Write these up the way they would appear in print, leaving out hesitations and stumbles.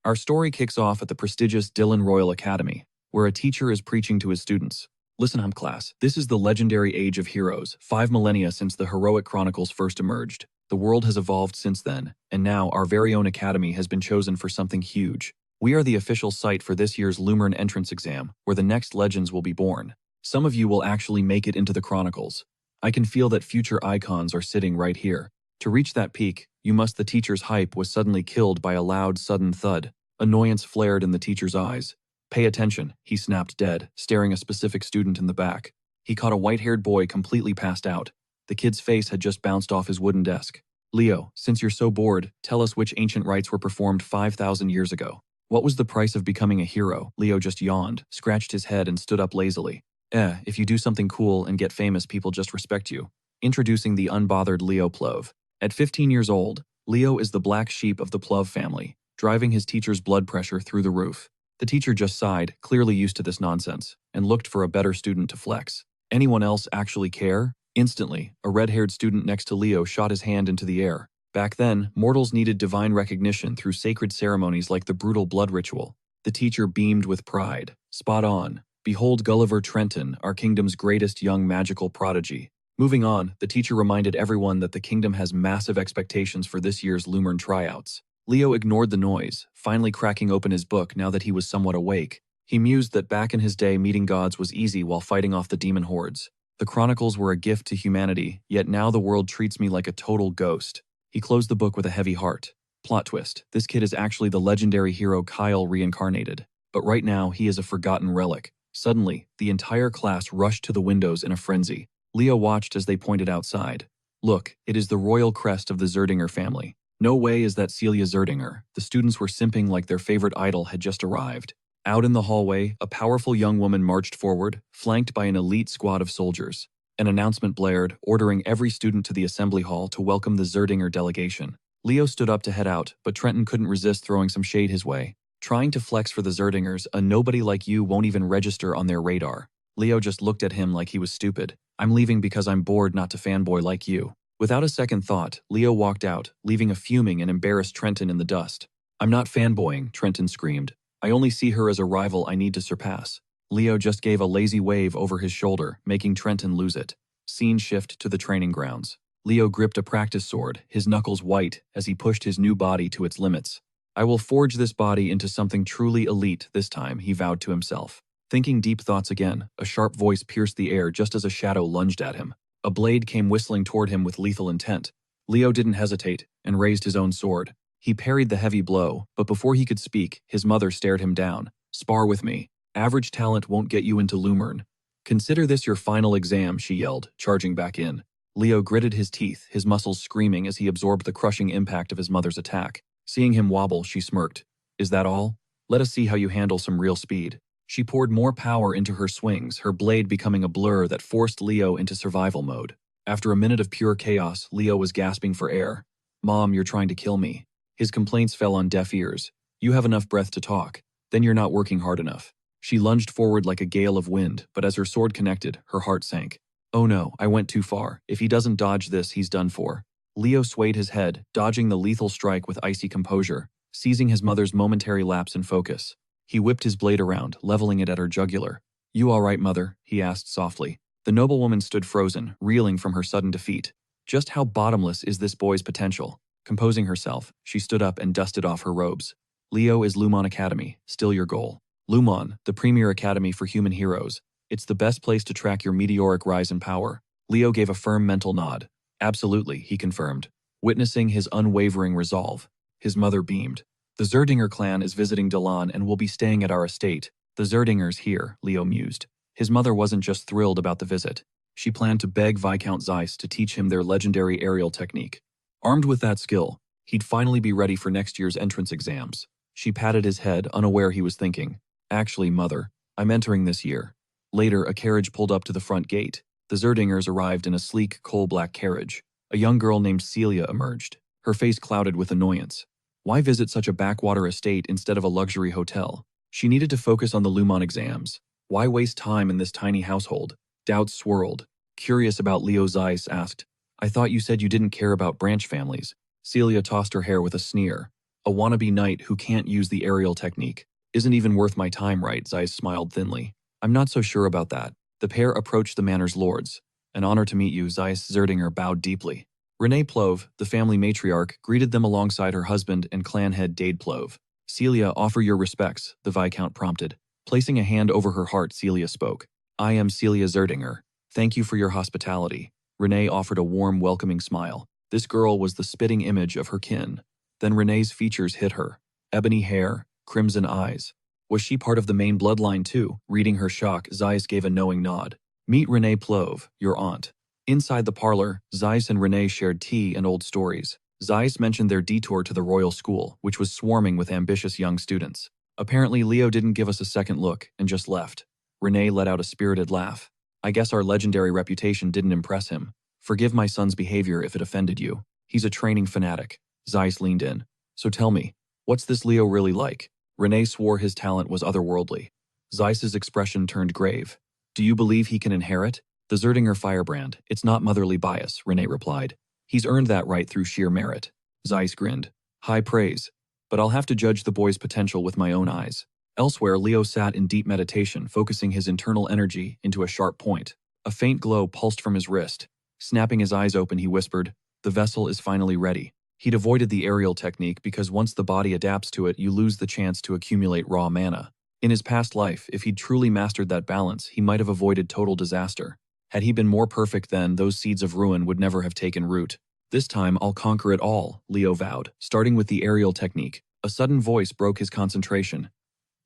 Our story kicks off at the prestigious Dillon Royal Academy, where a teacher is preaching to his students. Listen up, class. This is the legendary age of heroes, 5 millennia since the heroic chronicles first emerged. The world has evolved since then, and now our very own academy has been chosen for something huge. We are the official site for this year's Lumern entrance exam, where the next legends will be born. Some of you will actually make it into the chronicles. I can feel that future icons are sitting right here. To reach that peak, the teacher's hype was suddenly killed by a loud, sudden thud. Annoyance flared in the teacher's eyes. "Pay attention," he snapped dead, staring a specific student in the back. He caught a white-haired boy completely passed out. The kid's face had just bounced off his wooden desk. "Leo, since you're so bored, tell us which ancient rites were performed 5,000 years ago. What was the price of becoming a hero?" Leo just yawned, scratched his head and stood up lazily. If you do something cool and get famous, people just respect you." Introducing the unbothered Leo Plov. At 15 years old, Leo is the black sheep of the Plov family, driving his teacher's blood pressure through the roof. The teacher just sighed, clearly used to this nonsense, and looked for a better student to flex. Anyone else actually care? Instantly, a red-haired student next to Leo shot his hand into the air. Back then, mortals needed divine recognition through sacred ceremonies like the brutal blood ritual. The teacher beamed with pride. "Spot on. Behold Gulliver Trenton, our kingdom's greatest young magical prodigy." Moving on, the teacher reminded everyone that the kingdom has massive expectations for this year's Lumern tryouts. Leo ignored the noise, finally cracking open his book now that he was somewhat awake. He mused that back in his day, meeting gods was easy while fighting off the demon hordes. The chronicles were a gift to humanity, yet now the world treats me like a total ghost. He closed the book with a heavy heart. Plot twist: this kid is actually the legendary hero Kyle reincarnated. But right now, he is a forgotten relic. Suddenly, the entire class rushed to the windows in a frenzy. Leo watched as they pointed outside. "Look, it is the royal crest of the Zerdinger family." "No way is that Celia Zerdinger." The students were simping like their favorite idol had just arrived. Out in the hallway, a powerful young woman marched forward, flanked by an elite squad of soldiers. An announcement blared, ordering every student to the assembly hall to welcome the Zerdinger delegation. Leo stood up to head out, but Trenton couldn't resist throwing some shade his way. "Trying to flex for the Zerdingers, a nobody like you won't even register on their radar." Leo just looked at him like he was stupid. "I'm leaving because I'm bored, not to fanboy like you." Without a second thought, Leo walked out, leaving a fuming and embarrassed Trenton in the dust. "I'm not fanboying," Trenton screamed. "I only see her as a rival I need to surpass." Leo just gave a lazy wave over his shoulder, making Trenton lose it. Scene shift to the training grounds. Leo gripped a practice sword, his knuckles white, as he pushed his new body to its limits. "I will forge this body into something truly elite this time," he vowed to himself. Thinking deep thoughts again, a sharp voice pierced the air just as a shadow lunged at him. A blade came whistling toward him with lethal intent. Leo didn't hesitate and raised his own sword. He parried the heavy blow, but before he could speak, his mother stared him down. "Spar with me. Average talent won't get you into Lumern. Consider this your final exam," she yelled, charging back in. Leo gritted his teeth, his muscles screaming as he absorbed the crushing impact of his mother's attack. Seeing him wobble, she smirked. "Is that all? Let us see how you handle some real speed." She poured more power into her swings, her blade becoming a blur that forced Leo into survival mode. After a minute of pure chaos, Leo was gasping for air. "Mom, you're trying to kill me." His complaints fell on deaf ears. "You have enough breath to talk. Then you're not working hard enough." She lunged forward like a gale of wind, but as her sword connected, her heart sank. "Oh no, I went too far. If he doesn't dodge this, he's done for." Leo swayed his head, dodging the lethal strike with icy composure, seizing his mother's momentary lapse in focus. He whipped his blade around, leveling it at her jugular. "You all right, mother?" he asked softly. The noblewoman stood frozen, reeling from her sudden defeat. Just how bottomless is this boy's potential? Composing herself, she stood up and dusted off her robes. "Leo is Lumon Academy, still your goal. Lumon, the premier academy for human heroes. It's the best place to track your meteoric rise in power." Leo gave a firm mental nod. "Absolutely," he confirmed, witnessing his unwavering resolve. His mother beamed. "The Zerdinger clan is visiting Dillon and will be staying at our estate." "The Zerdingers here," Leo mused. His mother wasn't just thrilled about the visit. She planned to beg Viscount Zeiss to teach him their legendary aerial technique. Armed with that skill, he'd finally be ready for next year's entrance exams. She patted his head, unaware he was thinking. "Actually, mother, I'm entering this year." Later, a carriage pulled up to the front gate. The Zerdingers arrived in a sleek, coal-black carriage. A young girl named Celia emerged, her face clouded with annoyance. Why visit such a backwater estate instead of a luxury hotel? She needed to focus on the Lumon exams. Why waste time in this tiny household? Doubts swirled. Curious about Leo, Zeiss asked, "I thought you said you didn't care about branch families." Celia tossed her hair with a sneer. A wannabe knight who can't use the aerial technique. Isn't even worth my time, right? Zeiss smiled thinly. I'm not so sure about that. The pair approached the manor's lords. An honor to meet you, Zeiss Zerdinger bowed deeply. Renee Plove, the family matriarch, greeted them alongside her husband and clan head Dade Plove. Celia, offer your respects, the Viscount prompted. Placing a hand over her heart, Celia spoke. I am Celia Zerdinger. Thank you for your hospitality. Renee offered a warm, welcoming smile. This girl was the spitting image of her kin. Then Renee's features hit her. Ebony hair, crimson eyes. Was she part of the main bloodline too? Reading her shock, Zeiss gave a knowing nod. Meet Renee Plove, your aunt. Inside the parlor, Zeiss and Renee shared tea and old stories. Zeiss mentioned their detour to the royal school, which was swarming with ambitious young students. Apparently, Leo didn't give us a second look and just left. Renee let out a spirited laugh. I guess our legendary reputation didn't impress him. Forgive my son's behavior if it offended you. He's a training fanatic. Zeiss leaned in. So tell me, what's this Leo really like? Renee swore his talent was otherworldly. Zeiss's expression turned grave. Do you believe he can inherit? The Zerdinger firebrand. It's not motherly bias, Renee replied. He's earned that right through sheer merit. Zeiss grinned. High praise. But I'll have to judge the boy's potential with my own eyes. Elsewhere, Leo sat in deep meditation, focusing his internal energy into a sharp point. A faint glow pulsed from his wrist. Snapping his eyes open, he whispered, the vessel is finally ready. He'd avoided the aerial technique because once the body adapts to it, you lose the chance to accumulate raw mana. In his past life, if he'd truly mastered that balance, he might have avoided total disaster. Had he been more perfect then, those seeds of ruin would never have taken root. This time, I'll conquer it all, Leo vowed, starting with the aerial technique. A sudden voice broke his concentration.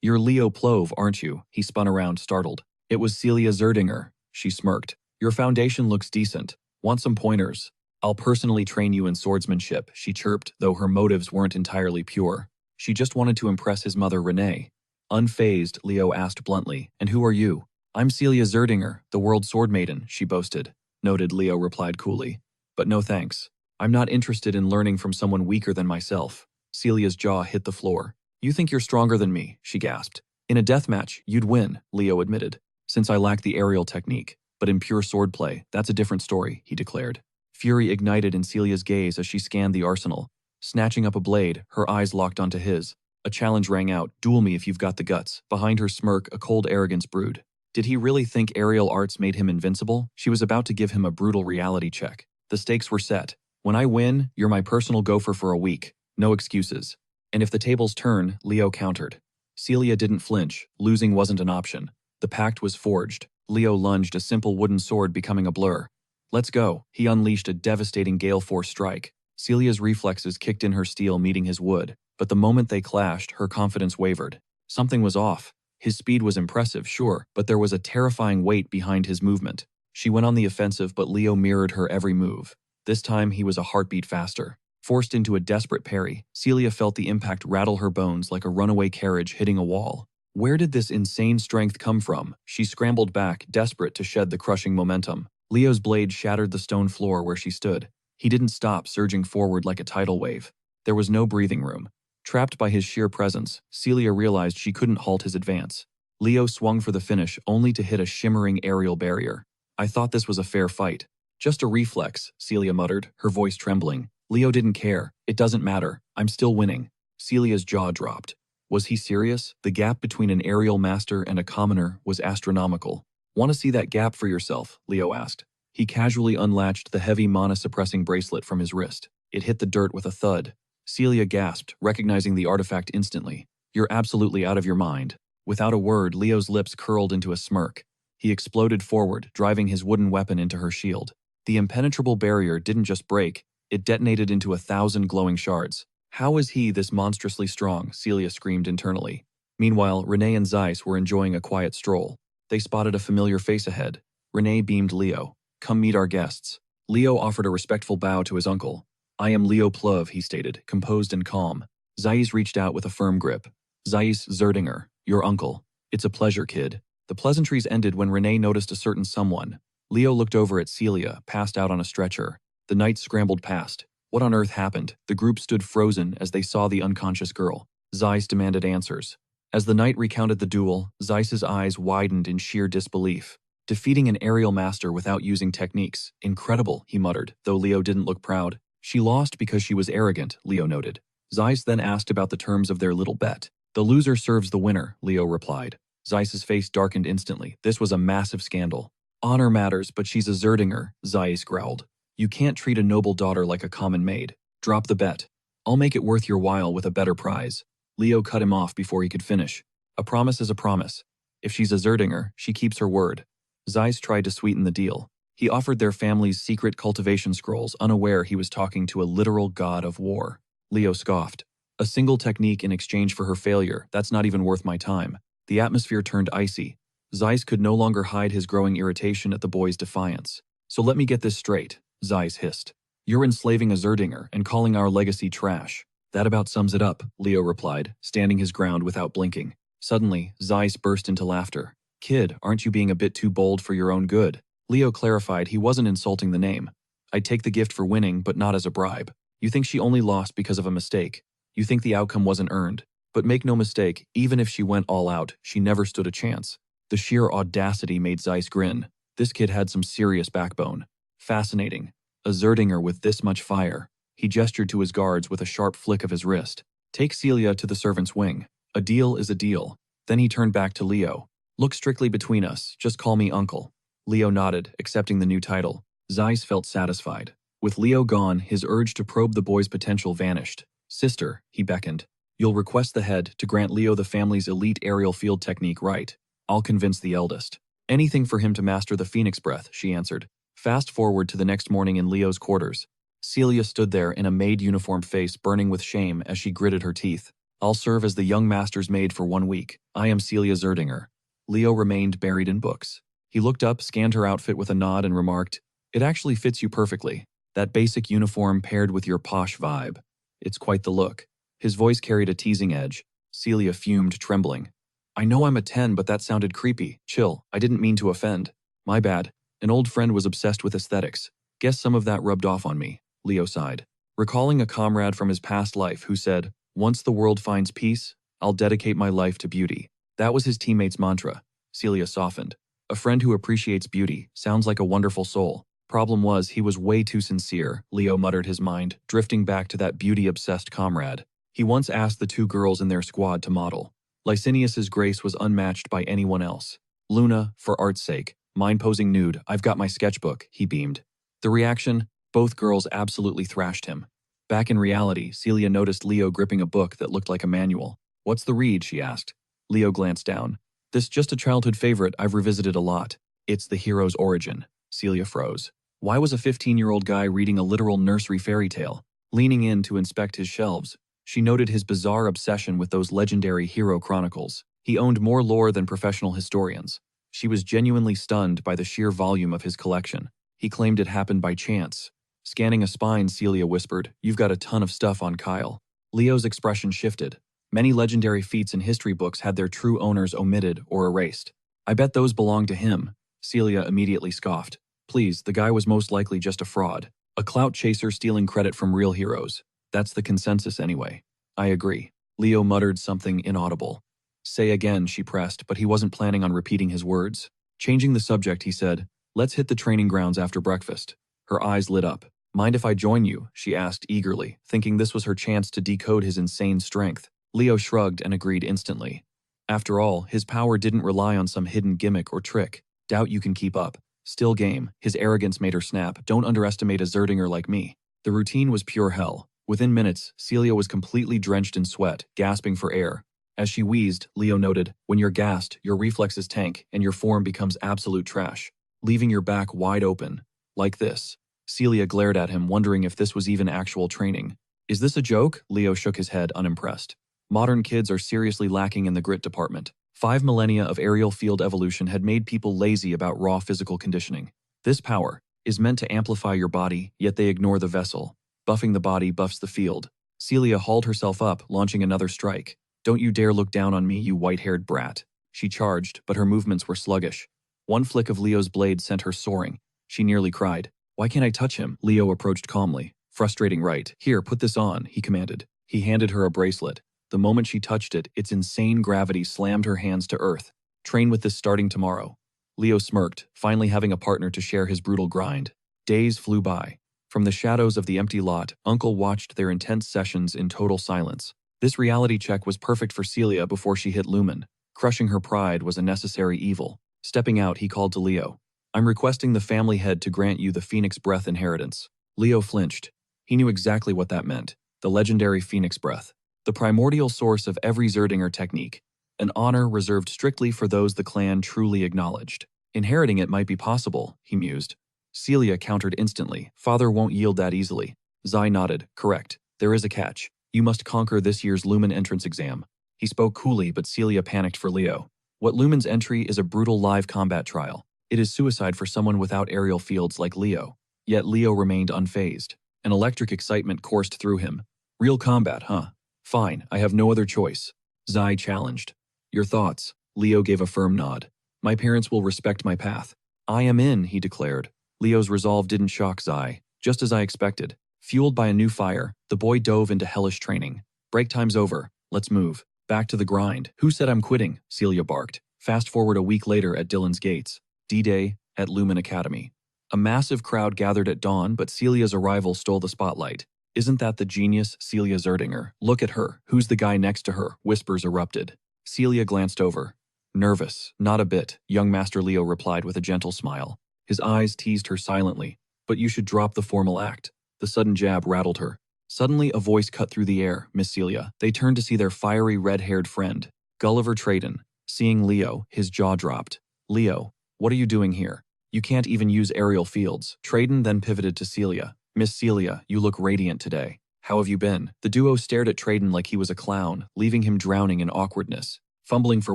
You're Leo Plove, aren't you? He spun around, startled. It was Celia Zerdinger. She smirked. Your foundation looks decent. Want some pointers? I'll personally train you in swordsmanship, she chirped, though her motives weren't entirely pure. She just wanted to impress his mother, Renee. Unfazed, Leo asked bluntly, and who are you? I'm Celia Zerdinger, the world sword maiden, she boasted. Noted, Leo replied coolly. But no thanks. I'm not interested in learning from someone weaker than myself. Celia's jaw hit the floor. You think you're stronger than me, she gasped. In a deathmatch, you'd win, Leo admitted, since I lack the aerial technique. But in pure swordplay, that's a different story, he declared. Fury ignited in Celia's gaze as she scanned the arsenal. Snatching up a blade, her eyes locked onto his. A challenge rang out, duel me if you've got the guts. Behind her smirk, a cold arrogance brewed. Did he really think aerial arts made him invincible? She was about to give him a brutal reality check. The stakes were set. When I win, you're my personal gopher for a week. No excuses. And if the tables turn, Leo countered. Celia didn't flinch. Losing wasn't an option. The pact was forged. Leo lunged, a simple wooden sword becoming a blur. Let's go. He unleashed a devastating gale force strike. Celia's reflexes kicked in her steel meeting his wood, but the moment they clashed, her confidence wavered. Something was off. His speed was impressive, sure, but there was a terrifying weight behind his movement. She went on the offensive, but Leo mirrored her every move. This time, he was a heartbeat faster. Forced into a desperate parry, Celia felt the impact rattle her bones like a runaway carriage hitting a wall. Where did this insane strength come from? She scrambled back, desperate to shed the crushing momentum. Leo's blade shattered the stone floor where she stood. He didn't stop, surging forward like a tidal wave. There was no breathing room. Trapped by his sheer presence, Celia realized she couldn't halt his advance. Leo swung for the finish, only to hit a shimmering aerial barrier. I thought this was a fair fight. Just a reflex, Celia muttered, her voice trembling. Leo didn't care. It doesn't matter. I'm still winning. Celia's jaw dropped. Was he serious? The gap between an aerial master and a commoner was astronomical. Want to see that gap for yourself? Leo asked. He casually unlatched the heavy mana-suppressing bracelet from his wrist. It hit the dirt with a thud. Celia gasped, recognizing the artifact instantly. You're absolutely out of your mind. Without a word, Leo's lips curled into a smirk. He exploded forward, driving his wooden weapon into her shield. The impenetrable barrier didn't just break, it detonated into 1,000 glowing shards. How is he this monstrously strong? Celia screamed internally. Meanwhile, Renee and Zeiss were enjoying a quiet stroll. They spotted a familiar face ahead. Renee beamed Leo. Come meet our guests. Leo offered a respectful bow to his uncle. I am Leo Plove, he stated, composed and calm. Zeiss reached out with a firm grip. Zeiss Zerdinger, your uncle. It's a pleasure, kid. The pleasantries ended when Renee noticed a certain someone. Leo looked over at Celia, passed out on a stretcher. The knights scrambled past. What on earth happened? The group stood frozen as they saw the unconscious girl. Zeiss demanded answers. As the knight recounted the duel, Zeiss's eyes widened in sheer disbelief. Defeating an aerial master without using techniques. Incredible, he muttered, though Leo didn't look proud. She lost because she was arrogant, Leo noted. Zeiss then asked about the terms of their little bet. The loser serves the winner, Leo replied. Zeiss's face darkened instantly. This was a massive scandal. Honor matters, but she's a Zerdinger, Zeiss growled. You can't treat a noble daughter like a common maid. Drop the bet. I'll make it worth your while with a better prize. Leo cut him off before he could finish. A promise is a promise. If she's a Zerdinger, she keeps her word. Zeiss tried to sweeten the deal. He offered their family's secret cultivation scrolls, unaware he was talking to a literal god of war. Leo scoffed. A single technique in exchange for her failure, that's not even worth my time. The atmosphere turned icy. Zeiss could no longer hide his growing irritation at the boy's defiance. So let me get this straight, Zeiss hissed. You're enslaving a Zerdinger and calling our legacy trash. That about sums it up, Leo replied, standing his ground without blinking. Suddenly, Zeiss burst into laughter. Kid, aren't you being a bit too bold for your own good? Leo clarified he wasn't insulting the name. I'd take the gift for winning, but not as a bribe. You think she only lost because of a mistake. You think the outcome wasn't earned. But make no mistake, even if she went all out, she never stood a chance. The sheer audacity made Zeiss grin. This kid had some serious backbone. Fascinating. A Zerdinger with this much fire. He gestured to his guards with a sharp flick of his wrist. Take Celia to the servants' wing. A deal is a deal. Then he turned back to Leo. Look strictly between us, just call me uncle. Leo nodded, accepting the new title. Zeiss felt satisfied. With Leo gone, his urge to probe the boy's potential vanished. Sister, he beckoned. You'll request the head to grant Leo the family's elite aerial field technique right. I'll convince the eldest. Anything for him to master the phoenix breath, she answered. Fast forward to the next morning in Leo's quarters. Celia stood there in a maid uniform, face burning with shame as she gritted her teeth. I'll serve as the young master's maid for 1 week. I am Celia Zerdinger. Leo remained buried in books. He looked up, scanned her outfit with a nod, and remarked, It actually fits you perfectly. That basic uniform paired with your posh vibe. It's quite the look. His voice carried a teasing edge. Celia fumed, trembling. I know I'm a 10, but that sounded creepy. Chill, I didn't mean to offend. My bad. An old friend was obsessed with aesthetics. Guess some of that rubbed off on me, Leo sighed. Recalling a comrade from his past life who said, Once the world finds peace, I'll dedicate my life to beauty. That was his teammate's mantra. Celia softened. A friend who appreciates beauty sounds like a wonderful soul. Problem was, he was way too sincere, Leo muttered his mind, drifting back to that beauty-obsessed comrade. He once asked the 2 girls in their squad to model. Licinius's grace was unmatched by anyone else. Luna, for art's sake, mind posing nude, I've got my sketchbook, he beamed. The reaction? Both girls absolutely thrashed him. Back in reality, Celia noticed Leo gripping a book that looked like a manual. What's the read, she asked. Leo glanced down. This just a childhood favorite I've revisited a lot. It's The Hero's Origin. Celia froze. Why was a 15-year-old guy reading a literal nursery fairy tale? Leaning in to inspect his shelves, she noted his bizarre obsession with those legendary hero chronicles. He owned more lore than professional historians. She was genuinely stunned by the sheer volume of his collection. He claimed it happened by chance. Scanning a spine, Celia whispered, You've got a ton of stuff on Kyle. Leo's expression shifted. Many legendary feats in history books had their true owners omitted or erased. I bet those belong to him. Celia immediately scoffed. Please, the guy was most likely just a fraud. A clout chaser stealing credit from real heroes. That's the consensus anyway. I agree. Leo muttered something inaudible. Say again, she pressed, but he wasn't planning on repeating his words. Changing the subject, he said, Let's hit the training grounds after breakfast. Her eyes lit up. Mind if I join you? She asked eagerly, thinking this was her chance to decode his insane strength. Leo shrugged and agreed instantly. After all, his power didn't rely on some hidden gimmick or trick. Doubt you can keep up. Still game. His arrogance made her snap. Don't underestimate a Zerdinger like me. The routine was pure hell. Within minutes, Celia was completely drenched in sweat, gasping for air. As she wheezed, Leo noted, When you're gassed, your reflexes tank and your form becomes absolute trash, leaving your back wide open. Like this. Celia glared at him, wondering if this was even actual training. Is this a joke? Leo shook his head, unimpressed. Modern kids are seriously lacking in the grit department. 5 millennia of aerial field evolution had made people lazy about raw physical conditioning. This power is meant to amplify your body, yet they ignore the vessel. Buffing the body buffs the field. Celia hauled herself up, launching another strike. Don't you dare look down on me, you white-haired brat. She charged, but her movements were sluggish. One flick of Leo's blade sent her soaring. She nearly cried. Why can't I touch him? Leo approached calmly. Frustrating, right? Here, put this on, he commanded. He handed her a bracelet. The moment she touched it, its insane gravity slammed her hands to earth. Train with this starting tomorrow. Leo smirked, finally having a partner to share his brutal grind. Days flew by. From the shadows of the empty lot, Uncle watched their intense sessions in total silence. This reality check was perfect for Celia before she hit Lumen. Crushing her pride was a necessary evil. Stepping out, he called to Leo. I'm requesting the family head to grant you the Phoenix Breath inheritance. Leo flinched. He knew exactly what that meant. The legendary Phoenix Breath. The primordial source of every Zerdinger technique. An honor reserved strictly for those the clan truly acknowledged. Inheriting it might be possible, he mused. Celia countered instantly. Father won't yield that easily. Zai nodded. Correct. There is a catch. You must conquer this year's Lumen entrance exam. He spoke coolly, but Celia panicked for Leo. What Lumen's entry is a brutal live combat trial. It is suicide for someone without aerial fields like Leo. Yet Leo remained unfazed. An electric excitement coursed through him. Real combat, huh? Fine, I have no other choice. Zai challenged. Your thoughts? Leo gave a firm nod. My parents will respect my path. I am in, he declared. Leo's resolve didn't shock Zai, just as I expected. Fueled by a new fire, the boy dove into hellish training. Break time's over. Let's move. Back to the grind. Who said I'm quitting? Celia barked. Fast forward a week later at Dylan's gates. D-Day at Lumen Academy. A massive crowd gathered at dawn, but Celia's arrival stole the spotlight. Isn't that the genius Celia Zerdinger? Look at her. Who's the guy next to her? Whispers erupted. Celia glanced over. Nervous. Not a bit, young Master Leo replied with a gentle smile. His eyes teased her silently. But you should drop the formal act. The sudden jab rattled her. Suddenly, a voice cut through the air. Miss Celia. They turned to see their fiery red-haired friend, Gulliver Trayden. Seeing Leo, his jaw dropped. Leo, what are you doing here? You can't even use aerial fields. Trayden then pivoted to Celia. Miss Celia, you look radiant today. How have you been? The duo stared at Trayden like he was a clown, leaving him drowning in awkwardness. Fumbling for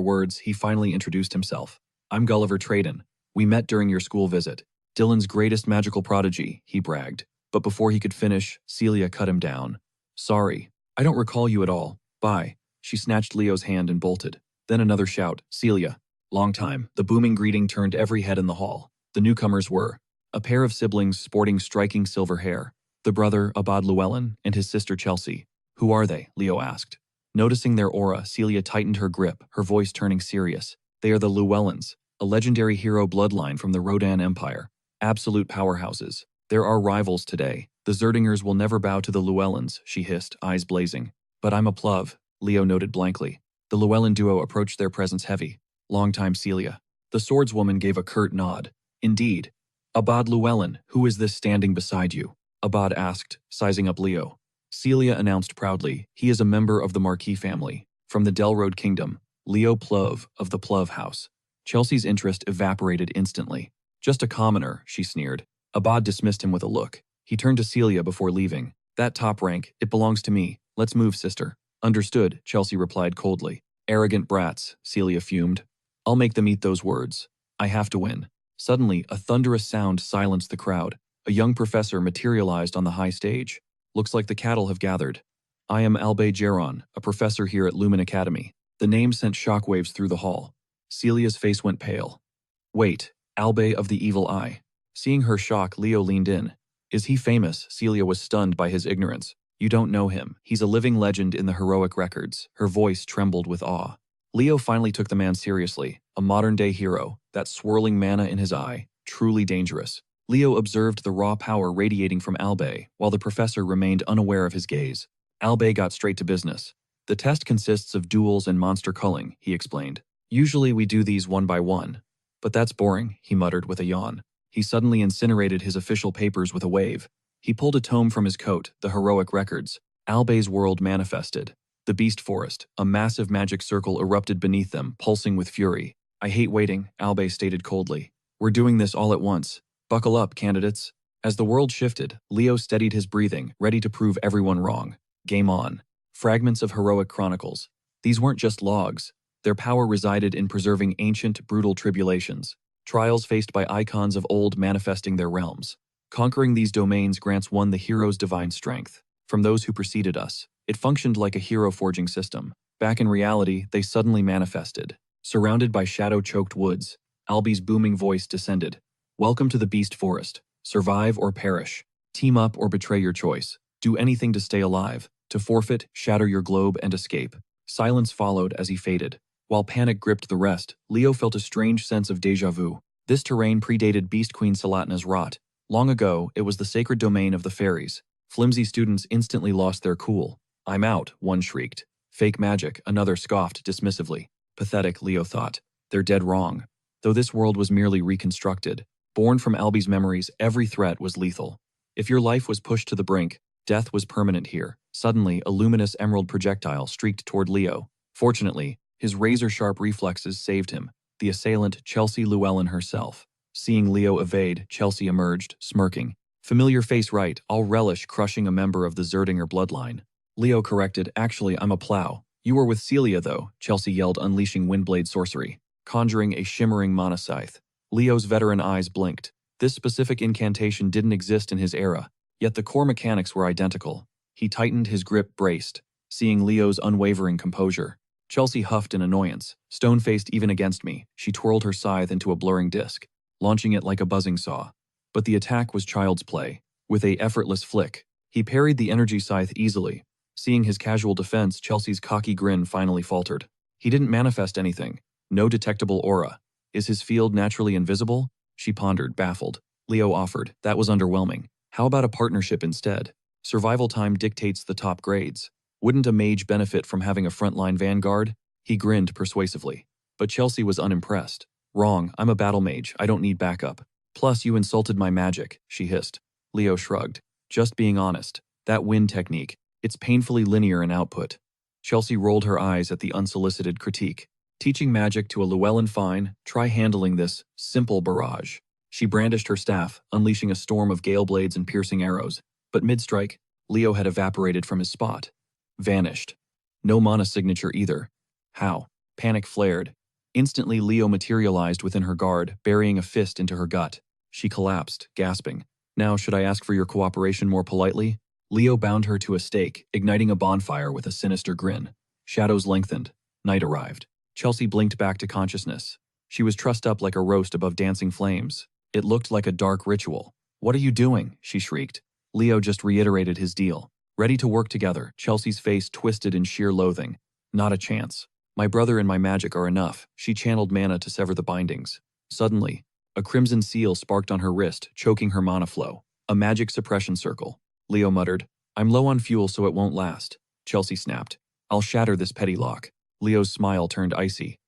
words, he finally introduced himself. I'm Gulliver Trayden. We met during your school visit. Dylan's greatest magical prodigy, he bragged. But before he could finish, Celia cut him down. Sorry, I don't recall you at all. Bye. She snatched Leo's hand and bolted. Then another shout, Celia. Long time. The booming greeting turned every head in the hall. The newcomers were a pair of siblings sporting striking silver hair. The brother, Abad Llewellyn, and his sister Chelsea. Who are they? Leo asked. Noticing their aura, Celia tightened her grip, her voice turning serious. They are the Llewellyns, a legendary hero bloodline from the Rodan Empire. Absolute powerhouses. There are rivals today. The Zerdingers will never bow to the Llewellyns, she hissed, eyes blazing. But I'm a pluv, Leo noted blankly. The Llewellyn duo approached their presence heavy. Long time, Celia. The swordswoman gave a curt nod. Indeed. Abad Llewellyn, who is this standing beside you? Abad asked, sizing up Leo. Celia announced proudly, he is a member of the Marquis family. From the Delroad Kingdom, Leo Pluv of the Pluv House. Chelsea's interest evaporated instantly. Just a commoner, she sneered. Abad dismissed him with a look. He turned to Celia before leaving. That top rank, it belongs to me. Let's move, sister. Understood, Chelsea replied coldly. Arrogant brats, Celia fumed. I'll make them eat those words. I have to win. Suddenly, a thunderous sound silenced the crowd. A young professor materialized on the high stage. Looks like the cattle have gathered. I am Albay Geron, a professor here at Lumen Academy. The name sent shockwaves through the hall. Celia's face went pale. Wait, Albay of the Evil Eye. Seeing her shock, Leo leaned in. Is he famous? Celia was stunned by his ignorance. You don't know him. He's a living legend in the heroic records. Her voice trembled with awe. Leo finally took the man seriously. A modern-day hero, that swirling mana in his eye, truly dangerous. Leo observed the raw power radiating from Albay, while the professor remained unaware of his gaze. Albay got straight to business. The test consists of duels and monster culling, he explained. Usually we do these one by one. But that's boring, he muttered with a yawn. He suddenly incinerated his official papers with a wave. He pulled a tome from his coat, the heroic records. Albay's world manifested. The Beast Forest, a massive magic circle erupted beneath them, pulsing with fury. I hate waiting, Albay stated coldly. We're doing this all at once. Buckle up, candidates. As the world shifted, Leo steadied his breathing, ready to prove everyone wrong. Game on. Fragments of heroic chronicles. These weren't just logs. Their power resided in preserving ancient, brutal tribulations. Trials faced by icons of old manifesting their realms. Conquering these domains grants one the hero's divine strength. From those who preceded us, it functioned like a hero-forging system. Back in reality, they suddenly manifested. Surrounded by shadow-choked woods, Albay's booming voice descended. Welcome to the Beast Forest. Survive or perish. Team up or betray your choice. Do anything to stay alive. To forfeit, shatter your globe and escape. Silence followed as he faded. While panic gripped the rest, Leo felt a strange sense of déjà vu. This terrain predated Beast Queen Salatna's rot. Long ago, it was the sacred domain of the fairies. Flimsy students instantly lost their cool. I'm out, one shrieked. Fake magic, another scoffed dismissively. Pathetic, Leo thought. They're dead wrong. Though this world was merely reconstructed, born from Albie's memories, every threat was lethal. If your life was pushed to the brink, death was permanent here. Suddenly, a luminous emerald projectile streaked toward Leo. Fortunately, his razor-sharp reflexes saved him. The assailant, Chelsea Llewellyn herself. Seeing Leo evade, Chelsea emerged, smirking. Familiar face right, I'll relish crushing a member of the Zerdinger bloodline. Leo corrected, actually, I'm a plow. You were with Celia, though, Chelsea yelled, unleashing Windblade sorcery, conjuring a shimmering monoscythe. Leo's veteran eyes blinked. This specific incantation didn't exist in his era, yet the core mechanics were identical. He tightened his grip, braced, seeing Leo's unwavering composure. Chelsea huffed in annoyance. Stone-faced even against me, she twirled her scythe into a blurring disc, launching it like a buzzing saw. But the attack was child's play. With a effortless flick, he parried the energy scythe easily. Seeing his casual defense, Chelsea's cocky grin finally faltered. He didn't manifest anything. No detectable aura. Is his field naturally invisible? She pondered, baffled. Leo offered. That was underwhelming. How about a partnership instead? Survival time dictates the top grades. Wouldn't a mage benefit from having a frontline vanguard? He grinned persuasively. But Chelsea was unimpressed. Wrong, I'm a battle mage, I don't need backup. Plus, you insulted my magic, she hissed. Leo shrugged. Just being honest. That wind technique, it's painfully linear in output. Chelsea rolled her eyes at the unsolicited critique. Teaching magic to a Llewellyn fine, try handling this simple barrage. She brandished her staff, unleashing a storm of gale blades and piercing arrows. But mid-strike, Leo had evaporated from his spot. Vanished. No mana signature either. How? Panic flared. Instantly, Leo materialized within her guard, burying a fist into her gut. She collapsed, gasping. Now, should I ask for your cooperation more politely? Leo bound her to a stake, igniting a bonfire with a sinister grin. Shadows lengthened. Night arrived. Chelsea blinked back to consciousness. She was trussed up like a roast above dancing flames. It looked like a dark ritual. What are you doing? She shrieked. Leo just reiterated his deal. Ready to work together, Chelsea's face twisted in sheer loathing. Not a chance. My brother and my magic are enough. She channeled mana to sever the bindings. Suddenly, a crimson seal sparked on her wrist, choking her mana flow. A magic suppression circle. Leo muttered, I'm low on fuel so it won't last. Chelsea snapped. I'll shatter this petty lock. Leo's smile turned icy.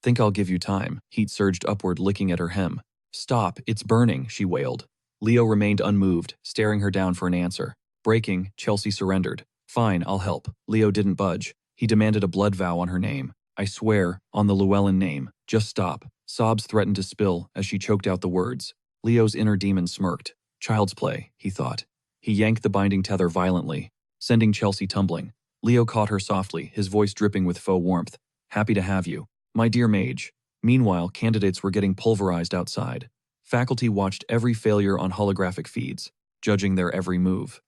Think I'll give you time. Heat surged upward, licking at her hem. Stop, it's burning, she wailed. Leo remained unmoved, staring her down for an answer. Breaking, Chelsea surrendered. Fine, I'll help. Leo didn't budge. He demanded a blood vow on her name. I swear, on the Llewellyn name. Just stop. Sobs threatened to spill as she choked out the words. Leo's inner demon smirked. Child's play, he thought. He yanked the binding tether violently, sending Chelsea tumbling. Leo caught her softly, his voice dripping with faux warmth. Happy to have you. My dear mage. Meanwhile, candidates were getting pulverized outside. Faculty watched every failure on holographic feeds, judging their every move.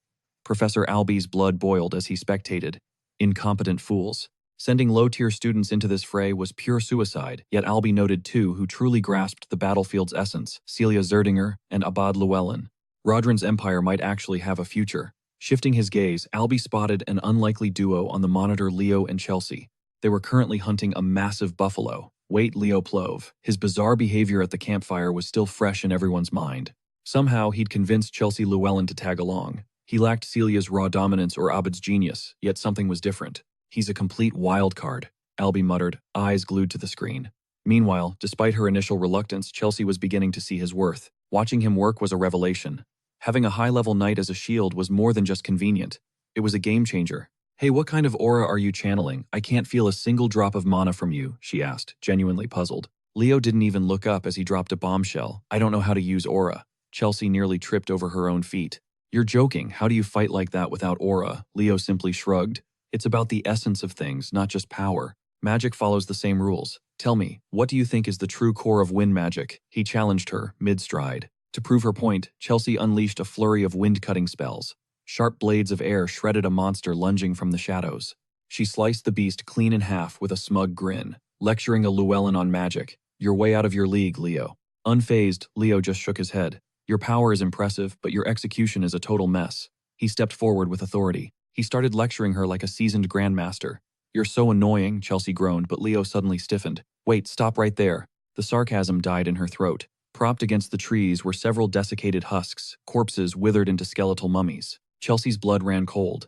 Professor Albie's blood boiled as he spectated. Incompetent fools. Sending low-tier students into this fray was pure suicide, yet Albie noted two who truly grasped the battlefield's essence, Celia Zerdinger and Abad Llewellyn. Rodrin's empire might actually have a future. Shifting his gaze, Albie spotted an unlikely duo on the monitor, Leo and Chelsea. They were currently hunting a massive buffalo. Wait, Leo Plove. His bizarre behavior at the campfire was still fresh in everyone's mind. Somehow, he'd convinced Chelsea Llewellyn to tag along. He lacked Celia's raw dominance or Abed's genius, yet something was different. He's a complete wild card, Albie muttered, eyes glued to the screen. Meanwhile, despite her initial reluctance, Chelsea was beginning to see his worth. Watching him work was a revelation. Having a high-level knight as a shield was more than just convenient. It was a game-changer. Hey, what kind of aura are you channeling? I can't feel a single drop of mana from you, she asked, genuinely puzzled. Leo didn't even look up as he dropped a bombshell. I don't know how to use aura. Chelsea nearly tripped over her own feet. You're joking. How do you fight like that without aura? Leo simply shrugged. It's about the essence of things, not just power. Magic follows the same rules. Tell me, what do you think is the true core of wind magic? He challenged her, mid-stride. To prove her point, Chelsea unleashed a flurry of wind-cutting spells. Sharp blades of air shredded a monster lunging from the shadows. She sliced the beast clean in half with a smug grin, lecturing a Llewellyn on magic. You're way out of your league, Leo. Unfazed, Leo just shook his head. Your power is impressive, but your execution is a total mess. He stepped forward with authority. He started lecturing her like a seasoned grandmaster. You're so annoying, Chelsea groaned, but Leo suddenly stiffened. Wait, stop right there. The sarcasm died in her throat. Propped against the trees were several desiccated husks, corpses withered into skeletal mummies. Chelsea's blood ran cold.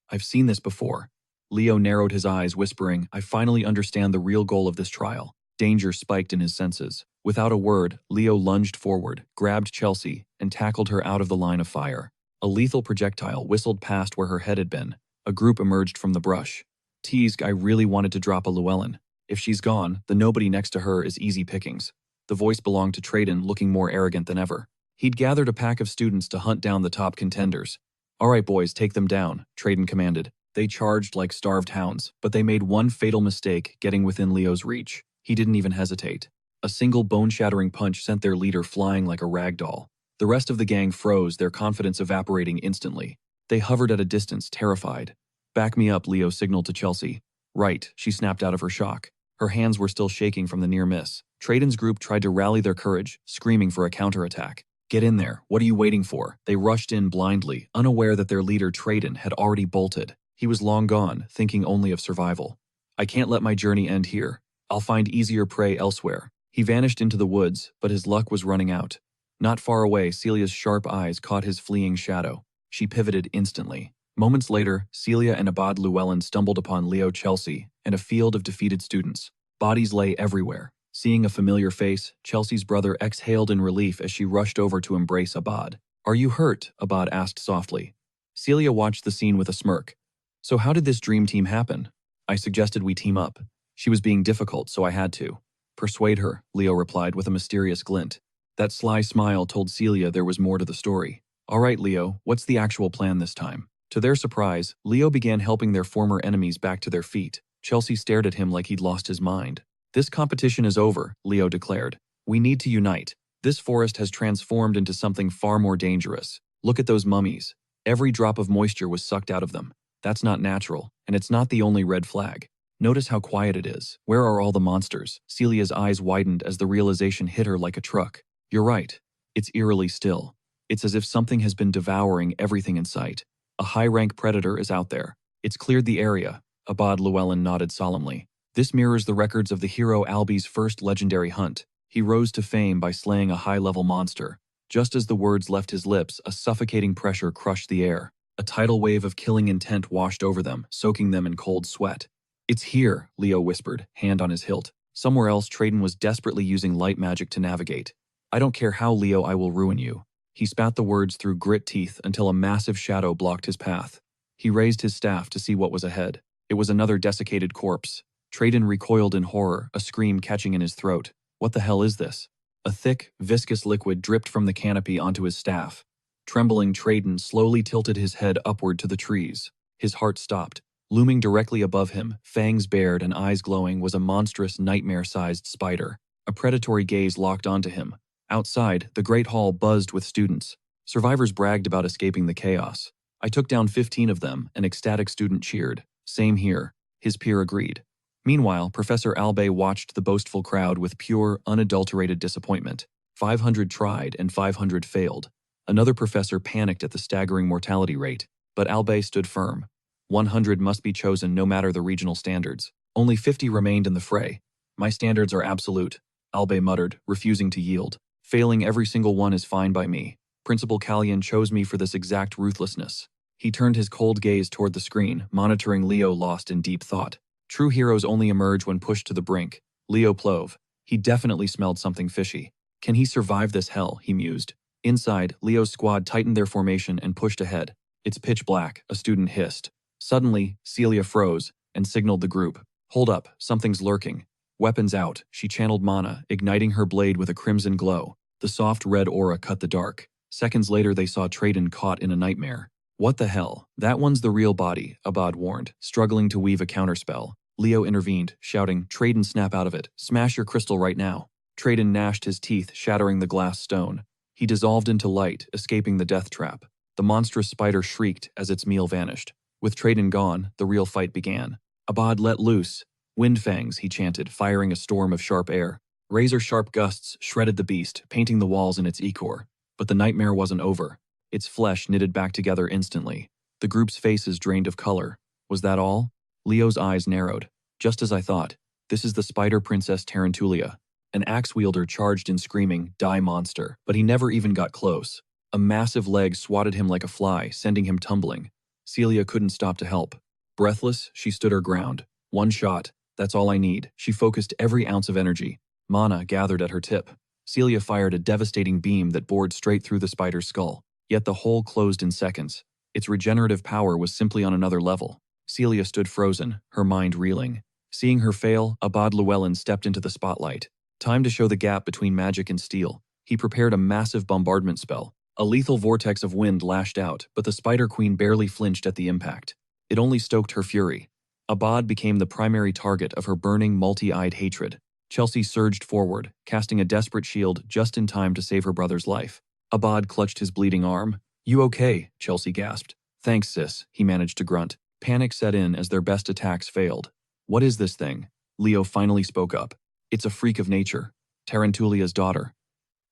I've seen this before. Leo narrowed his eyes, whispering, I finally understand the real goal of this trial. Danger spiked in his senses. Without a word, Leo lunged forward, grabbed Chelsea, and tackled her out of the line of fire. A lethal projectile whistled past where her head had been. A group emerged from the brush. Teased, I really wanted to drop a Llewellyn. If she's gone, the nobody next to her is easy pickings. The voice belonged to Traden, looking more arrogant than ever. He'd gathered a pack of students to hunt down the top contenders. All right, boys, take them down, Traden commanded. They charged like starved hounds, but they made one fatal mistake, getting within Leo's reach. He didn't even hesitate. A single bone-shattering punch sent their leader flying like a rag doll. The rest of the gang froze, their confidence evaporating instantly. They hovered at a distance, terrified. Back me up, Leo signaled to Chelsea. Right, she snapped out of her shock. Her hands were still shaking from the near miss. Traden's group tried to rally their courage, screaming for a counterattack. Get in there, what are you waiting for? They rushed in blindly, unaware that their leader Traden had already bolted. He was long gone, thinking only of survival. I can't let my journey end here. I'll find easier prey elsewhere. He vanished into the woods, but his luck was running out. Not far away, Celia's sharp eyes caught his fleeing shadow. She pivoted instantly. Moments later, Celia and Abad Llewellyn stumbled upon Leo Chelsea and a field of defeated students. Bodies lay everywhere. Seeing a familiar face, Chelsea's brother exhaled in relief as she rushed over to embrace Abad. Are you hurt? Abad asked softly. Celia watched the scene with a smirk. So how did this dream team happen? I suggested we team up. She was being difficult, so I had to. Persuade her, Leo replied with a mysterious glint. That sly smile told Celia there was more to the story. All right, Leo, what's the actual plan this time? To their surprise, Leo began helping their former enemies back to their feet. Chelsea stared at him like he'd lost his mind. This competition is over, Leo declared. We need to unite. This forest has transformed into something far more dangerous. Look at those mummies. Every drop of moisture was sucked out of them. That's not natural, and it's not the only red flag. Notice how quiet it is. Where are all the monsters? Celia's eyes widened as the realization hit her like a truck. You're right. It's eerily still. It's as if something has been devouring everything in sight. A high-rank predator is out there. It's cleared the area. Abad Llewellyn nodded solemnly. This mirrors the records of the hero Alby's first legendary hunt. He rose to fame by slaying a high-level monster. Just as the words left his lips, a suffocating pressure crushed the air. A tidal wave of killing intent washed over them, soaking them in cold sweat. It's here, Leo whispered, hand on his hilt. Somewhere else, Traden was desperately using light magic to navigate. I don't care how, Leo, I will ruin you. He spat the words through grit teeth until a massive shadow blocked his path. He raised his staff to see what was ahead. It was another desiccated corpse. Traden recoiled in horror, a scream catching in his throat. What the hell is this? A thick, viscous liquid dripped from the canopy onto his staff. Trembling, Traden slowly tilted his head upward to the trees. His heart stopped. Looming directly above him, fangs bared and eyes glowing, was a monstrous, nightmare-sized spider. A predatory gaze locked onto him. Outside, the Great Hall buzzed with students. Survivors bragged about escaping the chaos. I took down 15 of them, an ecstatic student cheered. Same here, his peer agreed. Meanwhile, Professor Albay watched the boastful crowd with pure, unadulterated disappointment. 500 tried and 500 failed. Another professor panicked at the staggering mortality rate, but Albay stood firm. 100 must be chosen no matter the regional standards. Only 50 remained in the fray. My standards are absolute, Albay muttered, refusing to yield. Failing every single one is fine by me. Principal Callion chose me for this exact ruthlessness. He turned his cold gaze toward the screen, monitoring Leo lost in deep thought. True heroes only emerge when pushed to the brink. Leo Plove. He definitely smelled something fishy. Can he survive this hell, he mused. Inside, Leo's squad tightened their formation and pushed ahead. It's pitch black, a student hissed. Suddenly, Celia froze and signaled the group. Hold up, something's lurking. Weapons out, she channeled mana, igniting her blade with a crimson glow. The soft red aura cut the dark. Seconds later, they saw Traden caught in a nightmare. What the hell? That one's the real body, Abad warned, struggling to weave a counterspell. Leo intervened, shouting, Traden, snap out of it. Smash your crystal right now. Traden gnashed his teeth, shattering the glass stone. He dissolved into light, escaping the death trap. The monstrous spider shrieked as its meal vanished. With Traden gone, the real fight began. Abad let loose. Wind fangs, he chanted, firing a storm of sharp air. Razor-sharp gusts shredded the beast, painting the walls in its ichor. But the nightmare wasn't over. Its flesh knitted back together instantly. The group's faces drained of color. Was that all? Leo's eyes narrowed. Just as I thought. This is the Spider Princess Tarantulia. An axe wielder charged in screaming, "Die, monster!" But he never even got close. A massive leg swatted him like a fly, sending him tumbling. Celia couldn't stop to help. Breathless, she stood her ground. One shot. That's all I need. She focused every ounce of energy. Mana gathered at her tip. Celia fired a devastating beam that bored straight through the spider's skull. Yet the hole closed in seconds. Its regenerative power was simply on another level. Celia stood frozen, her mind reeling. Seeing her fail, Abad Llewellyn stepped into the spotlight. Time to show the gap between magic and steel. He prepared a massive bombardment spell. A lethal vortex of wind lashed out, but the Spider Queen barely flinched at the impact. It only stoked her fury. Abad became the primary target of her burning, multi-eyed hatred. Chelsea surged forward, casting a desperate shield just in time to save her brother's life. Abad clutched his bleeding arm. "You okay?" Chelsea gasped. "Thanks, sis," he managed to grunt. Panic set in as their best attacks failed. "What is this thing?" Leo finally spoke up. "It's a freak of nature. Tarantulia's daughter.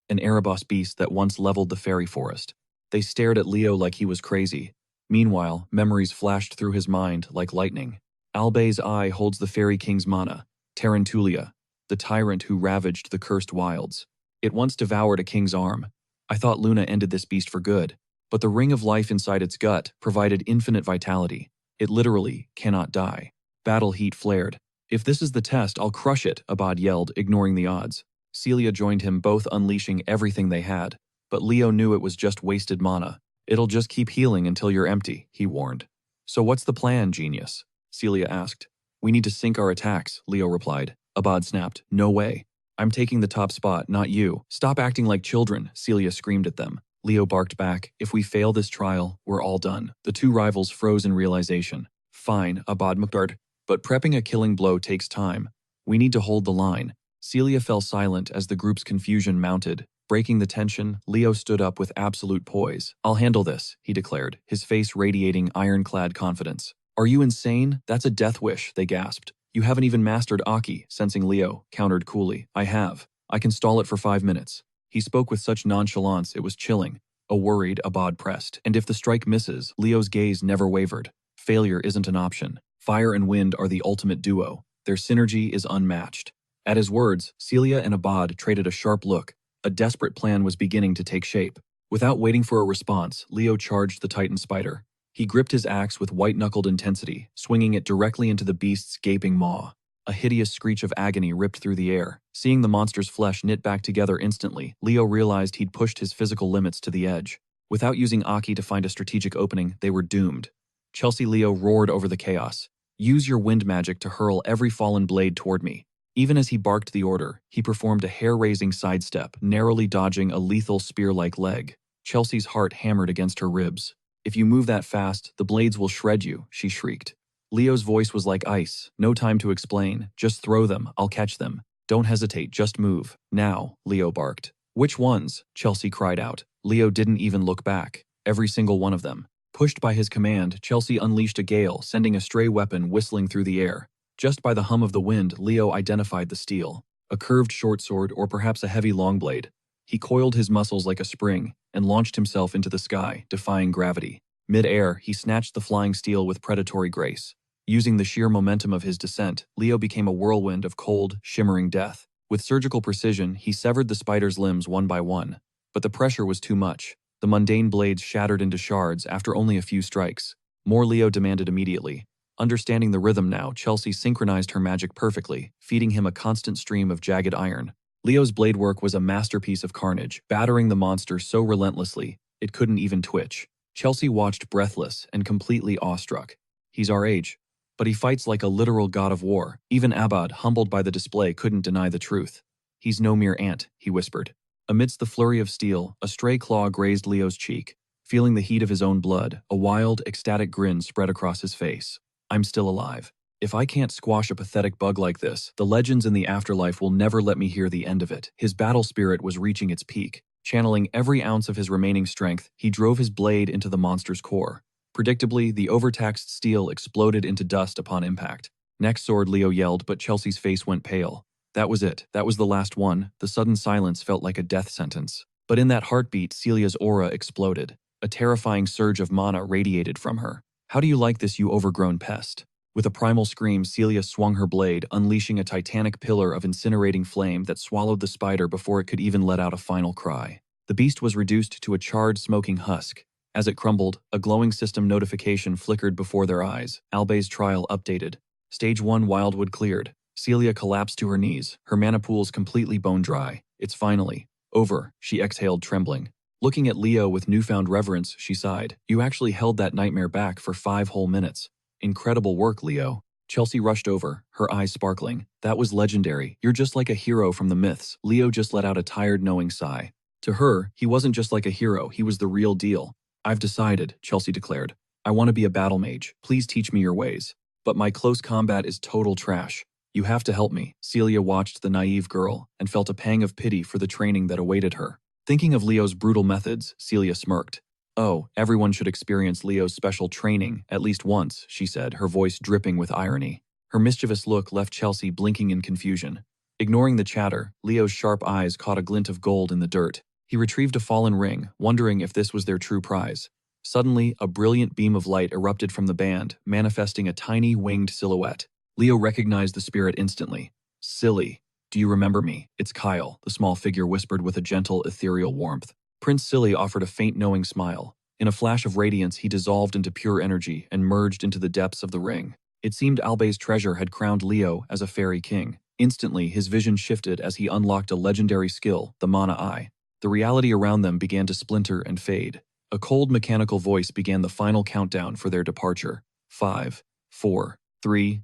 An Erebos beast that once leveled the fairy forest." They stared at Leo like he was crazy. Meanwhile, memories flashed through his mind like lightning. Albay's eye holds the fairy king's mana. Tarantulia, the tyrant who ravaged the cursed wilds. It once devoured a king's arm. I thought Luna ended this beast for good, but the ring of life inside its gut provided infinite vitality. It literally cannot die. Battle heat flared. "If this is the test, I'll crush it," Abad yelled, ignoring the odds. Celia joined him, both unleashing everything they had. But Leo knew it was just wasted mana. "It'll just keep healing until you're empty," he warned. "So what's the plan, genius?" Celia asked. "We need to sync our attacks," Leo replied. Abad snapped. "No way. I'm taking the top spot, not you. Stop acting like children," Celia screamed at them. Leo barked back. "If we fail this trial, we're all done." The two rivals froze in realization. "Fine," Abad muttered. "But prepping a killing blow takes time. We need to hold the line." Celia fell silent as the group's confusion mounted. Breaking the tension, Leo stood up with absolute poise. "I'll handle this," he declared, his face radiating ironclad confidence. "Are you insane? That's a death wish," they gasped. "You haven't even mastered Aki," sensing Leo, countered coolly. "I have. I can stall it for 5 minutes." He spoke with such nonchalance it was chilling. A worried Abad pressed. "And if the strike misses?" Leo's gaze never wavered. "Failure isn't an option. Fire and wind are the ultimate duo. Their synergy is unmatched." At his words, Celia and Abad traded a sharp look. A desperate plan was beginning to take shape. Without waiting for a response, Leo charged the Titan spider. He gripped his axe with white-knuckled intensity, swinging it directly into the beast's gaping maw. A hideous screech of agony ripped through the air. Seeing the monster's flesh knit back together instantly, Leo realized he'd pushed his physical limits to the edge. Without using Aki to find a strategic opening, they were doomed. Chelsea Leo roared over the chaos. "Use your wind magic to hurl every fallen blade toward me." Even as he barked the order, he performed a hair-raising sidestep, narrowly dodging a lethal spear-like leg. Chelsea's heart hammered against her ribs. "If you move that fast, the blades will shred you," she shrieked. Leo's voice was like ice. "No time to explain. Just throw them. I'll catch them. Don't hesitate, just move. Now," Leo barked. "Which ones?" Chelsea cried out. Leo didn't even look back. Every single one of them. Pushed by his command, Chelsea unleashed a gale, sending a stray weapon whistling through the air. Just by the hum of the wind, Leo identified the steel. A curved short sword or perhaps a heavy long blade. He coiled his muscles like a spring and launched himself into the sky, defying gravity. Mid-air, he snatched the flying steel with predatory grace. Using the sheer momentum of his descent, Leo became a whirlwind of cold, shimmering death. With surgical precision, he severed the spider's limbs one by one. But the pressure was too much. The mundane blades shattered into shards after only a few strikes. More Leo demanded immediately. Understanding the rhythm now, Chelsea synchronized her magic perfectly, feeding him a constant stream of jagged iron. Leo's blade work was a masterpiece of carnage, battering the monster so relentlessly, it couldn't even twitch. Chelsea watched breathless and completely awestruck. He's our age. But he fights like a literal god of war. Even Abad, humbled by the display, couldn't deny the truth. "He's no mere ant," he whispered. Amidst the flurry of steel, a stray claw grazed Leo's cheek. Feeling the heat of his own blood, a wild, ecstatic grin spread across his face. "I'm still alive. If I can't squash a pathetic bug like this, the legends in the afterlife will never let me hear the end of it." His battle spirit was reaching its peak. Channeling every ounce of his remaining strength, he drove his blade into the monster's core. Predictably, the overtaxed steel exploded into dust upon impact. "Next sword," Leo yelled, but Chelsea's face went pale. That was it. That was the last one. The sudden silence felt like a death sentence. But in that heartbeat, Celia's aura exploded. A terrifying surge of mana radiated from her. "How do you like this, you overgrown pest?" With a primal scream, Celia swung her blade, unleashing a titanic pillar of incinerating flame that swallowed the spider before it could even let out a final cry. The beast was reduced to a charred, smoking husk. As it crumbled, a glowing system notification flickered before their eyes. Albay's trial updated. Stage 1 Wildwood cleared. Celia collapsed to her knees, her mana pools completely bone dry. It's finally over, she exhaled, trembling. Looking at Leo with newfound reverence, she sighed. You actually held that nightmare back for 5 whole minutes. Incredible work, Leo. Chelsea rushed over, her eyes sparkling. That was legendary. You're just like a hero from the myths. Leo just let out a tired, knowing sigh. To her, he wasn't just like a hero, he was the real deal. I've decided, Chelsea declared. I want to be a battle mage. Please teach me your ways. But my close combat is total trash. You have to help me. Celia watched the naive girl and felt a pang of pity for the training that awaited her. Thinking of Leo's brutal methods, Celia smirked. Oh, everyone should experience Leo's special training at least once, she said, her voice dripping with irony. Her mischievous look left Chelsea blinking in confusion. Ignoring the chatter, Leo's sharp eyes caught a glint of gold in the dirt. He retrieved a fallen ring, wondering if this was their true prize. Suddenly, a brilliant beam of light erupted from the band, manifesting a tiny winged silhouette. Leo recognized the spirit instantly. Silly, do you remember me? It's Kyle, the small figure whispered with a gentle, ethereal warmth. Prince Silly offered a faint, knowing smile. In a flash of radiance, he dissolved into pure energy and merged into the depths of the ring. It seemed Albay's treasure had crowned Leo as a fairy king. Instantly, his vision shifted as he unlocked a legendary skill, the Mana Eye. The reality around them began to splinter and fade. A cold, mechanical voice began the final countdown for their departure. 5, 4, 3,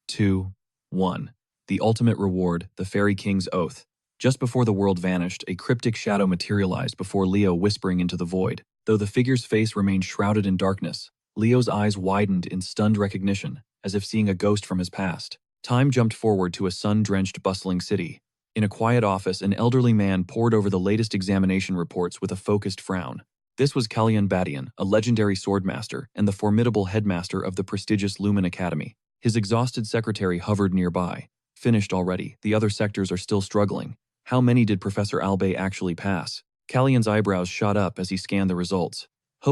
2, 1. The ultimate reward, the Fairy King's Oath. Just before the world vanished, a cryptic shadow materialized before Leo, whispering into the void. Though the figure's face remained shrouded in darkness, Leo's eyes widened in stunned recognition, as if seeing a ghost from his past. Time jumped forward to a sun-drenched, bustling city. In a quiet office, an elderly man pored over the latest examination reports with a focused frown. This was Kalyan Badian, a legendary swordmaster and the formidable headmaster of the prestigious Lumen Academy. His exhausted secretary hovered nearby. Finished already, the other sectors are still struggling. How many did Professor Albay actually pass? Kalyan's eyebrows shot up as he scanned the results.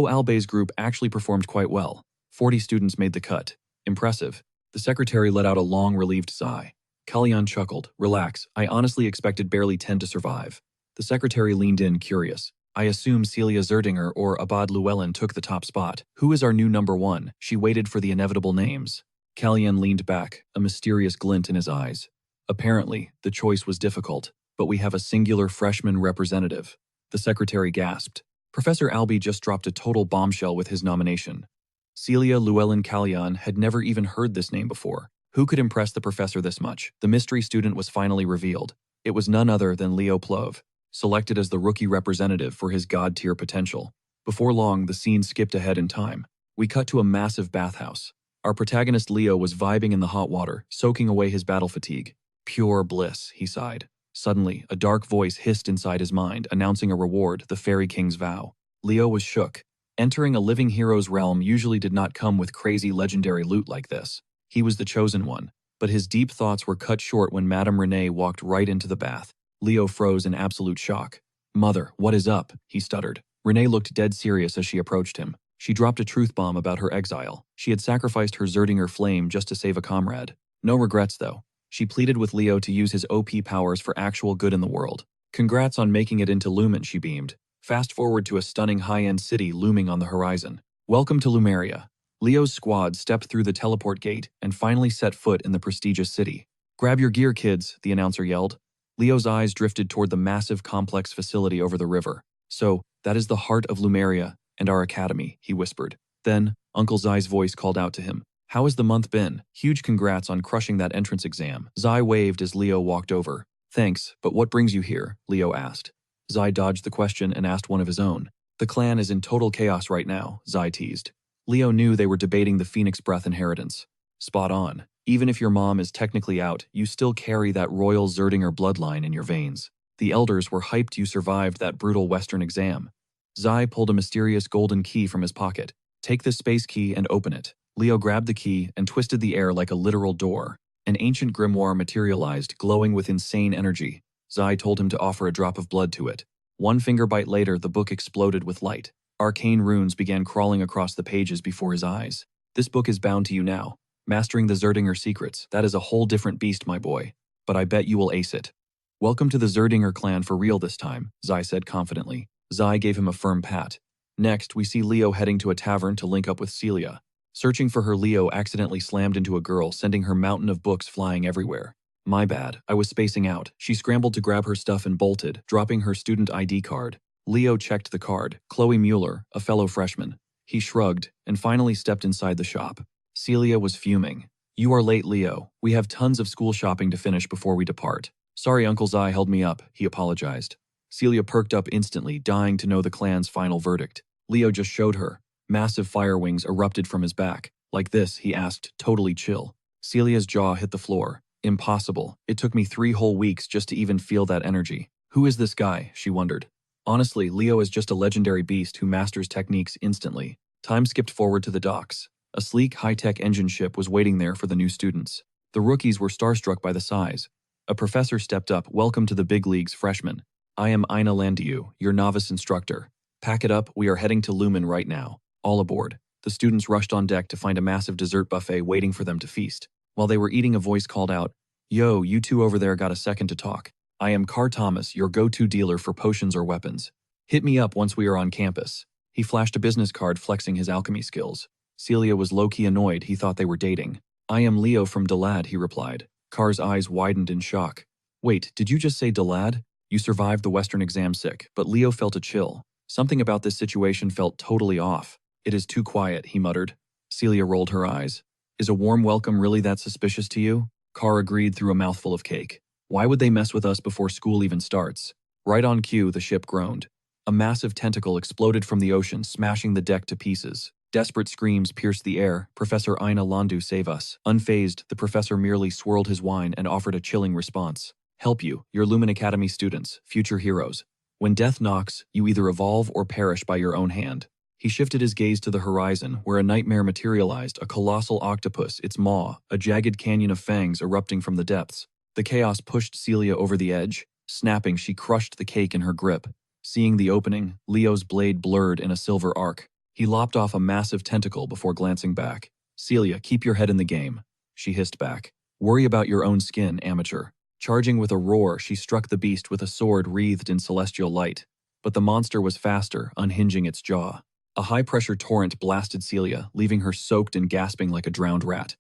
Albay's group actually performed quite well. 40 students made the cut. Impressive. The secretary let out a long, relieved sigh. Kalyan chuckled. Relax, I honestly expected barely 10 to survive. The secretary leaned in, curious. I assume Celia Zerdinger or Abad Llewellyn took the top spot. Who is our new number 1? She waited for the inevitable names. Kalyan leaned back, a mysterious glint in his eyes. Apparently, the choice was difficult, but we have a singular freshman representative. The secretary gasped. Professor Albay just dropped a total bombshell with his nomination. Celia Llewellyn Kalyan had never even heard this name before. Who could impress the professor this much? The mystery student was finally revealed. It was none other than Leo Plove, selected as the rookie representative for his god-tier potential. Before long, the scene skipped ahead in time. We cut to a massive bathhouse. Our protagonist Leo was vibing in the hot water, soaking away his battle fatigue. Pure bliss, he sighed. Suddenly, a dark voice hissed inside his mind, announcing a reward, the Fairy King's vow. Leo was shook. Entering a living hero's realm usually did not come with crazy legendary loot like this. He was the chosen one, but his deep thoughts were cut short when Madame Renee walked right into the bath. Leo froze in absolute shock. Mother, what is up? He stuttered. Renee looked dead serious as she approached him. She dropped a truth bomb about her exile. She had sacrificed her Zerdinger flame just to save a comrade. No regrets, though. She pleaded with Leo to use his OP powers for actual good in the world. Congrats on making it into Lumen, she beamed. Fast forward to a stunning high-end city looming on the horizon. Welcome to Lumeria. Leo's squad stepped through the teleport gate and finally set foot in the prestigious city. Grab your gear, kids, the announcer yelled. Leo's eyes drifted toward the massive complex facility over the river. So, that is the heart of Lumeria and our academy, he whispered. Then, Uncle Zai's voice called out to him. How has the month been? Huge congrats on crushing that entrance exam. Zai waved as Leo walked over. Thanks, but what brings you here? Leo asked. Zai dodged the question and asked one of his own. The clan is in total chaos right now, Zai teased. Leo knew they were debating the Phoenix Breath inheritance. Spot on. Even if your mom is technically out, you still carry that royal Zerdinger bloodline in your veins. The elders were hyped you survived that brutal Western exam. Zai pulled a mysterious golden key from his pocket. Take this space key and open it. Leo grabbed the key and twisted the air like a literal door. An ancient grimoire materialized, glowing with insane energy. Zai told him to offer a drop of blood to it. One finger bite later, the book exploded with light. Arcane runes began crawling across the pages before his eyes. This book is bound to you now. Mastering the Zerdinger secrets, that is a whole different beast, my boy. But I bet you will ace it. Welcome to the Zerdinger clan for real this time, Zai said confidently. Zai gave him a firm pat. Next, we see Leo heading to a tavern to link up with Celia. Searching for her, Leo accidentally slammed into a girl, sending her mountain of books flying everywhere. My bad, I was spacing out. She scrambled to grab her stuff and bolted, dropping her student ID card. Leo checked the card. Chloe Mueller, a fellow freshman. He shrugged and finally stepped inside the shop. Celia was fuming. You are late, Leo. We have tons of school shopping to finish before we depart. Sorry, Uncle Zai held me up, he apologized. Celia perked up instantly, dying to know the clan's final verdict. Leo just showed her. Massive fire wings erupted from his back. Like this, he asked, totally chill. Celia's jaw hit the floor. Impossible. It took me 3 whole weeks just to even feel that energy. Who is this guy? She wondered. Honestly, Leo is just a legendary beast who masters techniques instantly. Time skipped forward to the docks. A sleek, high-tech engine ship was waiting there for the new students. The rookies were starstruck by the size. A professor stepped up. Welcome to the big leagues, freshmen. I am Ina Landiu, your novice instructor. Pack it up, we are heading to Lumen right now. All aboard. The students rushed on deck to find a massive dessert buffet waiting for them to feast. While they were eating, a voice called out, Yo, you two over there got a second to talk. I am Carr Thomas, your go-to dealer for potions or weapons. Hit me up once we are on campus. He flashed a business card flexing his alchemy skills. Celia was low-key annoyed. He thought they were dating. I am Leo from Delad, he replied. Carr's eyes widened in shock. Wait, did you just say Delad? You survived the Western exam sick, but Leo felt a chill. Something about this situation felt totally off. It is too quiet, he muttered. Celia rolled her eyes. Is a warm welcome really that suspicious to you? Carr agreed through a mouthful of cake. Why would they mess with us before school even starts? Right on cue, the ship groaned. A massive tentacle exploded from the ocean, smashing the deck to pieces. Desperate screams pierced the air. Professor Ina Landu, save us. Unfazed, the professor merely swirled his wine and offered a chilling response. Help you, your Lumen Academy students, future heroes. When death knocks, you either evolve or perish by your own hand. He shifted his gaze to the horizon, where a nightmare materialized, a colossal octopus, its maw, a jagged canyon of fangs erupting from the depths. The chaos pushed Celia over the edge. Snapping, she crushed the cake in her grip. Seeing the opening, Leo's blade blurred in a silver arc. He lopped off a massive tentacle before glancing back. Celia, keep your head in the game, she hissed back. Worry about your own skin, amateur. Charging with a roar, she struck the beast with a sword wreathed in celestial light. But the monster was faster, unhinging its jaw. A high-pressure torrent blasted Celia, leaving her soaked and gasping like a drowned rat.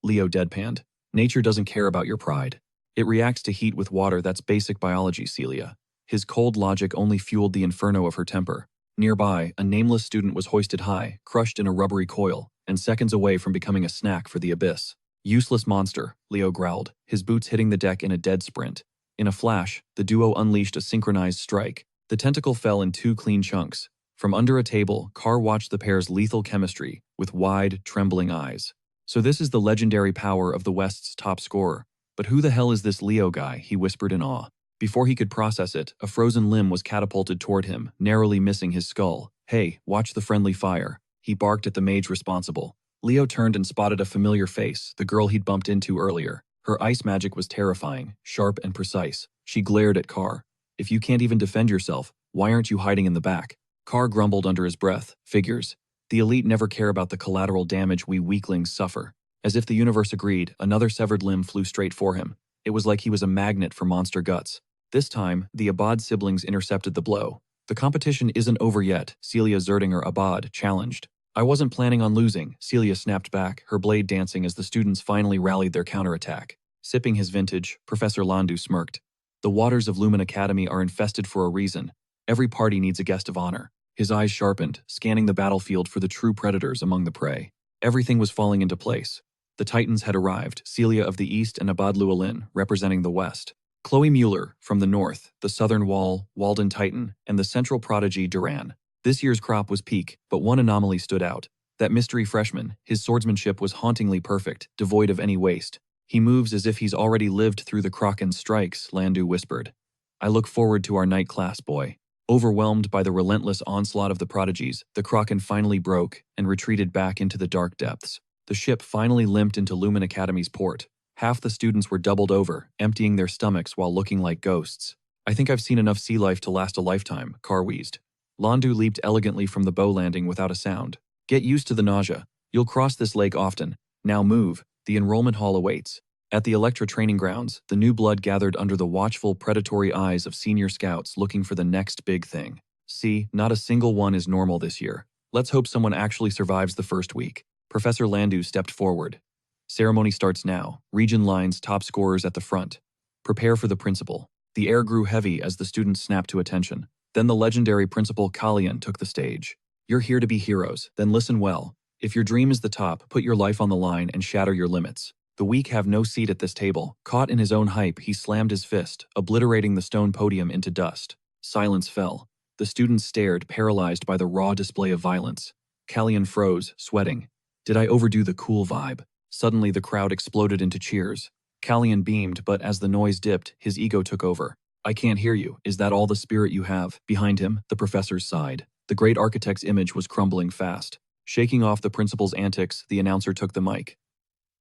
Leo deadpanned. Nature doesn't care about your pride. It reacts to heat with water. That's basic biology, Celia. His cold logic only fueled the inferno of her temper. Nearby, a nameless student was hoisted high, crushed in a rubbery coil, and seconds away from becoming a snack for the abyss. Useless monster, Leo growled, his boots hitting the deck in a dead sprint. In a flash, the duo unleashed a synchronized strike. The tentacle fell in 2 clean chunks. From under a table, Carr watched the pair's lethal chemistry with wide, trembling eyes. So this is the legendary power of the West's top scorer. But who the hell is this Leo guy? He whispered in awe. Before he could process it, a frozen limb was catapulted toward him, narrowly missing his skull. Hey, watch the friendly fire. He barked at the mage responsible. Leo turned and spotted a familiar face, the girl he'd bumped into earlier. Her ice magic was terrifying, sharp and precise. She glared at Carr. If you can't even defend yourself, why aren't you hiding in the back? Carr grumbled under his breath. Figures. The elite never care about the collateral damage we weaklings suffer. As if the universe agreed, another severed limb flew straight for him. It was like he was a magnet for monster guts. This time, the Abad siblings intercepted the blow. The competition isn't over yet, Celia Zerdinger Abad challenged. I wasn't planning on losing, Celia snapped back, her blade dancing as the students finally rallied their counterattack. Sipping his vintage, Professor Landu smirked. The waters of Lumen Academy are infested for a reason. Every party needs a guest of honor. His eyes sharpened, scanning the battlefield for the true predators among the prey. Everything was falling into place. The Titans had arrived, Celia of the East and Abad Llewellyn, representing the West. Chloe Mueller, from the North, the Southern Wall, Walden Titan, and the Central Prodigy Duran. This year's crop was peak, but one anomaly stood out. That mystery freshman, his swordsmanship was hauntingly perfect, devoid of any waste. He moves as if he's already lived through the Kraken's strikes, Landu whispered. I look forward to our night class, boy. Overwhelmed by the relentless onslaught of the prodigies, the Kraken finally broke and retreated back into the dark depths. The ship finally limped into Lumen Academy's port. Half the students were doubled over, emptying their stomachs while looking like ghosts. I think I've seen enough sea life to last a lifetime, Carr wheezed. Landu leaped elegantly from the bow landing without a sound. Get used to the nausea. You'll cross this lake often. Now move. The enrollment hall awaits. At the Electra training grounds, the new blood gathered under the watchful, predatory eyes of senior scouts looking for the next big thing. See, not a single one is normal this year. Let's hope someone actually survives the first week. Professor Landu stepped forward. Ceremony starts now. Region lines top scorers at the front. Prepare for the principal. The air grew heavy as the students snapped to attention. Then the legendary Principal Kalian took the stage. You're here to be heroes, then listen well. If your dream is the top, put your life on the line and shatter your limits. The weak have no seat at this table. Caught in his own hype, he slammed his fist, obliterating the stone podium into dust. Silence fell. The students stared, paralyzed by the raw display of violence. Kalian froze, sweating. Did I overdo the cool vibe? Suddenly the crowd exploded into cheers. Kalian beamed, but as the noise dipped, his ego took over. I can't hear you. Is that all the spirit you have? Behind him, the professors sighed. The great architect's image was crumbling fast. Shaking off the principal's antics, the announcer took the mic.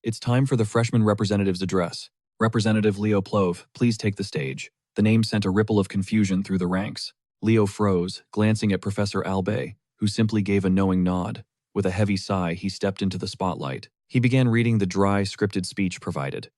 It's time for the freshman representative's address. Representative Leo Plove, please take the stage. The name sent a ripple of confusion through the ranks. Leo froze, glancing at Professor Albay, who simply gave a knowing nod. With a heavy sigh, he stepped into the spotlight. He began reading the dry, scripted speech provided.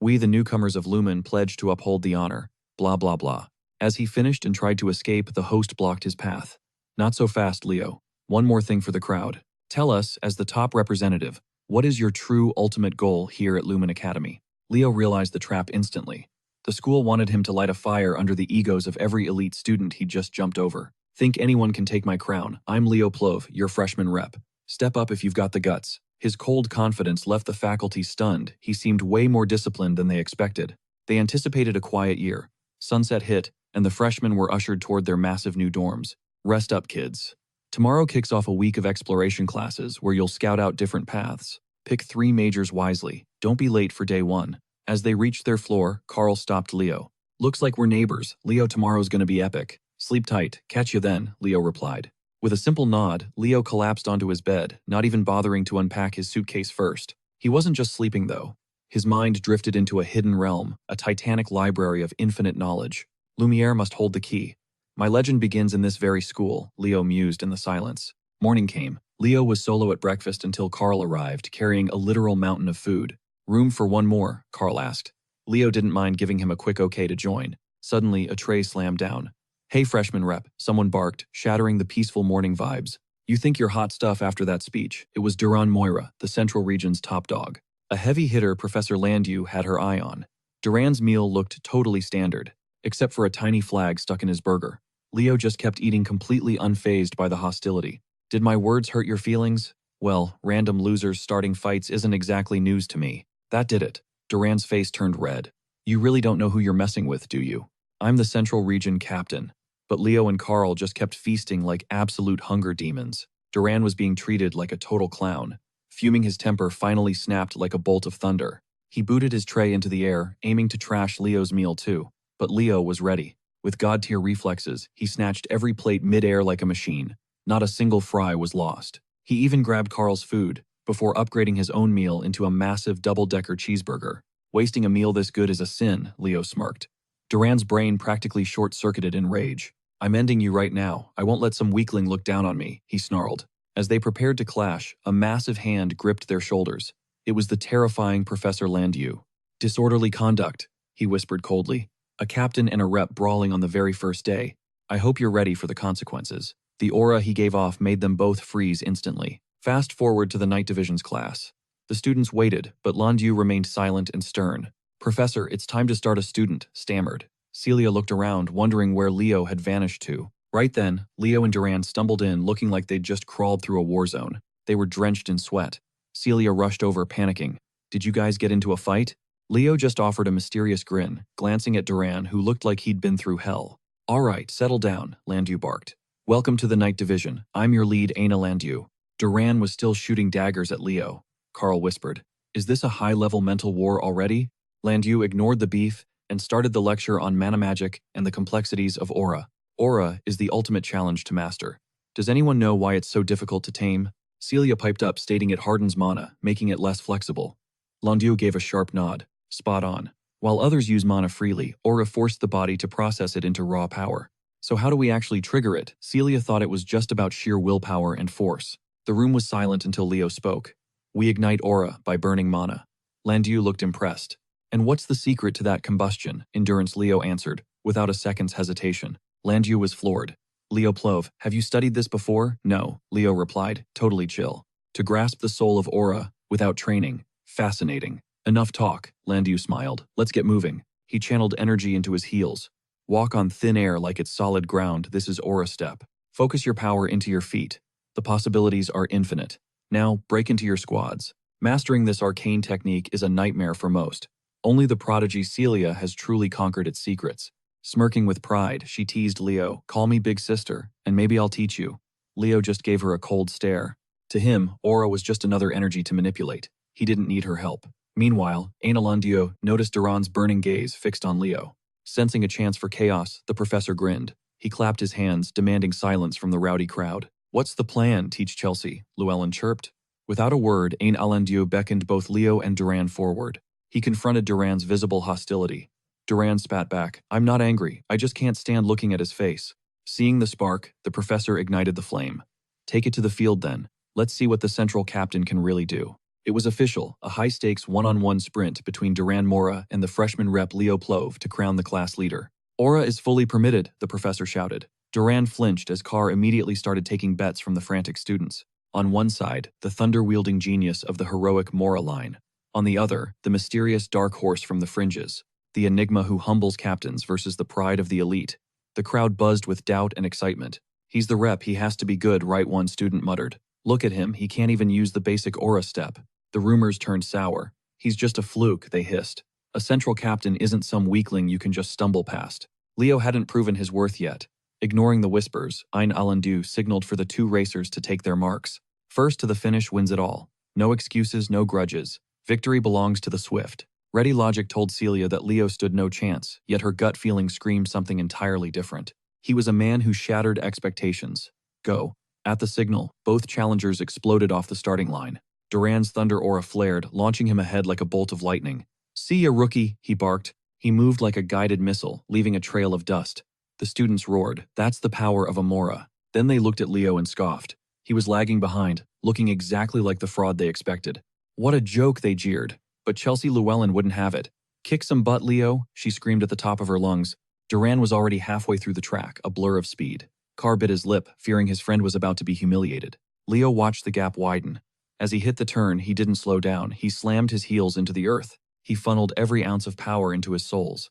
We, the newcomers of Lumen, pledge to uphold the honor. Blah, blah, blah. As he finished and tried to escape, the host blocked his path. Not so fast, Leo. One more thing for the crowd. Tell us, as the top representative, what is your true ultimate goal here at Lumen Academy? Leo realized the trap instantly. The school wanted him to light a fire under the egos of every elite student he'd just jumped over. Think anyone can take my crown. I'm Leo Plove, your freshman rep. Step up if you've got the guts. His cold confidence left the faculty stunned. He seemed way more disciplined than they expected. They anticipated a quiet year. Sunset hit, and the freshmen were ushered toward their massive new dorms. Rest up, kids. Tomorrow kicks off a week of exploration classes where you'll scout out different paths. Pick 3 majors wisely. Don't be late for day 1. As they reached their floor, Carl stopped Leo. Looks like we're neighbors. Leo, tomorrow's gonna be epic. Sleep tight. Catch you then, Leo replied. With a simple nod, Leo collapsed onto his bed, not even bothering to unpack his suitcase first. He wasn't just sleeping, though. His mind drifted into a hidden realm, a titanic library of infinite knowledge. Lumiere must hold the key. My legend begins in this very school, Leo mused in the silence. Morning came. Leo was solo at breakfast until Carl arrived, carrying a literal mountain of food. Room for one more? Carl asked. Leo didn't mind giving him a quick okay to join. Suddenly, a tray slammed down. Hey, freshman rep, someone barked, shattering the peaceful morning vibes. You think you're hot stuff after that speech. It was Duran Moira, the Central Region's top dog. A heavy hitter Professor Landu had her eye on. Duran's meal looked totally standard, except for a tiny flag stuck in his burger. Leo just kept eating, completely unfazed by the hostility. Did my words hurt your feelings? Well, random losers starting fights isn't exactly news to me. That did it. Duran's face turned red. You really don't know who you're messing with, do you? I'm the Central Region captain. But Leo and Carl just kept feasting like absolute hunger demons. Duran was being treated like a total clown. Fuming, his temper finally snapped like a bolt of thunder. He booted his tray into the air, aiming to trash Leo's meal too. But Leo was ready. With god-tier reflexes, he snatched every plate mid-air like a machine. Not a single fry was lost. He even grabbed Carl's food, before upgrading his own meal into a massive double-decker cheeseburger. Wasting a meal this good is a sin, Leo smirked. Duran's brain practically short-circuited in rage. I'm ending you right now. I won't let some weakling look down on me, he snarled. As they prepared to clash, a massive hand gripped their shoulders. It was the terrifying Professor Landu. Disorderly conduct, he whispered coldly. A captain and a rep brawling on the very first day. I hope you're ready for the consequences. The aura he gave off made them both freeze instantly. Fast forward to the Night Division's class. The students waited, but Landu remained silent and stern. Professor, it's time to start, a student stammered. Celia looked around, wondering where Leo had vanished to. Right then, Leo and Duran stumbled in, looking like they'd just crawled through a war zone. They were drenched in sweat. Celia rushed over, panicking. Did you guys get into a fight? Leo just offered a mysterious grin, glancing at Duran, who looked like he'd been through hell. All right, settle down, Landu barked. Welcome to the Night Division. I'm your lead, Aina Landu. Duran was still shooting daggers at Leo. Carl whispered. Is this a high-level mental war already? Landu ignored the beef and started the lecture on mana magic and the complexities of aura. Aura is the ultimate challenge to master. Does anyone know why it's so difficult to tame? Celia piped up, stating it hardens mana, making it less flexible. Landu gave a sharp nod. Spot on. While others use mana freely, aura forced the body to process it into raw power. So how do we actually trigger it? Celia thought it was just about sheer willpower and force. The room was silent until Leo spoke. We ignite aura by burning mana. Landiu looked impressed. And what's the secret to that combustion? Endurance, Leo answered, without a second's hesitation. Landiu was floored. Leo Plove, have you studied this before? No, Leo replied, totally chill. To grasp the soul of aura, without training. Fascinating. Enough talk, Landiu smiled. Let's get moving. He channeled energy into his heels. Walk on thin air like it's solid ground. This is aura step. Focus your power into your feet. The possibilities are infinite. Now, break into your squads. Mastering this arcane technique is a nightmare for most. Only the prodigy Celia has truly conquered its secrets. Smirking with pride, she teased Leo, call me big sister, and maybe I'll teach you. Leo just gave her a cold stare. To him, aura was just another energy to manipulate. He didn't need her help. Meanwhile, Analandio noticed Duran's burning gaze fixed on Leo. Sensing a chance for chaos, the professor grinned. He clapped his hands, demanding silence from the rowdy crowd. What's the plan, Teach Chelsea? Llewellyn chirped. Without a word, Analandio beckoned both Leo and Duran forward. He confronted Duran's visible hostility. Duran spat back. I'm not angry, I just can't stand looking at his face. Seeing the spark, the professor ignited the flame. Take it to the field then. Let's see what the central captain can really do. It was official, a high-stakes one-on-one sprint between Duran Mora and the freshman rep Leo Plove to crown the class leader. Aura is fully permitted, the professor shouted. Duran flinched as Carr immediately started taking bets from the frantic students. On one side, the thunder-wielding genius of the heroic Mora line. On the other, the mysterious dark horse from the fringes. The enigma who humbles captains versus the pride of the elite. The crowd buzzed with doubt and excitement. He's the rep, he has to be good, right? One student muttered. Look at him, he can't even use the basic aura step. The rumors turned sour. He's just a fluke, they hissed. A central captain isn't some weakling you can just stumble past. Leo hadn't proven his worth yet. Ignoring the whispers, Ain Alandu signaled for the two racers to take their marks. First to the finish wins it all. No excuses, no grudges. Victory belongs to the swift. Ready logic told Celia that Leo stood no chance, yet her gut feeling screamed something entirely different. He was a man who shattered expectations. Go. At the signal, both challengers exploded off the starting line. Duran's thunder aura flared, launching him ahead like a bolt of lightning. See ya, rookie, he barked. He moved like a guided missile, leaving a trail of dust. The students roared. That's the power of Amora. Then they looked at Leo and scoffed. He was lagging behind, looking exactly like the fraud they expected. What a joke, they jeered. But Chelsea Llewellyn wouldn't have it. Kick some butt, Leo, she screamed at the top of her lungs. Duran was already halfway through the track, a blur of speed. Carr bit his lip, fearing his friend was about to be humiliated. Leo watched the gap widen. As he hit the turn, he didn't slow down. He slammed his heels into the earth. He funneled every ounce of power into his soles.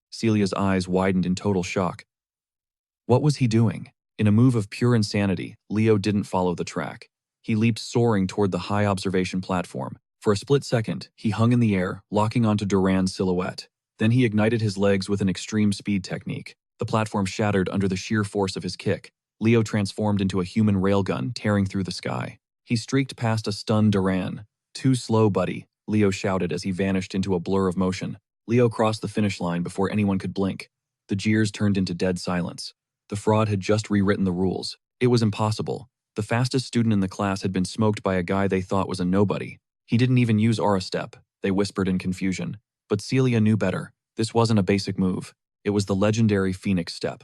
Celia's eyes widened in total shock. What was he doing? In a move of pure insanity, Leo didn't follow the track. He leaped soaring toward the high observation platform. For a split second, he hung in the air, locking onto Duran's silhouette. Then he ignited his legs with an extreme speed technique. The platform shattered under the sheer force of his kick. Leo transformed into a human railgun, tearing through the sky. He streaked past a stunned Duran. Too slow, buddy, Leo shouted as he vanished into a blur of motion. Leo crossed the finish line before anyone could blink. The jeers turned into dead silence. The fraud had just rewritten the rules. It was impossible. The fastest student in the class had been smoked by a guy they thought was a nobody. He didn't even use Aura Step, they whispered in confusion. But Celia knew better. This wasn't a basic move. It was the legendary Phoenix Step.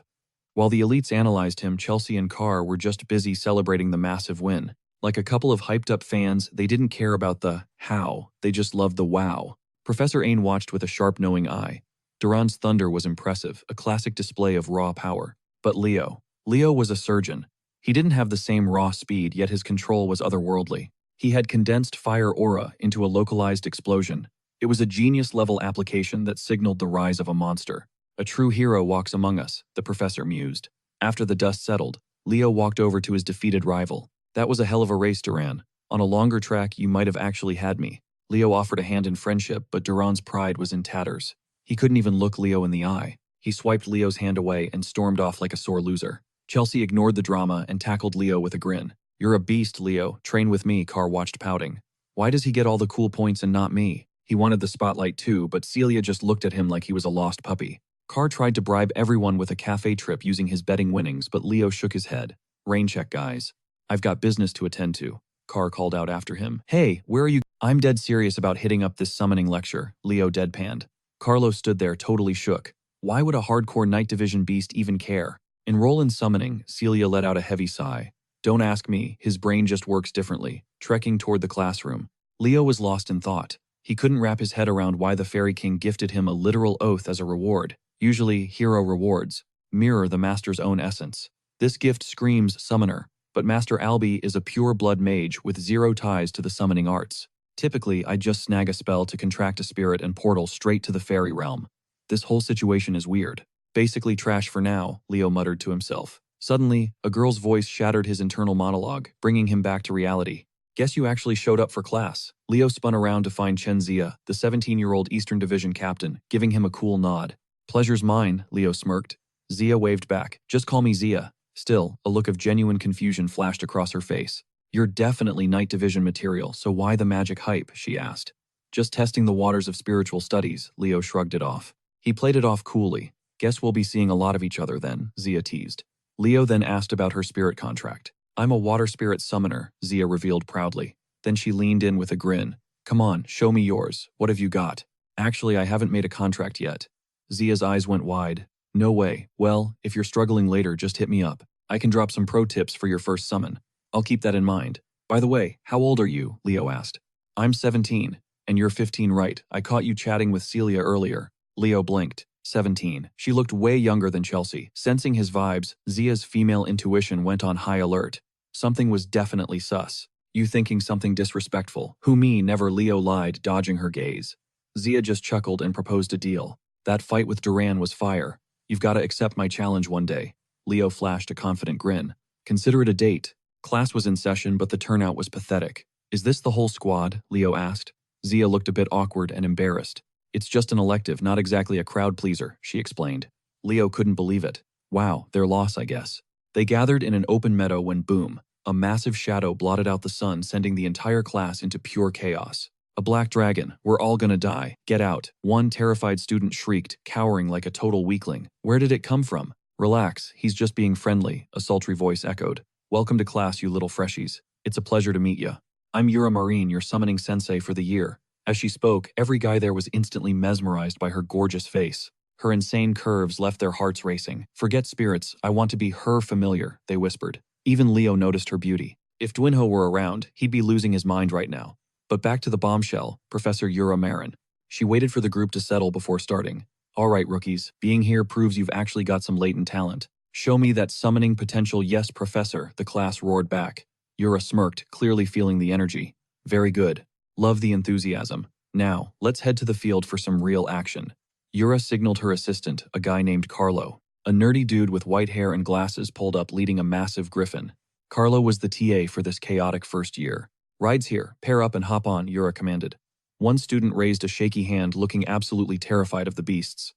While the elites analyzed him, Chelsea and Carr were just busy celebrating the massive win. Like a couple of hyped-up fans, they didn't care about the how, they just loved the wow. Professor Ain watched with a sharp knowing eye. Duran's thunder was impressive, a classic display of raw power. But Leo was a surgeon. He didn't have the same raw speed, yet his control was otherworldly. He had condensed fire aura into a localized explosion. It was a genius-level application that signaled the rise of a monster. A true hero walks among us, the professor mused. After the dust settled, Leo walked over to his defeated rival. That was a hell of a race, Duran. On a longer track, you might have actually had me. Leo offered a hand in friendship, but Duran's pride was in tatters. He couldn't even look Leo in the eye. He swiped Leo's hand away and stormed off like a sore loser. Chelsea ignored the drama and tackled Leo with a grin. You're a beast, Leo. Train with me, Carr watched pouting. Why does he get all the cool points and not me? He wanted the spotlight too, but Celia just looked at him like he was a lost puppy. Carr tried to bribe everyone with a cafe trip using his betting winnings, but Leo shook his head. Rain check, guys. I've got business to attend to. Carr called out after him. Hey, where are you? I'm dead serious about hitting up this summoning lecture, Leo deadpanned. Carlo stood there totally shook. Why would a hardcore Night Division beast even care? Enroll in summoning, Celia let out a heavy sigh. Don't ask me, his brain just works differently, trekking toward the classroom. Leo was lost in thought. He couldn't wrap his head around why the Fairy King gifted him a literal oath as a reward. Usually, hero rewards mirror the master's own essence. This gift screams summoner, but Master Albi is a pure-blood mage with zero ties to the summoning arts. Typically, I'd just snag a spell to contract a spirit and portal straight to the fairy realm. This whole situation is weird. Basically trash for now, Leo muttered to himself. Suddenly, a girl's voice shattered his internal monologue, bringing him back to reality. Guess you actually showed up for class. Leo spun around to find Chen Zia, the 17-year-old Eastern Division captain, giving him a cool nod. Pleasure's mine, Leo smirked. Zia waved back. Just call me Zia. Still, a look of genuine confusion flashed across her face. You're definitely Night Division material, so why the magic hype, she asked. Just testing the waters of spiritual studies, Leo shrugged it off. He played it off coolly. Guess we'll be seeing a lot of each other then, Zia teased. Leo then asked about her spirit contract. I'm a water spirit summoner, Zia revealed proudly. Then she leaned in with a grin. Come on, show me yours. What have you got? Actually, I haven't made a contract yet. Zia's eyes went wide. No way. Well, if you're struggling later, just hit me up. I can drop some pro tips for your first summon. I'll keep that in mind. By the way, how old are you? Leo asked. I'm 17. And you're 15, right? I caught you chatting with Celia earlier. Leo blinked. 17. She looked way younger than Chelsea. Sensing his vibes, Zia's female intuition went on high alert. Something was definitely sus. You thinking something disrespectful. Who me? Never, Leo lied, dodging her gaze. Zia just chuckled and proposed a deal. That fight with Duran was fire. You've got to accept my challenge one day. Leo flashed a confident grin. Consider it a date. Class was in session, but the turnout was pathetic. Is this the whole squad? Leo asked. Zia looked a bit awkward and embarrassed. It's just an elective, not exactly a crowd pleaser, she explained. Leo couldn't believe it. Wow, their loss, I guess. They gathered in an open meadow when boom, a massive shadow blotted out the sun, sending the entire class into pure chaos. A black dragon, we're all gonna die, get out. One terrified student shrieked, cowering like a total weakling. Where did it come from? Relax, he's just being friendly, a sultry voice echoed. Welcome to class, you little freshies. It's a pleasure to meet ya. I'm Yura Marine, your summoning sensei for the year. As she spoke, every guy there was instantly mesmerized by her gorgeous face. Her insane curves left their hearts racing. Forget spirits, I want to be her familiar, they whispered. Even Leo noticed her beauty. If Dwinho were around, he'd be losing his mind right now. But back to the bombshell, Professor Yura Marin. She waited for the group to settle before starting. All right, rookies, being here proves you've actually got some latent talent. Show me that summoning potential, yes, Professor, the class roared back. Yura smirked, clearly feeling the energy. Very good. Love the enthusiasm. Now, let's head to the field for some real action. Yura signaled her assistant, a guy named Carlo. A nerdy dude with white hair and glasses pulled up leading a massive griffin. Carlo was the TA for this chaotic first year. Rides here, pair up and hop on, Yura commanded. One student raised a shaky hand, looking absolutely terrified of the beasts.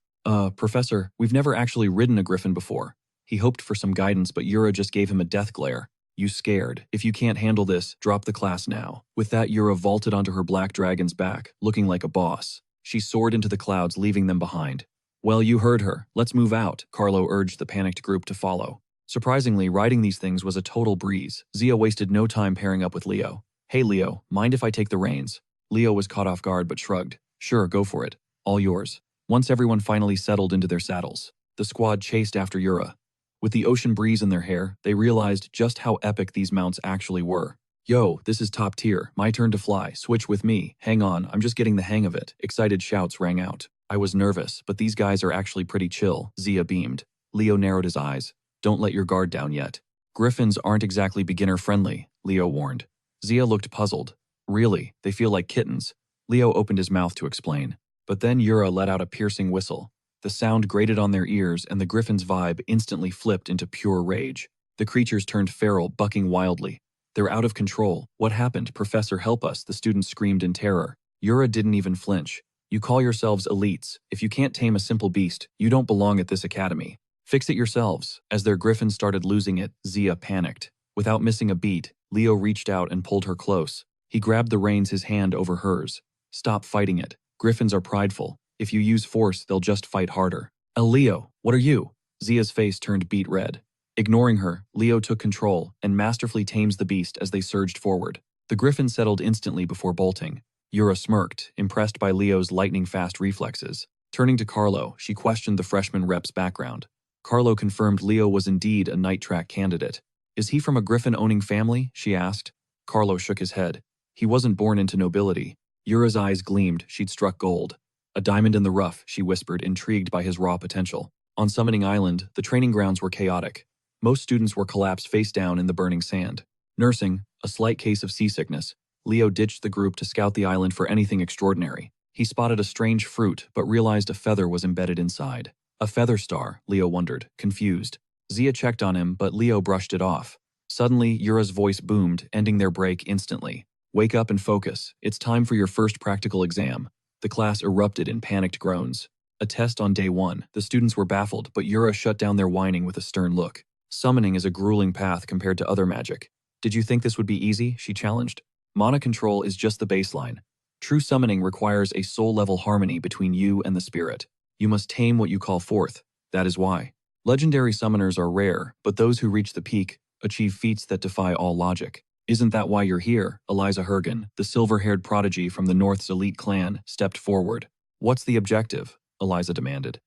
Professor, we've never actually ridden a griffin before. He hoped for some guidance, but Yura just gave him a death glare. You scared. If you can't handle this, drop the class now. With that, Yura vaulted onto her black dragon's back, looking like a boss. She soared into the clouds, leaving them behind. Well, you heard her. Let's move out, Carlo urged the panicked group to follow. Surprisingly, riding these things was a total breeze. Zia wasted no time pairing up with Leo. Hey Leo, mind if I take the reins? Leo was caught off guard but shrugged. Sure, go for it. All yours. Once everyone finally settled into their saddles, the squad chased after Yura. With the ocean breeze in their hair, they realized just how epic these mounts actually were. Yo, this is top tier. My turn to fly. Switch with me. Hang on, I'm just getting the hang of it. Excited shouts rang out. I was nervous, but these guys are actually pretty chill, Zia beamed. Leo narrowed his eyes. Don't let your guard down yet. Griffins aren't exactly beginner-friendly, Leo warned. Zia looked puzzled. Really, they feel like kittens. Leo opened his mouth to explain. But then Yura let out a piercing whistle. The sound grated on their ears, and the griffin's vibe instantly flipped into pure rage. The creatures turned feral, bucking wildly. They're out of control. What happened? Professor, help us, the students screamed in terror. Yura didn't even flinch. You call yourselves elites. If you can't tame a simple beast, you don't belong at this academy. Fix it yourselves. As their griffin started losing it, Zia panicked. Without missing a beat, Leo reached out and pulled her close. He grabbed the reins, his hand over hers. Stop fighting it. Griffins are prideful. If you use force, they'll just fight harder. Leo, what are you? Zia's face turned beet red. Ignoring her, Leo took control and masterfully tames the beast as they surged forward. The griffin settled instantly before bolting. Yura smirked, impressed by Leo's lightning-fast reflexes. Turning to Carlo, she questioned the freshman rep's background. Carlo confirmed Leo was indeed a night track candidate. Is he from a griffin-owning family? She asked. Carlo shook his head. He wasn't born into nobility. Yura's eyes gleamed, she'd struck gold. A diamond in the rough, she whispered, intrigued by his raw potential. On Summoning Island, the training grounds were chaotic. Most students were collapsed face down in the burning sand. Nursing a slight case of seasickness, Leo ditched the group to scout the island for anything extraordinary. He spotted a strange fruit, but realized a feather was embedded inside. A feather star, Leo wondered, confused. Zia checked on him, but Leo brushed it off. Suddenly, Yura's voice boomed, ending their break instantly. Wake up and focus. It's time for your first practical exam. The class erupted in panicked groans. A test on day one. The students were baffled, but Yura shut down their whining with a stern look. Summoning is a grueling path compared to other magic. Did you think this would be easy? She challenged. Mana control is just the baseline. True summoning requires a soul-level harmony between you and the spirit. You must tame what you call forth. That is why. Legendary summoners are rare, but those who reach the peak achieve feats that defy all logic. Isn't that why you're here? Eliza Hergen, the silver-haired prodigy from the North's elite clan, stepped forward. What's the objective? Eliza demanded.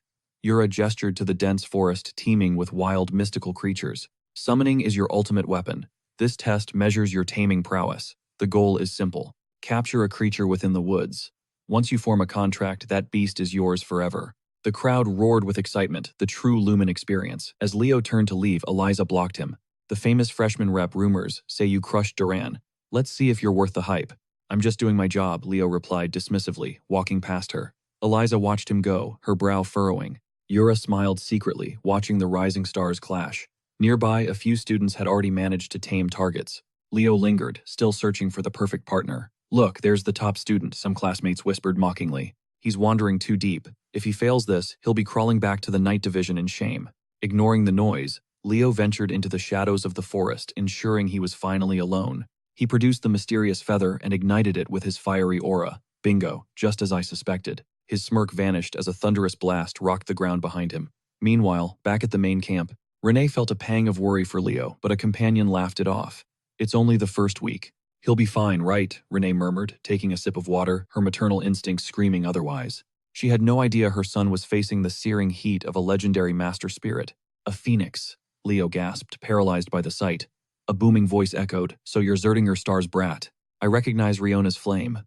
Yura gestured to the dense forest teeming with wild, mystical creatures. Summoning is your ultimate weapon. This test measures your taming prowess. The goal is simple. Capture a creature within the woods. Once you form a contract, that beast is yours forever. The crowd roared with excitement, the true Lumen experience. As Leo turned to leave, Eliza blocked him. The famous freshman rep rumors say you crushed Duran. Let's see if you're worth the hype. I'm just doing my job, Leo replied dismissively, walking past her. Eliza watched him go, her brow furrowing. Yura smiled secretly, watching the rising stars clash. Nearby, a few students had already managed to tame targets. Leo lingered, still searching for the perfect partner. Look, there's the top student, some classmates whispered mockingly. He's wandering too deep. If he fails this, he'll be crawling back to the night division in shame. Ignoring the noise, Leo ventured into the shadows of the forest, ensuring he was finally alone. He produced the mysterious feather and ignited it with his fiery aura. Bingo, just as I suspected. His smirk vanished as a thunderous blast rocked the ground behind him. Meanwhile, back at the main camp, Renee felt a pang of worry for Leo, but a companion laughed it off. It's only the first week. He'll be fine, right? Renee murmured, taking a sip of water, her maternal instincts screaming otherwise. She had no idea her son was facing the searing heat of a legendary master spirit. A phoenix, Leo gasped, paralyzed by the sight. A booming voice echoed, so you're Zerdinger Star's brat. I recognize Riona's flame.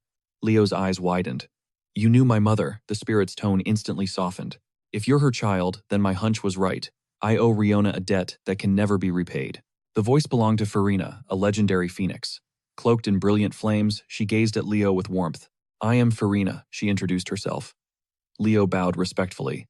Leo's eyes widened. You knew my mother, the spirit's tone instantly softened. If you're her child, then my hunch was right. I owe Riona a debt that can never be repaid. The voice belonged to Farina, a legendary phoenix. Cloaked in brilliant flames, she gazed at Leo with warmth. I am Farina, she introduced herself. Leo bowed respectfully.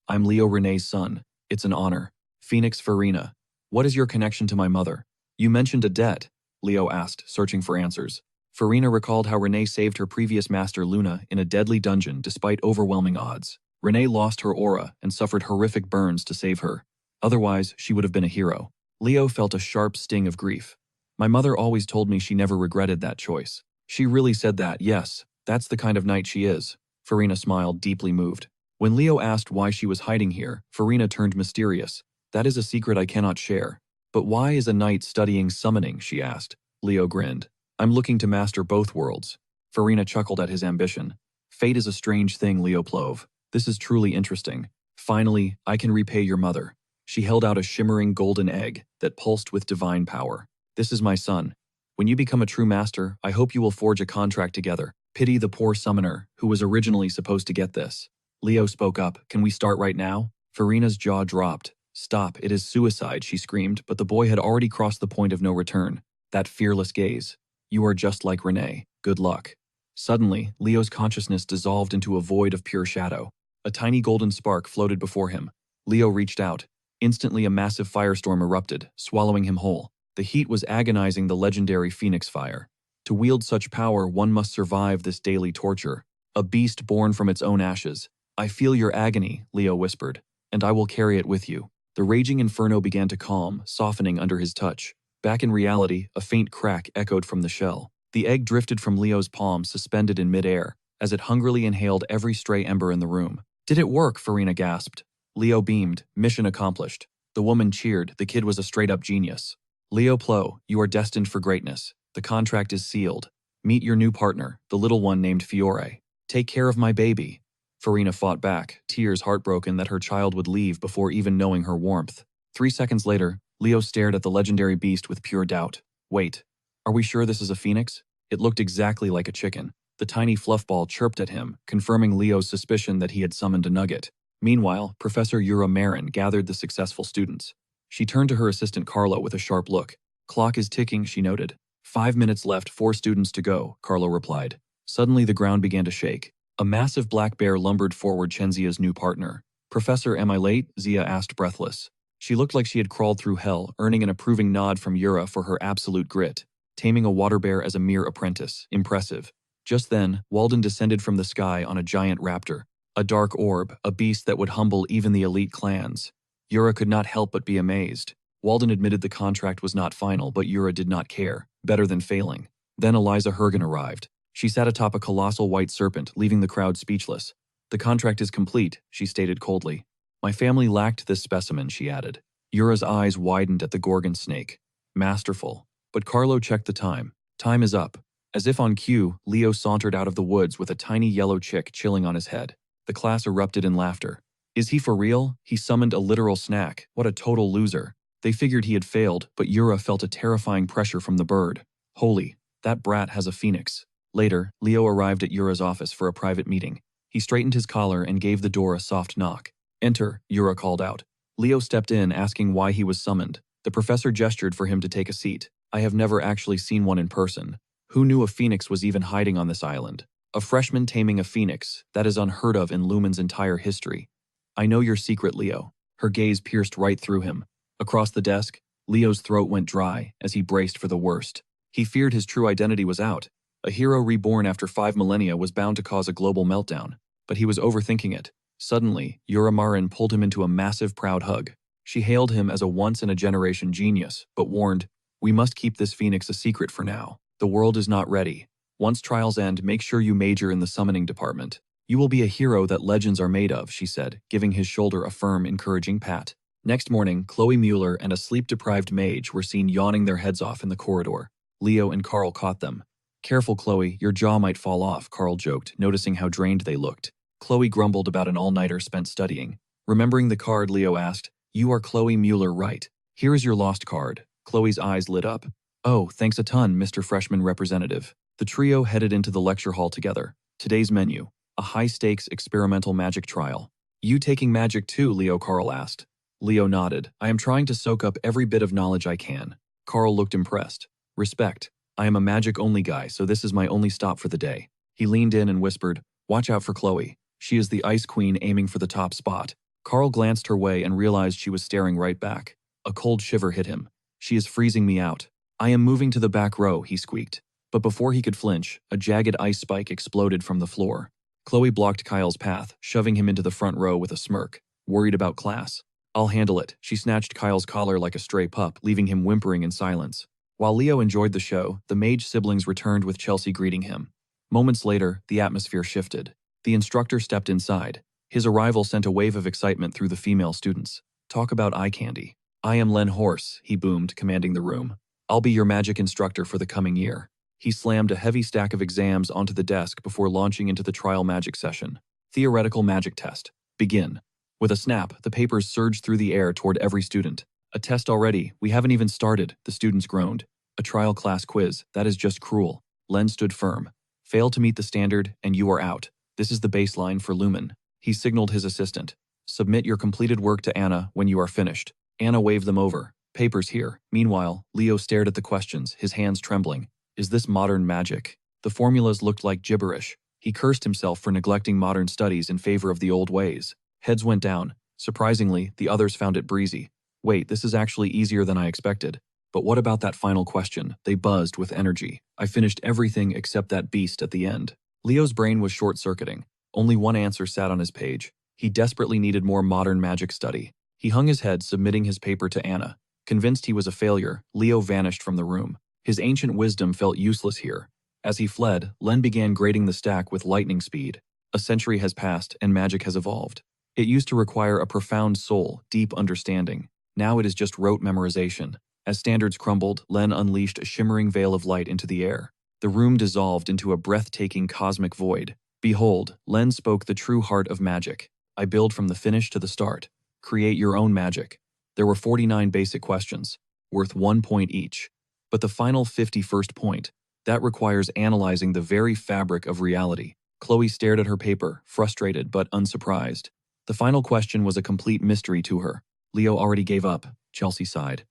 I'm Leo Renee's son. It's an honor. Phoenix Farina. What is your connection to my mother? You mentioned a debt, Leo asked, searching for answers. Farina recalled how Renee saved her previous master Luna in a deadly dungeon despite overwhelming odds. Renee lost her aura and suffered horrific burns to save her. Otherwise, she would have been a hero. Leo felt a sharp sting of grief. My mother always told me she never regretted that choice. She really said that, yes, that's the kind of knight she is. Farina smiled, deeply moved. When Leo asked why she was hiding here, Farina turned mysterious. That is a secret I cannot share. But why is a knight studying summoning, she asked. Leo grinned. I'm looking to master both worlds. Farina chuckled at his ambition. Fate is a strange thing, Leo Plove. This is truly interesting. Finally, I can repay your mother. She held out a shimmering golden egg that pulsed with divine power. This is my son. When you become a true master, I hope you will forge a contract together. Pity the poor summoner, who was originally supposed to get this. Leo spoke up. Can we start right now? Farina's jaw dropped. Stop, it is suicide, she screamed, but the boy had already crossed the point of no return. That fearless gaze. You are just like Renee. Good luck. Suddenly, Leo's consciousness dissolved into a void of pure shadow. A tiny golden spark floated before him. Leo reached out. Instantly, a massive firestorm erupted, swallowing him whole. The heat was agonizing the legendary Phoenix fire. To wield such power, one must survive this daily torture. A beast born from its own ashes. I feel your agony, Leo whispered, and I will carry it with you. The raging inferno began to calm, softening under his touch. Back in reality, a faint crack echoed from the shell. The egg drifted from Leo's palm, suspended in midair, as it hungrily inhaled every stray ember in the room. Did it work? Farina gasped. Leo beamed. Mission accomplished. The woman cheered. The kid was a straight-up genius. Leo Plo, you are destined for greatness. The contract is sealed. Meet your new partner, the little one named Fiore. Take care of my baby. Farina fought back, tears heartbroken that her child would leave before even knowing her warmth. 3 seconds later, Leo stared at the legendary beast with pure doubt. Wait, are we sure this is a phoenix? It looked exactly like a chicken. The tiny fluff ball chirped at him, confirming Leo's suspicion that he had summoned a nugget. Meanwhile, Professor Yura Marin gathered the successful students. She turned to her assistant Carlo with a sharp look. Clock is ticking, she noted. 5 minutes left, 4 students to go, Carlo replied. Suddenly the ground began to shake. A massive black bear lumbered forward Chenzia's new partner. Professor, am I late? Zia asked breathless. She looked like she had crawled through hell, earning an approving nod from Yura for her absolute grit. Taming a water bear as a mere apprentice. Impressive. Just then, Walden descended from the sky on a giant raptor. A dark orb, a beast that would humble even the elite clans. Yura could not help but be amazed. Walden admitted the contract was not final, but Yura did not care. Better than failing. Then Eliza Hergen arrived. She sat atop a colossal white serpent, leaving the crowd speechless. The contract is complete, she stated coldly. My family lacked this specimen, she added. Yura's eyes widened at the Gorgon snake. Masterful. But Carlo checked the time. Time is up. As if on cue, Leo sauntered out of the woods with a tiny yellow chick chilling on his head. The class erupted in laughter. Is he for real? He summoned a literal snack. What a total loser. They figured he had failed, but Yura felt a terrifying pressure from the bird. Holy, that brat has a phoenix. Later, Leo arrived at Yura's office for a private meeting. He straightened his collar and gave the door a soft knock. Enter, Yura called out. Leo stepped in, asking why he was summoned. The professor gestured for him to take a seat. I have never actually seen one in person. Who knew a phoenix was even hiding on this island? A freshman taming a phoenix, that is unheard of in Lumen's entire history. I know your secret, Leo. Her gaze pierced right through him. Across the desk, Leo's throat went dry as he braced for the worst. He feared his true identity was out. A hero reborn after 5 millennia was bound to cause a global meltdown, but he was overthinking it. Suddenly, Yura Marin pulled him into a massive proud hug. She hailed him as a once-in-a-generation genius, but warned, we must keep this phoenix a secret for now. The world is not ready. Once trials end, make sure you major in the summoning department. You will be a hero that legends are made of, she said, giving his shoulder a firm, encouraging pat. Next morning, Chloe Mueller and a sleep-deprived mage were seen yawning their heads off in the corridor. Leo and Carl caught them. Careful, Chloe, your jaw might fall off, Carl joked, noticing how drained they looked. Chloe grumbled about an all-nighter spent studying. Remembering the card, Leo asked, You are Chloe Mueller, right? Here is your lost card. Chloe's eyes lit up. Oh, thanks a ton, Mr. Freshman Representative. The trio headed into the lecture hall together. Today's menu, a high-stakes experimental magic trial. You taking magic too, Leo? Carl asked. Leo nodded. I am trying to soak up every bit of knowledge I can. Carl looked impressed. Respect. I am a magic-only guy, so this is my only stop for the day. He leaned in and whispered, Watch out for Chloe. She is the Ice Queen aiming for the top spot. Carl glanced her way and realized she was staring right back. A cold shiver hit him. She is freezing me out. I am moving to the back row, he squeaked. But before he could flinch, a jagged ice spike exploded from the floor. Chloe blocked Kyle's path, shoving him into the front row with a smirk. Worried about class? I'll handle it. She snatched Kyle's collar like a stray pup, leaving him whimpering in silence. While Leo enjoyed the show, the mage siblings returned with Chelsea greeting him. Moments later, the atmosphere shifted. The instructor stepped inside. His arrival sent a wave of excitement through the female students. Talk about eye candy. I am Len Horse, he boomed, commanding the room. I'll be your magic instructor for the coming year. He slammed a heavy stack of exams onto the desk before launching into the trial magic session. Theoretical magic test. Begin. With a snap, the papers surged through the air toward every student. A test already? We haven't even started, the students groaned. A trial class quiz, that is just cruel. Len stood firm. Fail to meet the standard, and you are out. This is the baseline for Lumen. He signaled his assistant. Submit your completed work to Anna when you are finished. Anna waved them over. Papers here. Meanwhile, Leo stared at the questions, his hands trembling. Is this modern magic? The formulas looked like gibberish. He cursed himself for neglecting modern studies in favor of the old ways. Heads went down. Surprisingly, the others found it breezy. Wait, this is actually easier than I expected. But what about that final question? They buzzed with energy. I finished everything except that beast at the end. Leo's brain was short-circuiting. Only one answer sat on his page. He desperately needed more modern magic study. He hung his head, submitting his paper to Anna. Convinced he was a failure, Leo vanished from the room. His ancient wisdom felt useless here. As he fled, Len began grading the stack with lightning speed. A century has passed, and magic has evolved. It used to require a profound soul, deep understanding. Now it is just rote memorization. As standards crumbled, Len unleashed a shimmering veil of light into the air. The room dissolved into a breathtaking cosmic void. Behold, Len spoke the true heart of magic. I build from the finish to the start. Create your own magic. There were 49 basic questions, worth 1 point each. But the final 51st point, That requires analyzing the very fabric of reality. Chloe stared at her paper, frustrated but unsurprised. The final question was a complete mystery to her. Leo already gave up, Chelsea sighed.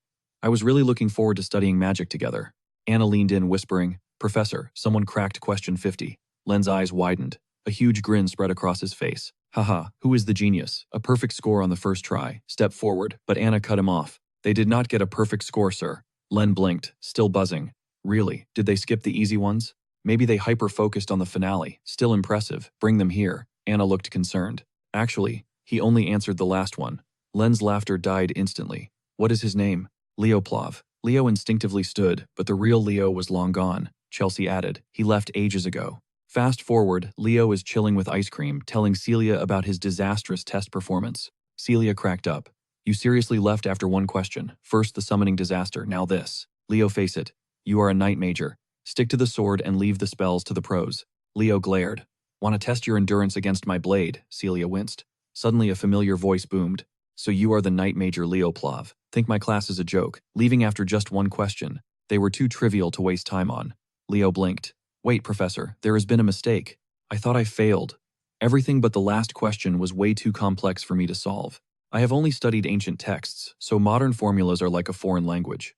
I was really looking forward to studying magic together. Anna leaned in, whispering, Professor, someone cracked question 50. Len's eyes widened. A huge grin spread across his face. Haha, who is the genius? A perfect score on the first try. Step forward, but Anna cut him off. They did not get a perfect score, sir. Len blinked, still buzzing. Really, did they skip the easy ones? Maybe they hyper-focused on the finale. Still impressive. Bring them here. Anna looked concerned. Actually, he only answered the last one. Len's laughter died instantly. What is his name? Leo Plov. Leo instinctively stood, but the real Leo was long gone. Chelsea added, he left ages ago. Fast forward, Leo is chilling with ice cream, telling Celia about his disastrous test performance. Celia cracked up. You seriously left after one question. First the summoning disaster, now this. Leo, face it. You are a knight major. Stick to the sword and leave the spells to the pros. Leo glared. Want to test your endurance against my blade? Celia winced. Suddenly a familiar voice boomed. So you are the knight major Leo Plov. Think my class is a joke, leaving after just one question. They were too trivial to waste time on. Leo blinked. Wait, Professor, there has been a mistake. I thought I failed. Everything but the last question was way too complex for me to solve. I have only studied ancient texts, so modern formulas are like a foreign language.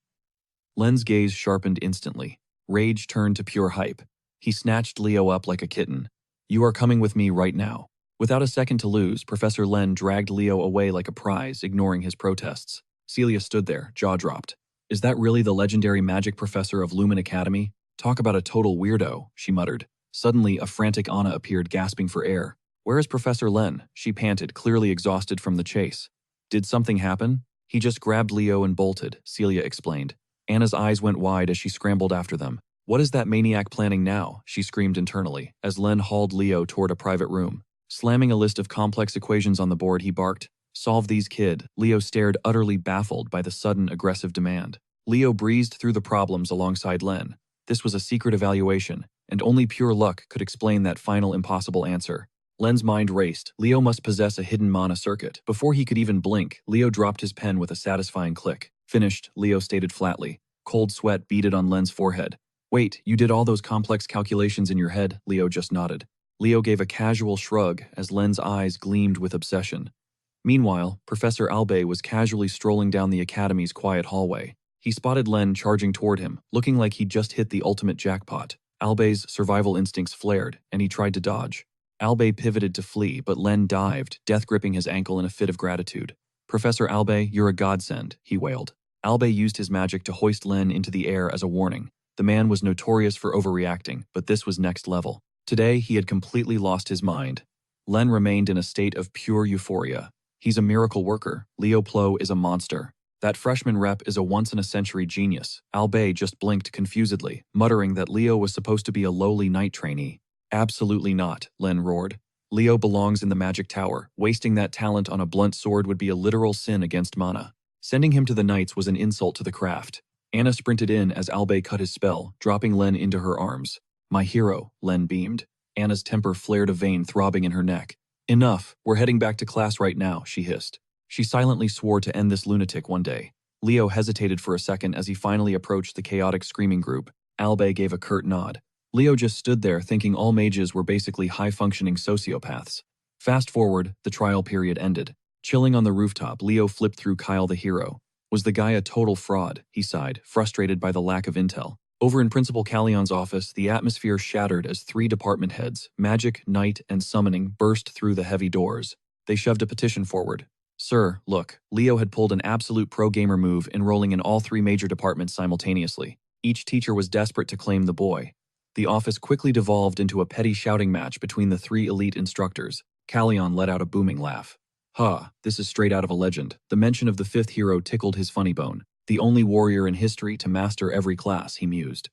Len's gaze sharpened instantly. Rage turned to pure hype. He snatched Leo up like a kitten. You are coming with me right now. Without a second to lose, Professor Len dragged Leo away like a prize, ignoring his protests. Celia stood there, jaw dropped. Is that really the legendary magic professor of Lumen Academy? Talk about a total weirdo, she muttered. Suddenly, a frantic Anna appeared, gasping for air. Where is Professor Len? She panted, clearly exhausted from the chase. Did something happen? He just grabbed Leo and bolted, Celia explained. Anna's eyes went wide as she scrambled after them. What is that maniac planning now? She screamed internally, as Len hauled Leo toward a private room. Slamming a list of complex equations on the board, he barked, Solve these, kid. Leo stared, utterly baffled by the sudden, aggressive demand. Leo breezed through the problems alongside Len. This was a secret evaluation, and only pure luck could explain that final impossible answer. Len's mind raced. Leo must possess a hidden mana circuit. Before he could even blink, Leo dropped his pen with a satisfying click. Finished, Leo stated flatly. Cold sweat beaded on Len's forehead. Wait, you did all those complex calculations in your head? Leo just nodded. Leo gave a casual shrug as Len's eyes gleamed with obsession. Meanwhile, Professor Albay was casually strolling down the academy's quiet hallway. He spotted Len charging toward him, looking like he'd just hit the ultimate jackpot. Albay's survival instincts flared, and he tried to dodge. Albay pivoted to flee, but Len dived, death gripping his ankle in a fit of gratitude. Professor Albay, you're a godsend, he wailed. Albay used his magic to hoist Len into the air as a warning. The man was notorious for overreacting, but this was next level. Today, he had completely lost his mind. Len remained in a state of pure euphoria. He's a miracle worker. Leo Plo is a monster. That freshman rep is a once-in-a-century genius. Albay just blinked confusedly, muttering that Leo was supposed to be a lowly knight trainee. Absolutely not, Len roared. Leo belongs in the magic tower. Wasting that talent on a blunt sword would be a literal sin against mana. Sending him to the knights was an insult to the craft. Anna sprinted in as Albay cut his spell, dropping Len into her arms. My hero, Len beamed. Anna's temper flared, a vein throbbing in her neck. Enough, we're heading back to class right now, she hissed. She silently swore to end this lunatic one day. Leo hesitated for a second as he finally approached the chaotic screaming group. Albay gave a curt nod. Leo just stood there thinking all mages were basically high-functioning sociopaths. Fast forward, the trial period ended. Chilling on the rooftop, Leo flipped through Kyle the hero. Was the guy a total fraud? He sighed, frustrated by the lack of intel. Over in Principal Callion's office, the atmosphere shattered as 3 department heads, Magic, Night, and Summoning, burst through the heavy doors. They shoved a petition forward. Sir, look, Leo had pulled an absolute pro-gamer move, enrolling in all 3 major departments simultaneously. Each teacher was desperate to claim the boy. The office quickly devolved into a petty shouting match between the 3 elite instructors. Callion let out a booming laugh. This is straight out of a legend. The mention of the 5th hero tickled his funny bone. The only warrior in history to master every class, he mused.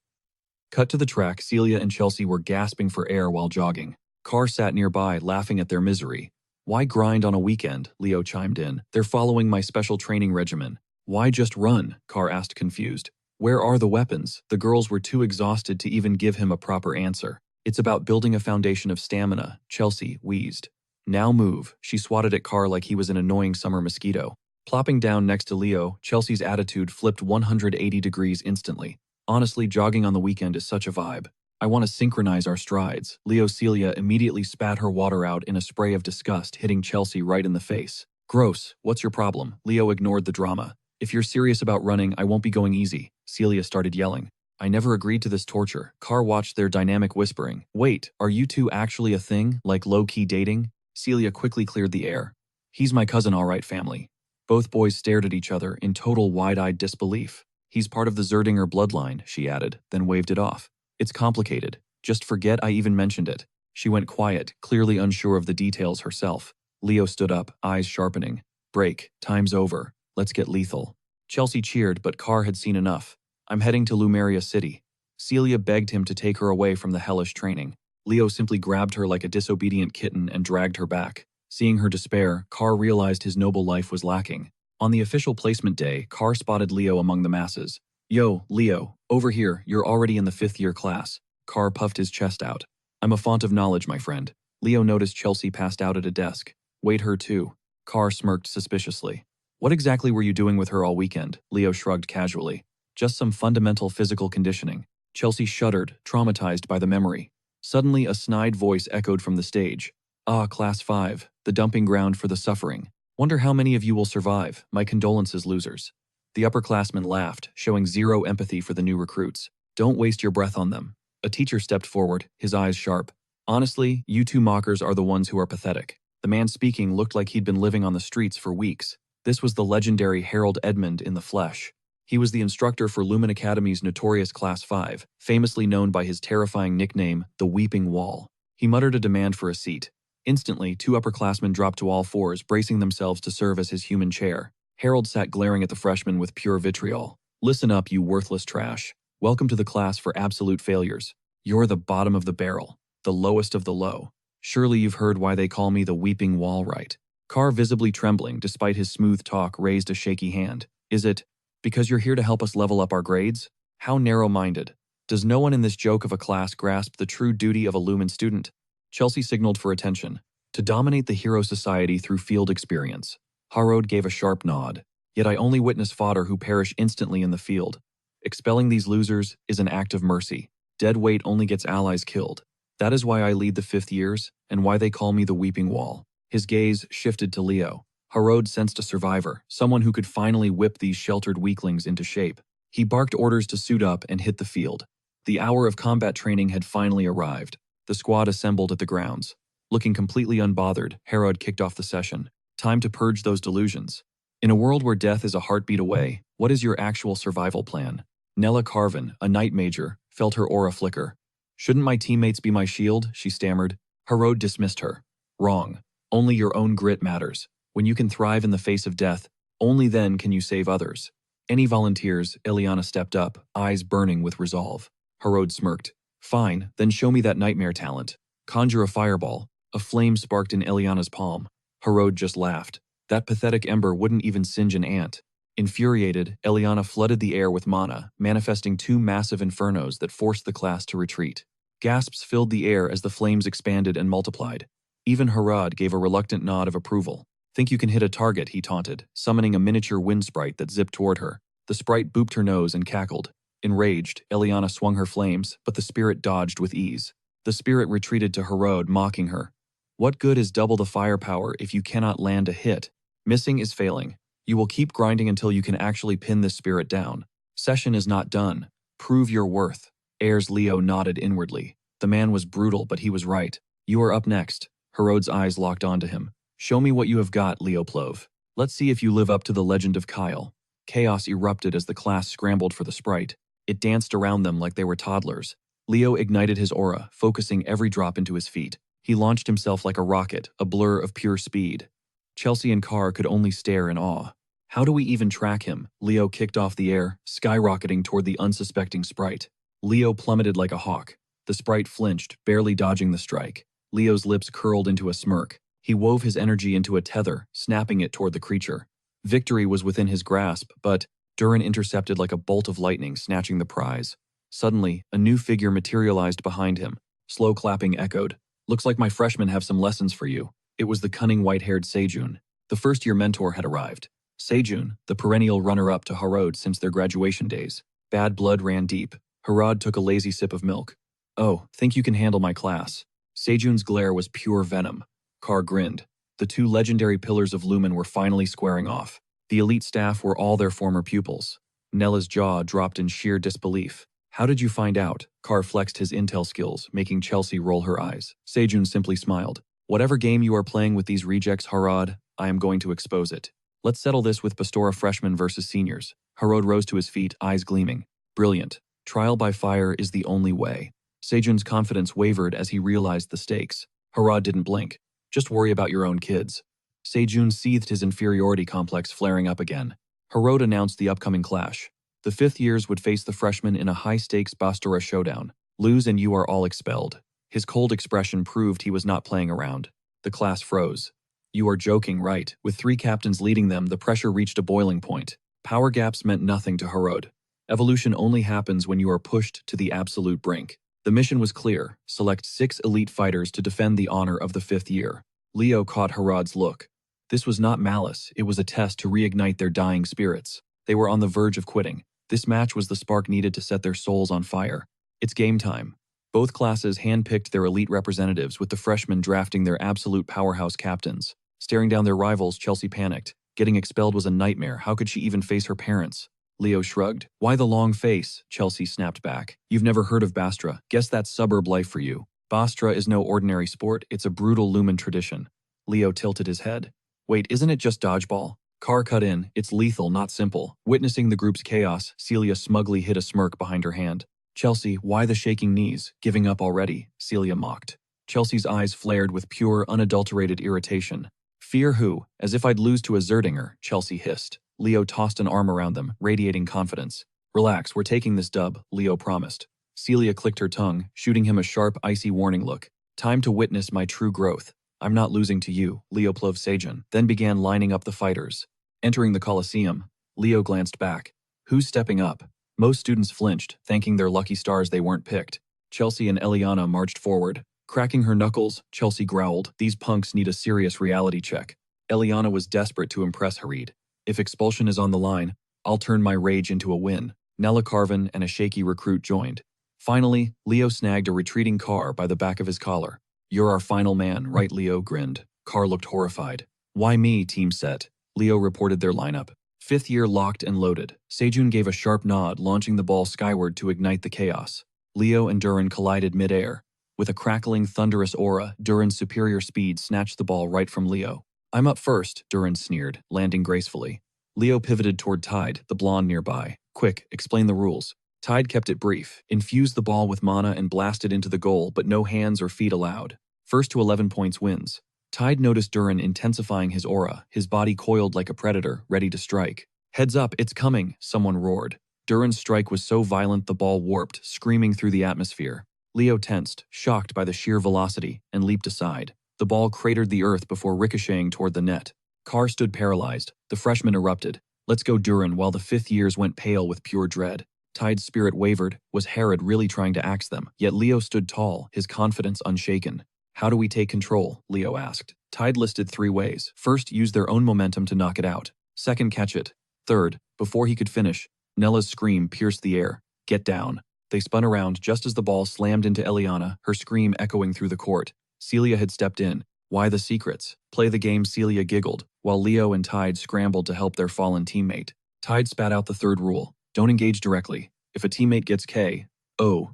Cut to the track, Celia and Chelsea were gasping for air while jogging. Carr sat nearby, laughing at their misery. Why grind on a weekend? Leo chimed in. They're following my special training regimen. Why just run? Carr asked, confused. Where are the weapons? The girls were too exhausted to even give him a proper answer. It's about building a foundation of stamina, Chelsea wheezed. Now move, she swatted at Carr like he was an annoying summer mosquito. Plopping down next to Leo, Chelsea's attitude flipped 180 degrees instantly. Honestly, jogging on the weekend is such a vibe. I want to synchronize our strides. Celia immediately spat her water out in a spray of disgust, hitting Chelsea right in the face. Gross, what's your problem? Leo ignored the drama. If you're serious about running, I won't be going easy. Celia started yelling. I never agreed to this torture. Carr watched their dynamic whispering. Wait, are you two actually a thing? Like low-key dating? Celia quickly cleared the air. He's my cousin, all right, family. Both boys stared at each other in total wide-eyed disbelief. He's part of the Zerdinger bloodline, she added, then waved it off. It's complicated. Just forget I even mentioned it. She went quiet, clearly unsure of the details herself. Leo stood up, eyes sharpening. Break. Time's over. Let's get lethal. Chelsea cheered, but Carr had seen enough. I'm heading to Lumeria City. Celia begged him to take her away from the hellish training. Leo simply grabbed her like a disobedient kitten and dragged her back. Seeing her despair, Carr realized his noble life was lacking. On the official placement day, Carr spotted Leo among the masses. Yo, Leo, over here, you're already in the 5th-year class. Carr puffed his chest out. I'm a font of knowledge, my friend. Leo noticed Chelsea passed out at a desk. Wait, her too. Carr smirked suspiciously. What exactly were you doing with her all weekend? Leo shrugged casually. Just some fundamental physical conditioning. Chelsea shuddered, traumatized by the memory. Suddenly, a snide voice echoed from the stage. Ah, Class 5, the dumping ground for the suffering. Wonder how many of you will survive. My condolences, losers. The upperclassmen laughed, showing zero empathy for the new recruits. Don't waste your breath on them. A teacher stepped forward, his eyes sharp. Honestly, you two mockers are the ones who are pathetic. The man speaking looked like he'd been living on the streets for weeks. This was the legendary Harold Edmund in the flesh. He was the instructor for Lumen Academy's notorious Class 5, famously known by his terrifying nickname, the Weeping Wall. He muttered a demand for a seat. Instantly, 2 upperclassmen dropped to all fours, bracing themselves to serve as his human chair. Harold sat glaring at the freshmen with pure vitriol. Listen up, you worthless trash. Welcome to the class for absolute failures. You're the bottom of the barrel, the lowest of the low. Surely you've heard why they call me the Weeping Wall, right? Carr, visibly trembling despite his smooth talk, raised a shaky hand. Is it because you're here to help us level up our grades? How narrow-minded. Does no one in this joke of a class grasp the true duty of a Lumen student? Chelsea signaled for attention. To dominate the hero society through field experience. Harrod gave a sharp nod. Yet I only witness fodder who perish instantly in the field. Expelling these losers is an act of mercy. Dead weight only gets allies killed. That is why I lead the 5th years, and why they call me the Weeping Wall. His gaze shifted to Leo. Harrod sensed a survivor, someone who could finally whip these sheltered weaklings into shape. He barked orders to suit up and hit the field. The hour of combat training had finally arrived. The squad assembled at the grounds. Looking completely unbothered, Harrod kicked off the session. Time to purge those delusions. In a world where death is a heartbeat away, what is your actual survival plan? Nella Carvin, a night major, felt her aura flicker. Shouldn't my teammates be my shield? She stammered. Harrod dismissed her. Wrong. Only your own grit matters. When you can thrive in the face of death, only then can you save others. Any volunteers? Eliana stepped up, eyes burning with resolve. Harrod smirked. Fine, then show me that nightmare talent. Conjure a fireball. A flame sparked in Eliana's palm. Harrod just laughed. That pathetic ember wouldn't even singe an ant. Infuriated, Eliana flooded the air with mana, manifesting 2 massive infernos that forced the class to retreat. Gasps filled the air as the flames expanded and multiplied. Even Harrod gave a reluctant nod of approval. Think you can hit a target, he taunted, summoning a miniature wind sprite that zipped toward her. The sprite booped her nose and cackled. Enraged, Eliana swung her flames, but the spirit dodged with ease. The spirit retreated to Harrod, mocking her. What good is double the firepower if you cannot land a hit? Missing is failing. You will keep grinding until you can actually pin this spirit down. Session is not done. Prove your worth. Ayers Leo nodded inwardly. The man was brutal, but he was right. You are up next. Harrod's eyes locked onto him. Show me what you have got, Leo Plove. Let's see if you live up to the legend of Kyle. Chaos erupted as the class scrambled for the sprite. It danced around them like they were toddlers. Leo ignited his aura, focusing every drop into his feet. He launched himself like a rocket, a blur of pure speed. Chelsea and Carr could only stare in awe. How do we even track him? Leo kicked off the air, skyrocketing toward the unsuspecting sprite. Leo plummeted like a hawk. The sprite flinched, barely dodging the strike. Leo's lips curled into a smirk. He wove his energy into a tether, snapping it toward the creature. Victory was within his grasp, but Durin intercepted like a bolt of lightning, snatching the prize. Suddenly, a new figure materialized behind him. Slow clapping echoed. Looks like my freshmen have some lessons for you. It was the cunning white-haired Sejun. The first-year mentor had arrived. Sejun, the perennial runner-up to Harrod since their graduation days. Bad blood ran deep. Harad took a lazy sip of milk. Oh, think you can handle my class. Sejun's glare was pure venom. Carr grinned. The two legendary pillars of Lumen were finally squaring off. The elite staff were all their former pupils. Nella's jaw dropped in sheer disbelief. How did you find out? Carr flexed his intel skills, making Chelsea roll her eyes. Sejun simply smiled. Whatever game you are playing with these rejects, Harad, I am going to expose it. Let's settle this with Pastora freshmen versus seniors. Harad rose to his feet, eyes gleaming. Brilliant. Trial by fire is the only way. Sejun's confidence wavered as he realized the stakes. Harad didn't blink. Just worry about your own kids. Sejun seethed, his inferiority complex flaring up again. Harad announced the upcoming clash. The fifth years would face the freshmen in a high-stakes Bastora showdown. Lose and you are all expelled. His cold expression proved he was not playing around. The class froze. You are joking, right? With three captains leading them, the pressure reached a boiling point. Power gaps meant nothing to Harad. Evolution only happens when you are pushed to the absolute brink. The mission was clear: select 6 elite fighters to defend the honor of the fifth year. Leo caught Harad's look. This was not malice, it was a test to reignite their dying spirits. They were on the verge of quitting. This match was the spark needed to set their souls on fire. It's game time. Both classes handpicked their elite representatives, with the freshmen drafting their absolute powerhouse captains. Staring down their rivals, Chelsea panicked. Getting expelled was a nightmare. How could she even face her parents? Leo shrugged. Why the long face? Chelsea snapped back. You've never heard of Bastra. Guess that's suburb life for you. Bastra is no ordinary sport, it's a brutal Lumen tradition. Leo tilted his head. Wait, isn't it just dodgeball? Carr cut in. It's lethal, not simple. Witnessing the group's chaos, Celia smugly hid a smirk behind her hand. Chelsea, why the shaking knees? Giving up already? Celia mocked. Chelsea's eyes flared with pure, unadulterated irritation. Fear who? As if I'd lose to a Zerdinger, Chelsea hissed. Leo tossed an arm around them, radiating confidence. Relax, we're taking this dub, Leo promised. Celia clicked her tongue, shooting him a sharp, icy warning look. Time to witness my true growth. I'm not losing to you, Leo plove Sejun, then began lining up the fighters. Entering the Colosseum, Leo glanced back. Who's stepping up? Most students flinched, thanking their lucky stars they weren't picked. Chelsea and Eliana marched forward. Cracking her knuckles, Chelsea growled, these punks need a serious reality check. Eliana was desperate to impress Harid. If expulsion is on the line, I'll turn my rage into a win. Nella Carvin and a shaky recruit joined. Finally, Leo snagged a retreating Carr by the back of his collar. You're our final man, right? Leo grinned. Carr looked horrified. Why me, team set? Leo reported their lineup. Fifth year locked and loaded. Sejun gave a sharp nod, launching the ball skyward to ignite the chaos. Leo and Duran collided midair. With a crackling, thunderous aura, Duran's superior speed snatched the ball right from Leo. I'm up first, Duran sneered, landing gracefully. Leo pivoted toward Tide, the blonde nearby. Quick, explain the rules. Tide kept it brief, infused the ball with mana and blasted into the goal, but no hands or feet allowed. First to 11 points wins. Tide noticed Duran intensifying his aura, his body coiled like a predator, ready to strike. Heads up, it's coming, someone roared. Duran's strike was so violent the ball warped, screaming through the atmosphere. Leo tensed, shocked by the sheer velocity, and leaped aside. The ball cratered the earth before ricocheting toward the net. Carr stood paralyzed. The freshman erupted. Let's go, Duran, while the fifth years went pale with pure dread. Tide's spirit wavered. Was Herod really trying to axe them? Yet Leo stood tall, his confidence unshaken. How do we take control? Leo asked. Tide listed 3 ways. First, use their own momentum to knock it out. Second, catch it. Third, before he could finish, Nella's scream pierced the air. Get down. They spun around just as the ball slammed into Eliana, her scream echoing through the court. Celia had stepped in. Why the secrets? Play the game, Celia giggled, while Leo and Tide scrambled to help their fallen teammate. Tide spat out the third rule. Don't engage directly. If a teammate gets KO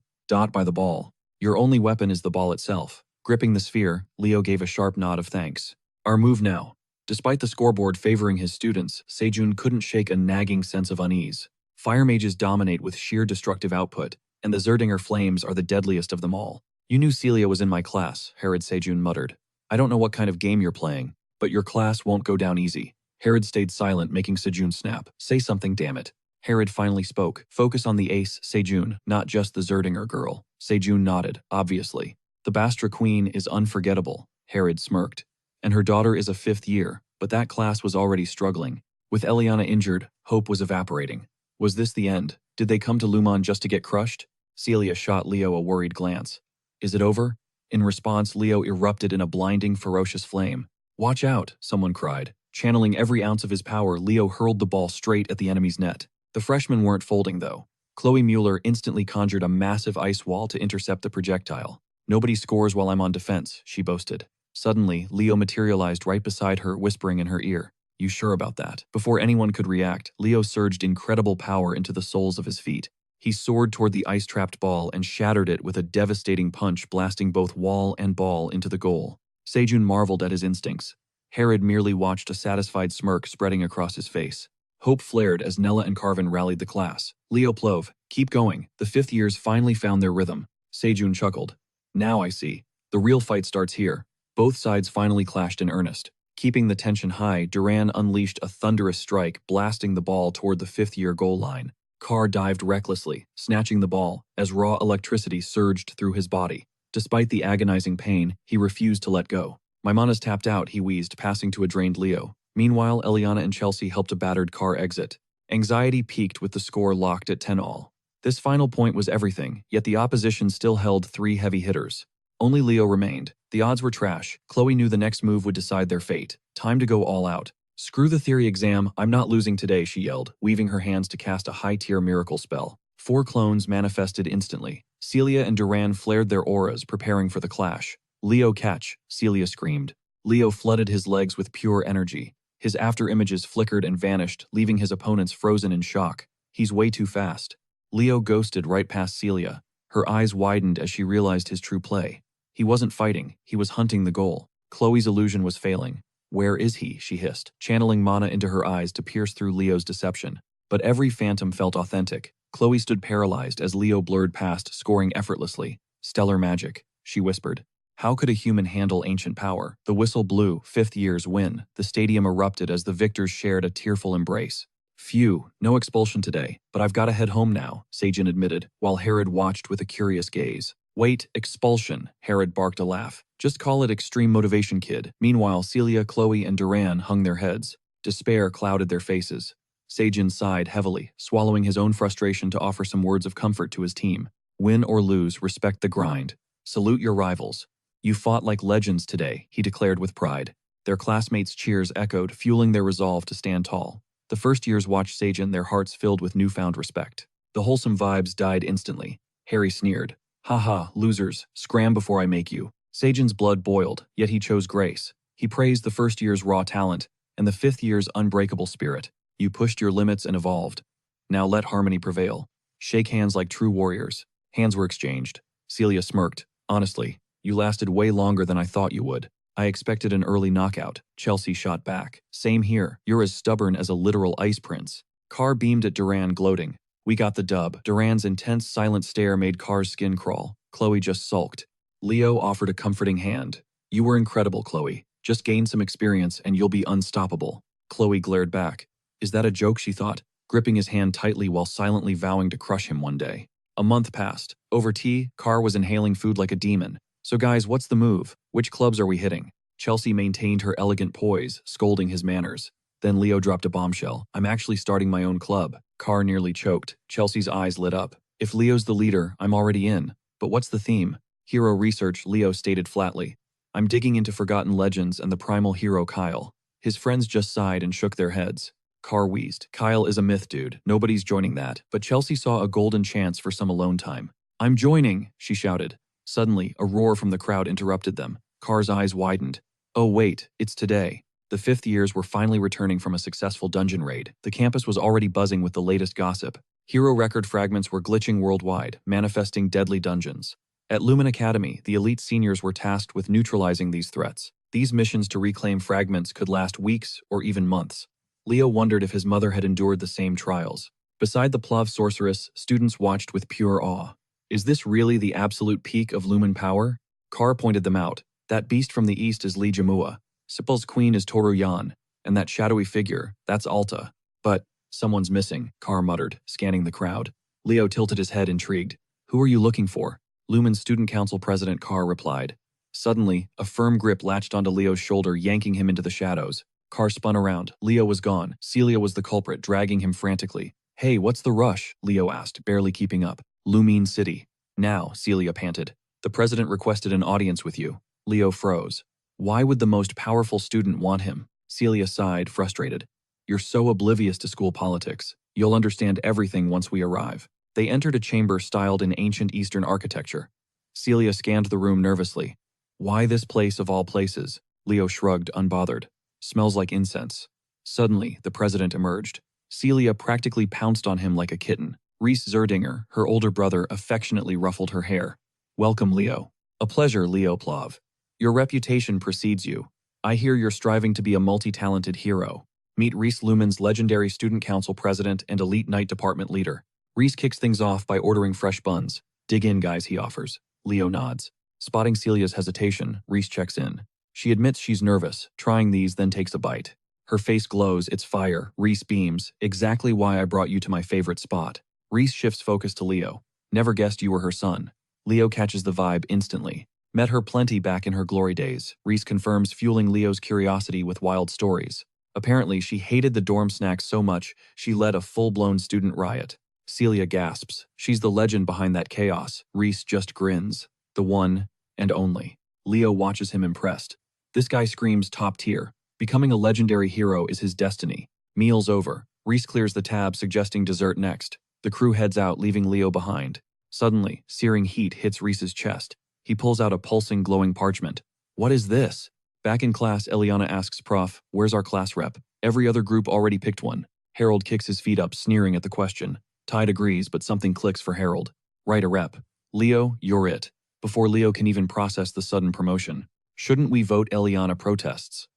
by the ball, your only weapon is the ball itself. Gripping the sphere, Leo gave a sharp nod of thanks. Our move now. Despite the scoreboard favoring his students, Sejun couldn't shake a nagging sense of unease. Fire mages dominate with sheer destructive output, and the Zerdinger flames are the deadliest of them all. You knew Celia was in my class, Herod Sejun muttered. I don't know what kind of game you're playing, but your class won't go down easy. Herod stayed silent, making Sejun snap. Say something, damn it. Herod finally spoke. Focus on the ace, Sejun, not just the Zerdinger girl. Sejun nodded, obviously. The Bastra Queen is unforgettable, Herod smirked. And her daughter is a 5th year, but that class was already struggling. With Eliana injured, hope was evaporating. Was this the end? Did they come to Lumon just to get crushed? Celia shot Leo a worried glance. Is it over? In response, Leo erupted in a blinding, ferocious flame. Watch out, someone cried. Channeling every ounce of his power, Leo hurled the ball straight at the enemy's net. The freshmen weren't folding, though. Chloe Mueller instantly conjured a massive ice wall to intercept the projectile. Nobody scores while I'm on defense, she boasted. Suddenly, Leo materialized right beside her, whispering in her ear. You sure about that? Before anyone could react, Leo surged incredible power into the soles of his feet. He soared toward the ice-trapped ball and shattered it with a devastating punch, blasting both wall and ball into the goal. Sejun marveled at his instincts. Herod merely watched a satisfied smirk spreading across his face. Hope flared as Nella and Carvin rallied the class. Leo Plove, keep going. The fifth years finally found their rhythm. Sejun chuckled. Now I see. The real fight starts here. Both sides finally clashed in earnest. Keeping the tension high, Duran unleashed a thunderous strike, blasting the ball toward the fifth-year goal line. Carr dived recklessly, snatching the ball, as raw electricity surged through his body. Despite the agonizing pain, he refused to let go. My mana's tapped out, he wheezed, passing to a drained Leo. Meanwhile, Eliana and Chelsea helped a battered Carr exit. Anxiety peaked with the score locked at 10-all. This final point was everything, yet the opposition still held 3 heavy hitters. Only Leo remained. The odds were trash. Chloe knew the next move would decide their fate. Time to go all out. Screw the theory exam, I'm not losing today, she yelled, weaving her hands to cast a high-tier miracle spell. 4 clones manifested instantly. Celia and Duran flared their auras, preparing for the clash. Leo catch, Celia screamed. Leo flooded his legs with pure energy. His after-images flickered and vanished, leaving his opponents frozen in shock. He's way too fast. Leo ghosted right past Celia. Her eyes widened as she realized his true play. He wasn't fighting, he was hunting the goal. Chloe's illusion was failing. Where is he? She hissed, channeling mana into her eyes to pierce through Leo's deception. But every phantom felt authentic. Chloe stood paralyzed as Leo blurred past, scoring effortlessly. Stellar magic, she whispered. How could a human handle ancient power? The whistle blew, 5th year's win. The stadium erupted as the victors shared a tearful embrace. Phew, no expulsion today, but I've got to head home now, Sejun admitted, while Herod watched with a curious gaze. Wait, expulsion, Herod barked a laugh. Just call it extreme motivation, kid. Meanwhile, Celia, Chloe, and Duran hung their heads. Despair clouded their faces. Sejun sighed heavily, swallowing his own frustration to offer some words of comfort to his team. Win or lose, respect the grind. Salute your rivals. You fought like legends today, he declared with pride. Their classmates' cheers echoed, fueling their resolve to stand tall. The first years watched Sejun, their hearts filled with newfound respect. The wholesome vibes died instantly. Harry sneered. Haha, losers, scram before I make you. Sejun's blood boiled, yet he chose grace. He praised the first year's raw talent and the 5th year's unbreakable spirit. You pushed your limits and evolved. Now let harmony prevail. Shake hands like true warriors. Hands were exchanged. Celia smirked. Honestly, you lasted way longer than I thought you would. I expected an early knockout. Chelsea shot back. Same here. You're as stubborn as a literal ice prince. Carr beamed at Duran, gloating. We got the dub. Duran's intense, silent stare made Carr's skin crawl. Chloe just sulked. Leo offered a comforting hand. You were incredible, Chloe. Just gain some experience and you'll be unstoppable. Chloe glared back. Is that a joke, she thought, gripping his hand tightly while silently vowing to crush him one day. A month passed. Over tea, Carr was inhaling food like a demon. So guys, what's the move? Which clubs are we hitting? Chelsea maintained her elegant poise, scolding his manners. Then Leo dropped a bombshell. I'm actually starting my own club. Carr nearly choked. Chelsea's eyes lit up. If Leo's the leader, I'm already in. But what's the theme? Hero research, Leo stated flatly. I'm digging into forgotten legends and the primal hero Kyle. His friends just sighed and shook their heads. Carr wheezed. Kyle is a myth, dude. Nobody's joining that. But Chelsea saw a golden chance for some alone time. I'm joining, she shouted. Suddenly, a roar from the crowd interrupted them. Carr's eyes widened. Oh wait, it's today. The 5th years were finally returning from a successful dungeon raid. The campus was already buzzing with the latest gossip. Hero record fragments were glitching worldwide, manifesting deadly dungeons. At Lumen Academy, the elite seniors were tasked with neutralizing these threats. These missions to reclaim fragments could last weeks or even months. Leo wondered if his mother had endured the same trials. Beside the Plav sorceress, students watched with pure awe. Is this really the absolute peak of Lumen power? Carr pointed them out. That beast from the east is Lee Jamua. Sipal's queen is Toru Yan. And that shadowy figure, that's Alta. But, someone's missing, Carr muttered, scanning the crowd. Leo tilted his head, intrigued. Who are you looking for? Lumen Student Council President Carr replied. Suddenly, a firm grip latched onto Leo's shoulder, yanking him into the shadows. Carr spun around. Leo was gone. Celia was the culprit, dragging him frantically. Hey, what's the rush? Leo asked, barely keeping up. Lumine City. Now, Celia panted. The president requested an audience with you. Leo froze. Why would the most powerful student want him? Celia sighed, frustrated. You're so oblivious to school politics. You'll understand everything once we arrive. They entered a chamber styled in ancient Eastern architecture. Celia scanned the room nervously. Why this place of all places? Leo shrugged, unbothered. Smells like incense. Suddenly, the president emerged. Celia practically pounced on him like a kitten. Reese Zerdinger, her older brother, affectionately ruffled her hair. Welcome, Leo. A pleasure, Leo Plav. Your reputation precedes you. I hear you're striving to be a multi-talented hero. Meet Reese Lumen's legendary student council president and elite night department leader. Reese kicks things off by ordering fresh buns. Dig in, guys, he offers. Leo nods. Spotting Celia's hesitation, Reese checks in. She admits she's nervous, trying these, then takes a bite. Her face glows, it's fire. Reese beams. Exactly why I brought you to my favorite spot. Reese shifts focus to Leo. Never guessed you were her son. Leo catches the vibe instantly. Met her plenty back in her glory days. Reese confirms, fueling Leo's curiosity with wild stories. Apparently, she hated the dorm snacks so much, she led a full-blown student riot. Celia gasps. She's the legend behind that chaos. Reese just grins. The one and only. Leo watches him impressed. This guy screams top tier. Becoming a legendary hero is his destiny. Meal's over. Reese clears the tab, suggesting dessert next. The crew heads out, leaving Leo behind. Suddenly, searing heat hits Reese's chest. He pulls out a pulsing, glowing parchment. What is this? Back in class, Eliana asks Prof, where's our class rep? Every other group already picked one. Harold kicks his feet up, sneering at the question. Tide agrees, but something clicks for Harold. Write a rep. Leo, you're it. Before Leo can even process the sudden promotion. Shouldn't we vote? Eliana protests.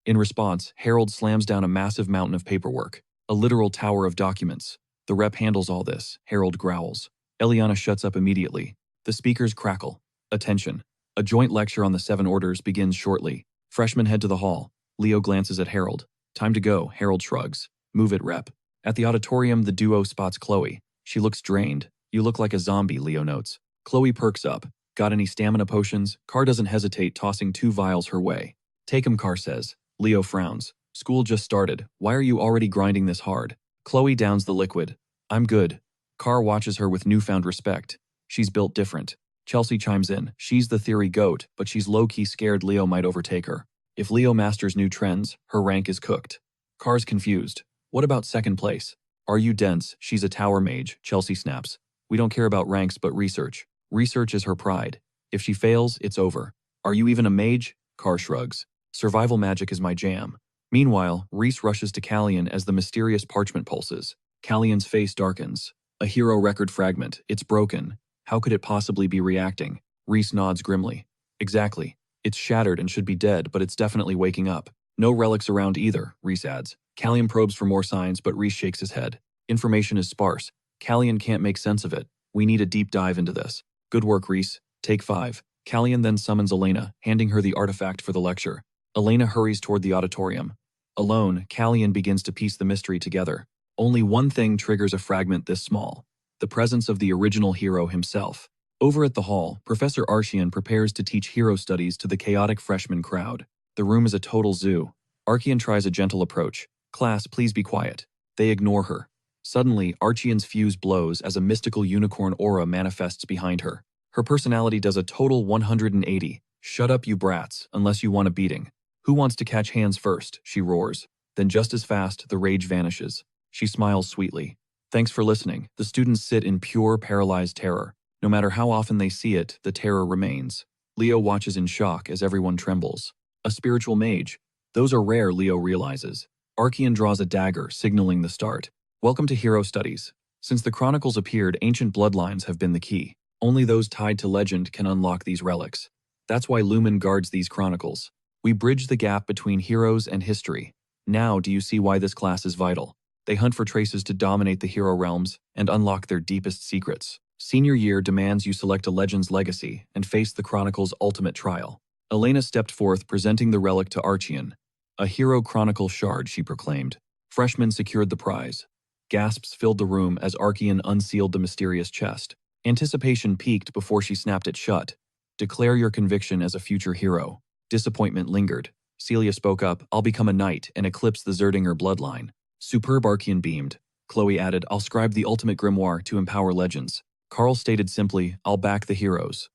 In response, Harold slams down a massive mountain of paperwork. A literal tower of documents. The rep handles all this, Harold growls. Eliana shuts up immediately. The speakers crackle. Attention. A joint lecture on the 7 orders begins shortly. Freshmen head to the hall. Leo glances at Harold. Time to go, Harold shrugs. Move it, rep. At the auditorium, the duo spots Chloe. She looks drained. You look like a zombie, Leo notes. Chloe perks up. Got any stamina potions? Carr doesn't hesitate, tossing 2 vials her way. Take 'em, Carr says. Leo frowns. School just started. Why are you already grinding this hard? Chloe downs the liquid. I'm good. Carr watches her with newfound respect. She's built different. Chelsea chimes in. She's the theory goat, but she's low-key scared Leo might overtake her. If Leo masters new trends, her rank is cooked. Carr's confused. What about second place? Are you dense? She's a tower mage, Chelsea snaps. We don't care about ranks but research. Research is her pride. If she fails, it's over. Are you even a mage? Carr shrugs. Survival magic is my jam. Meanwhile, Reese rushes to Callian as the mysterious parchment pulses. Callian's face darkens. A hero record fragment. It's broken. How could it possibly be reacting? Reese nods grimly. Exactly. It's shattered and should be dead, but it's definitely waking up. No relics around either, Reese adds. Callian probes for more signs, but Reese shakes his head. Information is sparse. Callian can't make sense of it. We need a deep dive into this. Good work, Reese. Take 5. Callian then summons Elena, handing her the artifact for the lecture. Elena hurries toward the auditorium. Alone, Callian begins to piece the mystery together. Only one thing triggers a fragment this small. The presence of the original hero himself. Over at the hall, Professor Archean prepares to teach hero studies to the chaotic freshman crowd. The room is a total zoo. Archean tries a gentle approach. Class, please be quiet. They ignore her. Suddenly, Archean's fuse blows as a mystical unicorn aura manifests behind her. Her personality does a total 180. Shut up, you brats, unless you want a beating. Who wants to catch hands first? She roars. Then just as fast, the rage vanishes. She smiles sweetly. Thanks for listening. The students sit in pure, paralyzed terror. No matter how often they see it, the terror remains. Leo watches in shock as everyone trembles. A spiritual mage. Those are rare, Leo realizes. Archean draws a dagger, signaling the start. Welcome to Hero Studies. Since the Chronicles appeared, ancient bloodlines have been the key. Only those tied to legend can unlock these relics. That's why Lumen guards these chronicles. We bridge the gap between heroes and history. Now do you see why this class is vital? They hunt for traces to dominate the hero realms and unlock their deepest secrets. Senior year demands you select a legend's legacy and face the chronicle's ultimate trial. Elena stepped forth, presenting the relic to Archean. A hero chronicle shard, she proclaimed. Freshmen secured the prize. Gasps filled the room as Archean unsealed the mysterious chest. Anticipation peaked before she snapped it shut. Declare your conviction as a future hero. Disappointment lingered. Celia spoke up, I'll become a knight and eclipse the Zerdinger bloodline. Superb, Archean beamed. Chloe added, I'll scribe the ultimate grimoire to empower legends. Carl stated simply, I'll back the heroes.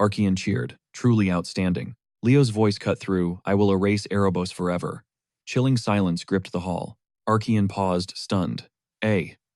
Archean cheered, truly outstanding. Leo's voice cut through, I will erase Erebos forever. Chilling silence gripped the hall. Archean paused, stunned.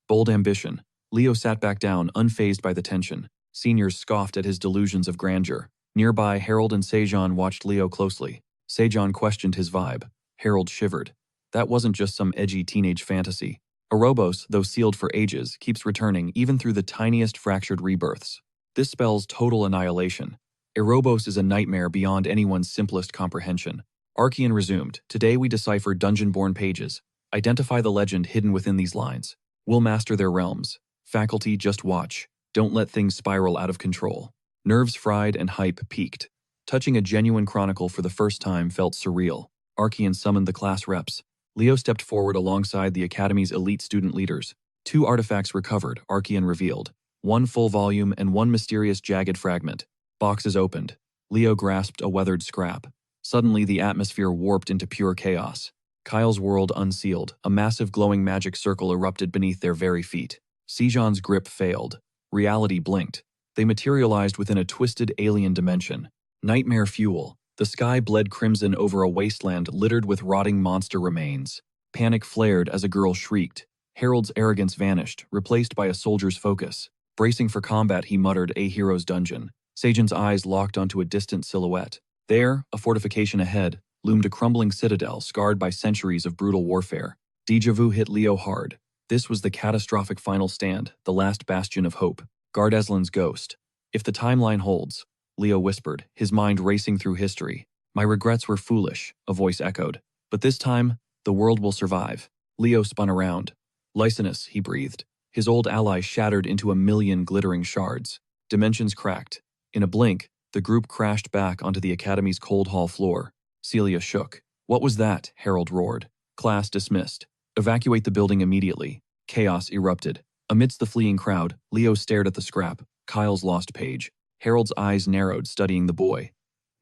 Bold ambition. Leo sat back down, unfazed by the tension. Seniors scoffed at his delusions of grandeur. Nearby, Harold and Sejan watched Leo closely. Sejan questioned his vibe. Harold shivered. That wasn't just some edgy teenage fantasy. Ouroboros, though sealed for ages, keeps returning even through the tiniest fractured rebirths. This spells total annihilation. Ouroboros is a nightmare beyond anyone's simplest comprehension. Archean resumed. Today we decipher dungeon-born pages. Identify the legend hidden within these lines. We'll master their realms. Faculty, just watch. Don't let things spiral out of control. Nerves fried and hype peaked. Touching a genuine chronicle for the first time felt surreal. Archean summoned the class reps. Leo stepped forward alongside the Academy's elite student leaders. 2 artifacts recovered, Archean revealed. 1 full volume and 1 mysterious jagged fragment. Boxes opened. Leo grasped a weathered scrap. Suddenly, the atmosphere warped into pure chaos. Kyle's world unsealed. A massive glowing magic circle erupted beneath their very feet. Sejan's grip failed. Reality blinked. They materialized within a twisted alien dimension. Nightmare fuel. The sky bled crimson over a wasteland littered with rotting monster remains. Panic flared as a girl shrieked. Harold's arrogance vanished, replaced by a soldier's focus. Bracing for combat, he muttered, "A hero's dungeon." Sejan's eyes locked onto a distant silhouette. There, a fortification ahead, loomed a crumbling citadel scarred by centuries of brutal warfare. Déjà vu hit Leo hard. This was the catastrophic final stand, the last bastion of hope. Guard Aslan's ghost. If the timeline holds, Leo whispered, his mind racing through history. My regrets were foolish, a voice echoed. But this time, the world will survive. Leo spun around. Lysanus, he breathed. His old ally shattered into a million glittering shards. Dimensions cracked. In a blink, the group crashed back onto the Academy's cold hall floor. Celia shook. What was that? Harold roared. Class dismissed. Evacuate the building immediately. Chaos erupted. Amidst the fleeing crowd, Leo stared at the scrap, Kyle's lost page. Harold's eyes narrowed, studying the boy.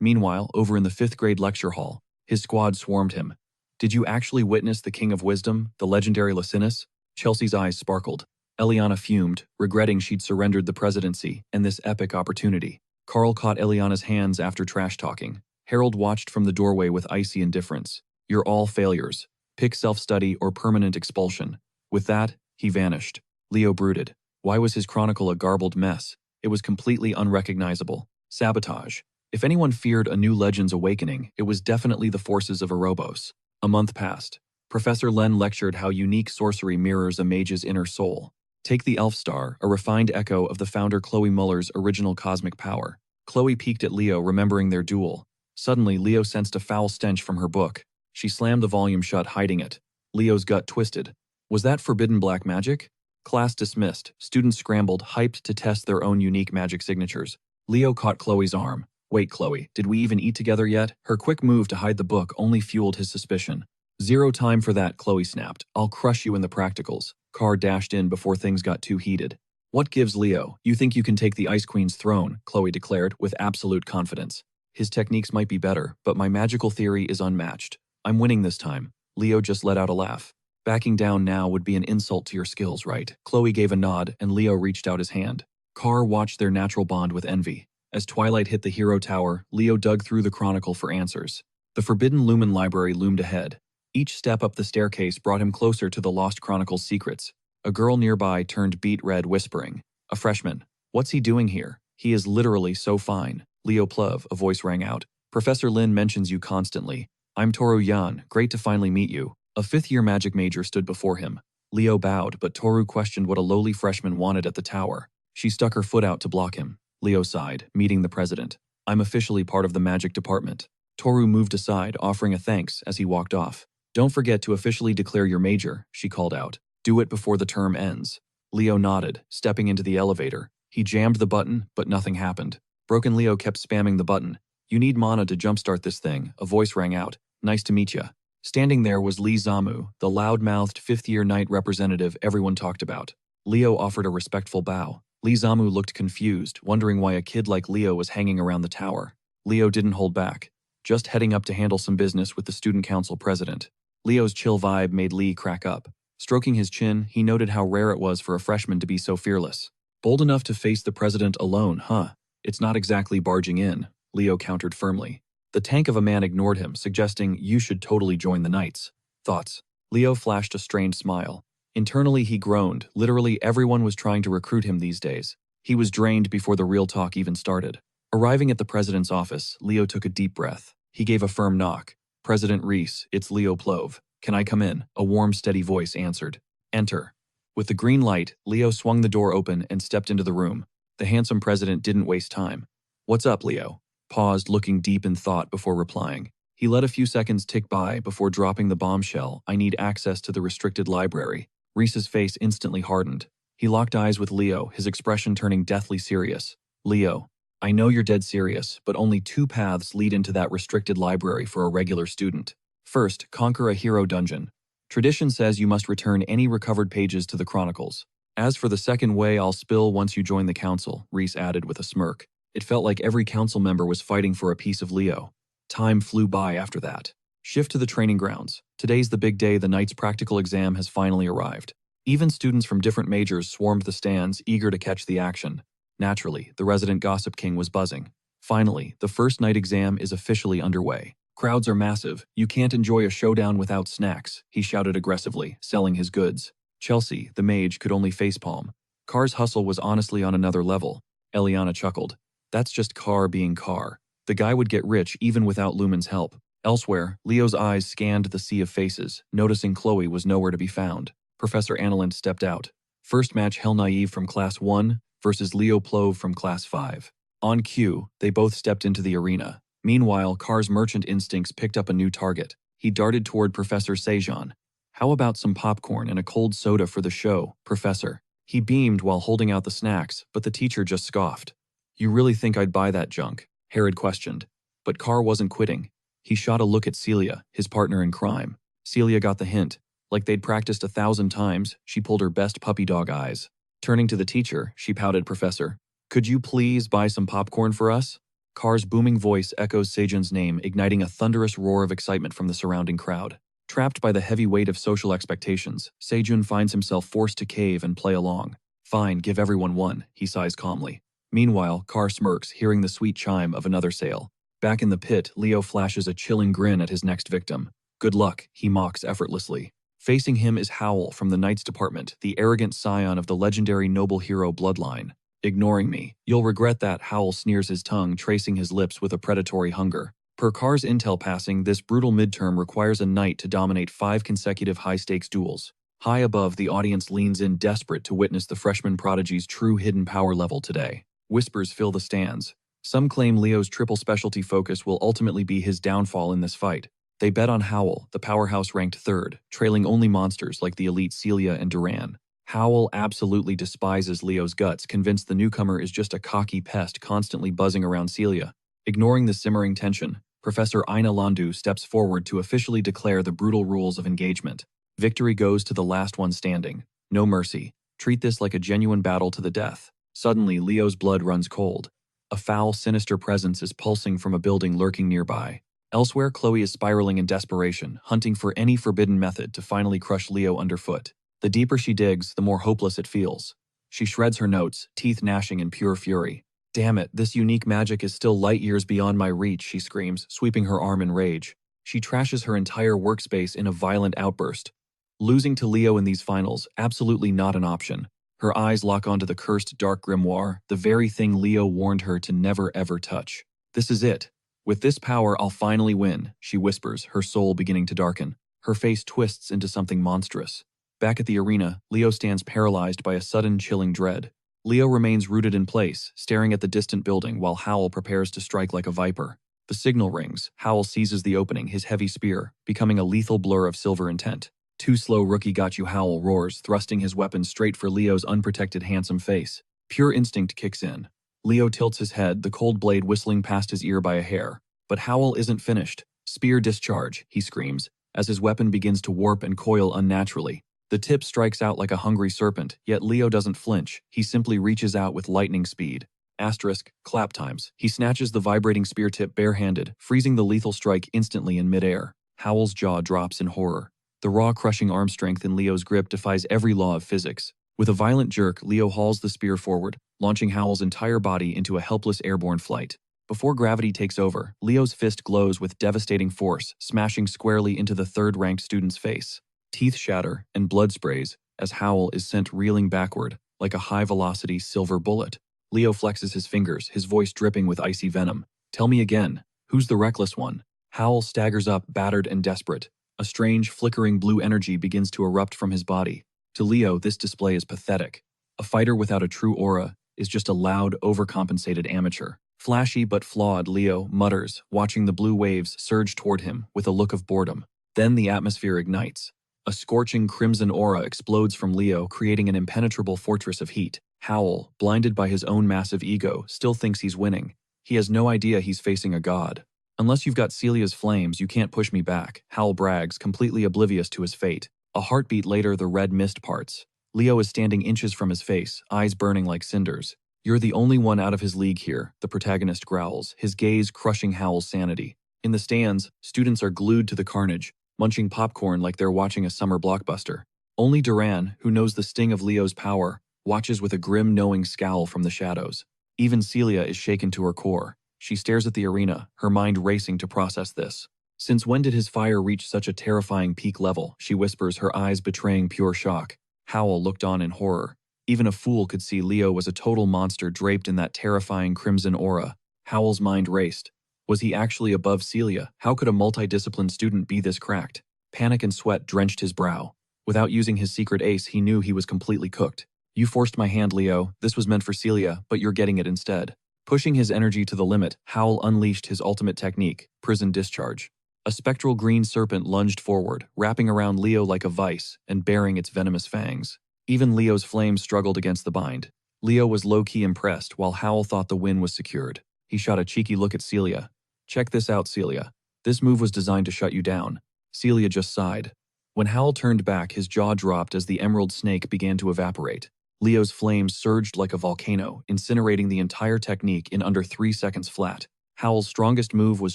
Meanwhile, over in the 5th grade lecture hall, his squad swarmed him. Did you actually witness the King of Wisdom, the legendary Lysanus? Chelsea's eyes sparkled. Eliana fumed, regretting she'd surrendered the presidency and this epic opportunity. Carl caught Eliana's hands after trash-talking. Harold watched from the doorway with icy indifference. You're all failures. Pick self-study or permanent expulsion. With that, he vanished. Leo brooded. Why was his chronicle a garbled mess? It was completely unrecognizable. Sabotage. If anyone feared a new legend's awakening, it was definitely the forces of Ouroboros. A month passed. Professor Len lectured how unique sorcery mirrors a mage's inner soul. Take the Elf Star, a refined echo of the founder Chloe Muller's original cosmic power. Chloe peeked at Leo, remembering their duel. Suddenly, Leo sensed a foul stench from her book. She slammed the volume shut, hiding it. Leo's gut twisted. Was that forbidden black magic? Class dismissed. Students scrambled, hyped to test their own unique magic signatures. Leo caught Chloe's arm. Wait, Chloe, did we even eat together yet? Her quick move to hide the book only fueled his suspicion. Zero time for that, Chloe snapped. I'll crush you in the practicals. Carr dashed in before things got too heated. What gives, Leo? You think you can take the Ice Queen's throne, Chloe declared with absolute confidence. His techniques might be better, but my magical theory is unmatched. I'm winning this time. Leo just let out a laugh. Backing down now would be an insult to your skills, right? Chloe gave a nod, and Leo reached out his hand. Carr watched their natural bond with envy. As twilight hit the hero tower, Leo dug through the chronicle for answers. The Forbidden Lumen Library loomed ahead. Each step up the staircase brought him closer to the Lost Chronicle's secrets. A girl nearby turned beet red, whispering, "A freshman. What's he doing here? He is literally so fine." Leo Plov, a voice rang out. Professor Lin mentions you constantly. I'm Toru Yan, great to finally meet you. A 5th-year magic major stood before him. Leo bowed, but Toru questioned what a lowly freshman wanted at the tower. She stuck her foot out to block him. Leo sighed, meeting the president. I'm officially part of the magic department. Toru moved aside, offering a thanks as he walked off. Don't forget to officially declare your major, she called out. Do it before the term ends. Leo nodded, stepping into the elevator. He jammed the button, but nothing happened. Broken Leo kept spamming the button. You need mana to jumpstart this thing, a voice rang out. Nice to meet ya. Standing there was Lee Zamu, the loud-mouthed 5th-year knight representative everyone talked about. Leo offered a respectful bow. Lee Zamu looked confused, wondering why a kid like Leo was hanging around the tower. Leo didn't hold back, just heading up to handle some business with the student council president. Leo's chill vibe made Lee crack up. Stroking his chin, he noted how rare it was for a freshman to be so fearless. Bold enough to face the president alone, huh? It's not exactly barging in, Leo countered firmly. The tank of a man ignored him, suggesting you should totally join the Knights. Thoughts? Leo flashed a strained smile. Internally, he groaned. Literally everyone was trying to recruit him these days. He was drained before the real talk even started. Arriving at the president's office, Leo took a deep breath. He gave a firm knock. "President Reese, it's Leo Plove. Can I come in?" A warm, steady voice answered. "Enter." With the green light, Leo swung the door open and stepped into the room. The handsome president didn't waste time. "What's up, Leo?" Paused, looking deep in thought before replying. He let a few seconds tick by before dropping the bombshell. "I need access to the restricted library." Reese's face instantly hardened. He locked eyes with Leo, his expression turning deathly serious. "Leo, I know you're dead serious, but only two paths lead into that restricted library for a regular student. First, conquer a hero dungeon. Tradition says you must return any recovered pages to the Chronicles. As for the second way, I'll spill once you join the council," Reese added with a smirk. It felt like every council member was fighting for a piece of Leo. Time flew by after that. Shift to the training grounds. Today's the big day. The night's practical exam has finally arrived. Even students from different majors swarmed the stands, eager to catch the action. Naturally, the resident gossip king was buzzing. Finally, the first night exam is officially underway. "Crowds are massive. You can't enjoy a showdown without snacks," he shouted aggressively, selling his goods. Chelsea, the mage, could only facepalm. Carr's hustle was honestly on another level. Eliana chuckled. "That's just Carr being Carr. The guy would get rich even without Lumen's help." Elsewhere, Leo's eyes scanned the sea of faces, noticing Chloe was nowhere to be found. Professor Annalyn stepped out. First match, Hell Naive from Class 1 versus Leo Plove from Class 5. On cue, they both stepped into the arena. Meanwhile, Carr's merchant instincts picked up a new target. He darted toward Professor Sejan. "How about some popcorn and a cold soda for the show, Professor?" He beamed while holding out the snacks, but the teacher just scoffed. "You really think I'd buy that junk?" Herod questioned. But Carr wasn't quitting. He shot a look at Celia, his partner in crime. Celia got the hint. Like they'd practiced 1,000 times, she pulled her best puppy dog eyes. Turning to the teacher, she pouted, "Professor, could you please buy some popcorn for us?" Carr's booming voice echoes Sejan's name, igniting a thunderous roar of excitement from the surrounding crowd. Trapped by the heavy weight of social expectations, Sejun finds himself forced to cave and play along. "Fine, give everyone one," he sighs calmly. Meanwhile, Carr smirks, hearing the sweet chime of another sale. Back in the pit, Leo flashes a chilling grin at his next victim. "Good luck," he mocks effortlessly. Facing him is Howl from the Knights Department, the arrogant scion of the legendary noble hero bloodline. "Ignoring me. You'll regret that," Howl sneers, his tongue tracing his lips with a predatory hunger. Per Carr's intel passing, this brutal midterm requires a knight to dominate 5 consecutive high-stakes duels. High above, the audience leans in desperate to witness the freshman prodigy's true hidden power level today. Whispers fill the stands. Some claim Leo's triple specialty focus will ultimately be his downfall in this fight. They bet on Howl, the powerhouse ranked 3rd, trailing only monsters like the elite Celia and Duran. Howl absolutely despises Leo's guts, convinced the newcomer is just a cocky pest constantly buzzing around Celia. Ignoring the simmering tension, Professor Ina Landu steps forward to officially declare the brutal rules of engagement. Victory goes to the last one standing. No mercy. Treat this like a genuine battle to the death. Suddenly, Leo's blood runs cold. A foul, sinister presence is pulsing from a building lurking nearby. Elsewhere, Chloe is spiraling in desperation, hunting for any forbidden method to finally crush Leo underfoot. The deeper she digs, the more hopeless it feels. She shreds her notes, teeth gnashing in pure fury. "Damn it, this unique magic is still light years beyond my reach," she screams, sweeping her arm in rage. She trashes her entire workspace in a violent outburst. Losing to Leo in these finals, absolutely not an option. Her eyes lock onto the cursed dark grimoire, the very thing Leo warned her to never ever touch. "This is it. With this power, I'll finally win," she whispers, her soul beginning to darken. Her face twists into something monstrous. Back at the arena, Leo stands paralyzed by a sudden chilling dread. Leo remains rooted in place, staring at the distant building while Howl prepares to strike like a viper. The signal rings. Howl seizes the opening, his heavy spear, becoming a lethal blur of silver intent. "Too slow, rookie, got you," Howl roars, thrusting his weapon straight for Leo's unprotected handsome face. Pure instinct kicks in. Leo tilts his head, the cold blade whistling past his ear by a hair. But Howl isn't finished. "Spear discharge," he screams, as his weapon begins to warp and coil unnaturally. The tip strikes out like a hungry serpent, yet Leo doesn't flinch. He simply reaches out with lightning speed. Asterisk, clap times. He snatches the vibrating spear tip barehanded, freezing the lethal strike instantly in midair. Howl's jaw drops in horror. The raw, crushing arm strength in Leo's grip defies every law of physics. With a violent jerk, Leo hauls the spear forward, launching Howl's entire body into a helpless airborne flight. Before gravity takes over, Leo's fist glows with devastating force, smashing squarely into the 3rd-ranked student's face. Teeth shatter, and blood sprays, as Howl is sent reeling backward, like a high-velocity silver bullet. Leo flexes his fingers, his voice dripping with icy venom. Tell me again, who's the reckless one? Howl staggers up, battered and desperate. A strange, flickering blue energy begins to erupt from his body. To Leo, this display is pathetic. A fighter without a true aura is just a loud, overcompensated amateur. Flashy but flawed, Leo mutters, watching the blue waves surge toward him with a look of boredom. Then the atmosphere ignites. A scorching crimson aura explodes from Leo, creating an impenetrable fortress of heat. Howl, blinded by his own massive ego, still thinks he's winning. He has no idea he's facing a god. Unless you've got Celia's flames, you can't push me back, Howl brags, completely oblivious to his fate. A heartbeat later, the red mist parts. Leo is standing inches from his face, eyes burning like cinders. You're the only one out of his league here, the protagonist growls, his gaze crushing Howl's sanity. In the stands, students are glued to the carnage, munching popcorn like they're watching a summer blockbuster. Only Duran, who knows the sting of Leo's power, watches with a grim, knowing scowl from the shadows. Even Celia is shaken to her core. She stares at the arena, her mind racing to process this. Since when did his fire reach such a terrifying peak level? She whispers, her eyes betraying pure shock. Howl looked on in horror. Even a fool could see Leo was a total monster draped in that terrifying crimson aura. Howl's mind raced. Was he actually above Celia? How could a multidisciplined student be this cracked? Panic and sweat drenched his brow. Without using his secret ace, he knew he was completely cooked. You forced my hand, Leo. This was meant for Celia, but you're getting it instead. Pushing his energy to the limit, Howl unleashed his ultimate technique, prison discharge. A spectral green serpent lunged forward, wrapping around Leo like a vice and baring its venomous fangs. Even Leo's flames struggled against the bind. Leo was low-key impressed, while Howl thought the win was secured. He shot a cheeky look at Celia. Check this out, Celia. This move was designed to shut you down. Celia just sighed. When Howl turned back, his jaw dropped as the emerald snake began to evaporate. Leo's flames surged like a volcano, incinerating the entire technique in under 3 seconds flat. Howl's strongest move was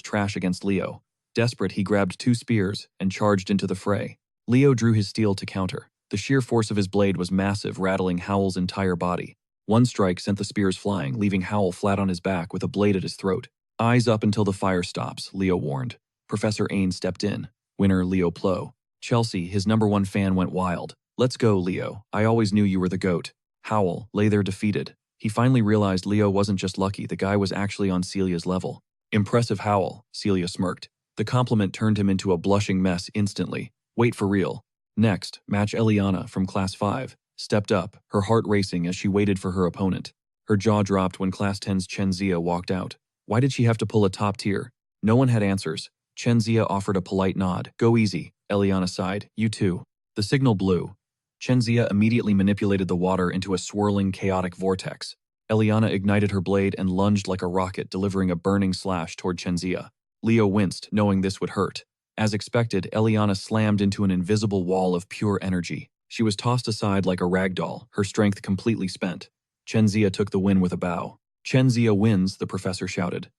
trash against Leo. Desperate, he grabbed 2 spears and charged into the fray. Leo drew his steel to counter. The sheer force of his blade was massive, rattling Howl's entire body. One strike sent the spears flying, leaving Howl flat on his back with a blade at his throat. Eyes up until the fire stops, Leo warned. Professor Ain stepped in. Winner Leo Plo. Chelsea, his #1 fan, went wild. Let's go, Leo. I always knew you were the GOAT. Howl lay there defeated. He finally realized Leo wasn't just lucky, the guy was actually on Celia's level. Impressive, Howl, Celia smirked. The compliment turned him into a blushing mess instantly. Wait for real. Next, match Eliana from Class 5 stepped up, her heart racing as she waited for her opponent. Her jaw dropped when Class 10's Chen Zia walked out. Why did she have to pull a top tier? No one had answers. Chen Zia offered a polite nod. Go easy, Eliana sighed. You too. The signal blew. Chen Zia immediately manipulated the water into a swirling, chaotic vortex. Eliana ignited her blade and lunged like a rocket, delivering a burning slash toward Chen Zia. Leo winced, knowing this would hurt. As expected, Eliana slammed into an invisible wall of pure energy. She was tossed aside like a rag doll, her strength completely spent. Chen Zia took the win with a bow. Chen Zia wins, the professor shouted.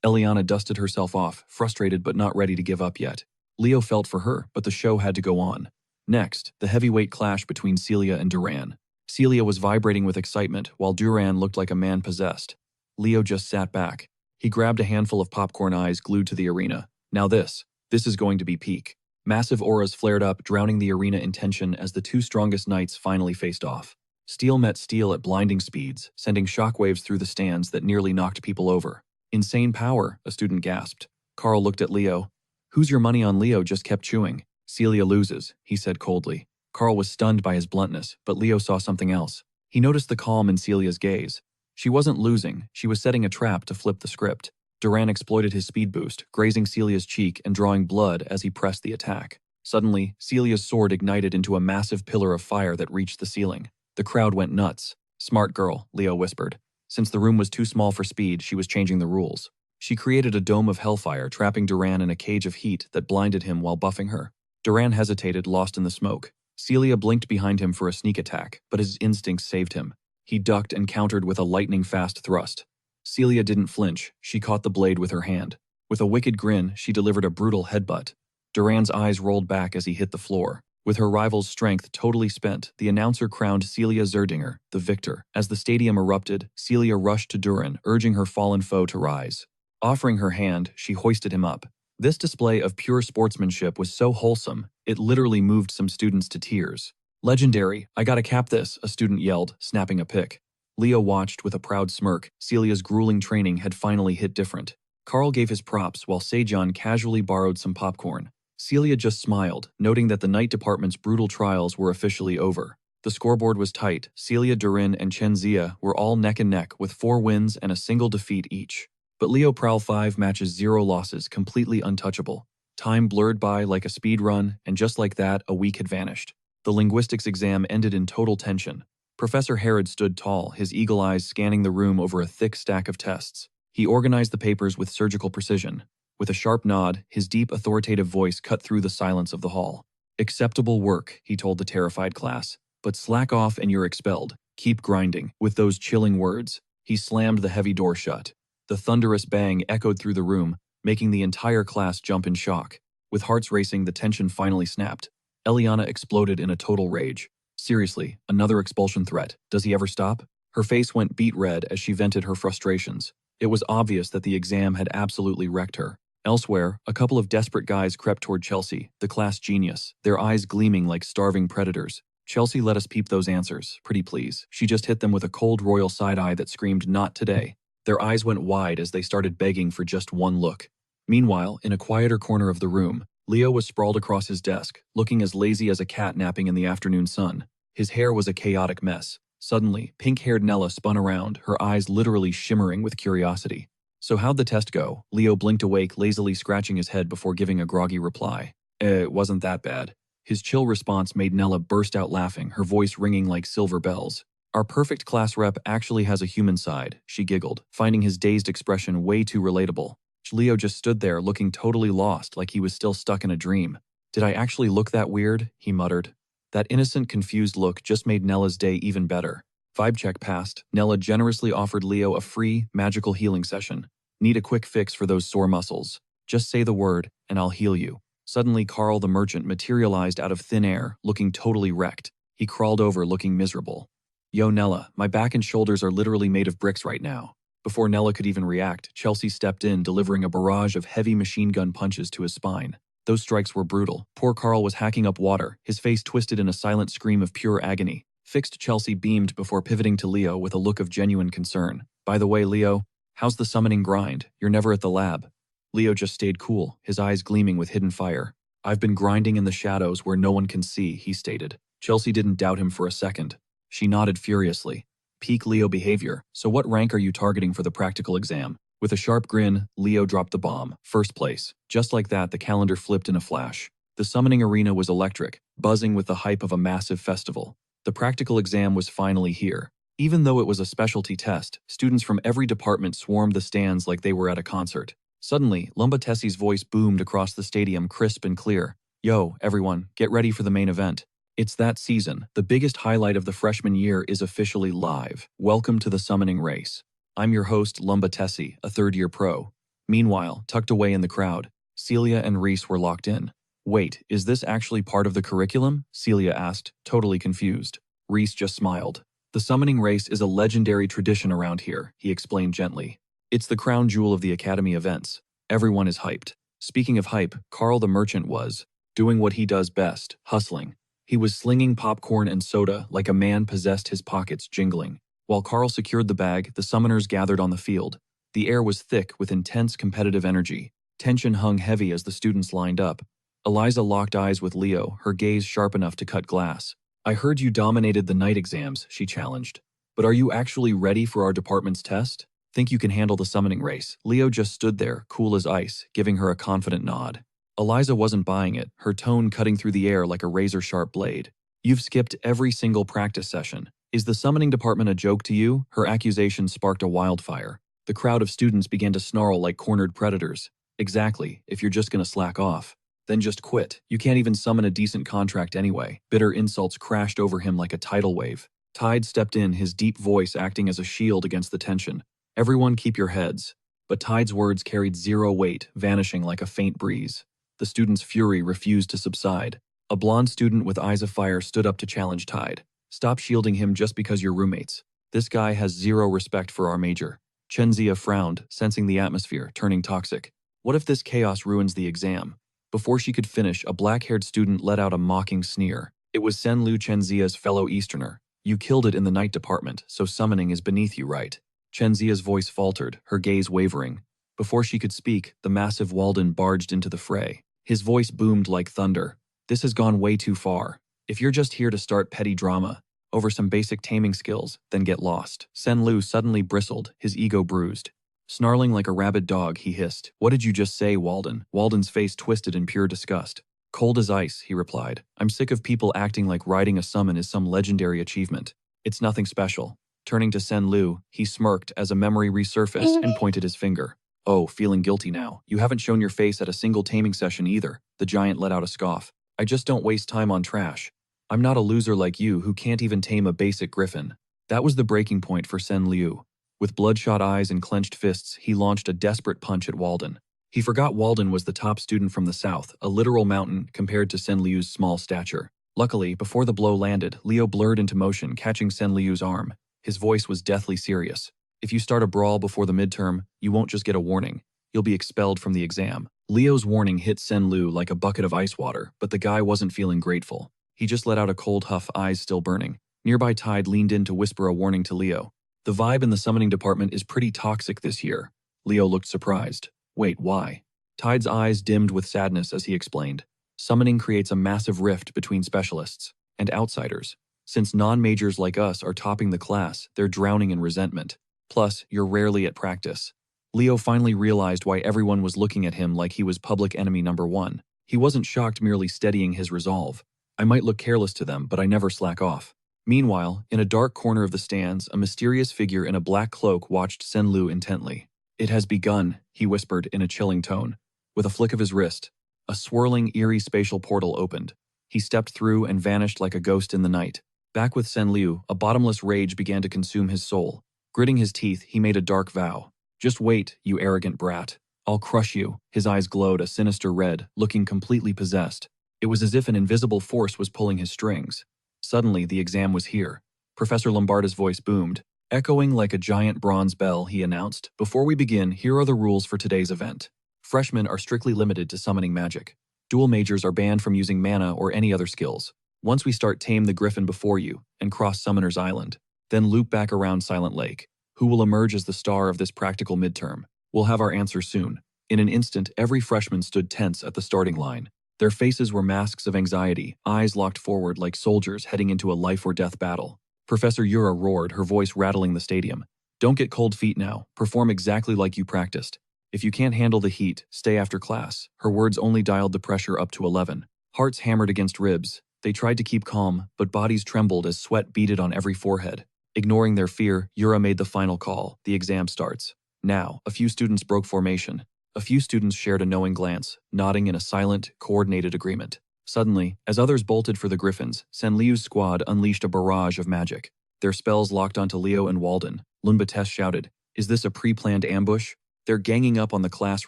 Eliana dusted herself off, frustrated but not ready to give up yet. Leo felt for her, but the show had to go on. Next, the heavyweight clash between Celia and Duran. Celia was vibrating with excitement, while Duran looked like a man possessed. Leo just sat back. He grabbed a handful of popcorn eyes glued to the arena. Now this is going to be peak. Massive auras flared up, drowning the arena in tension as the 2 strongest knights finally faced off. Steel met steel at blinding speeds, sending shockwaves through the stands that nearly knocked people over. Insane power, a student gasped. Carl looked at Leo. Who's your money on? Leo just kept chewing. Celia loses, he said coldly. Carl was stunned by his bluntness, but Leo saw something else. He noticed the calm in Celia's gaze. She wasn't losing, she was setting a trap to flip the script. Duran exploited his speed boost, grazing Celia's cheek and drawing blood as he pressed the attack. Suddenly, Celia's sword ignited into a massive pillar of fire that reached the ceiling. The crowd went nuts. Smart girl, Leo whispered. Since the room was too small for speed, she was changing the rules. She created a dome of hellfire, trapping Duran in a cage of heat that blinded him while buffing her. Duran hesitated, lost in the smoke. Celia blinked behind him for a sneak attack, but his instincts saved him. He ducked and countered with a lightning-fast thrust. Celia didn't flinch. She caught the blade with her hand. With a wicked grin, she delivered a brutal headbutt. Duran's eyes rolled back as he hit the floor. With her rival's strength totally spent, the announcer crowned Celia Zerdinger the victor. As the stadium erupted, Celia rushed to Duran, urging her fallen foe to rise. Offering her hand, she hoisted him up. This display of pure sportsmanship was so wholesome, it literally moved some students to tears. Legendary, I gotta cap this, a student yelled, snapping a pic. Leo watched with a proud smirk. Celia's grueling training had finally hit different. Carl gave his props while Sejong casually borrowed some popcorn. Celia just smiled, noting that the night department's brutal trials were officially over. The scoreboard was tight. Celia, Durin, and Chen Zia were all neck and neck with 4 wins and a single defeat each. But Leo Prowl 5 matches 0 losses, completely untouchable. Time blurred by like a speed run, and just like that, a week had vanished. The linguistics exam ended in total tension. Professor Herod stood tall, his eagle eyes scanning the room over a thick stack of tests. He organized the papers with surgical precision. With a sharp nod, his deep, authoritative voice cut through the silence of the hall. Acceptable work, he told the terrified class. But slack off and you're expelled. Keep grinding. With those chilling words, he slammed the heavy door shut. The thunderous bang echoed through the room, making the entire class jump in shock. With hearts racing, the tension finally snapped. Eliana exploded in a total rage. Seriously, another expulsion threat. Does he ever stop? Her face went beet red as she vented her frustrations. It was obvious that the exam had absolutely wrecked her. Elsewhere, a couple of desperate guys crept toward Chelsea, the class genius, their eyes gleaming like starving predators. Chelsea, let us peep those answers, pretty please. She just hit them with a cold royal side eye that screamed, not today. Their eyes went wide as they started begging for just one look. Meanwhile, in a quieter corner of the room, Leo was sprawled across his desk, looking as lazy as a cat napping in the afternoon sun. His hair was a chaotic mess. Suddenly, pink-haired Nella spun around, her eyes literally shimmering with curiosity. So how'd the test go? Leo blinked awake, lazily scratching his head before giving a groggy reply. It wasn't that bad. His chill response made Nella burst out laughing, her voice ringing like silver bells. Our perfect class rep actually has a human side, she giggled, finding his dazed expression way too relatable. Leo just stood there looking totally lost, like he was still stuck in a dream. Did I actually look that weird? He muttered. That innocent, confused look just made Nella's day even better. Vibe check passed. Nella generously offered Leo a free, magical healing session. Need a quick fix for those sore muscles. Just say the word, and I'll heal you. Suddenly, Carl the merchant materialized out of thin air, looking totally wrecked. He crawled over, looking miserable. Yo, Nella, my back and shoulders are literally made of bricks right now. Before Nella could even react, Chelsea stepped in, delivering a barrage of heavy machine gun punches to his spine. Those strikes were brutal. Poor Carl was hacking up water, his face twisted in a silent scream of pure agony. Fixed Chelsea beamed before pivoting to Leo with a look of genuine concern. By the way, Leo, how's the summoning grind? You're never at the lab. Leo just stayed cool, his eyes gleaming with hidden fire. I've been grinding in the shadows where no one can see, he stated. Chelsea didn't doubt him for a second. She nodded furiously. Peak Leo behavior. So what rank are you targeting for the practical exam? With a sharp grin, Leo dropped the bomb. First place. Just like that, the calendar flipped in a flash. The summoning arena was electric, buzzing with the hype of a massive festival. The practical exam was finally here. Even though it was a specialty test, students from every department swarmed the stands like they were at a concert. Suddenly, Lumba Tessie's voice boomed across the stadium, crisp and clear. Yo, everyone, get ready for the main event. It's that season. The biggest highlight of the freshman year is officially live. Welcome to the summoning race. I'm your host, Lumba Tessie, a third-year pro. Meanwhile, tucked away in the crowd, Celia and Reese were locked in. Wait, is this actually part of the curriculum? Celia asked, totally confused. Reese just smiled. The summoning race is a legendary tradition around here, he explained gently. It's the crown jewel of the academy events. Everyone is hyped. Speaking of hype, Carl the merchant was doing what he does best, hustling. He was slinging popcorn and soda like a man possessed, his pockets jingling. While Carl secured the bag, the summoners gathered on the field. The air was thick with intense competitive energy. Tension hung heavy as the students lined up. Eliza locked eyes with Leo, her gaze sharp enough to cut glass. I heard you dominated the night exams, she challenged. But are you actually ready for our department's test? Think you can handle the summoning race? Leo just stood there, cool as ice, giving her a confident nod. Eliza wasn't buying it, her tone cutting through the air like a razor-sharp blade. You've skipped every single practice session. Is the summoning department a joke to you? Her accusation sparked a wildfire. The crowd of students began to snarl like cornered predators. Exactly, if you're just gonna slack off. Then just quit. You can't even summon a decent contract anyway. Bitter insults crashed over him like a tidal wave. Tide stepped in, his deep voice acting as a shield against the tension. Everyone keep your heads. But Tide's words carried zero weight, vanishing like a faint breeze. The student's fury refused to subside. A blonde student with eyes of fire stood up to challenge Tide. Stop shielding him just because you're roommates. This guy has zero respect for our major. Chen Zia frowned, sensing the atmosphere turning toxic. What if this chaos ruins the exam? Before she could finish, a black-haired student let out a mocking sneer. It was Senlu Chenzia's fellow Easterner. You killed it in the night department, so summoning is beneath you, right? Chenzia's voice faltered, her gaze wavering. Before she could speak, the massive Walden barged into the fray. His voice boomed like thunder. This has gone way too far. If you're just here to start petty drama over some basic taming skills, then get lost. Senlu suddenly bristled, his ego bruised. Snarling like a rabid dog, he hissed. What did you just say, Walden? Walden's face twisted in pure disgust. Cold as ice, he replied. I'm sick of people acting like riding a summon is some legendary achievement. It's nothing special. Turning to Senlu, he smirked as a memory resurfaced and pointed his finger. Oh, feeling guilty now. You haven't shown your face at a single taming session either. The giant let out a scoff. I just don't waste time on trash. I'm not a loser like you who can't even tame a basic griffin. That was the breaking point for Senlu. With bloodshot eyes and clenched fists, he launched a desperate punch at Walden. He forgot Walden was the top student from the south, a literal mountain compared to Senliu's small stature. Luckily, before the blow landed, Leo blurred into motion, catching Senliu's arm. His voice was deathly serious. If you start a brawl before the midterm, you won't just get a warning. You'll be expelled from the exam. Leo's warning hit Senlu like a bucket of ice water, but the guy wasn't feeling grateful. He just let out a cold huff, eyes still burning. Nearby Tide leaned in to whisper a warning to Leo. The vibe in the summoning department is pretty toxic this year. Leo looked surprised. Wait, why? Tide's eyes dimmed with sadness as he explained. Summoning creates a massive rift between specialists and outsiders. Since non-majors like us are topping the class, they're drowning in resentment. Plus, you're rarely at practice. Leo finally realized why everyone was looking at him like he was public enemy number one. He wasn't shocked, merely steadying his resolve. I might look careless to them, but I never slack off. Meanwhile, in a dark corner of the stands, a mysterious figure in a black cloak watched Senlu intently. It has begun, he whispered in a chilling tone. With a flick of his wrist, a swirling, eerie spatial portal opened. He stepped through and vanished like a ghost in the night. Back with Senlu, a bottomless rage began to consume his soul. Gritting his teeth, he made a dark vow. Just wait, you arrogant brat. I'll crush you. His eyes glowed a sinister red, looking completely possessed. It was as if an invisible force was pulling his strings. Suddenly, the exam was here. Professor Lombarda's voice boomed. Echoing like a giant bronze bell, he announced, Before we begin, here are the rules for today's event. Freshmen are strictly limited to summoning magic. Dual majors are banned from using mana or any other skills. Once we start, tame the griffin before you and cross Summoner's Island. Then loop back around Silent Lake. Who will emerge as the star of this practical midterm? We'll have our answer soon. In an instant, every freshman stood tense at the starting line. Their faces were masks of anxiety, eyes locked forward like soldiers heading into a life-or-death battle. Professor Yura roared, her voice rattling the stadium. Don't get cold feet now. Perform exactly like you practiced. If you can't handle the heat, stay after class. Her words only dialed the pressure up to 11. Hearts hammered against ribs. They tried to keep calm, but bodies trembled as sweat beaded on every forehead. Ignoring their fear, Yura made the final call. The exam starts. Now, a few students broke formation. A few students shared a knowing glance, nodding in a silent, coordinated agreement. Suddenly, as others bolted for the Griffins, Senliu's squad unleashed a barrage of magic. Their spells locked onto Leo and Walden. Lunbates shouted, Is this a pre-planned ambush? They're ganging up on the class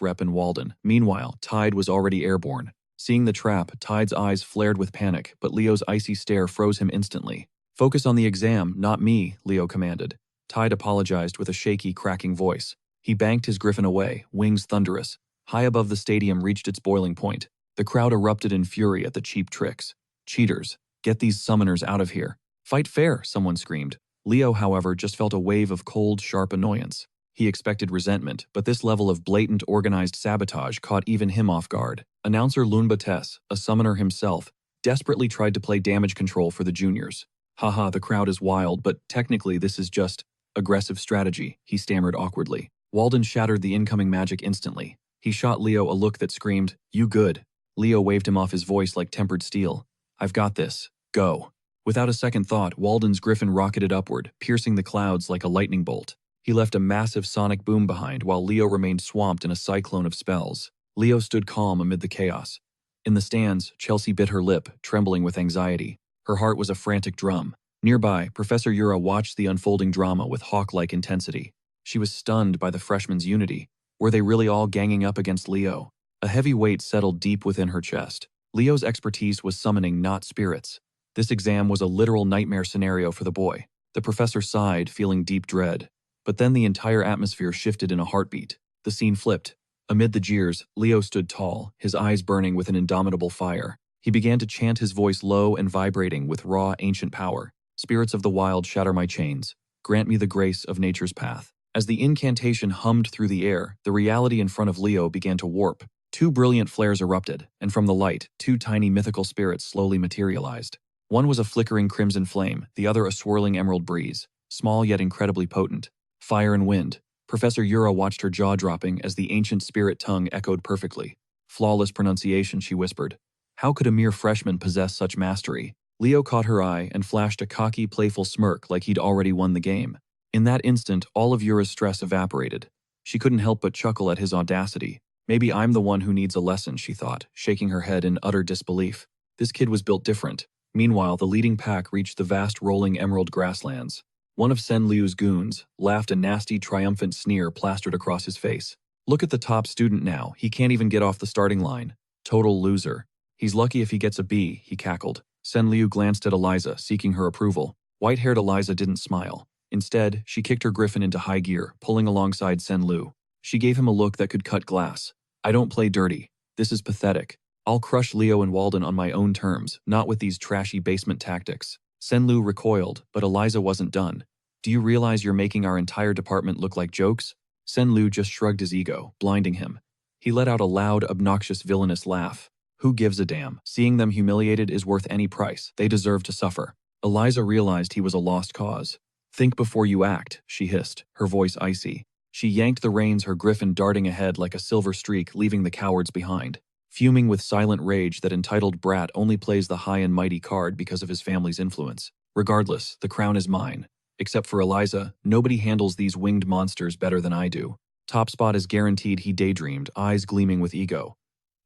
rep and Walden. Meanwhile, Tide was already airborne. Seeing the trap, Tide's eyes flared with panic, but Leo's icy stare froze him instantly. Focus on the exam, not me, Leo commanded. Tide apologized with a shaky, cracking voice. He banked his griffin away, wings thunderous. High above the stadium reached its boiling point. The crowd erupted in fury at the cheap tricks. Cheaters, get these summoners out of here. Fight fair, someone screamed. Leo, however, just felt a wave of cold, sharp annoyance. He expected resentment, but this level of blatant, organized sabotage caught even him off guard. Announcer Lunbates, a summoner himself, desperately tried to play damage control for the juniors. Haha, the crowd is wild, but technically this is just aggressive strategy, he stammered awkwardly. Walden shattered the incoming magic instantly. He shot Leo a look that screamed, You good. Leo waved him off, his voice like tempered steel. I've got this. Go. Without a second thought, Walden's griffin rocketed upward, piercing the clouds like a lightning bolt. He left a massive sonic boom behind while Leo remained swamped in a cyclone of spells. Leo stood calm amid the chaos. In the stands, Chelsea bit her lip, trembling with anxiety. Her heart was a frantic drum. Nearby, Professor Yura watched the unfolding drama with hawk-like intensity. She was stunned by the freshmen's unity. Were they really all ganging up against Leo? A heavy weight settled deep within her chest. Leo's expertise was summoning, not spirits. This exam was a literal nightmare scenario for the boy. The professor sighed, feeling deep dread. But then the entire atmosphere shifted in a heartbeat. The scene flipped. Amid the jeers, Leo stood tall, his eyes burning with an indomitable fire. He began to chant, his voice low and vibrating with raw, ancient power. Spirits of the wild, shatter my chains. Grant me the grace of nature's path. As the incantation hummed through the air, the reality in front of Leo began to warp. Two brilliant flares erupted, and from the light, two tiny mythical spirits slowly materialized. One was a flickering crimson flame, the other a swirling emerald breeze, small yet incredibly potent. Fire and wind. Professor Yura watched her jaw dropping as the ancient spirit tongue echoed perfectly. Flawless pronunciation, she whispered. How could a mere freshman possess such mastery? Leo caught her eye and flashed a cocky, playful smirk like he'd already won the game. In that instant, all of Yura's stress evaporated. She couldn't help but chuckle at his audacity. Maybe I'm the one who needs a lesson, she thought, shaking her head in utter disbelief. This kid was built different. Meanwhile, the leading pack reached the vast rolling emerald grasslands. One of Sen Liu's goons laughed, a nasty, triumphant sneer plastered across his face. Look at the top student now, he can't even get off the starting line. Total loser. He's lucky if he gets a B, he cackled. Sen Liu glanced at Eliza, seeking her approval. White-haired Eliza didn't smile. Instead, she kicked her griffin into high gear, pulling alongside Sen Liu. She gave him a look that could cut glass. I don't play dirty. This is pathetic. I'll crush Leo and Walden on my own terms, not with these trashy basement tactics. Sen Liu recoiled, but Eliza wasn't done. Do you realize you're making our entire department look like jokes? Sen Liu just shrugged his ego, blinding him. He let out a loud, obnoxious, villainous laugh. Who gives a damn? Seeing them humiliated is worth any price. They deserve to suffer. Eliza realized he was a lost cause. Think before you act, she hissed, her voice icy. She yanked the reins, her griffin darting ahead like a silver streak, leaving the cowards behind. Fuming with silent rage, that entitled brat only plays the high and mighty card because of his family's influence. Regardless, the crown is mine. Except for Eliza, nobody handles these winged monsters better than I do. Top spot is guaranteed, he daydreamed, eyes gleaming with ego.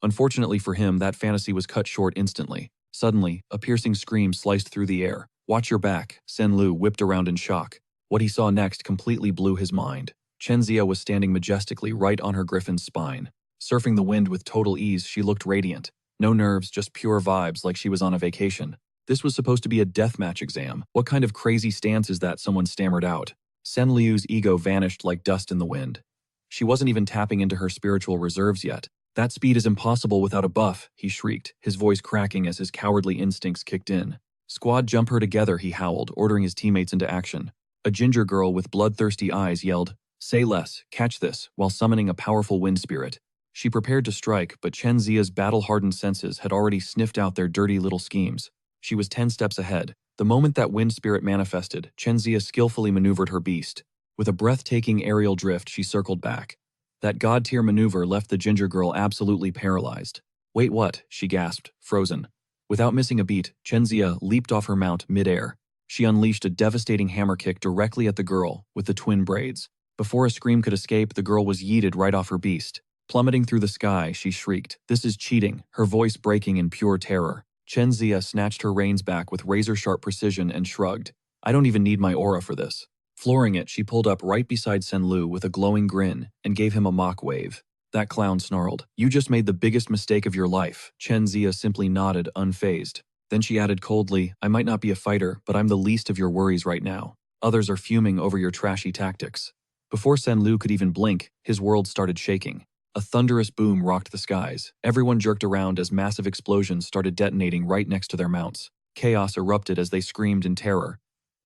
Unfortunately for him, that fantasy was cut short instantly. Suddenly, a piercing scream sliced through the air. Watch your back, Sen Liu whipped around in shock. What he saw next completely blew his mind. Chen Zia was standing majestically right on her griffin's spine. Surfing the wind with total ease, she looked radiant. No nerves, just pure vibes like she was on a vacation. This was supposed to be a deathmatch exam. What kind of crazy stance is that? Someone stammered out. Sen Liu's ego vanished like dust in the wind. She wasn't even tapping into her spiritual reserves yet. That speed is impossible without a buff, he shrieked, his voice cracking as his cowardly instincts kicked in. Squad, jump her together, he howled, ordering his teammates into action. A ginger girl with bloodthirsty eyes yelled, say less, catch this, while summoning a powerful wind spirit. She prepared to strike, but Chen Zia's battle-hardened senses had already sniffed out their dirty little schemes. She was 10 steps ahead. The moment that wind spirit manifested, Chen Zia skillfully maneuvered her beast. With a breathtaking aerial drift, she circled back. That god-tier maneuver left the ginger girl absolutely paralyzed. Wait, what? She gasped, frozen. Without missing a beat, Chen Zia leaped off her mount mid-air. She unleashed a devastating hammer kick directly at the girl with the twin braids. Before a scream could escape, the girl was yeeted right off her beast. Plummeting through the sky, she shrieked, "This is cheating," her voice breaking in pure terror. Chen Zia snatched her reins back with razor-sharp precision and shrugged. I don't even need my aura for this. Flooring it, she pulled up right beside Sen Liu with a glowing grin and gave him a mock wave. That clown snarled, "You just made the biggest mistake of your life." Chen Zia simply nodded, unfazed. Then she added coldly, I might not be a fighter, but I'm the least of your worries right now. Others are fuming over your trashy tactics. Before Sen Liu could even blink, his world started shaking. A thunderous boom rocked the skies. Everyone jerked around as massive explosions started detonating right next to their mounts. Chaos erupted as they screamed in terror.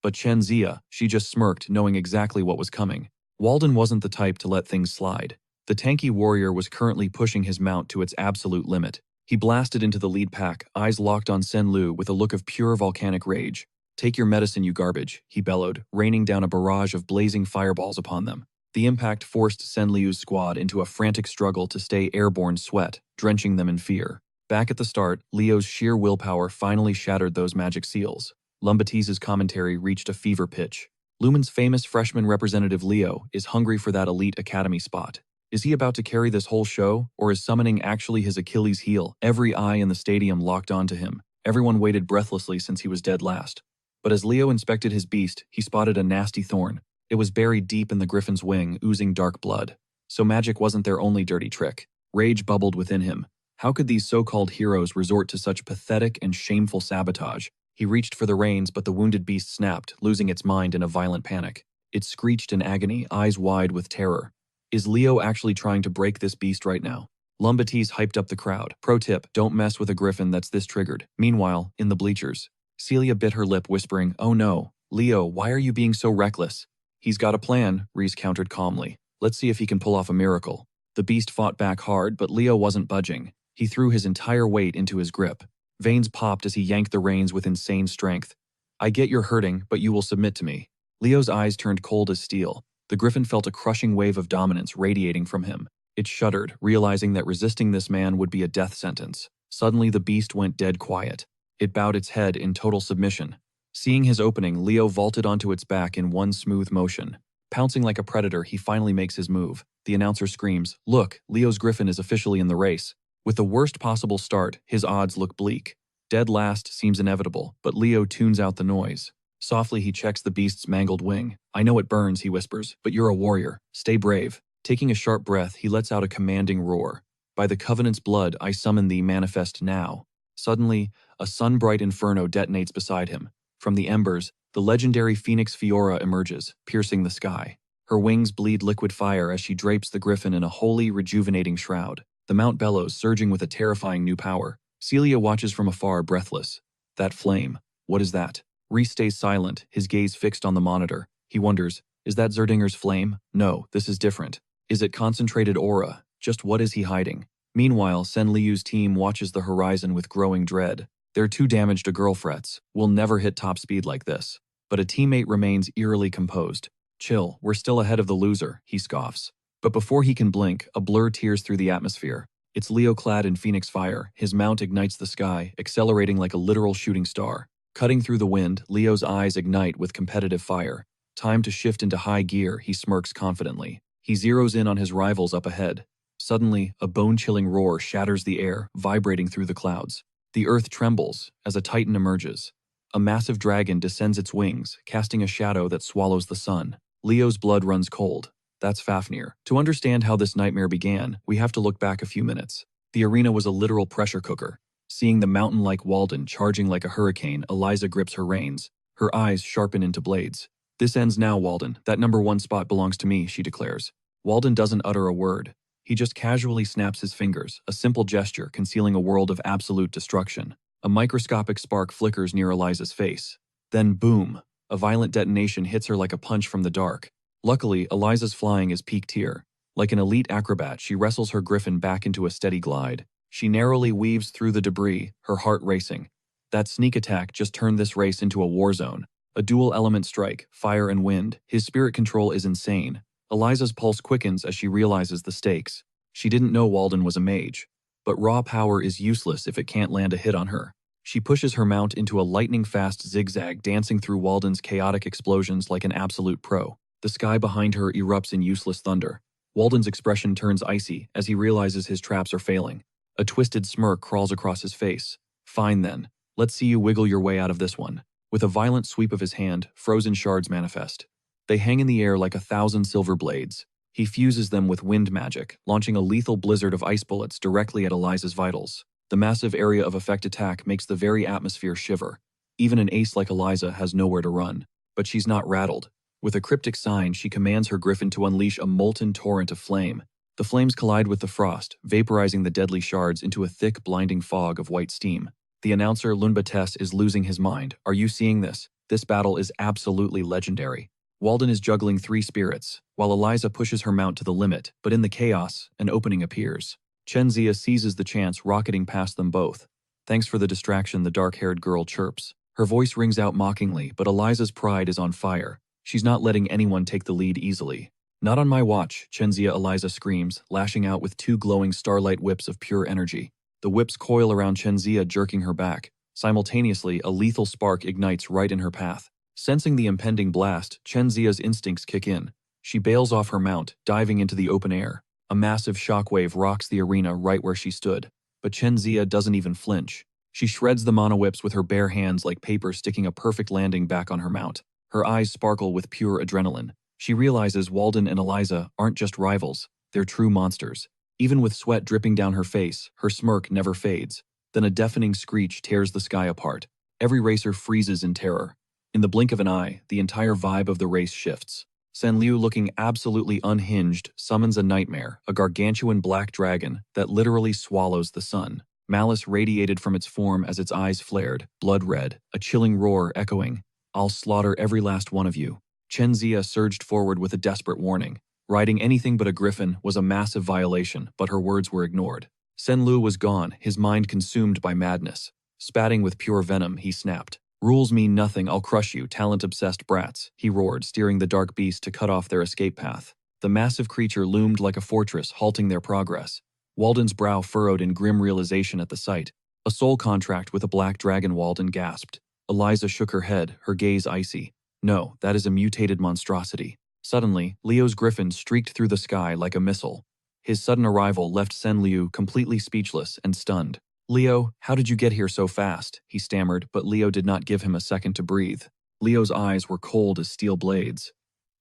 But Chen Zia, she just smirked, knowing exactly what was coming. Walden wasn't the type to let things slide. The tanky warrior was currently pushing his mount to its absolute limit. He blasted into the lead pack, eyes locked on Sen Liu with a look of pure volcanic rage. Take your medicine, you garbage, he bellowed, raining down a barrage of blazing fireballs upon them. The impact forced Sen Liu's squad into a frantic struggle to stay airborne, sweat, drenching them in fear. Back at the start, Leo's sheer willpower finally shattered those magic seals. Lumbatiz's commentary reached a fever pitch. Lumen's famous freshman representative Leo is hungry for that elite academy spot. Is he about to carry this whole show, or is summoning actually his Achilles heel? Every eye in the stadium locked onto him. Everyone waited breathlessly since he was dead last. But as Leo inspected his beast, he spotted a nasty thorn. It was buried deep in the griffin's wing, oozing dark blood. So magic wasn't their only dirty trick. Rage bubbled within him. How could these so-called heroes resort to such pathetic and shameful sabotage? He reached for the reins, but the wounded beast snapped, losing its mind in a violent panic. It screeched in agony, eyes wide with terror. Is Leo actually trying to break this beast right now? Lumbatees hyped up the crowd. Pro tip, don't mess with a griffin that's this triggered. Meanwhile, in the bleachers, Celia bit her lip, whispering, "Oh no, Leo, why are you being so reckless?" "He's got a plan," Reese countered calmly. "Let's see if he can pull off a miracle." The beast fought back hard, but Leo wasn't budging. He threw his entire weight into his grip. Veins popped as he yanked the reins with insane strength. "I get you're hurting, but you will submit to me." Leo's eyes turned cold as steel. The griffin felt a crushing wave of dominance radiating from him. It shuddered, realizing that resisting this man would be a death sentence. Suddenly, the beast went dead quiet. It bowed its head in total submission. Seeing his opening, Leo vaulted onto its back in one smooth motion. Pouncing like a predator, he finally makes his move. The announcer screams, "Look, Leo's griffin is officially in the race." With the worst possible start, his odds look bleak. Dead last seems inevitable, but Leo tunes out the noise. Softly, he checks the beast's mangled wing. "I know it burns," he whispers, "but you're a warrior. Stay brave." Taking a sharp breath, he lets out a commanding roar. "By the Covenant's blood, I summon thee, manifest now." Suddenly, a sun-bright inferno detonates beside him. From the embers, the legendary Phoenix Fiora emerges, piercing the sky. Her wings bleed liquid fire as she drapes the griffin in a wholly rejuvenating shroud. The mount bellows, surging with a terrifying new power. Celia watches from afar, breathless. "That flame. What is that?" Reese stays silent, his gaze fixed on the monitor. He wonders, is that Zerdinger's flame? No, this is different. Is it concentrated aura? Just what is he hiding? Meanwhile, Sen Liu's team watches the horizon with growing dread. They're too damaged, a girl frets. "We'll never hit top speed like this." But a teammate remains eerily composed. "Chill, we're still ahead of the loser," he scoffs. But before he can blink, a blur tears through the atmosphere. It's Leo clad in phoenix fire. His mount ignites the sky, accelerating like a literal shooting star. Cutting through the wind, Leo's eyes ignite with competitive fire. Time to shift into high gear, he smirks confidently. He zeroes in on his rivals up ahead. Suddenly, a bone-chilling roar shatters the air, vibrating through the clouds. The earth trembles as a titan emerges. A massive dragon descends its wings, casting a shadow that swallows the sun. Leo's blood runs cold. That's Fafnir. To understand how this nightmare began, we have to look back a few minutes. The arena was a literal pressure cooker. Seeing the mountain-like Walden charging like a hurricane, Eliza grips her reins. Her eyes sharpen into blades. "This ends now, Walden. That #1 spot belongs to me," she declares. Walden doesn't utter a word. He just casually snaps his fingers, a simple gesture concealing a world of absolute destruction. A microscopic spark flickers near Eliza's face. Then boom! A violent detonation hits her like a punch from the dark. Luckily, Eliza's flying is peak tier. Like an elite acrobat, she wrestles her griffin back into a steady glide. She narrowly weaves through the debris, her heart racing. That sneak attack just turned this race into a war zone. A dual-element strike, fire and wind. His spirit control is insane. Eliza's pulse quickens as she realizes the stakes. She didn't know Walden was a mage. But raw power is useless if it can't land a hit on her. She pushes her mount into a lightning-fast zigzag, dancing through Walden's chaotic explosions like an absolute pro. The sky behind her erupts in useless thunder. Walden's expression turns icy as he realizes his traps are failing. A twisted smirk crawls across his face. "Fine then. Let's see you wiggle your way out of this one." With a violent sweep of his hand, frozen shards manifest. They hang in the air like 1,000 silver blades. He fuses them with wind magic, launching a lethal blizzard of ice bullets directly at Eliza's vitals. The massive area of effect attack makes the very atmosphere shiver. Even an ace like Eliza has nowhere to run. But she's not rattled. With a cryptic sign, she commands her griffin to unleash a molten torrent of flame. The flames collide with the frost, vaporizing the deadly shards into a thick, blinding fog of white steam. The announcer, Lunbates, is losing his mind. "Are you seeing this? This battle is absolutely legendary." Walden is juggling 3 spirits, while Eliza pushes her mount to the limit, but in the chaos, an opening appears. Chenzia seizes the chance, rocketing past them both. "Thanks for the distraction," the dark-haired girl chirps. Her voice rings out mockingly, but Eliza's pride is on fire. She's not letting anyone take the lead easily. "Not on my watch," Chenzia Eliza screams, lashing out with 2 glowing starlight whips of pure energy. The whips coil around Chenzia, jerking her back. Simultaneously, a lethal spark ignites right in her path. Sensing the impending blast, Chenzia's instincts kick in. She bails off her mount, diving into the open air. A massive shockwave rocks the arena right where she stood. But Chenzia doesn't even flinch. She shreds the mono-whips with her bare hands like paper, sticking a perfect landing back on her mount. Her eyes sparkle with pure adrenaline. She realizes Walden and Eliza aren't just rivals, they're true monsters. Even with sweat dripping down her face, her smirk never fades. Then a deafening screech tears the sky apart. Every racer freezes in terror. In the blink of an eye, the entire vibe of the race shifts. Sen Liu, looking absolutely unhinged, summons a nightmare, a gargantuan black dragon that literally swallows the sun. Malice radiated from its form as its eyes flared, blood red, a chilling roar echoing, "I'll slaughter every last one of you." Chen Zia surged forward with a desperate warning. Riding anything but a griffin was a massive violation, but her words were ignored. Sen Liu was gone, his mind consumed by madness. Spatting with pure venom, he snapped. "Rules mean nothing, I'll crush you, talent-obsessed brats," he roared, steering the dark beast to cut off their escape path. The massive creature loomed like a fortress, halting their progress. Walden's brow furrowed in grim realization at the sight. "A soul contract with a black dragon," Walden gasped. Eliza shook her head, her gaze icy. "No, that is a mutated monstrosity." Suddenly, Leo's griffin streaked through the sky like a missile. His sudden arrival left Sen Liu completely speechless and stunned. "Leo, how did you get here so fast?" he stammered, but Leo did not give him a second to breathe. Leo's eyes were cold as steel blades.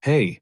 "Hey,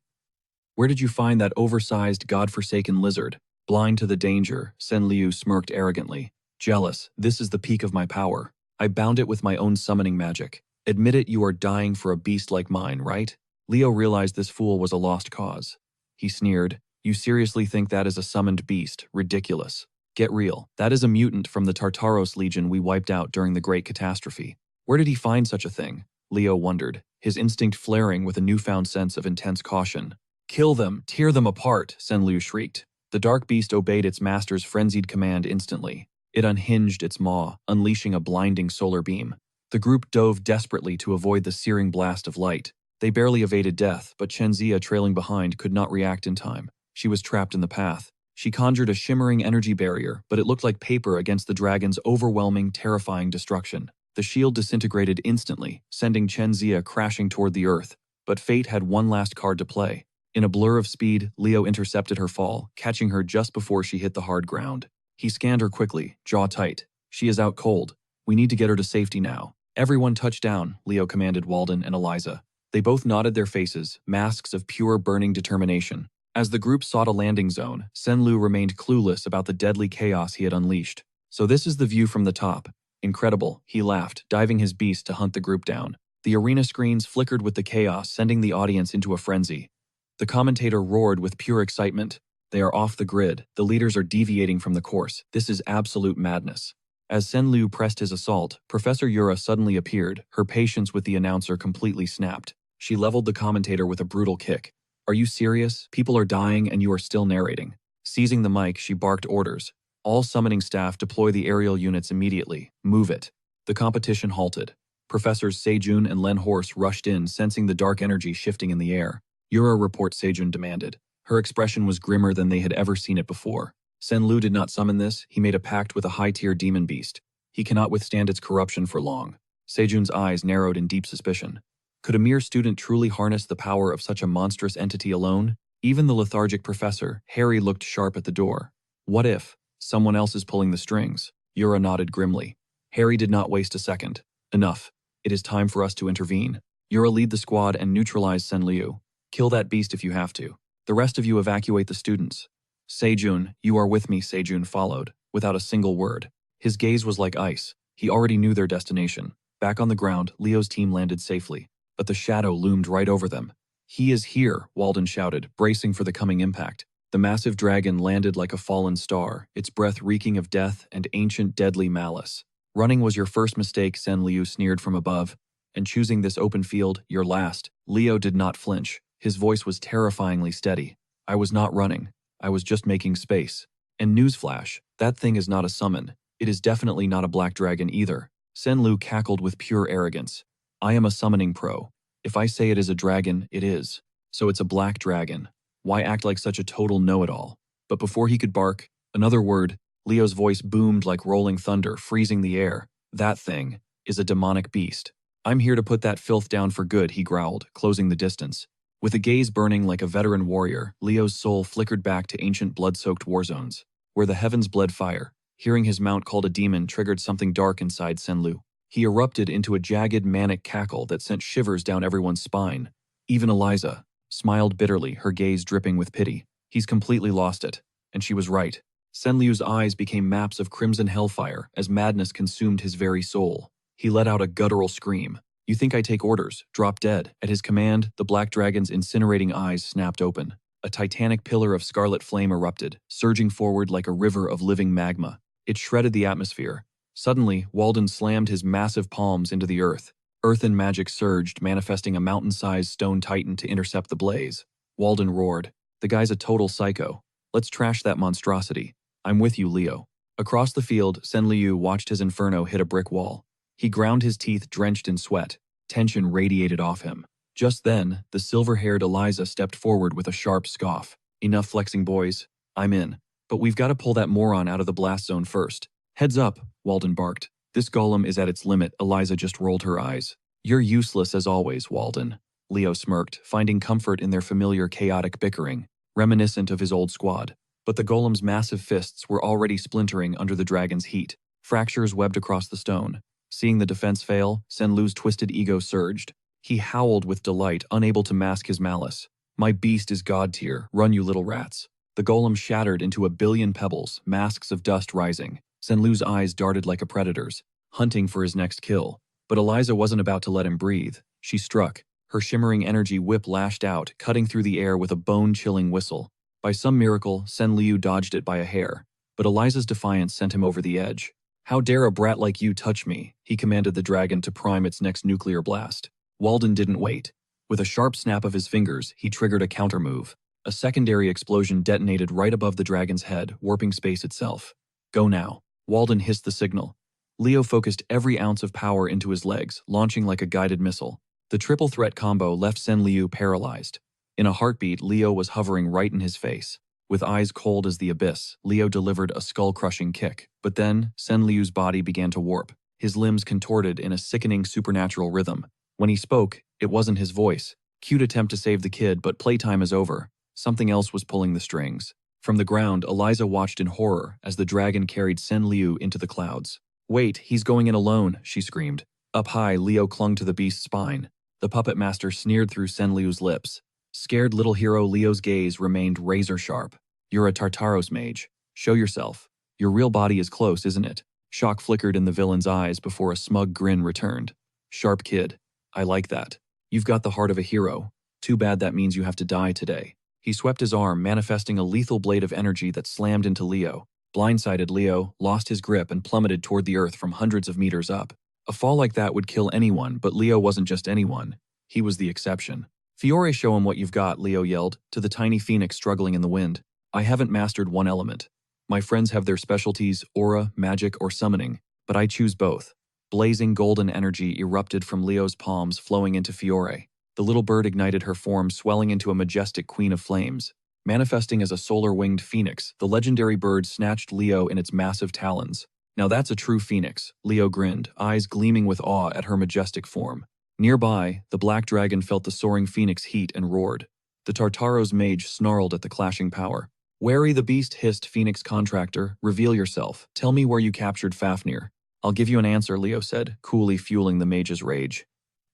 where did you find that oversized, godforsaken lizard?" Blind to the danger, Sen Liu smirked arrogantly. "Jealous, this is the peak of my power. I bound it with my own summoning magic. Admit it, you are dying for a beast like mine, right?" Leo realized this fool was a lost cause. He sneered, "You seriously think that is a summoned beast? Ridiculous. Get real. That is a mutant from the Tartaros Legion we wiped out during the Great Catastrophe." Where did he find such a thing? Leo wondered, his instinct flaring with a newfound sense of intense caution. "Kill them, tear them apart," Sen Liu shrieked. The dark beast obeyed its master's frenzied command instantly. It unhinged its maw, unleashing a blinding solar beam. The group dove desperately to avoid the searing blast of light. They barely evaded death, but Chen Zia, trailing behind, could not react in time. She was trapped in the path. She conjured a shimmering energy barrier, but it looked like paper against the dragon's overwhelming, terrifying destruction. The shield disintegrated instantly, sending Chen Zia crashing toward the earth. But fate had one last card to play. In a blur of speed, Leo intercepted her fall, catching her just before she hit the hard ground. He scanned her quickly, jaw tight. "She is out cold. We need to get her to safety now." "Everyone touch down," Leo commanded Walden and Eliza. They both nodded their faces, masks of pure burning determination. As the group sought a landing zone, Sen Liu remained clueless about the deadly chaos he had unleashed. "So this is the view from the top. Incredible," he laughed, diving his beast to hunt the group down. The arena screens flickered with the chaos, sending the audience into a frenzy. The commentator roared with pure excitement. "They are off the grid. The leaders are deviating from the course. This is absolute madness." As Sen Liu pressed his assault, Professor Yura suddenly appeared, her patience with the announcer completely snapped. She leveled the commentator with a brutal kick. "Are you serious? People are dying and you are still narrating." Seizing the mic, she barked orders. "All summoning staff deploy the aerial units immediately. Move it." The competition halted. Professors Sejun and Len Horse rushed in, sensing the dark energy shifting in the air. "Yura, report," Sejun demanded. Her expression was grimmer than they had ever seen it before. "Sen Liu did not summon this. He made a pact with a high-tier demon beast. He cannot withstand its corruption for long." Sejun's eyes narrowed in deep suspicion. Could a mere student truly harness the power of such a monstrous entity alone? Even the lethargic professor, Harry, looked sharp at the door. What if someone else is pulling the strings? Yura nodded grimly. Harry did not waste a second. "Enough. It is time for us to intervene. Yura, lead the squad and neutralize Sen Liu. Kill that beast if you have to. The rest of you evacuate the students." "Sejun, you are with me," Sejun followed, without a single word. His gaze was like ice. He already knew their destination. Back on the ground, Leo's team landed safely. But the shadow loomed right over them. "He is here," Walden shouted, bracing for the coming impact. The massive dragon landed like a fallen star, its breath reeking of death and ancient deadly malice. "Running was your first mistake," Sen Liu sneered from above. "And choosing this open field, your last." Leo did not flinch. His voice was terrifyingly steady. "I was not running. I was just making space. And newsflash, that thing is not a summon. It is definitely not a black dragon either." Sen Liu cackled with pure arrogance. "I am a summoning pro. If I say it is a dragon, it is. So it's a black dragon. Why act like such a total know-it-all?" But before he could bark another word, Leo's voice boomed like rolling thunder, freezing the air. "That thing is a demonic beast. I'm here to put that filth down for good," he growled, closing the distance. With a gaze burning like a veteran warrior, Leo's soul flickered back to ancient blood-soaked war zones, where the heavens bled fire. Hearing his mount called a demon triggered something dark inside Sen Liu. He erupted into a jagged, manic cackle that sent shivers down everyone's spine. Even Eliza smiled bitterly, her gaze dripping with pity. "He's completely lost it." And she was right. Sen Liu's eyes became maps of crimson hellfire as madness consumed his very soul. He let out a guttural scream. You think I take orders? Drop dead. At his command, the black dragon's incinerating eyes snapped open. A titanic pillar of scarlet flame erupted, surging forward like a river of living magma. It shredded the atmosphere. Suddenly, Walden slammed his massive palms into the earth. Earthen magic surged, manifesting a mountain-sized stone titan to intercept the blaze. Walden roared, "The guy's a total psycho. Let's trash that monstrosity. I'm with you, Leo." Across the field, Senliu watched his inferno hit a brick wall. He ground his teeth drenched in sweat. Tension radiated off him. Just then, the silver-haired Eliza stepped forward with a sharp scoff. "Enough flexing, boys. I'm in. But we've got to pull that moron out of the blast zone first." "Heads up," Walden barked. "This golem is at its limit." Eliza just rolled her eyes. "You're useless as always, Walden." Leo smirked, finding comfort in their familiar chaotic bickering, reminiscent of his old squad. But the golem's massive fists were already splintering under the dragon's heat. Fractures webbed across the stone. Seeing the defense fail, Senlu's twisted ego surged. He howled with delight, unable to mask his malice. "My beast is god tier. Run, you little rats." The golem shattered into a billion pebbles, masks of dust rising. Senlu's eyes darted like a predator's, hunting for his next kill. But Eliza wasn't about to let him breathe. She struck. Her shimmering energy whip lashed out, cutting through the air with a bone-chilling whistle. By some miracle, Senliu dodged it by a hair. But Eliza's defiance sent him over the edge. "How dare a brat like you touch me?" he commanded the dragon to prime its next nuclear blast. Walden didn't wait. With a sharp snap of his fingers, he triggered a countermove. A secondary explosion detonated right above the dragon's head, warping space itself. "Go now." Walden hissed the signal. Leo focused every ounce of power into his legs, launching like a guided missile. The triple threat combo left Senliu paralyzed. In a heartbeat, Leo was hovering right in his face. With eyes cold as the abyss, Leo delivered a skull-crushing kick. But then, Senliu's body began to warp. His limbs contorted in a sickening supernatural rhythm. When he spoke, it wasn't his voice. Cute attempt to save the kid, but playtime is over. Something else was pulling the strings. From the ground, Eliza watched in horror as the dragon carried Senliu into the clouds. "Wait, he's going in alone," she screamed. Up high, Leo clung to the beast's spine. The puppet master sneered through Senliu's lips. Scared little hero Leo's gaze remained razor-sharp. "You're a Tartaros mage. Show yourself. Your real body is close, isn't it?" Shock flickered in the villain's eyes before a smug grin returned. "Sharp kid. I like that. You've got the heart of a hero. Too bad that means you have to die today." He swept his arm, manifesting a lethal blade of energy that slammed into Leo. Blindsided, Leo lost his grip and plummeted toward the earth from hundreds of meters up. A fall like that would kill anyone, but Leo wasn't just anyone. He was the exception. "Fiore, show him what you've got," Leo yelled, to the tiny phoenix struggling in the wind. "I haven't mastered one element. My friends have their specialties, aura, magic, or summoning, but I choose both." Blazing golden energy erupted from Leo's palms, flowing into Fiore. The little bird ignited her form, swelling into a majestic queen of flames. Manifesting as a solar-winged phoenix, the legendary bird snatched Leo in its massive talons. "Now that's a true phoenix," Leo grinned, eyes gleaming with awe at her majestic form. Nearby, the black dragon felt the soaring phoenix heat and roared. The Tartaros mage snarled at the clashing power. "Wary," the beast hissed, "Phoenix contractor, reveal yourself. Tell me where you captured Fafnir." "I'll give you an answer," Leo said, coolly fueling the mage's rage.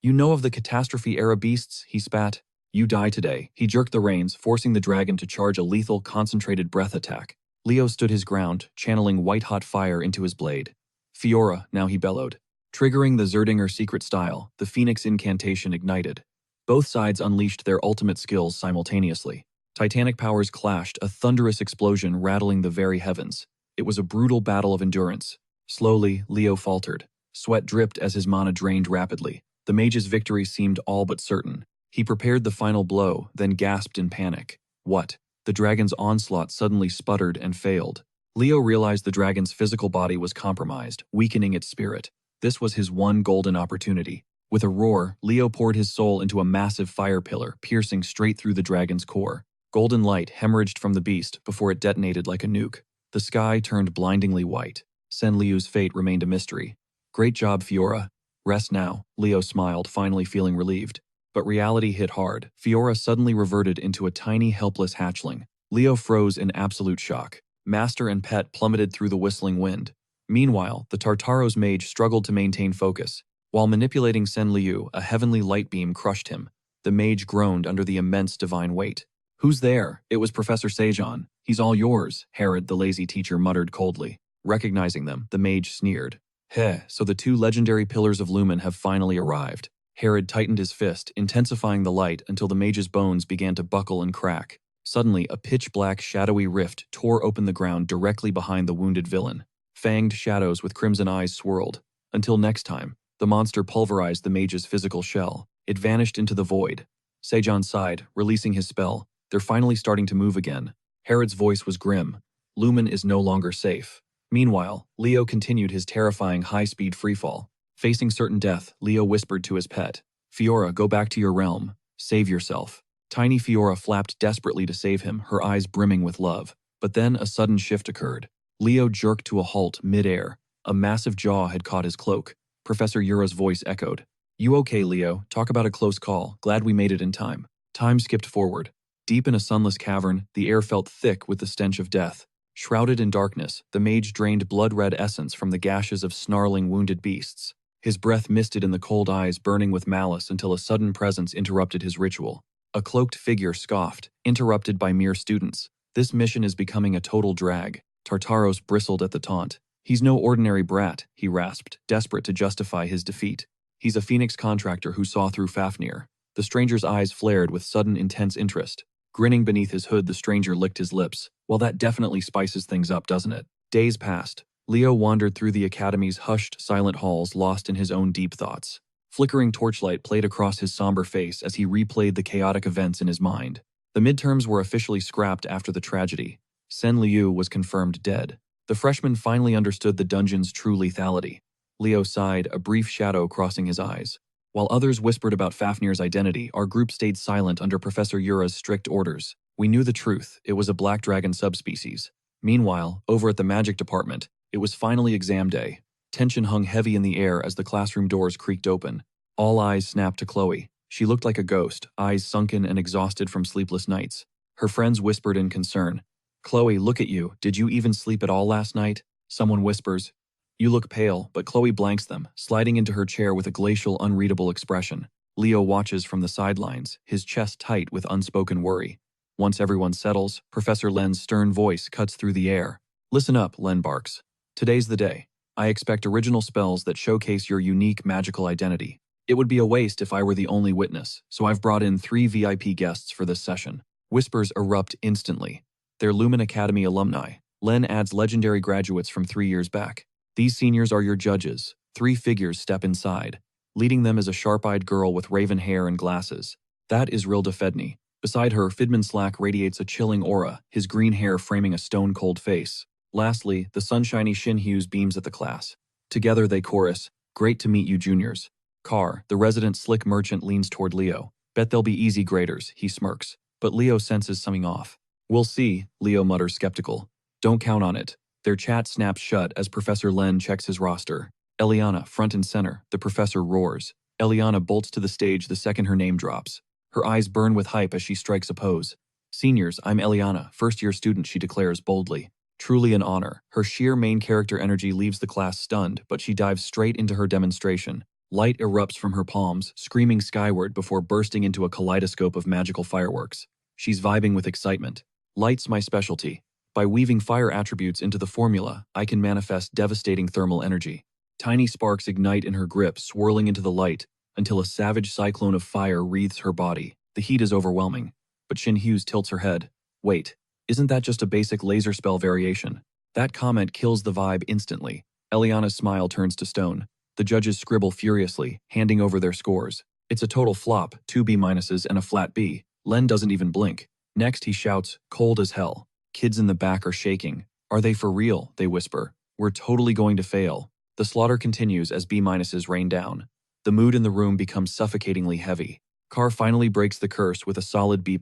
"You know of the catastrophe-era beasts?" he spat. "You die today." He jerked the reins, forcing the dragon to charge a lethal, concentrated breath attack. Leo stood his ground, channeling white-hot fire into his blade. "Fiora," now he bellowed. Triggering the Zerdinger secret style, the Phoenix incantation ignited. Both sides unleashed their ultimate skills simultaneously. Titanic powers clashed, a thunderous explosion rattling the very heavens. It was a brutal battle of endurance. Slowly, Leo faltered. Sweat dripped as his mana drained rapidly. The mage's victory seemed all but certain. He prepared the final blow, then gasped in panic. What? The dragon's onslaught suddenly sputtered and failed. Leo realized the dragon's physical body was compromised, weakening its spirit. This was his one golden opportunity. With a roar, Leo poured his soul into a massive fire pillar, piercing straight through the dragon's core. Golden light hemorrhaged from the beast before it detonated like a nuke. The sky turned blindingly white. Senliu's fate remained a mystery. "Great job, Fiora. Rest now," Leo smiled, finally feeling relieved. But reality hit hard. Fiora suddenly reverted into a tiny, helpless hatchling. Leo froze in absolute shock. Master and pet plummeted through the whistling wind. Meanwhile, the Tartaros mage struggled to maintain focus. While manipulating Senliu, a heavenly light beam crushed him. The mage groaned under the immense divine weight. "Who's there?" It was Professor Sejan. "He's all yours," Herod, the lazy teacher, muttered coldly. Recognizing them, the mage sneered. "Heh, so the two legendary pillars of Lumen have finally arrived. Herod tightened his fist, intensifying the light until the mage's bones began to buckle and crack. Suddenly, a pitch-black, shadowy rift tore open the ground directly behind the wounded villain. Fanged shadows with crimson eyes swirled. Until next time, the monster pulverized the mage's physical shell. It vanished into the void. Sejong sighed, releasing his spell. They're finally starting to move again. Herod's voice was grim. Lumen is no longer safe. Meanwhile, Leo continued his terrifying high-speed freefall. Facing certain death, Leo whispered to his pet, "Fiora, go back to your realm. Save yourself." Tiny Fiora flapped desperately to save him, her eyes brimming with love. But then a sudden shift occurred. Leo jerked to a halt mid-air. A massive jaw had caught his cloak. Professor Yura's voice echoed. "You okay, Leo? Talk about a close call. Glad we made it in time." Time skipped forward. Deep in a sunless cavern, the air felt thick with the stench of death. Shrouded in darkness, the mage drained blood-red essence from the gashes of snarling wounded beasts. His breath misted in the cold eyes, burning with malice until a sudden presence interrupted his ritual. A cloaked figure scoffed, interrupted by mere students. "This mission is becoming a total drag." Tartaros bristled at the taunt. "He's no ordinary brat," he rasped, desperate to justify his defeat. "He's a Phoenix contractor who saw through Fafnir." The stranger's eyes flared with sudden intense interest. Grinning beneath his hood, the stranger licked his lips. "Well, that definitely spices things up, doesn't it?" Days passed. Leo wandered through the academy's hushed, silent halls, lost in his own deep thoughts. Flickering torchlight played across his somber face as he replayed the chaotic events in his mind. The midterms were officially scrapped after the tragedy. Sen Liu was confirmed dead. The freshman finally understood the dungeon's true lethality. Leo sighed, a brief shadow crossing his eyes. While others whispered about Fafnir's identity, our group stayed silent under Professor Yura's strict orders. We knew the truth. It was a black dragon subspecies. Meanwhile, over at the magic department, it was finally exam day. Tension hung heavy in the air as the classroom doors creaked open. All eyes snapped to Chloe. She looked like a ghost, eyes sunken and exhausted from sleepless nights. Her friends whispered in concern. "Chloe, look at you. Did you even sleep at all last night?" Someone whispers. "You look pale," but Chloe blanks them, sliding into her chair with a glacial, unreadable expression. Leo watches from the sidelines, his chest tight with unspoken worry. Once everyone settles, Professor Len's stern voice cuts through the air. "Listen up," Len barks. "Today's the day. I expect original spells that showcase your unique magical identity. It would be a waste if I were the only witness, so I've brought in 3 VIP guests for this session." Whispers erupt instantly. They're Lumen Academy alumni. Len adds legendary graduates from 3 years back. "These seniors are your judges." 3 figures step inside. Leading them is a sharp-eyed girl with raven hair and glasses. That is Rilda Fedney. Beside her, Fidman Slack radiates a chilling aura, his green hair framing a stone-cold face. Lastly, the sunshiny Shin Hughes beams at the class. Together they chorus, "Great to meet you, juniors." Carr, the resident slick merchant, leans toward Leo. "Bet they'll be easy graders," he smirks. But Leo senses something off. "We'll see," Leo mutters skeptical. "Don't count on it." Their chat snaps shut as Professor Len checks his roster. "Eliana, front and center," the professor roars. Eliana bolts to the stage the second her name drops. Her eyes burn with hype as she strikes a pose. "Seniors, I'm Eliana, first-year student," she declares boldly. Truly an honor. Her sheer main character energy leaves the class stunned, but she dives straight into her demonstration. Light erupts from her palms, screaming skyward before bursting into a kaleidoscope of magical fireworks. She's vibing with excitement. "Light's my specialty. By weaving fire attributes into the formula, I can manifest devastating thermal energy." Tiny sparks ignite in her grip, swirling into the light, until a savage cyclone of fire wreathes her body. The heat is overwhelming. But Shin Hughes tilts her head. "Wait, isn't that just a basic laser spell variation?" That comment kills the vibe instantly. Eliana's smile turns to stone. The judges scribble furiously, handing over their scores. It's a total flop, 2 B- and a flat B. Len doesn't even blink. Next he shouts, "Cold as hell." Kids in the back are shaking. "Are they for real?" they whisper. "We're totally going to fail." The slaughter continues as B-minuses rain down. The mood in the room becomes suffocatingly heavy. Carr finally breaks the curse with a solid B+.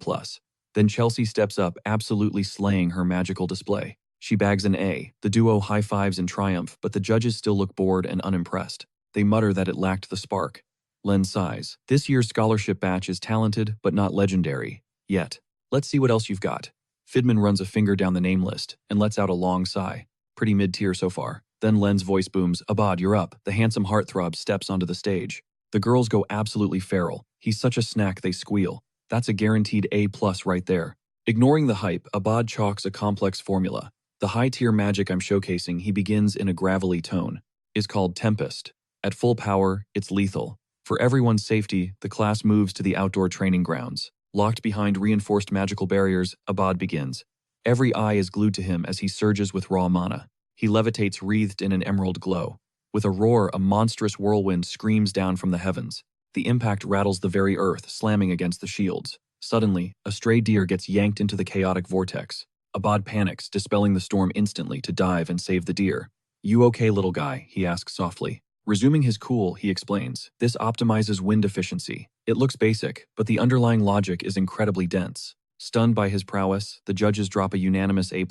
Then Chelsea steps up, absolutely slaying her magical display. She bags an A. The duo high-fives in triumph, but the judges still look bored and unimpressed. They mutter that it lacked the spark. Len sighs. "This year's scholarship batch is talented, but not legendary. Yet. Let's see what else you've got." Fidman runs a finger down the name list and lets out a long sigh. "Pretty mid-tier so far." Then Len's voice booms, "Abad, you're up." The handsome heartthrob steps onto the stage. The girls go absolutely feral. He's such a snack they squeal. That's a guaranteed A+ right there. Ignoring the hype, Abad chalks a complex formula. The high-tier magic I'm showcasing, he begins in a gravelly tone, is called Tempest. At full power, it's lethal. For everyone's safety, the class moves to the outdoor training grounds. Locked behind reinforced magical barriers, Abad begins. Every eye is glued to him as he surges with raw mana. He levitates wreathed in an emerald glow. With a roar, a monstrous whirlwind screams down from the heavens. The impact rattles the very earth, slamming against the shields. Suddenly, a stray deer gets yanked into the chaotic vortex. Abad panics, dispelling the storm instantly to dive and save the deer. "You okay, little guy?" he asks softly. Resuming his cool, he explains, "This optimizes wind efficiency. It looks basic, but the underlying logic is incredibly dense." Stunned by his prowess, the judges drop a unanimous A+.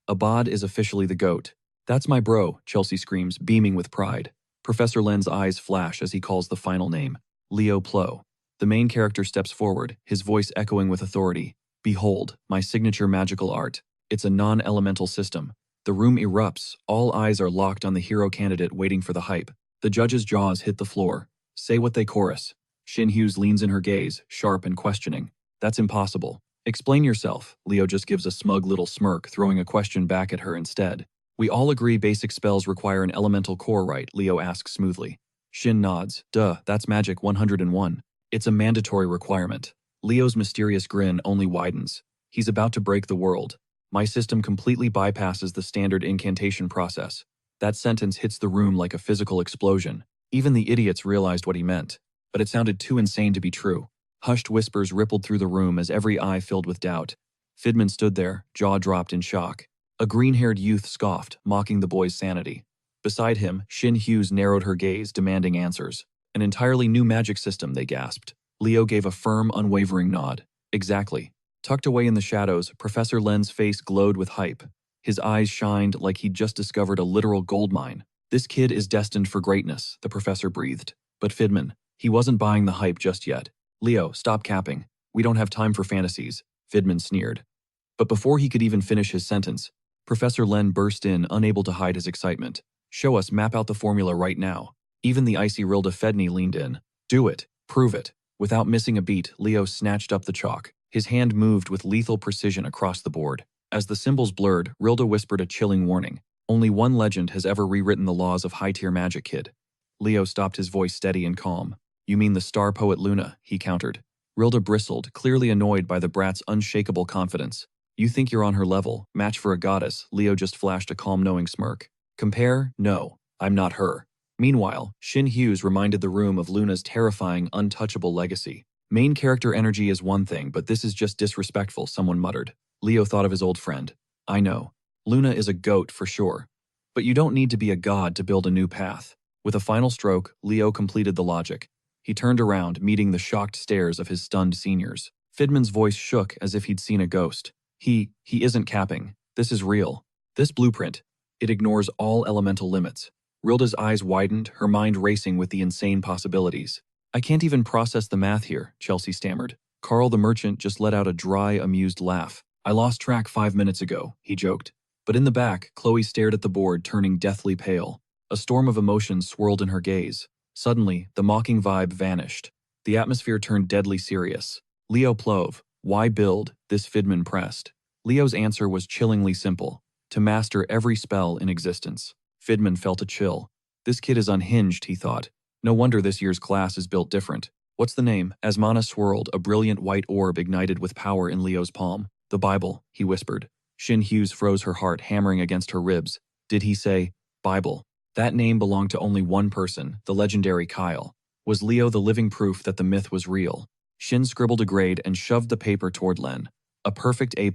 Abad is officially the GOAT. "That's my bro," Chelsea screams, beaming with pride. Professor Len's eyes flash as he calls the final name, Leo Plo. The main character steps forward, his voice echoing with authority. "Behold, my signature magical art. It's a non-elemental system." The room erupts, all eyes are locked on the hero candidate waiting for the hype. The judges' jaws hit the floor. "Say what they chorus." Shin Hughes leans in her gaze, sharp and questioning. "That's impossible." "Explain yourself." Leo just gives a smug little smirk, throwing a question back at her instead. "We all agree basic spells require an elemental core, right?" Leo asks smoothly. Shin nods. "Duh, that's Magic 101. It's a mandatory requirement." Leo's mysterious grin only widens. He's about to break the world. "My system completely bypasses the standard incantation process." That sentence hits the room like a physical explosion. Even the idiots realized what he meant. But it sounded too insane to be true. Hushed whispers rippled through the room as every eye filled with doubt. Fidman stood there, jaw dropped in shock. A green-haired youth scoffed, mocking the boy's sanity. Beside him, Shin Hughes narrowed her gaze, demanding answers. "An entirely new magic system," they gasped. Leo gave a firm, unwavering nod. "Exactly." Tucked away in the shadows, Professor Len's face glowed with hype. His eyes shined like he'd just discovered a literal goldmine. "This kid is destined for greatness," the professor breathed. But Fidman, he wasn't buying the hype just yet. "Leo, stop capping. We don't have time for fantasies," Fidman sneered. But before he could even finish his sentence, Professor Len burst in, unable to hide his excitement. "Show us, map out the formula right now." Even the icy Rilda Fedney leaned in. "Do it. Prove it." Without missing a beat, Leo snatched up the chalk. His hand moved with lethal precision across the board. As the symbols blurred, Rilda whispered a chilling warning. "Only one legend has ever rewritten the laws of high-tier magic, kid." Leo stopped, his voice steady and calm. "You mean the star poet Luna," he countered. Rilda bristled, clearly annoyed by the brat's unshakable confidence. "You think you're on her level, match for a goddess," Leo just flashed a calm, knowing smirk. "Compare? No, I'm not her." Meanwhile, Shin Hughes reminded the room of Luna's terrifying, untouchable legacy. "Main character energy is one thing, but this is just disrespectful," someone muttered. Leo thought of his old friend. "I know. Luna is a goat for sure. But you don't need to be a god to build a new path." With a final stroke, Leo completed the logic. He turned around, meeting the shocked stares of his stunned seniors. Fidman's voice shook as if he'd seen a ghost. He isn't capping. This is real. This blueprint, it ignores all elemental limits." Rilda's eyes widened, her mind racing with the insane possibilities. "I can't even process the math here," Chelsea stammered. Carl the merchant just let out a dry, amused laugh. "I lost track 5 minutes ago," he joked. But in the back, Chloe stared at the board, turning deathly pale. A storm of emotions swirled in her gaze. Suddenly, the mocking vibe vanished. The atmosphere turned deadly serious. "Leo Plove, why build?" this Fidman pressed. Leo's answer was chillingly simple. To master every spell in existence. Fidman felt a chill. This kid is unhinged, he thought. No wonder this year's class is built different. "What's the name?" As mana swirled, a brilliant white orb ignited with power in Leo's palm. "The Bible," he whispered. Shin Hughes froze, her heart hammering against her ribs. Did he say, Bible? That name belonged to only one person, the legendary Kyle. Was Leo the living proof that the myth was real? Shin scribbled a grade and shoved the paper toward Len. A perfect A+,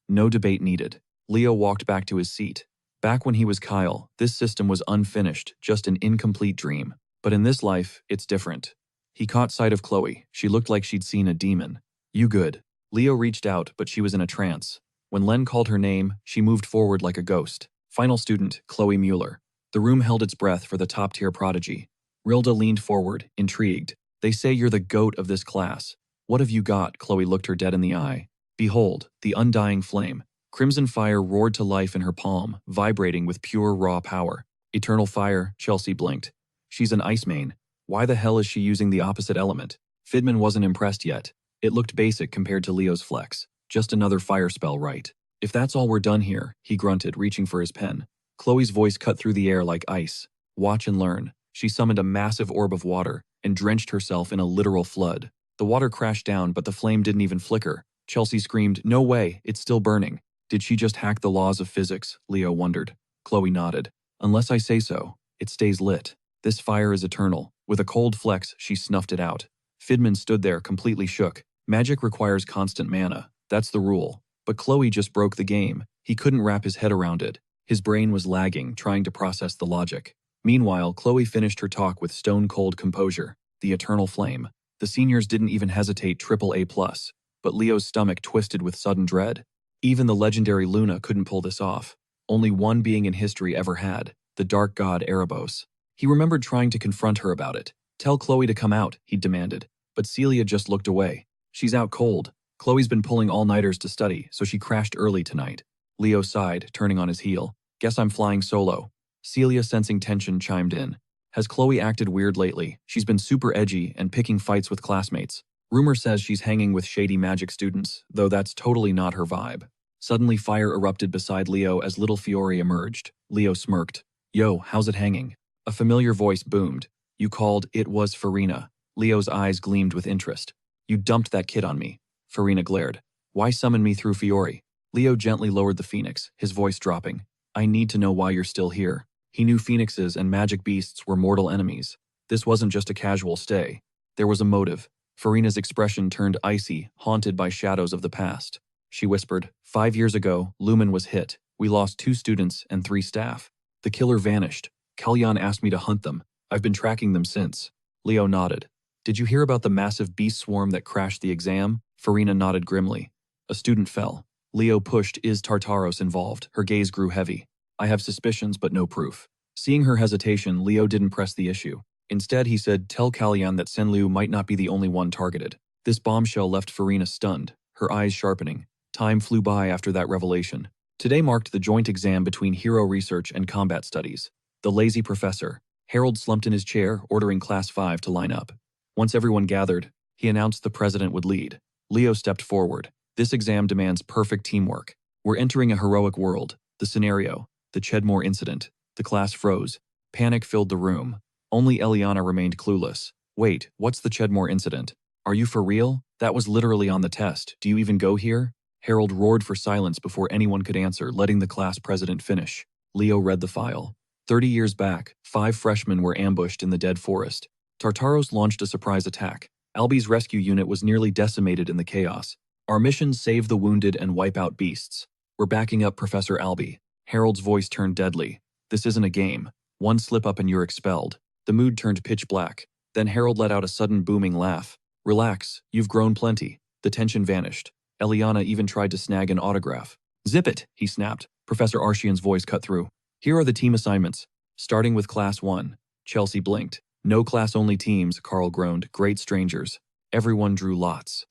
no debate needed. Leo walked back to his seat. Back when he was Kyle, this system was unfinished, just an incomplete dream. But in this life, it's different. He caught sight of Chloe. She looked like she'd seen a demon. "You good?" Leo reached out, but she was in a trance. When Len called her name, she moved forward like a ghost. Final student, Chloe Mueller. The room held its breath for the top-tier prodigy. Rilda leaned forward, intrigued. "They say you're the GOAT of this class. What have you got?" Chloe looked her dead in the eye. Behold, the undying flame. Crimson fire roared to life in her palm, vibrating with pure raw power. Eternal fire, Chelsea blinked. She's an ice main. Why the hell is she using the opposite element? Fidman wasn't impressed yet. It looked basic compared to Leo's flex. Just another fire spell, right? "If that's all we're done here," he grunted, reaching for his pen. Chloe's voice cut through the air like ice. "Watch and learn." She summoned a massive orb of water. and drenched herself in a literal flood. The water crashed down, but the flame didn't even flicker. Chelsea screamed, "No way, it's still burning." Did she just hack the laws of physics? Leo wondered. Chloe nodded. Unless I say so, it stays lit. This fire is eternal. With a cold flex, she snuffed it out. Fidman stood there, completely shook. Magic requires constant mana. That's the rule. But Chloe just broke the game. He couldn't wrap his head around it. His brain was lagging, trying to process the logic. Meanwhile, Chloe finished her talk with stone-cold composure. The eternal flame. The seniors didn't even hesitate. AAA+. But Leo's stomach twisted with sudden dread. Even the legendary Luna couldn't pull this off. Only one being in history ever had, the dark god Erebos. He remembered trying to confront her about it. Tell Chloe to come out, he demanded. But Celia just looked away. She's out cold. Chloe's been pulling all-nighters to study, so she crashed early tonight. Leo sighed, turning on his heel. Guess I'm flying solo. Celia, sensing tension, chimed in. Has Chloe acted weird lately? She's been super edgy and picking fights with classmates. Rumor says she's hanging with shady magic students, though that's totally not her vibe. Suddenly fire erupted beside Leo as little Fiore emerged. Leo smirked. Yo, how's it hanging? A familiar voice boomed. You called, it was Farina. Leo's eyes gleamed with interest. You dumped that kid on me. Farina glared. Why summon me through Fiore? Leo gently lowered the phoenix, his voice dropping. I need to know why you're still here. He knew phoenixes and magic beasts were mortal enemies. This wasn't just a casual stay. There was a motive. Farina's expression turned icy, haunted by shadows of the past. She whispered, 5 years ago, Lumen was hit. We lost 2 students and 3 staff. The killer vanished. Kalyan asked me to hunt them. I've been tracking them since. Leo nodded. Did you hear about the massive beast swarm that crashed the exam? Farina nodded grimly. A student fell. Leo pushed. Is Tartaros involved? Her gaze grew heavy. I have suspicions, but no proof. Seeing her hesitation, Leo didn't press the issue. Instead, he said, tell Kalyan that Senliu might not be the only one targeted. This bombshell left Farina stunned, her eyes sharpening. Time flew by after that revelation. Today marked the joint exam between hero research and combat studies. The lazy professor. Harold slumped in his chair, ordering Class 5 to line up. Once everyone gathered, he announced the president would lead. Leo stepped forward. This exam demands perfect teamwork. We're entering a heroic world. The scenario. The Chedmore incident. The class froze. Panic filled the room. Only Eliana remained clueless. Wait, what's the Chedmore incident? Are you for real? That was literally on the test. Do you even go here? Harold roared for silence before anyone could answer, letting the class president finish. Leo read the file. 30 years back, 5 freshmen were ambushed in the dead forest. Tartaros launched a surprise attack. Albi's rescue unit was nearly decimated in the chaos. Our mission: save the wounded and wipe out beasts. We're backing up Professor Albi. Harold's voice turned deadly. This isn't a game. One slip up and you're expelled. The mood turned pitch black. Then Harold let out a sudden booming laugh. Relax, you've grown plenty. The tension vanished. Eliana even tried to snag an autograph. Zip it, he snapped. Professor Arshian's voice cut through. Here are the team assignments. Starting with Class 1. Chelsea blinked. No class-only teams, Carl groaned. Great strangers. Everyone drew lots.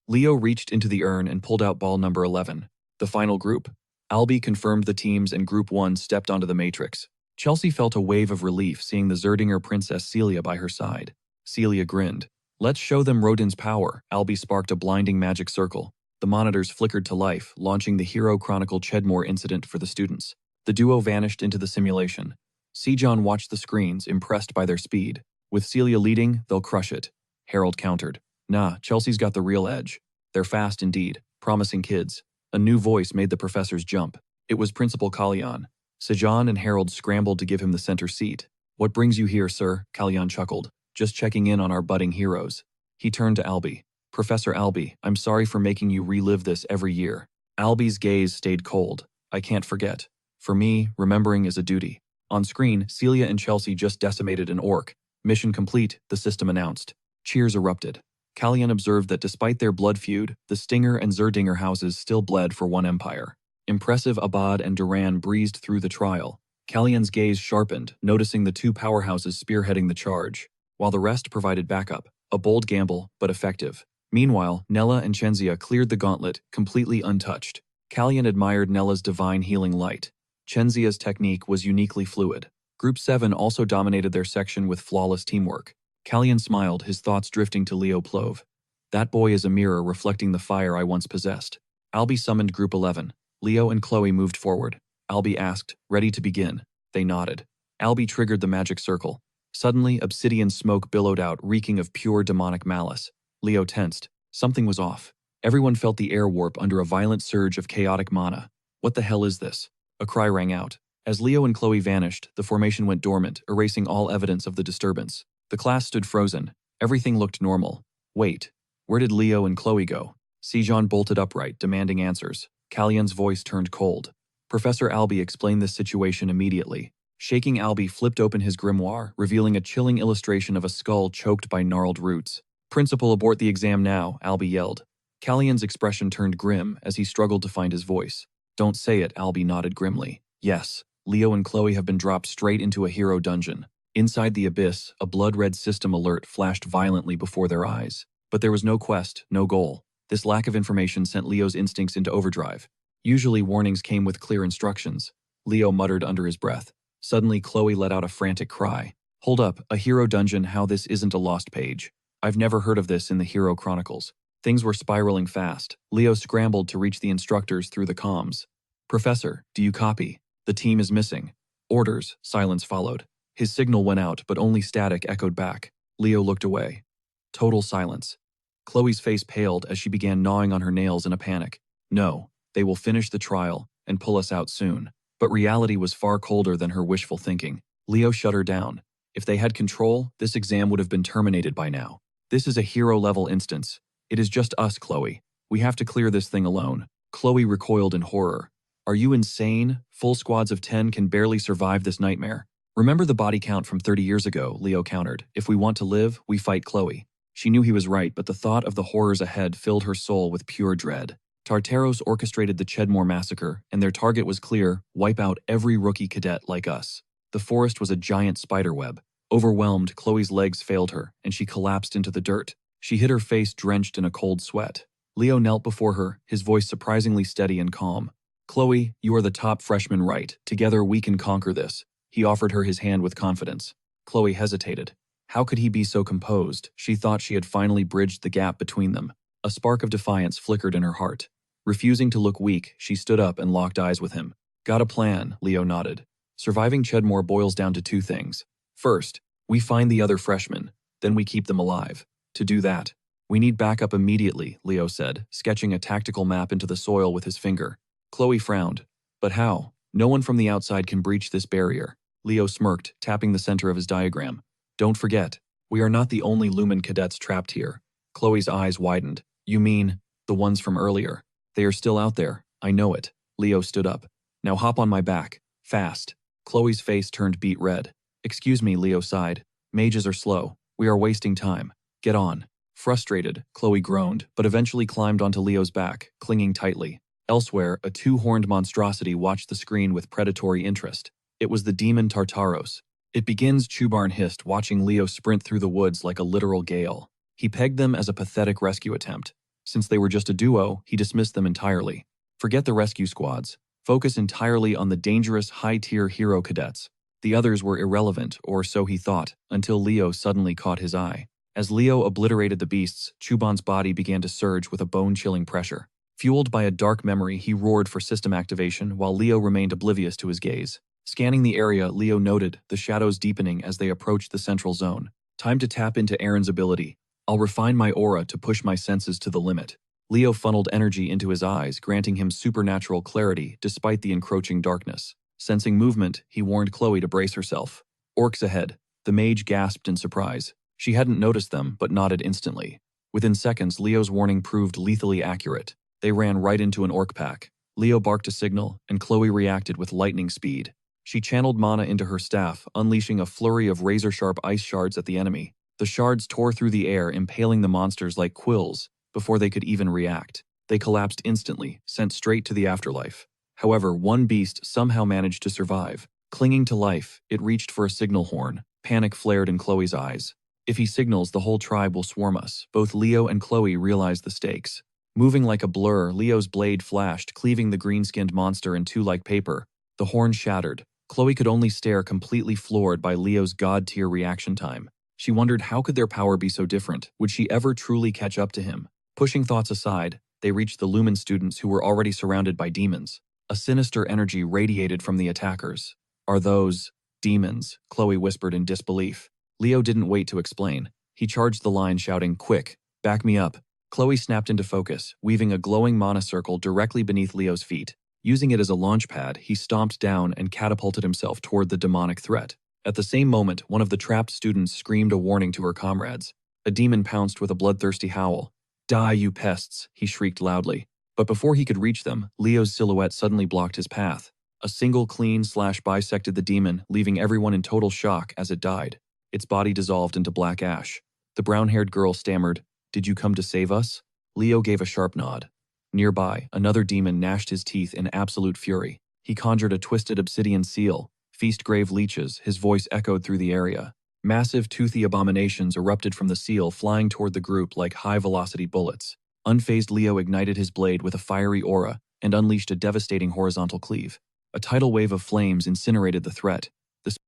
Leo reached into the urn and pulled out ball number 11. The final group. Albi confirmed the teams and Group 1 stepped onto the matrix. Chelsea felt a wave of relief seeing the Zerdinger princess Celia by her side. Celia grinned. Let's show them Rodin's power. Albi sparked a blinding magic circle. The monitors flickered to life, launching the Hero Chronicle Chedmore incident for the students. The duo vanished into the simulation. Sejon watched the screens, impressed by their speed. With Celia leading, they'll crush it. Harold countered. Nah, Chelsea's got the real edge. They're fast indeed. Promising kids. A new voice made the professors jump. It was Principal Kalyan. Sejon and Harold scrambled to give him the center seat. What brings you here, sir? Kalyan chuckled. Just checking in on our budding heroes. He turned to Albi. Professor Albi, I'm sorry for making you relive this every year. Albi's gaze stayed cold. I can't forget. For me, remembering is a duty. On screen, Celia and Chelsea just decimated an orc. Mission complete, the system announced. Cheers erupted. Kalyan observed that despite their blood feud, the Stinger and Zerdinger houses still bled for one empire. Impressive Abad and Duran breezed through the trial. Kalyan's gaze sharpened, noticing the 2 powerhouses spearheading the charge, while the rest provided backup. A bold gamble, but effective. Meanwhile, Nella and Chenzia cleared the gauntlet, completely untouched. Kalyan admired Nella's divine healing light. Chenzia's technique was uniquely fluid. Group 7 also dominated their section with flawless teamwork. Kalyan smiled, his thoughts drifting to Leo Plove. That boy is a mirror reflecting the fire I once possessed. Albi summoned Group 11. Leo and Chloe moved forward. Albi asked, ready to begin. They nodded. Albi triggered the magic circle. Suddenly, obsidian smoke billowed out, reeking of pure demonic malice. Leo tensed. Something was off. Everyone felt the air warp under a violent surge of chaotic mana. What the hell is this? A cry rang out. As Leo and Chloe vanished, the formation went dormant, erasing all evidence of the disturbance. The class stood frozen. Everything looked normal. Wait, where did Leo and Chloe go? Sejan bolted upright, demanding answers. Callion's voice turned cold. Professor Albie explained this situation immediately. Shaking, Albie flipped open his grimoire, revealing a chilling illustration of a skull choked by gnarled roots. Principal, abort the exam now, Albie yelled. Callion's expression turned grim as he struggled to find his voice. Don't say it, Albie nodded grimly. Yes, Leo and Chloe have been dropped straight into a hero dungeon. Inside the abyss, a blood-red system alert flashed violently before their eyes. But there was no quest, no goal. This lack of information sent Leo's instincts into overdrive. Usually warnings came with clear instructions. Leo muttered under his breath. Suddenly, Chloe let out a frantic cry. Hold up, a hero dungeon, how this isn't a lost page. I've never heard of this in the Hero Chronicles. Things were spiraling fast. Leo scrambled to reach the instructors through the comms. Professor, do you copy? The team is missing. Orders, silence followed. His signal went out, but only static echoed back. Leo looked away. Total silence. Chloe's face paled as she began gnawing on her nails in a panic. No, they will finish the trial and pull us out soon. But reality was far colder than her wishful thinking. Leo shut her down. If they had control, this exam would have been terminated by now. This is a hero-level instance. It is just us, Chloe. We have to clear this thing alone. Chloe recoiled in horror. Are you insane? Full squads of 10 can barely survive this nightmare. Remember the body count from 30 years ago, Leo countered. If we want to live, we fight Chloe. She knew he was right, but the thought of the horrors ahead filled her soul with pure dread. Tartaros orchestrated the Chedmore massacre, and their target was clear: wipe out every rookie cadet like us. The forest was a giant spiderweb. Overwhelmed, Chloe's legs failed her, and she collapsed into the dirt. She hid her face drenched in a cold sweat. Leo knelt before her, his voice surprisingly steady and calm. Chloe, you are the top freshman, right? Together we can conquer this. He offered her his hand with confidence. Chloe hesitated. How could he be so composed? She thought she had finally bridged the gap between them. A spark of defiance flickered in her heart. Refusing to look weak, she stood up and locked eyes with him. Got a plan, Leo nodded. Surviving Chedmore boils down to two things. First, we find the other freshmen, then we keep them alive. To do that, we need backup immediately, Leo said, sketching a tactical map into the soil with his finger. Chloe frowned. But how? No one from the outside can breach this barrier. Leo smirked, tapping the center of his diagram. Don't forget, we are not the only Lumen cadets trapped here. Chloe's eyes widened. You mean, the ones from earlier? They are still out there, I know it. Leo stood up. Now hop on my back. Fast. Chloe's face turned beet red. Excuse me, Leo sighed. Mages are slow. We are wasting time. Get on. Frustrated, Chloe groaned, but eventually climbed onto Leo's back, clinging tightly. Elsewhere, a two-horned monstrosity watched the screen with predatory interest. It was the demon Tartaros. It begins, Chubarn hissed, watching Leo sprint through the woods like a literal gale. He pegged them as a pathetic rescue attempt. Since they were just a duo, he dismissed them entirely. Forget the rescue squads. Focus entirely on the dangerous, high-tier hero cadets. The others were irrelevant, or so he thought, until Leo suddenly caught his eye. As Leo obliterated the beasts, Chuban's body began to surge with a bone-chilling pressure. Fueled by a dark memory, he roared for system activation, while Leo remained oblivious to his gaze. Scanning the area, Leo noted the shadows deepening as they approached the central zone. Time to tap into Aaron's ability. I'll refine my aura to push my senses to the limit. Leo funneled energy into his eyes, granting him supernatural clarity despite the encroaching darkness. Sensing movement, he warned Chloe to brace herself. Orcs ahead. The mage gasped in surprise. She hadn't noticed them, but nodded instantly. Within seconds, Leo's warning proved lethally accurate. They ran right into an orc pack. Leo barked a signal, and Chloe reacted with lightning speed. She channeled mana into her staff, unleashing a flurry of razor-sharp ice shards at the enemy. The shards tore through the air, impaling the monsters like quills, before they could even react. They collapsed instantly, sent straight to the afterlife. However, one beast somehow managed to survive. Clinging to life, it reached for a signal horn. Panic flared in Chloe's eyes. If he signals, the whole tribe will swarm us. Both Leo and Chloe realized the stakes. Moving like a blur, Leo's blade flashed, cleaving the green-skinned monster in two like paper. The horn shattered. Chloe could only stare, completely floored by Leo's god-tier reaction time. She wondered, how could their power be so different? Would she ever truly catch up to him? Pushing thoughts aside, they reached the Lumen students who were already surrounded by demons. A sinister energy radiated from the attackers. Are those demons? Chloe whispered in disbelief. Leo didn't wait to explain. He charged the line shouting, "Quick, back me up." Chloe snapped into focus, weaving a glowing mana circle directly beneath Leo's feet. Using it as a launch pad, he stomped down and catapulted himself toward the demonic threat. At the same moment, one of the trapped students screamed a warning to her comrades. A demon pounced with a bloodthirsty howl. "Die, you pests," he shrieked loudly. But before he could reach them, Leo's silhouette suddenly blocked his path. A single clean slash bisected the demon, leaving everyone in total shock as it died. Its body dissolved into black ash. The brown-haired girl stammered, "Did you come to save us?" Leo gave a sharp nod. Nearby, another demon gnashed his teeth in absolute fury. He conjured a twisted obsidian seal, feast grave leeches, his voice echoed through the area. Massive toothy abominations erupted from the seal, flying toward the group like high-velocity bullets. Unfazed Leo ignited his blade with a fiery aura and unleashed a devastating horizontal cleave. A tidal wave of flames incinerated the threat.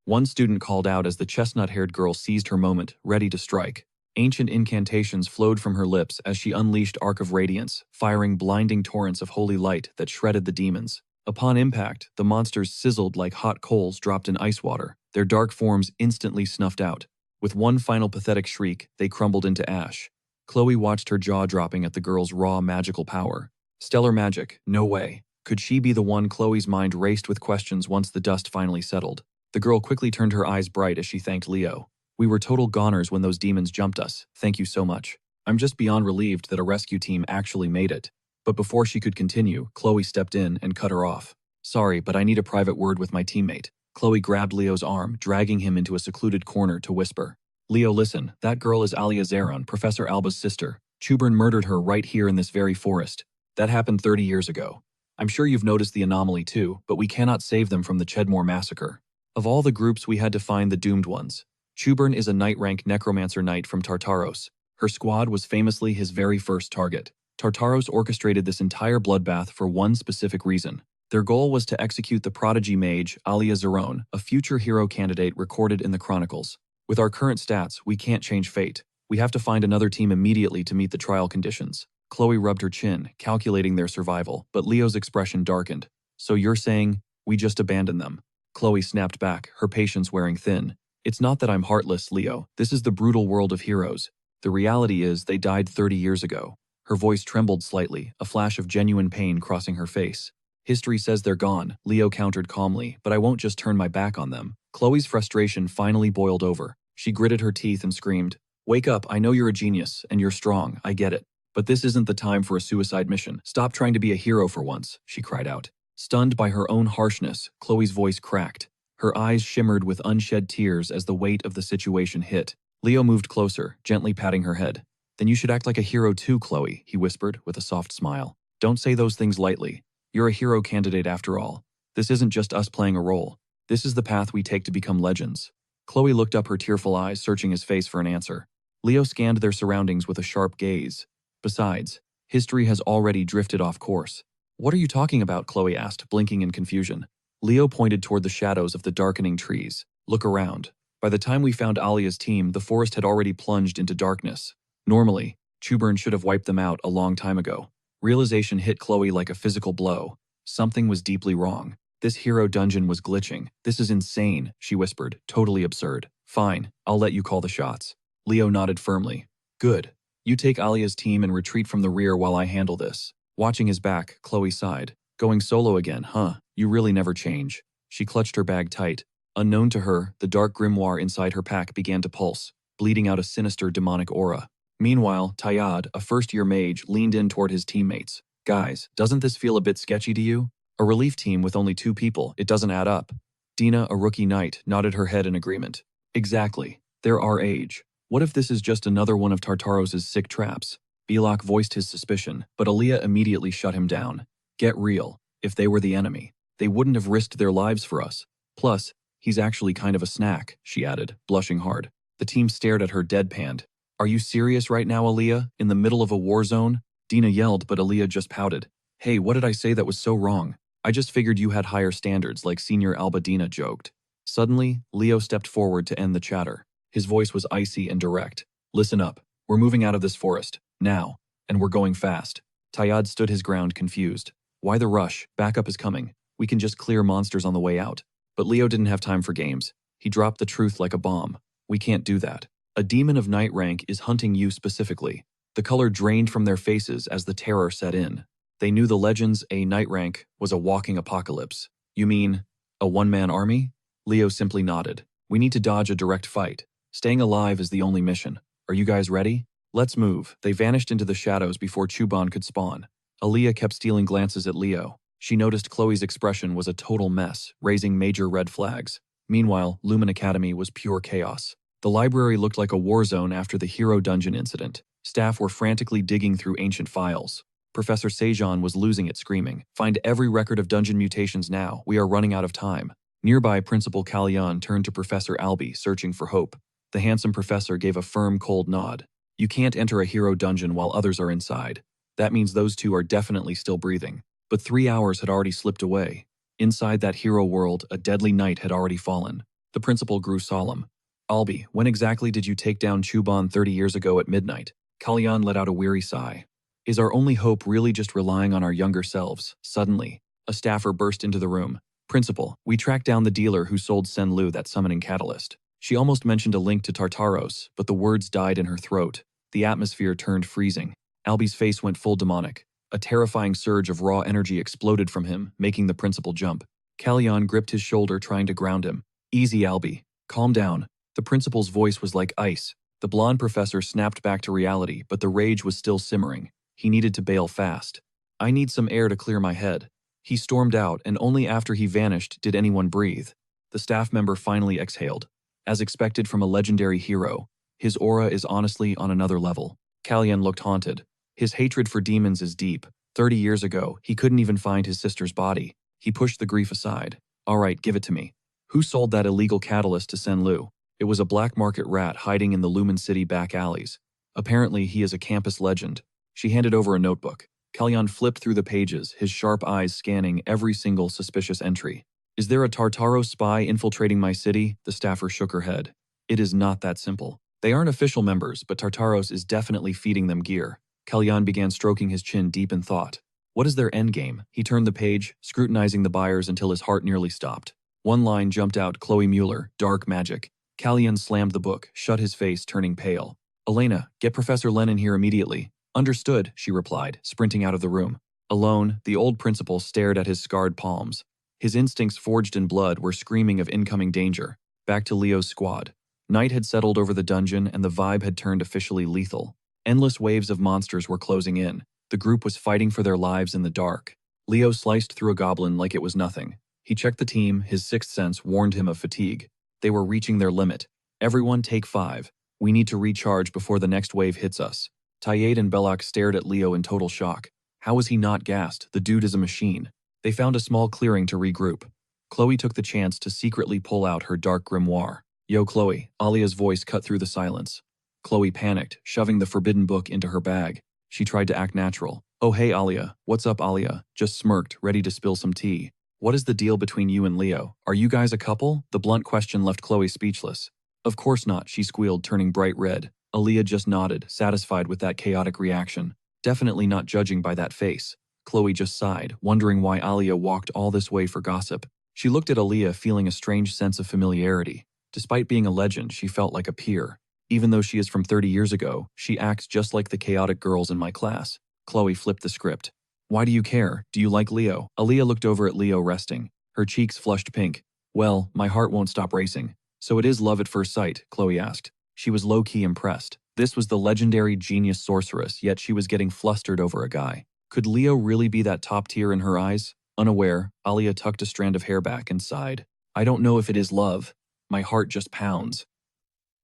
One student called out as the chestnut-haired girl seized her moment, ready to strike. Ancient incantations flowed from her lips as she unleashed Arc of Radiance, firing blinding torrents of holy light that shredded the demons. Upon impact, the monsters sizzled like hot coals dropped in ice water, their dark forms instantly snuffed out. With one final pathetic shriek, they crumbled into ash. Chloe watched her jaw dropping at the girl's raw magical power. Stellar magic, no way. Could she be the one? Chloe's mind raced with questions once the dust finally settled. The girl quickly turned her eyes bright as she thanked Leo. "We were total goners when those demons jumped us. Thank you so much. I'm just beyond relieved that a rescue team actually made it." But before she could continue, Chloe stepped in and cut her off. "Sorry, but I need a private word with my teammate." Chloe grabbed Leo's arm, dragging him into a secluded corner to whisper. "Leo, listen, that girl is Alia Zeron, Professor Alba's sister. Chuburn murdered her right here in this very forest. That happened 30 years ago. I'm sure you've noticed the anomaly too, but we cannot save them from the Chedmore massacre. Of all the groups, we had to find the doomed ones. Chuburn is a knight-rank necromancer knight from Tartaros. Her squad was famously his very first target. Tartaros orchestrated this entire bloodbath for one specific reason. Their goal was to execute the prodigy mage, Alia Zeron, a future hero candidate recorded in the Chronicles. With our current stats, we can't change fate. We have to find another team immediately to meet the trial conditions." Chloe rubbed her chin, calculating their survival, but Leo's expression darkened. "So you're saying, we just abandon them?" Chloe snapped back, her patience wearing thin. "It's not that I'm heartless, Leo. This is the brutal world of heroes. The reality is they died 30 years ago." Her voice trembled slightly, a flash of genuine pain crossing her face. "History says they're gone," Leo countered calmly, "but I won't just turn my back on them." Chloe's frustration finally boiled over. She gritted her teeth and screamed, "Wake up, I know you're a genius, and you're strong, I get it. But this isn't the time for a suicide mission. Stop trying to be a hero for once," she cried out. Stunned by her own harshness, Chloe's voice cracked. Her eyes shimmered with unshed tears as the weight of the situation hit. Leo moved closer, gently patting her head. "Then you should act like a hero too, Chloe," he whispered with a soft smile. "Don't say those things lightly. You're a hero candidate after all. This isn't just us playing a role. This is the path we take to become legends." Chloe looked up, her tearful eyes searching his face for an answer. Leo scanned their surroundings with a sharp gaze. Besides, history has already drifted off course. "What are you talking about?" Chloe asked, blinking in confusion. Leo pointed toward the shadows of the darkening trees. "Look around. By the time we found Alia's team, the forest had already plunged into darkness. Normally, Chuburn should have wiped them out a long time ago." Realization hit Chloe like a physical blow. Something was deeply wrong. This hero dungeon was glitching. "This is insane," she whispered, "totally absurd." "Fine, I'll let you call the shots." Leo nodded firmly. "Good. You take Alia's team and retreat from the rear while I handle this." Watching his back, Chloe sighed. "Going solo again, huh? You really never change." She clutched her bag tight. Unknown to her, the dark grimoire inside her pack began to pulse, bleeding out a sinister demonic aura. Meanwhile, Tayad, a first-year mage, leaned in toward his teammates. "Guys, doesn't this feel a bit sketchy to you? A relief team with only 2 people, it doesn't add up." Dina, a rookie knight, nodded her head in agreement. "Exactly. They're our age. What if this is just another one of Tartaros' sick traps?" Belak voiced his suspicion, but Aaliyah immediately shut him down. "Get real. If they were the enemy, they wouldn't have risked their lives for us. Plus, he's actually kind of a snack," she added, blushing hard. The team stared at her deadpanned. "Are you serious right now, Aaliyah? In the middle of a war zone?" Dina yelled, but Aaliyah just pouted. "Hey, what did I say that was so wrong? I just figured you had higher standards, like Senior Alba," Dina joked. Suddenly, Leo stepped forward to end the chatter. His voice was icy and direct. "Listen up. We're moving out of this forest. Now. And we're going fast." Tayad stood his ground, confused. "Why the rush? Backup is coming. We can just clear monsters on the way out." But Leo didn't have time for games. He dropped the truth like a bomb. We can't do that. A demon of night rank is hunting you specifically. The color drained from their faces as the terror set in. They knew the legends a night rank was a walking apocalypse. You mean, a one-man army? Leo simply nodded. We need to dodge a direct fight. Staying alive is the only mission. Are you guys ready? Let's move. They vanished into the shadows before Chuban could spawn. Aaliyah kept stealing glances at Leo. She noticed Chloe's expression was a total mess, raising major red flags. Meanwhile, Lumen Academy was pure chaos. The library looked like a war zone after the Hero Dungeon incident. Staff were frantically digging through ancient files. Professor Sejan was losing it, screaming, "Find every record of dungeon mutations now. We are running out of time." Nearby, Principal Kalyan turned to Professor Albie, searching for hope. The handsome professor gave a firm, cold nod. You can't enter a hero dungeon while others are inside. That means those two are definitely still breathing. But 3 hours had already slipped away. Inside that hero world, a deadly night had already fallen. The principal grew solemn. Albie, when exactly did you take down Chuban 30 years ago at midnight? Kalyan let out a weary sigh. Is our only hope really just relying on our younger selves? Suddenly, a staffer burst into the room. Principal, we tracked down the dealer who sold Senlu that summoning catalyst. She almost mentioned a link to Tartaros, but the words died in her throat. The atmosphere turned freezing. Albie's face went full demonic. A terrifying surge of raw energy exploded from him, making the principal jump. Kalyan gripped his shoulder, trying to ground him. Easy, Albie. Calm down. The principal's voice was like ice. The blonde professor snapped back to reality, but the rage was still simmering. He needed to bail fast. I need some air to clear my head. He stormed out, and only after he vanished did anyone breathe. The staff member finally exhaled. As expected from a legendary hero, his aura is honestly on another level. Kalyan looked haunted. His hatred for demons is deep. 30 years ago, he couldn't even find his sister's body. He pushed the grief aside. All right, give it to me. Who sold that illegal catalyst to Senlu? It was a black market rat hiding in the Lumen City back alleys. Apparently, he is a campus legend. She handed over a notebook. Kalyan flipped through the pages, his sharp eyes scanning every single suspicious entry. Is there a Tartaros spy infiltrating my city? The staffer shook her head. It is not that simple. They aren't official members, but Tartaros is definitely feeding them gear. Kalyan began stroking his chin deep in thought. What is their endgame? He turned the page, scrutinizing the buyers until his heart nearly stopped. One line jumped out, Chloe Mueller, dark magic. Kalyan slammed the book, shut his face, turning pale. Elena, get Professor Lennon here immediately. Understood, she replied, sprinting out of the room. Alone, the old principal stared at his scarred palms. His instincts forged in blood were screaming of incoming danger. Back to Leo's squad. Night had settled over the dungeon and the vibe had turned officially lethal. Endless waves of monsters were closing in. The group was fighting for their lives in the dark. Leo sliced through a goblin like it was nothing. He checked the team, his sixth sense warned him of fatigue. They were reaching their limit. Everyone take 5. We need to recharge before the next wave hits us. Tayed and Belloc stared at Leo in total shock. How was he not gassed? The dude is a machine. They found a small clearing to regroup. Chloe took the chance to secretly pull out her dark grimoire. Yo, Chloe, Alia's voice cut through the silence. Chloe panicked, shoving the forbidden book into her bag. She tried to act natural. Oh hey Alia, what's up Alia? Just smirked, ready to spill some tea. What is the deal between you and Leo? Are you guys a couple? The blunt question left Chloe speechless. Of course not, she squealed, turning bright red. Alia just nodded, satisfied with that chaotic reaction. Definitely not judging by that face. Chloe just sighed, wondering why Alia walked all this way for gossip. She looked at Alia, feeling a strange sense of familiarity. Despite being a legend, she felt like a peer. Even though she is from 30 years ago, she acts just like the chaotic girls in my class. Chloe flipped the script. Why do you care? Do you like Leo? Alia looked over at Leo resting. Her cheeks flushed pink. Well, my heart won't stop racing. So it is love at first sight, Chloe asked. She was low-key impressed. This was the legendary genius sorceress, yet she was getting flustered over a guy. Could Leo really be that top tier in her eyes? Unaware, Alia tucked a strand of hair back and sighed. I don't know if it is love. My heart just pounds.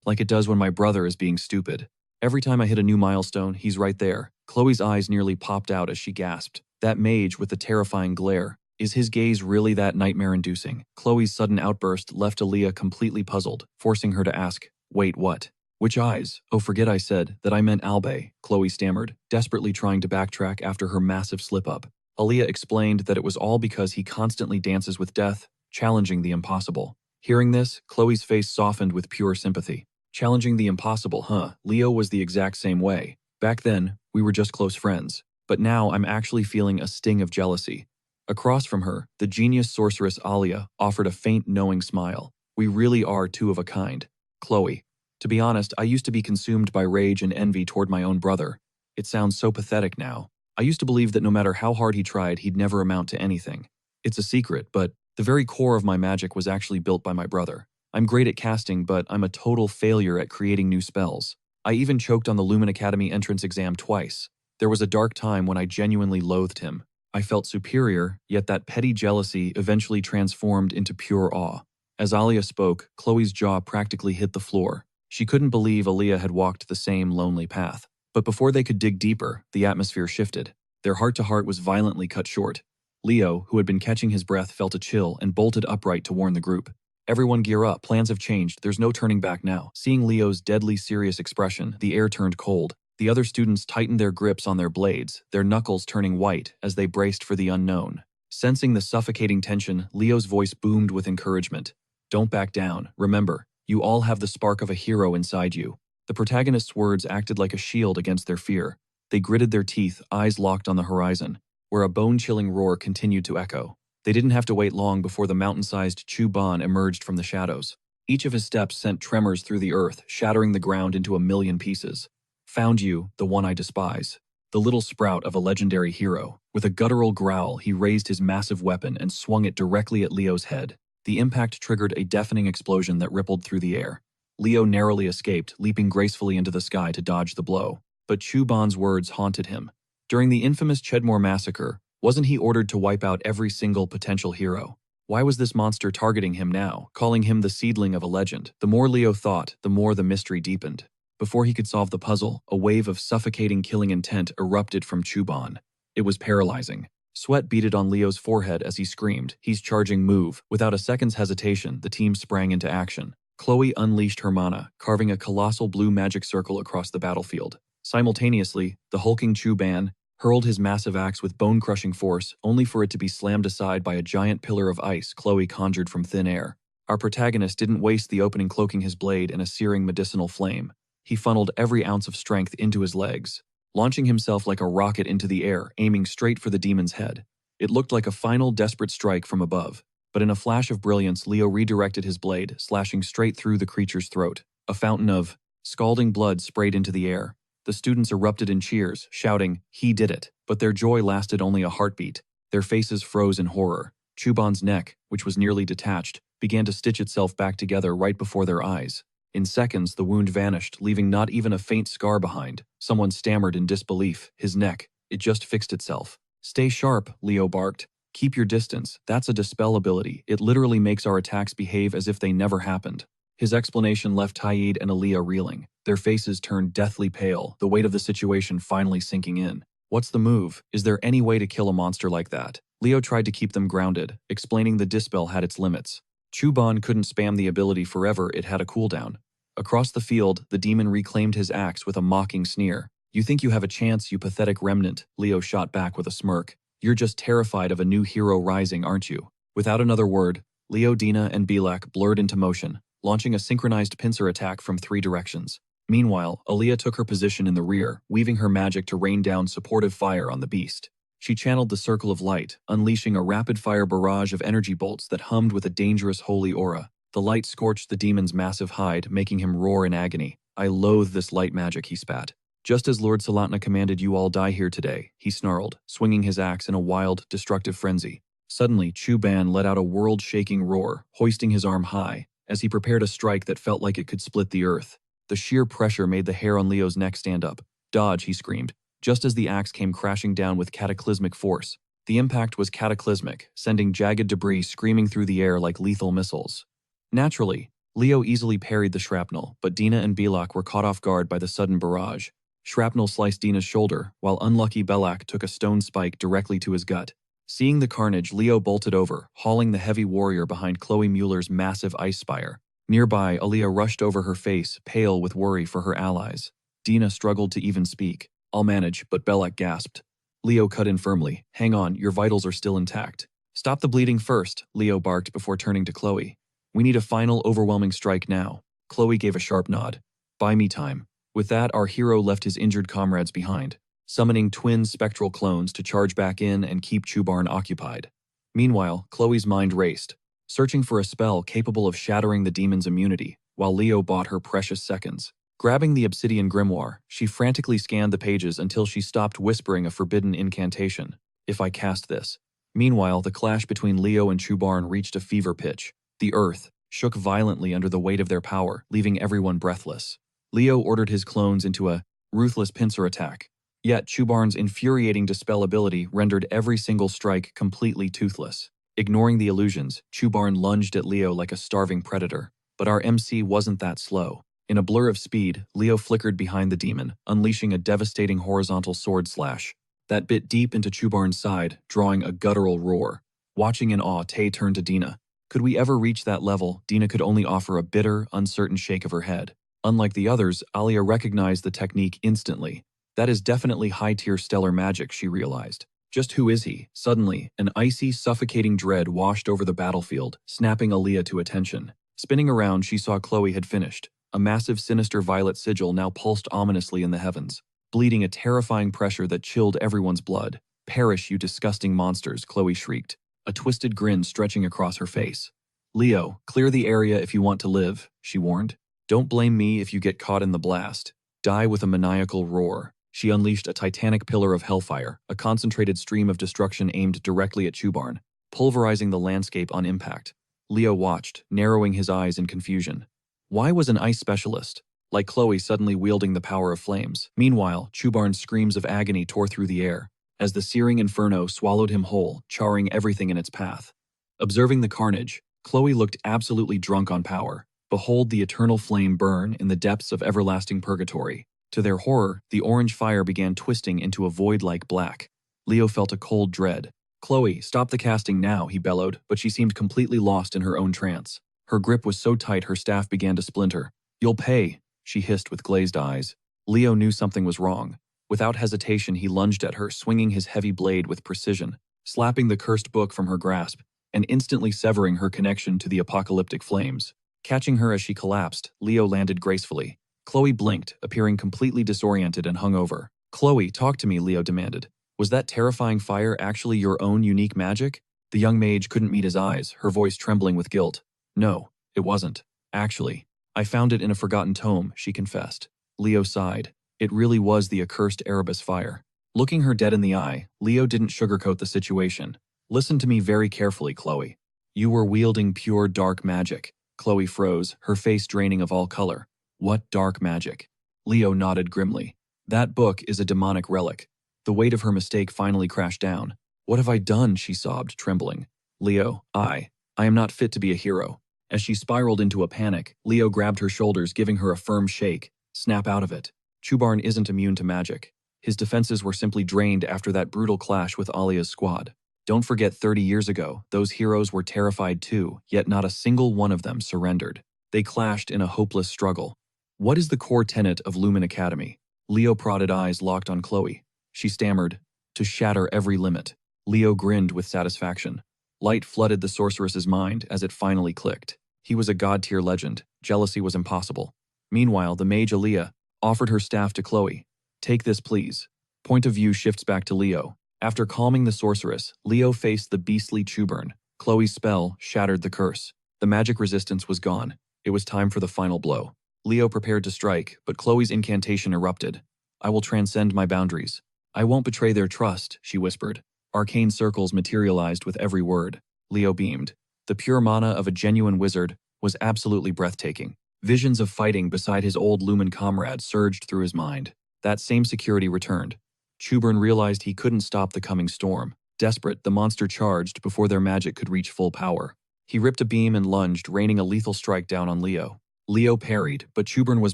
Like it does when my brother is being stupid. Every time I hit a new milestone, he's right there. Chloe's eyes nearly popped out as she gasped. That mage with the terrifying glare. Is his gaze really that nightmare-inducing? Chloe's sudden outburst left Alia completely puzzled, forcing her to ask, wait, what? Which eyes? Oh, forget I said that I meant Albe, Chloe stammered, desperately trying to backtrack after her massive slip-up. Alia explained that it was all because he constantly dances with death, challenging the impossible. Hearing this, Chloe's face softened with pure sympathy. Challenging the impossible, huh? Leo was the exact same way. Back then, we were just close friends. But now I'm actually feeling a sting of jealousy. Across from her, the genius sorceress Alia offered a faint knowing smile. We really are two of a kind. Chloe. To be honest, I used to be consumed by rage and envy toward my own brother. It sounds so pathetic now. I used to believe that no matter how hard he tried, he'd never amount to anything. It's a secret, but the very core of my magic was actually built by my brother. I'm great at casting, but I'm a total failure at creating new spells. I even choked on the Lumen Academy entrance exam twice. There was a dark time when I genuinely loathed him. I felt superior, yet that petty jealousy eventually transformed into pure awe. As Alia spoke, Chloe's jaw practically hit the floor. She couldn't believe Aaliyah had walked the same lonely path. But before they could dig deeper, the atmosphere shifted. Their heart-to-heart was violently cut short. Leo, who had been catching his breath, felt a chill and bolted upright to warn the group. Everyone gear up, plans have changed, there's no turning back now. Seeing Leo's deadly serious expression, the air turned cold. The other students tightened their grips on their blades, their knuckles turning white as they braced for the unknown. Sensing the suffocating tension, Leo's voice boomed with encouragement. Don't back down, remember, you all have the spark of a hero inside you. The protagonist's words acted like a shield against their fear. They gritted their teeth, eyes locked on the horizon, where a bone-chilling roar continued to echo. They didn't have to wait long before the mountain-sized Chu-Ban emerged from the shadows. Each of his steps sent tremors through the earth, shattering the ground into a million pieces. Found you, the one I despise. The little sprout of a legendary hero. With a guttural growl, he raised his massive weapon and swung it directly at Leo's head. The impact triggered a deafening explosion that rippled through the air. Leo narrowly escaped, leaping gracefully into the sky to dodge the blow. But Chu-Ban's words haunted him. During the infamous Chedmore massacre, wasn't he ordered to wipe out every single potential hero? Why was this monster targeting him now, calling him the seedling of a legend? The more Leo thought, the more the mystery deepened. Before he could solve the puzzle, a wave of suffocating killing intent erupted from Chu-Ban. It was paralyzing. Sweat beaded on Leo's forehead as he screamed, "He's charging, move." Without a second's hesitation, the team sprang into action. Chloe unleashed her mana, carving a colossal blue magic circle across the battlefield. Simultaneously, the hulking Chu-Ban hurled his massive axe with bone-crushing force, only for it to be slammed aside by a giant pillar of ice Chloe conjured from thin air. Our protagonist didn't waste the opening, cloaking his blade in a searing medicinal flame. He funneled every ounce of strength into his legs, launching himself like a rocket into the air, aiming straight for the demon's head. It looked like a final desperate strike from above. But in a flash of brilliance, Leo redirected his blade, slashing straight through the creature's throat. A fountain of scalding blood sprayed into the air. The students erupted in cheers, shouting, "He did it!" But their joy lasted only a heartbeat. Their faces froze in horror. Chu-Ban's neck, which was nearly detached, began to stitch itself back together right before their eyes. In seconds, the wound vanished, leaving not even a faint scar behind. Someone stammered in disbelief. His neck, it just fixed itself. "Stay sharp," Leo barked. "Keep your distance. That's a dispel ability. It literally makes our attacks behave as if they never happened." His explanation left Taid and Aaliyah reeling. Their faces turned deathly pale, the weight of the situation finally sinking in. "What's the move? Is there any way to kill a monster like that?" Leo tried to keep them grounded, explaining the dispel had its limits. Chu-Ban couldn't spam the ability forever, it had a cooldown. Across the field, the demon reclaimed his axe with a mocking sneer. "You think you have a chance, you pathetic remnant," Leo shot back with a smirk. "You're just terrified of a new hero rising, aren't you?" Without another word, Leo, Dina, and Belak blurred into motion, launching a synchronized pincer attack from 3 directions. Meanwhile, Aaliyah took her position in the rear, weaving her magic to rain down supportive fire on the beast. She channeled the circle of light, unleashing a rapid-fire barrage of energy bolts that hummed with a dangerous holy aura. The light scorched the demon's massive hide, making him roar in agony. "I loathe this light magic," he spat. "Just as Lord Salatna commanded you all die here today," he snarled, swinging his axe in a wild, destructive frenzy. Suddenly, Chu-Ban let out a world-shaking roar, hoisting his arm high, as he prepared a strike that felt like it could split the earth. The sheer pressure made the hair on Leo's neck stand up. "Dodge," he screamed, just as the axe came crashing down with cataclysmic force. The impact was cataclysmic, sending jagged debris screaming through the air like lethal missiles. Naturally, Leo easily parried the shrapnel, but Dina and Belak were caught off guard by the sudden barrage. Shrapnel sliced Dina's shoulder, while unlucky Belak took a stone spike directly to his gut. Seeing the carnage, Leo bolted over, hauling the heavy warrior behind Chloe Mueller's massive ice spire. Nearby, Aaliyah rushed over her face, pale with worry for her allies. Dina struggled to even speak. "I'll manage," but Belak gasped. Leo cut in firmly. "Hang on, your vitals are still intact." "Stop the bleeding first," Leo barked before turning to Chloe. "We need a final overwhelming strike now." Chloe gave a sharp nod. "Buy me time." With that, our hero left his injured comrades behind, summoning twin spectral clones to charge back in and keep Chu-Ban occupied. Meanwhile, Chloe's mind raced, searching for a spell capable of shattering the demon's immunity. while Leo bought her precious seconds. Grabbing the obsidian grimoire, she frantically scanned the pages until she stopped whispering a forbidden incantation. If I cast this. Meanwhile, the clash between Leo and Chubarn reached a fever pitch. The earth shook violently under the weight of their power, leaving everyone breathless. Leo ordered his clones into a ruthless pincer attack. Yet Chubarn's infuriating dispel ability rendered every single strike completely toothless. Ignoring the illusions, Chubarn lunged at Leo like a starving predator. But our MC wasn't that slow. In a blur of speed, Leo flickered behind the demon, unleashing a devastating horizontal sword slash that bit deep into Chubarn's side, drawing a guttural roar. Watching in awe, Tay turned to Dina. Could we ever reach that level, Dina could only offer a bitter, uncertain shake of her head. Unlike the others, Alia recognized the technique instantly. That is definitely high-tier stellar magic, she realized. Just who is he? Suddenly, an icy, suffocating dread washed over the battlefield, snapping Alia to attention. Spinning around, she saw Chloe had finished. A massive, sinister violet sigil now pulsed ominously in the heavens, bleeding a terrifying pressure that chilled everyone's blood. Perish, you disgusting monsters, Chloe shrieked, a twisted grin stretching across her face. Leo, clear the area if you want to live, she warned. Don't blame me if you get caught in the blast. Die with a maniacal roar. She unleashed a titanic pillar of hellfire, a concentrated stream of destruction aimed directly at Chubarn, pulverizing the landscape on impact. Leo watched, narrowing his eyes in confusion. Why was an ice specialist, like Chloe, suddenly wielding the power of flames? Meanwhile, Chubarn's screams of agony tore through the air, as the searing inferno swallowed him whole, charring everything in its path. Observing the carnage, Chloe looked absolutely drunk on power. Behold the eternal flame burn in the depths of everlasting purgatory. To their horror, the orange fire began twisting into a void-like black. Leo felt a cold dread. Chloe, stop the casting now, he bellowed, but she seemed completely lost in her own trance. Her grip was so tight her staff began to splinter. You'll pay, she hissed with glazed eyes. Leo knew something was wrong. Without hesitation, he lunged at her, swinging his heavy blade with precision, slapping the cursed book from her grasp, and instantly severing her connection to the apocalyptic flames. Catching her as she collapsed, Leo landed gracefully. Chloe blinked, appearing completely disoriented and hungover. Chloe, talk to me, Leo demanded. Was that terrifying fire actually your own unique magic? The young mage couldn't meet his eyes, her voice trembling with guilt. No, it wasn't. Actually, I found it in a forgotten tome, she confessed. Leo sighed. It really was the accursed Erebus fire. Looking her dead in the eye, Leo didn't sugarcoat the situation. Listen to me very carefully, Chloe. You were wielding pure dark magic. Chloe froze, her face draining of all color. What dark magic? Leo nodded grimly. That book is a demonic relic. The weight of her mistake finally crashed down. What have I done? She sobbed, trembling. Leo, I am not fit to be a hero. As she spiraled into a panic, Leo grabbed her shoulders, giving her a firm shake. Snap out of it. Chubarn isn't immune to magic. His defenses were simply drained after that brutal clash with Alia's squad. Don't forget 30 years ago, those heroes were terrified too, yet not a single one of them surrendered. They clashed in a hopeless struggle. What is the core tenet of Lumen Academy? Leo prodded, eyes locked on Chloe. She stammered, to shatter every limit. Leo grinned with satisfaction. Light flooded the sorceress's mind as it finally clicked. He was a god-tier legend. Jealousy was impossible. Meanwhile, the mage Alia offered her staff to Chloe. Take this, please. Point of view shifts back to Leo. After calming the sorceress, Leo faced the beastly Chubarn. Chloe's spell shattered the curse. The magic resistance was gone. It was time for the final blow. Leo prepared to strike, but Chloe's incantation erupted. I will transcend my boundaries. I won't betray their trust, she whispered. Arcane circles materialized with every word. Leo beamed. The pure mana of a genuine wizard was absolutely breathtaking. Visions of fighting beside his old Lumen comrade surged through his mind. That same security returned. Chubarn realized he couldn't stop the coming storm. Desperate, the monster charged before their magic could reach full power. He ripped a beam and lunged, raining a lethal strike down on Leo. Leo parried, but Chubarn was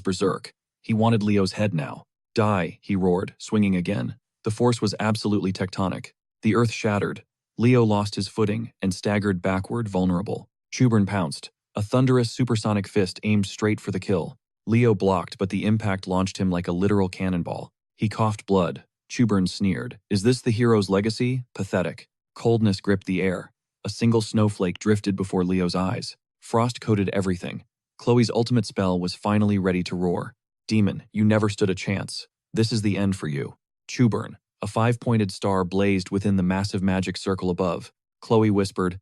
berserk. He wanted Leo's head now. Die, he roared, swinging again. The force was absolutely tectonic. The earth shattered. Leo lost his footing and staggered backward, vulnerable. Chubarn pounced. A thunderous supersonic fist aimed straight for the kill. Leo blocked, but the impact launched him like a literal cannonball. He coughed blood. Chubarn sneered. Is this the hero's legacy? Pathetic. Coldness gripped the air. A single snowflake drifted before Leo's eyes. Frost coated everything. Chloe's ultimate spell was finally ready to roar. Demon, you never stood a chance. This is the end for you. Chubarn. A five-pointed star blazed within the massive magic circle above. Chloe whispered,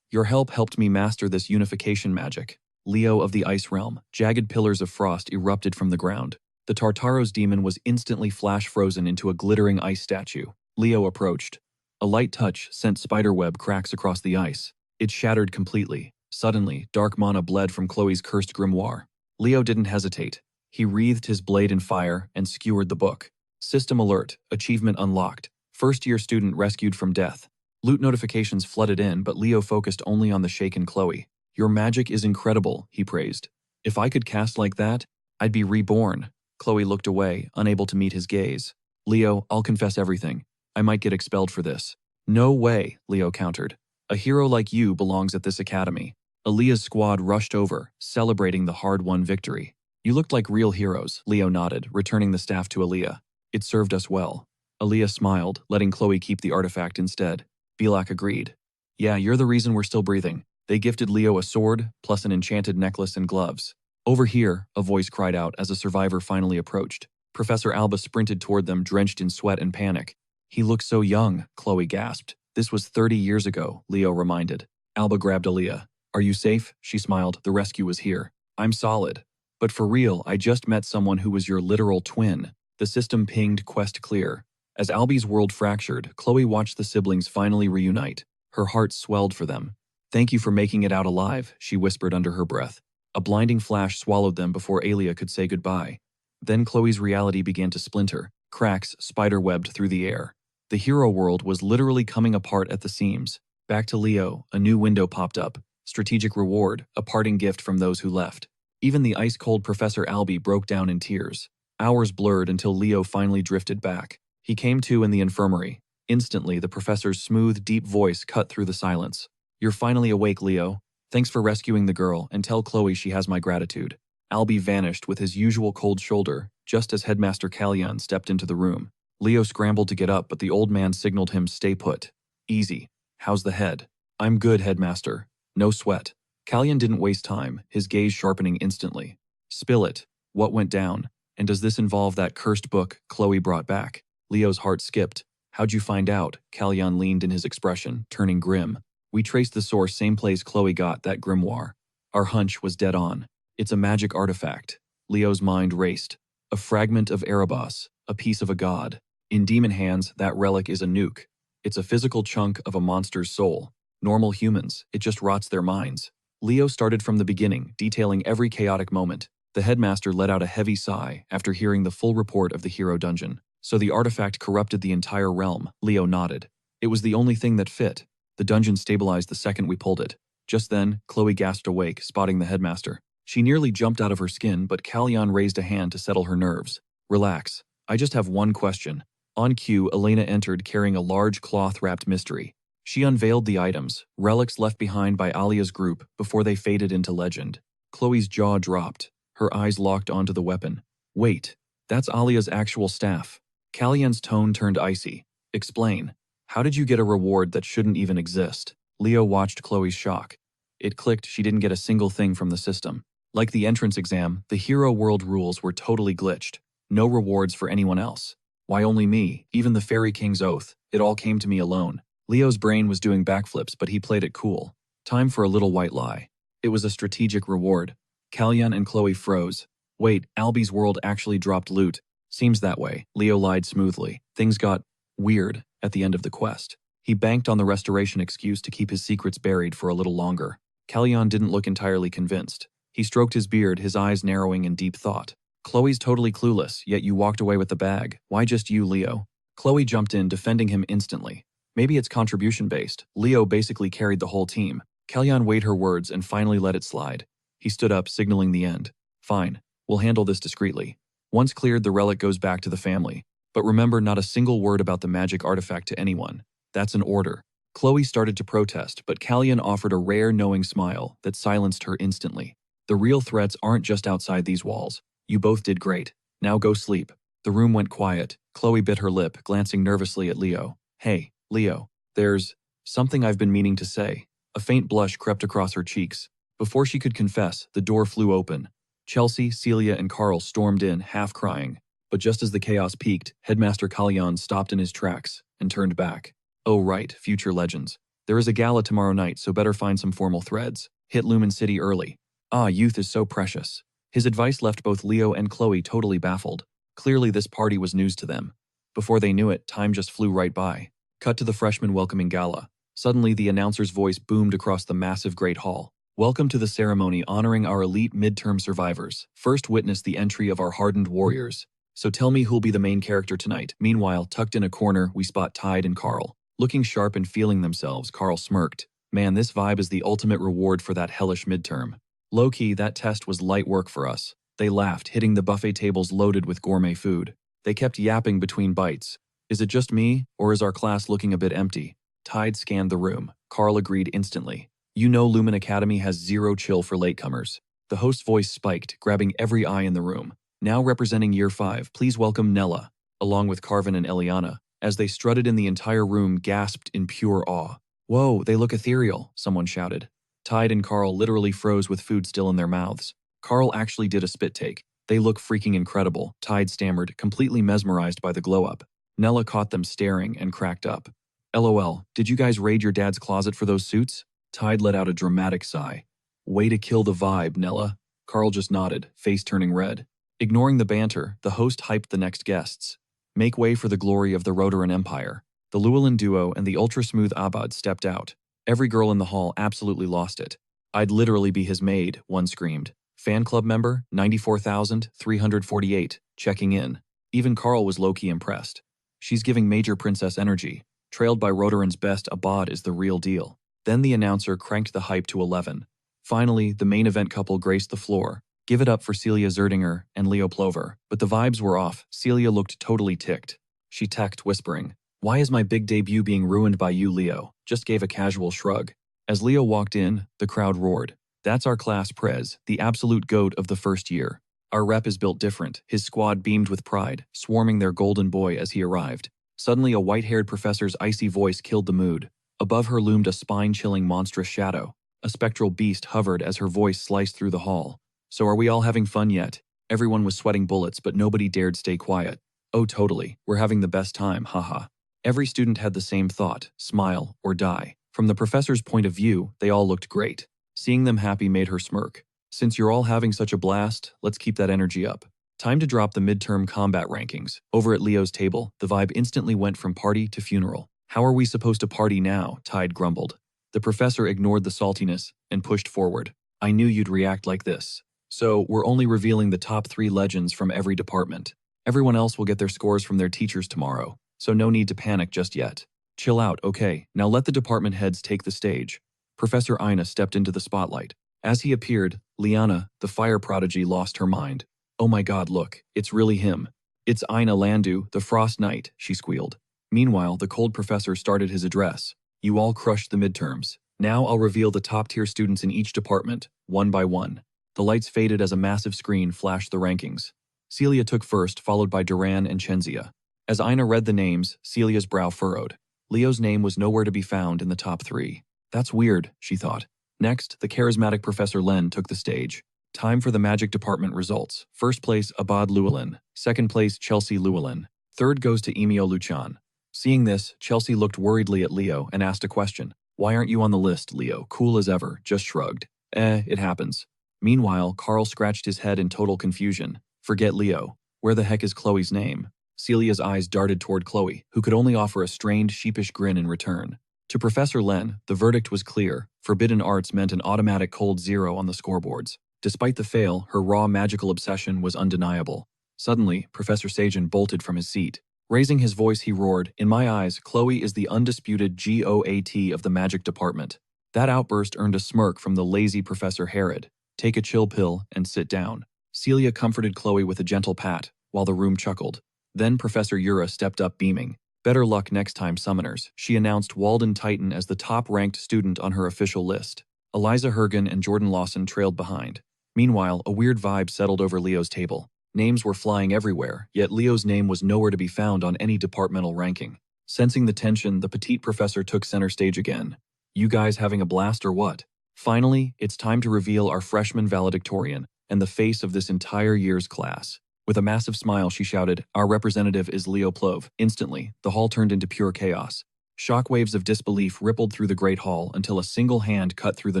Your help helped me master this unification magic. Leo of the Ice Realm. Jagged pillars of frost erupted from the ground. The Tartaros demon was instantly flash-frozen into a glittering ice statue. Leo approached. A light touch sent spiderweb cracks across the ice. It shattered completely. Suddenly, dark mana bled from Chloe's cursed grimoire. Leo didn't hesitate. He wreathed his blade in fire and skewered the book. System alert. Achievement unlocked. First-year student rescued from death. Loot notifications flooded in, but Leo focused only on the shaken Chloe. Your magic is incredible, he praised. If I could cast like that, I'd be reborn. Chloe looked away, unable to meet his gaze. Leo, I'll confess everything. I might get expelled for this. No way, Leo countered. A hero like you belongs at this academy. Aaliyah's squad rushed over, celebrating the hard-won victory. You looked like real heroes, Leo nodded, returning the staff to Aaliyah. It served us well. Aaliyah smiled, letting Chloe keep the artifact instead. Belak agreed. Yeah, you're the reason we're still breathing. They gifted Leo a sword, plus an enchanted necklace and gloves. Over here, a voice cried out as a survivor finally approached. Professor Alba sprinted toward them, drenched in sweat and panic. He looked so young, Chloe gasped. This was 30 years ago, Leo reminded. Alba grabbed Aaliyah. Are you safe? She smiled. The rescue was here. I'm solid. But for real, I just met someone who was your literal twin. The system pinged quest clear. As Albie's world fractured, Chloe watched the siblings finally reunite. Her heart swelled for them. Thank you for making it out alive, she whispered under her breath. A blinding flash swallowed them before Alia could say goodbye. Then Chloe's reality began to splinter. Cracks spider-webbed through the air. The hero world was literally coming apart at the seams. Back to Leo, a new window popped up. Strategic reward, a parting gift from those who left. Even the ice-cold Professor Albie broke down in tears. Hours blurred until Leo finally drifted back. He came to in the infirmary. Instantly, the professor's smooth, deep voice cut through the silence. You're finally awake, Leo. Thanks for rescuing the girl, and tell Chloe she has my gratitude. Albie vanished with his usual cold shoulder, just as Headmaster Kalyan stepped into the room. Leo scrambled to get up, but the old man signaled him stay put. Easy. How's the head? I'm good, Headmaster. No sweat. Kalyan didn't waste time, his gaze sharpening instantly. Spill it. What went down? And does this involve that cursed book Chloe brought back? Leo's heart skipped. How'd you find out? Kalyan leaned in his expression, turning grim. We traced the source same place Chloe got that grimoire. Our hunch was dead on. It's a magic artifact. Leo's mind raced. A fragment of Erebos, a piece of a god. In demon hands, that relic is a nuke. It's a physical chunk of a monster's soul. Normal humans, it just rots their minds. Leo started from the beginning, detailing every chaotic moment. The headmaster let out a heavy sigh after hearing the full report of the hero dungeon. So the artifact corrupted the entire realm, Leo nodded. It was the only thing that fit. The dungeon stabilized the second we pulled it. Just then, Chloe gasped awake, spotting the headmaster. She nearly jumped out of her skin, but Kalyan raised a hand to settle her nerves. Relax. I just have one question. On cue, Elena entered carrying a large cloth-wrapped mystery. She unveiled the items, relics left behind by Alia's group before they faded into legend. Chloe's jaw dropped. Her eyes locked onto the weapon. Wait, that's Alia's actual staff. Kalyan's tone turned icy. Explain. How did you get a reward that shouldn't even exist? Leo watched Chloe's shock. It clicked she didn't get a single thing from the system. Like the entrance exam, the hero world rules were totally glitched. No rewards for anyone else. Why only me? Even the Fairy King's oath. It all came to me alone. Leo's brain was doing backflips, but he played it cool. Time for a little white lie. It was a strategic reward. Kalyan and Chloe froze. Wait, Albie's world actually dropped loot. Seems that way. Leo lied smoothly. Things got weird at the end of the quest. He banked on the restoration excuse to keep his secrets buried for a little longer. Kalyan didn't look entirely convinced. He stroked his beard, his eyes narrowing in deep thought. Chloe's totally clueless, yet you walked away with the bag. Why just you, Leo? Chloe jumped in, defending him instantly. Maybe it's contribution-based. Leo basically carried the whole team. Kalyan weighed her words and finally let it slide. He stood up, signaling the end. Fine, we'll handle this discreetly. Once cleared, the relic goes back to the family. But remember, not a single word about the magic artifact to anyone. That's an order. Chloe started to protest, but Kalyan offered a rare, knowing smile that silenced her instantly. The real threats aren't just outside these walls. You both did great. Now go sleep. The room went quiet. Chloe bit her lip, glancing nervously at Leo. Hey, Leo, there's something I've been meaning to say. A faint blush crept across her cheeks. Before she could confess, the door flew open. Chelsea, Celia, and Carl stormed in, half crying. But just as the chaos peaked, Headmaster Kalyan stopped in his tracks and turned back. Oh right, future legends. There is a gala tomorrow night, so better find some formal threads. Hit Lumen City early. Ah, youth is so precious. His advice left both Leo and Chloe totally baffled. Clearly, this party was news to them. Before they knew it, time just flew right by. Cut to the freshman welcoming gala. Suddenly, the announcer's voice boomed across the massive great hall. Welcome to the ceremony honoring our elite midterm survivors. First witness the entry of our hardened warriors. So tell me who'll be the main character tonight. Meanwhile, tucked in a corner, we spot Tide and Carl. Looking sharp and feeling themselves, Carl smirked. Man, this vibe is the ultimate reward for that hellish midterm. Low-key, that test was light work for us. They laughed, hitting the buffet tables loaded with gourmet food. They kept yapping between bites. Is it just me, or is our class looking a bit empty? Tide scanned the room. Carl agreed instantly. You know Lumen Academy has zero chill for latecomers. The host's voice spiked, grabbing every eye in the room. Now representing Year 5, please welcome Nella, along with Carvin and Eliana. As they strutted in, the entire room gasped in pure awe. Whoa, they look ethereal, someone shouted. Tide and Carl literally froze with food still in their mouths. Carl actually did a spit take. They look freaking incredible, Tide stammered, completely mesmerized by the glow-up. Nella caught them staring and cracked up. LOL, did you guys raid your dad's closet for those suits? Tide let out a dramatic sigh. Way to kill the vibe, Nella. Carl just nodded, face turning red. Ignoring the banter, the host hyped the next guests. Make way for the glory of the Rotoran Empire. The Llewellyn duo and the ultra-smooth Abad stepped out. Every girl in the hall absolutely lost it. I'd literally be his maid, one screamed. Fan club member, 94,348, checking in. Even Carl was low-key impressed. She's giving major princess energy. Trailed by Rotoran's best, Abad is the real deal. Then the announcer cranked the hype to 11. Finally, the main event couple graced the floor. Give it up for Celia Zerdinger and Leo Plover. But the vibes were off. Celia looked totally ticked. She teched, whispering, "Why is my big debut being ruined by you, Leo?" Just gave a casual shrug. As Leo walked in, the crowd roared. That's our class prez, the absolute goat of the first year. Our rep is built different. His squad beamed with pride, swarming their golden boy as he arrived. Suddenly, a white-haired professor's icy voice killed the mood. Above her loomed a spine-chilling monstrous shadow. A spectral beast hovered as her voice sliced through the hall. So are we all having fun yet? Everyone was sweating bullets, but nobody dared stay quiet. Oh, totally. We're having the best time, haha. Every student had the same thought, smile or die. From the professor's point of view, they all looked great. Seeing them happy made her smirk. Since you're all having such a blast, let's keep that energy up. Time to drop the midterm combat rankings. Over at Leo's table, the vibe instantly went from party to funeral. How are we supposed to party now? Tide grumbled. The professor ignored the saltiness and pushed forward. I knew you'd react like this. So, we're only revealing the top 3 legends from every department. Everyone else will get their scores from their teachers tomorrow, so no need to panic just yet. Chill out, okay? Now let the department heads take the stage. Professor Ina stepped into the spotlight. As he appeared, Liana, the fire prodigy, lost her mind. Oh my god, look, it's really him. It's Ina Landu, the Frost Knight, she squealed. Meanwhile, the cold professor started his address. You all crushed the midterms. Now I'll reveal the top-tier students in each department, one by one. The lights faded as a massive screen flashed the rankings. Celia took first, followed by Duran and Chenzia. As Ina read the names, Celia's brow furrowed. Leo's name was nowhere to be found in the top 3. That's weird, she thought. Next, the charismatic Professor Len took the stage. Time for the magic department results. First place, Abad Llewellyn. Second place, Chelsea Llewellyn. Third goes to Emio Luchan. Seeing this, Chelsea looked worriedly at Leo and asked a question. Why aren't you on the list, Leo? Cool as ever, just shrugged. It happens. Meanwhile, Carl scratched his head in total confusion. Forget Leo. Where the heck is Chloe's name? Celia's eyes darted toward Chloe, who could only offer a strained, sheepish grin in return. To Professor Len, the verdict was clear. Forbidden arts meant an automatic cold 0 on the scoreboards. Despite the fail, her raw magical obsession was undeniable. Suddenly, Professor Sajan bolted from his seat. Raising his voice, he roared, "In my eyes, Chloe is the undisputed GOAT of the magic department." That outburst earned a smirk from the lazy Professor Herod. Take a chill pill and sit down. Celia comforted Chloe with a gentle pat, while the room chuckled. Then Professor Yura stepped up beaming. Better luck next time, summoners. She announced Walden Titan as the top-ranked student on her official list. Eliza Hergen and Jordan Lawson trailed behind. Meanwhile, a weird vibe settled over Leo's table. Names were flying everywhere, yet Leo's name was nowhere to be found on any departmental ranking. Sensing the tension, the petite professor took center stage again. You guys having a blast or what? Finally, it's time to reveal our freshman valedictorian and the face of this entire year's class. With a massive smile, she shouted, "Our representative is Leo Plove." Instantly, the hall turned into pure chaos. Shockwaves of disbelief rippled through the great hall until a single hand cut through the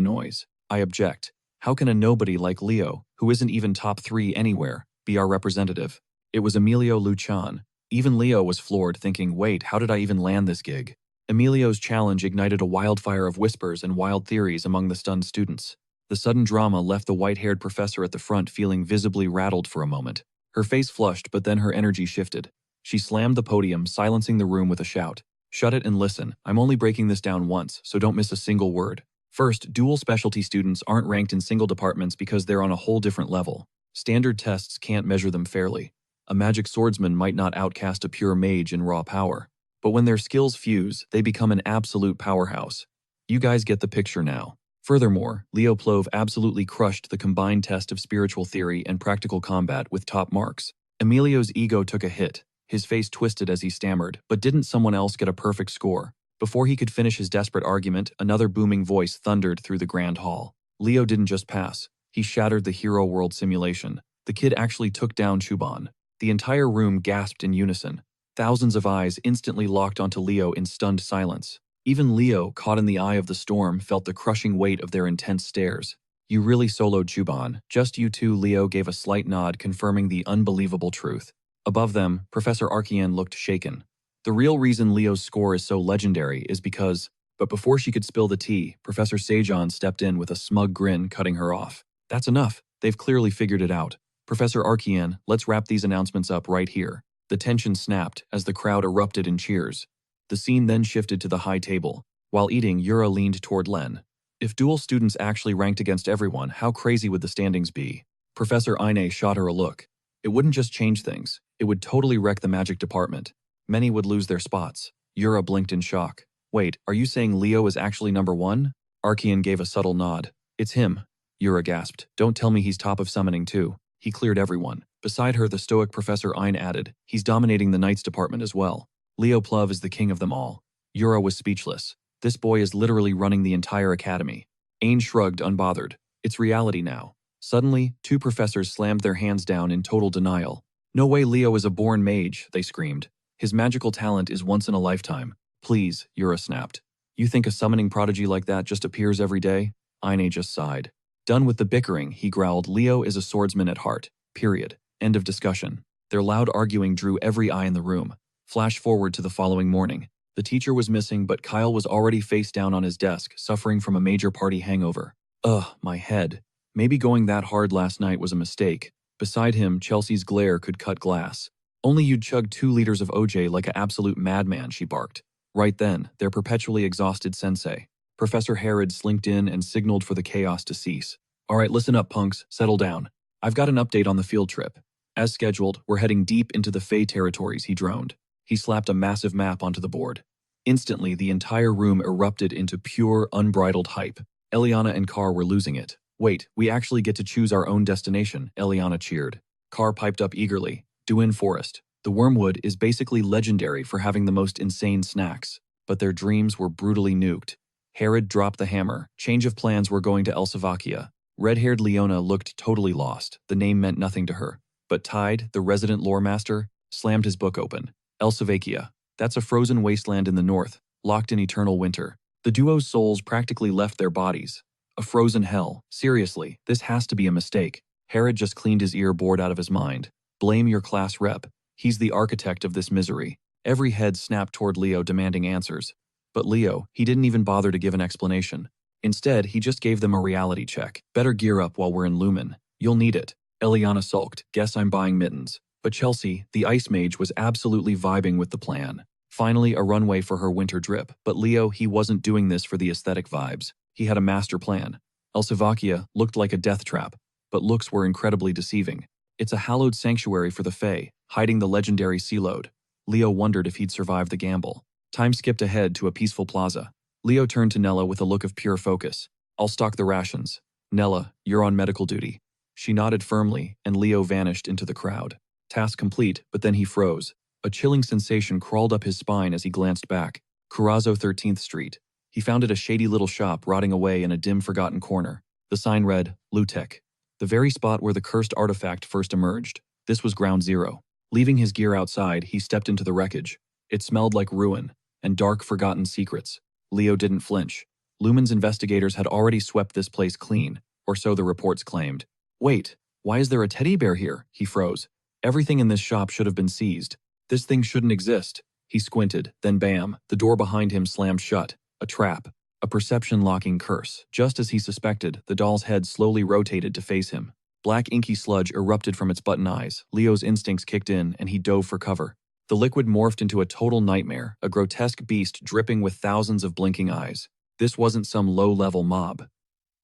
noise. I object. How can a nobody like Leo, who isn't even top 3 anywhere, be our representative? It was Emilio Luchan. Even Leo was floored, thinking, wait, how did I even land this gig? Emilio's challenge ignited a wildfire of whispers and wild theories among the stunned students. The sudden drama left the white-haired professor at the front feeling visibly rattled for a moment. Her face flushed, but then her energy shifted. She slammed the podium, silencing the room with a shout. Shut it and listen. I'm only breaking this down once, so don't miss a single word. First, dual specialty students aren't ranked in single departments because they're on a whole different level. Standard tests can't measure them fairly. A magic swordsman might not outcast a pure mage in raw power. But when their skills fuse, they become an absolute powerhouse. You guys get the picture now. Furthermore, Leo Plove absolutely crushed the combined test of spiritual theory and practical combat with top marks. Emilio's ego took a hit. His face twisted as he stammered, but didn't someone else get a perfect score? Before he could finish his desperate argument, another booming voice thundered through the grand hall. Leo didn't just pass. He shattered the hero world simulation. The kid actually took down Chuban. The entire room gasped in unison. Thousands of eyes instantly locked onto Leo in stunned silence. Even Leo, caught in the eye of the storm, felt the crushing weight of their intense stares. You really soloed Chuban. Just you two, Leo gave a slight nod, confirming the unbelievable truth. Above them, Professor Archian looked shaken. The real reason Leo's score is so legendary is because… But before she could spill the tea, Professor Sejan stepped in with a smug grin, cutting her off. That's enough. They've clearly figured it out. Professor Archian, let's wrap these announcements up right here. The tension snapped as the crowd erupted in cheers. The scene then shifted to the high table. While eating, Yura leaned toward Len. If dual students actually ranked against everyone, how crazy would the standings be? Professor Ine shot her a look. It wouldn't just change things. It would totally wreck the magic department. Many would lose their spots. Yura blinked in shock. Wait, are you saying Leo is actually number 1? Archian gave a subtle nod. It's him. Yura gasped. Don't tell me he's top of summoning too. He cleared everyone. Beside her, the stoic Professor Ein added, he's dominating the Knights department as well. Leo Plove is the king of them all. Yura was speechless. This boy is literally running the entire academy. Ain shrugged, unbothered. It's reality now. Suddenly, 2 professors slammed their hands down in total denial. No way Leo is a born mage, they screamed. His magical talent is once in a lifetime. Please, Yura snapped. You think a summoning prodigy like that just appears every day? Eine just sighed. Done with the bickering, he growled, Leo is a swordsman at heart. Period. End of discussion. Their loud arguing drew every eye in the room. Flash forward to the following morning. The teacher was missing, but Kyle was already face down on his desk, suffering from a major party hangover. Ugh, my head. Maybe going that hard last night was a mistake. Beside him, Chelsea's glare could cut glass. Only you'd chug 2 liters of OJ like an absolute madman, she barked. Right then, their perpetually exhausted sensei, Professor Herod, slinked in and signaled for the chaos to cease. All right, listen up, punks. Settle down. I've got an update on the field trip. As scheduled, we're heading deep into the Fey territories, he droned. He slapped a massive map onto the board. Instantly, the entire room erupted into pure, unbridled hype. Eliana and Carr were losing it. Wait, we actually get to choose our own destination, Eliana cheered. Carr piped up eagerly. Duin Forest. The Wormwood is basically legendary for having the most insane snacks, but their dreams were brutally nuked. Herod dropped the hammer. Change of plans, were going to Elsavikia. Red-haired Leona looked totally lost. The name meant nothing to her. But Tide, the resident lore master, slammed his book open. Elsavikia. That's a frozen wasteland in the north, locked in eternal winter. The duo's souls practically left their bodies. A frozen hell. Seriously, this has to be a mistake. Herod just cleaned his ear, bored out of his mind. Blame your class rep. He's the architect of this misery. Every head snapped toward Leo, demanding answers. But Leo, he didn't even bother to give an explanation. Instead, he just gave them a reality check. Better gear up while we're in Lumen. You'll need it. Eliana sulked. Guess I'm buying mittens. But Chelsea, the ice mage, was absolutely vibing with the plan. Finally, a runway for her winter drip. But Leo, he wasn't doing this for the aesthetic vibes. He had a master plan. Elsavikia looked like a death trap, but looks were incredibly deceiving. It's a hallowed sanctuary for the Fae, hiding the legendary Sealode. Leo wondered if he'd survive the gamble. Time skipped ahead to a peaceful plaza. Leo turned to Nella with a look of pure focus. I'll stock the rations. Nella, you're on medical duty. She nodded firmly, and Leo vanished into the crowd. Task complete, but then he froze. A chilling sensation crawled up his spine as he glanced back. Curazo 13th Street. He found it a shady little shop rotting away in a dim, forgotten corner. The sign read, Lutek. The very spot where the cursed artifact first emerged. This was ground zero. Leaving his gear outside, he stepped into the wreckage. It smelled like ruin and dark, forgotten secrets. Leo didn't flinch. Lumen's investigators had already swept this place clean. or so the reports claimed. Wait, why is there a teddy bear here? He froze. Everything in this shop should have been seized. This thing shouldn't exist. He squinted, then bam, the door behind him slammed shut. A trap. A perception-locking curse. Just as he suspected, the doll's head slowly rotated to face him. Black inky sludge erupted from its button eyes. Leo's instincts kicked in, and he dove for cover. The liquid morphed into a total nightmare, a grotesque beast dripping with thousands of blinking eyes. This wasn't some low-level mob.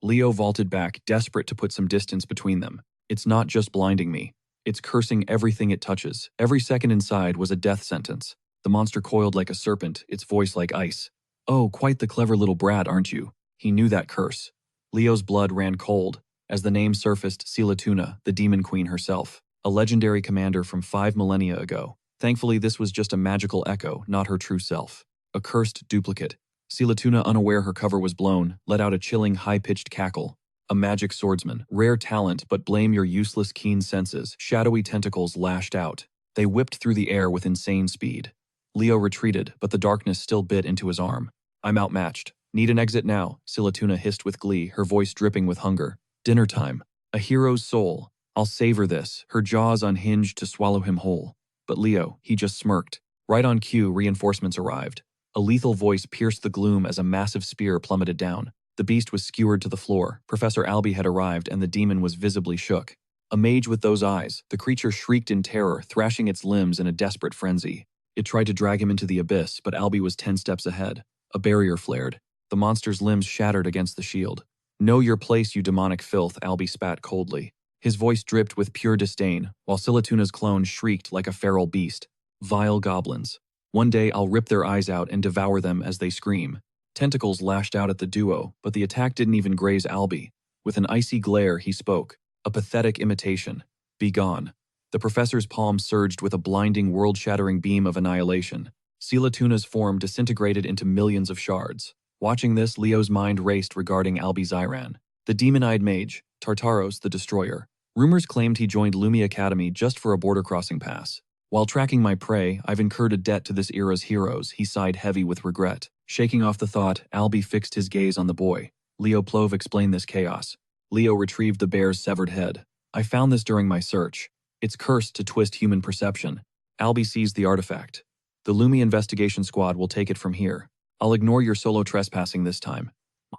Leo vaulted back, desperate to put some distance between them. It's not just blinding me. It's cursing everything it touches. Every second inside was a death sentence. The monster coiled like a serpent, its voice like ice. Oh, quite the clever little brat, aren't you? He knew that curse. Leo's blood ran cold. As the name surfaced, Silatuna, the demon queen herself, a legendary commander from 5 millennia ago. Thankfully, this was just a magical echo, not her true self. A cursed duplicate. Silatuna, unaware her cover was blown, let out a chilling, high-pitched cackle. A magic swordsman, rare talent, but blame your useless keen senses. Shadowy tentacles lashed out. They whipped through the air with insane speed. Leo retreated, but the darkness still bit into his arm. I'm outmatched. Need an exit now, Silatuna hissed with glee, her voice dripping with hunger. Dinner time. A hero's soul. I'll savor this, her jaws unhinged to swallow him whole. But Leo, he just smirked. Right on cue, reinforcements arrived. A lethal voice pierced the gloom as a massive spear plummeted down. The beast was skewered to the floor. Professor Albie had arrived, and the demon was visibly shook. A mage with those eyes, the creature shrieked in terror, thrashing its limbs in a desperate frenzy. It tried to drag him into the abyss, but Albie was 10 steps ahead. A barrier flared. The monster's limbs shattered against the shield. Know your place, you demonic filth, Albie spat coldly. His voice dripped with pure disdain, while Silatuna's clone shrieked like a feral beast. Vile goblins. One day I'll rip their eyes out and devour them as they scream. Tentacles lashed out at the duo, but the attack didn't even graze Albie. With an icy glare, he spoke. A pathetic imitation. Be gone. The professor's palm surged with a blinding, world-shattering beam of annihilation. Silatuna's form disintegrated into millions of shards. Watching this, Leo's mind raced regarding Albie Zyran, the demon-eyed mage, Tartaros the Destroyer. Rumors claimed he joined Lumi Academy just for a border crossing pass. While tracking my prey, I've incurred a debt to this era's heroes, he sighed heavy with regret. Shaking off the thought, Albie fixed his gaze on the boy. Leo Plove explained this chaos. Leo retrieved the bear's severed head. I found this during my search. It's cursed to twist human perception. Albie seized the artifact. The Lumi investigation squad will take it from here. I'll ignore your solo trespassing this time.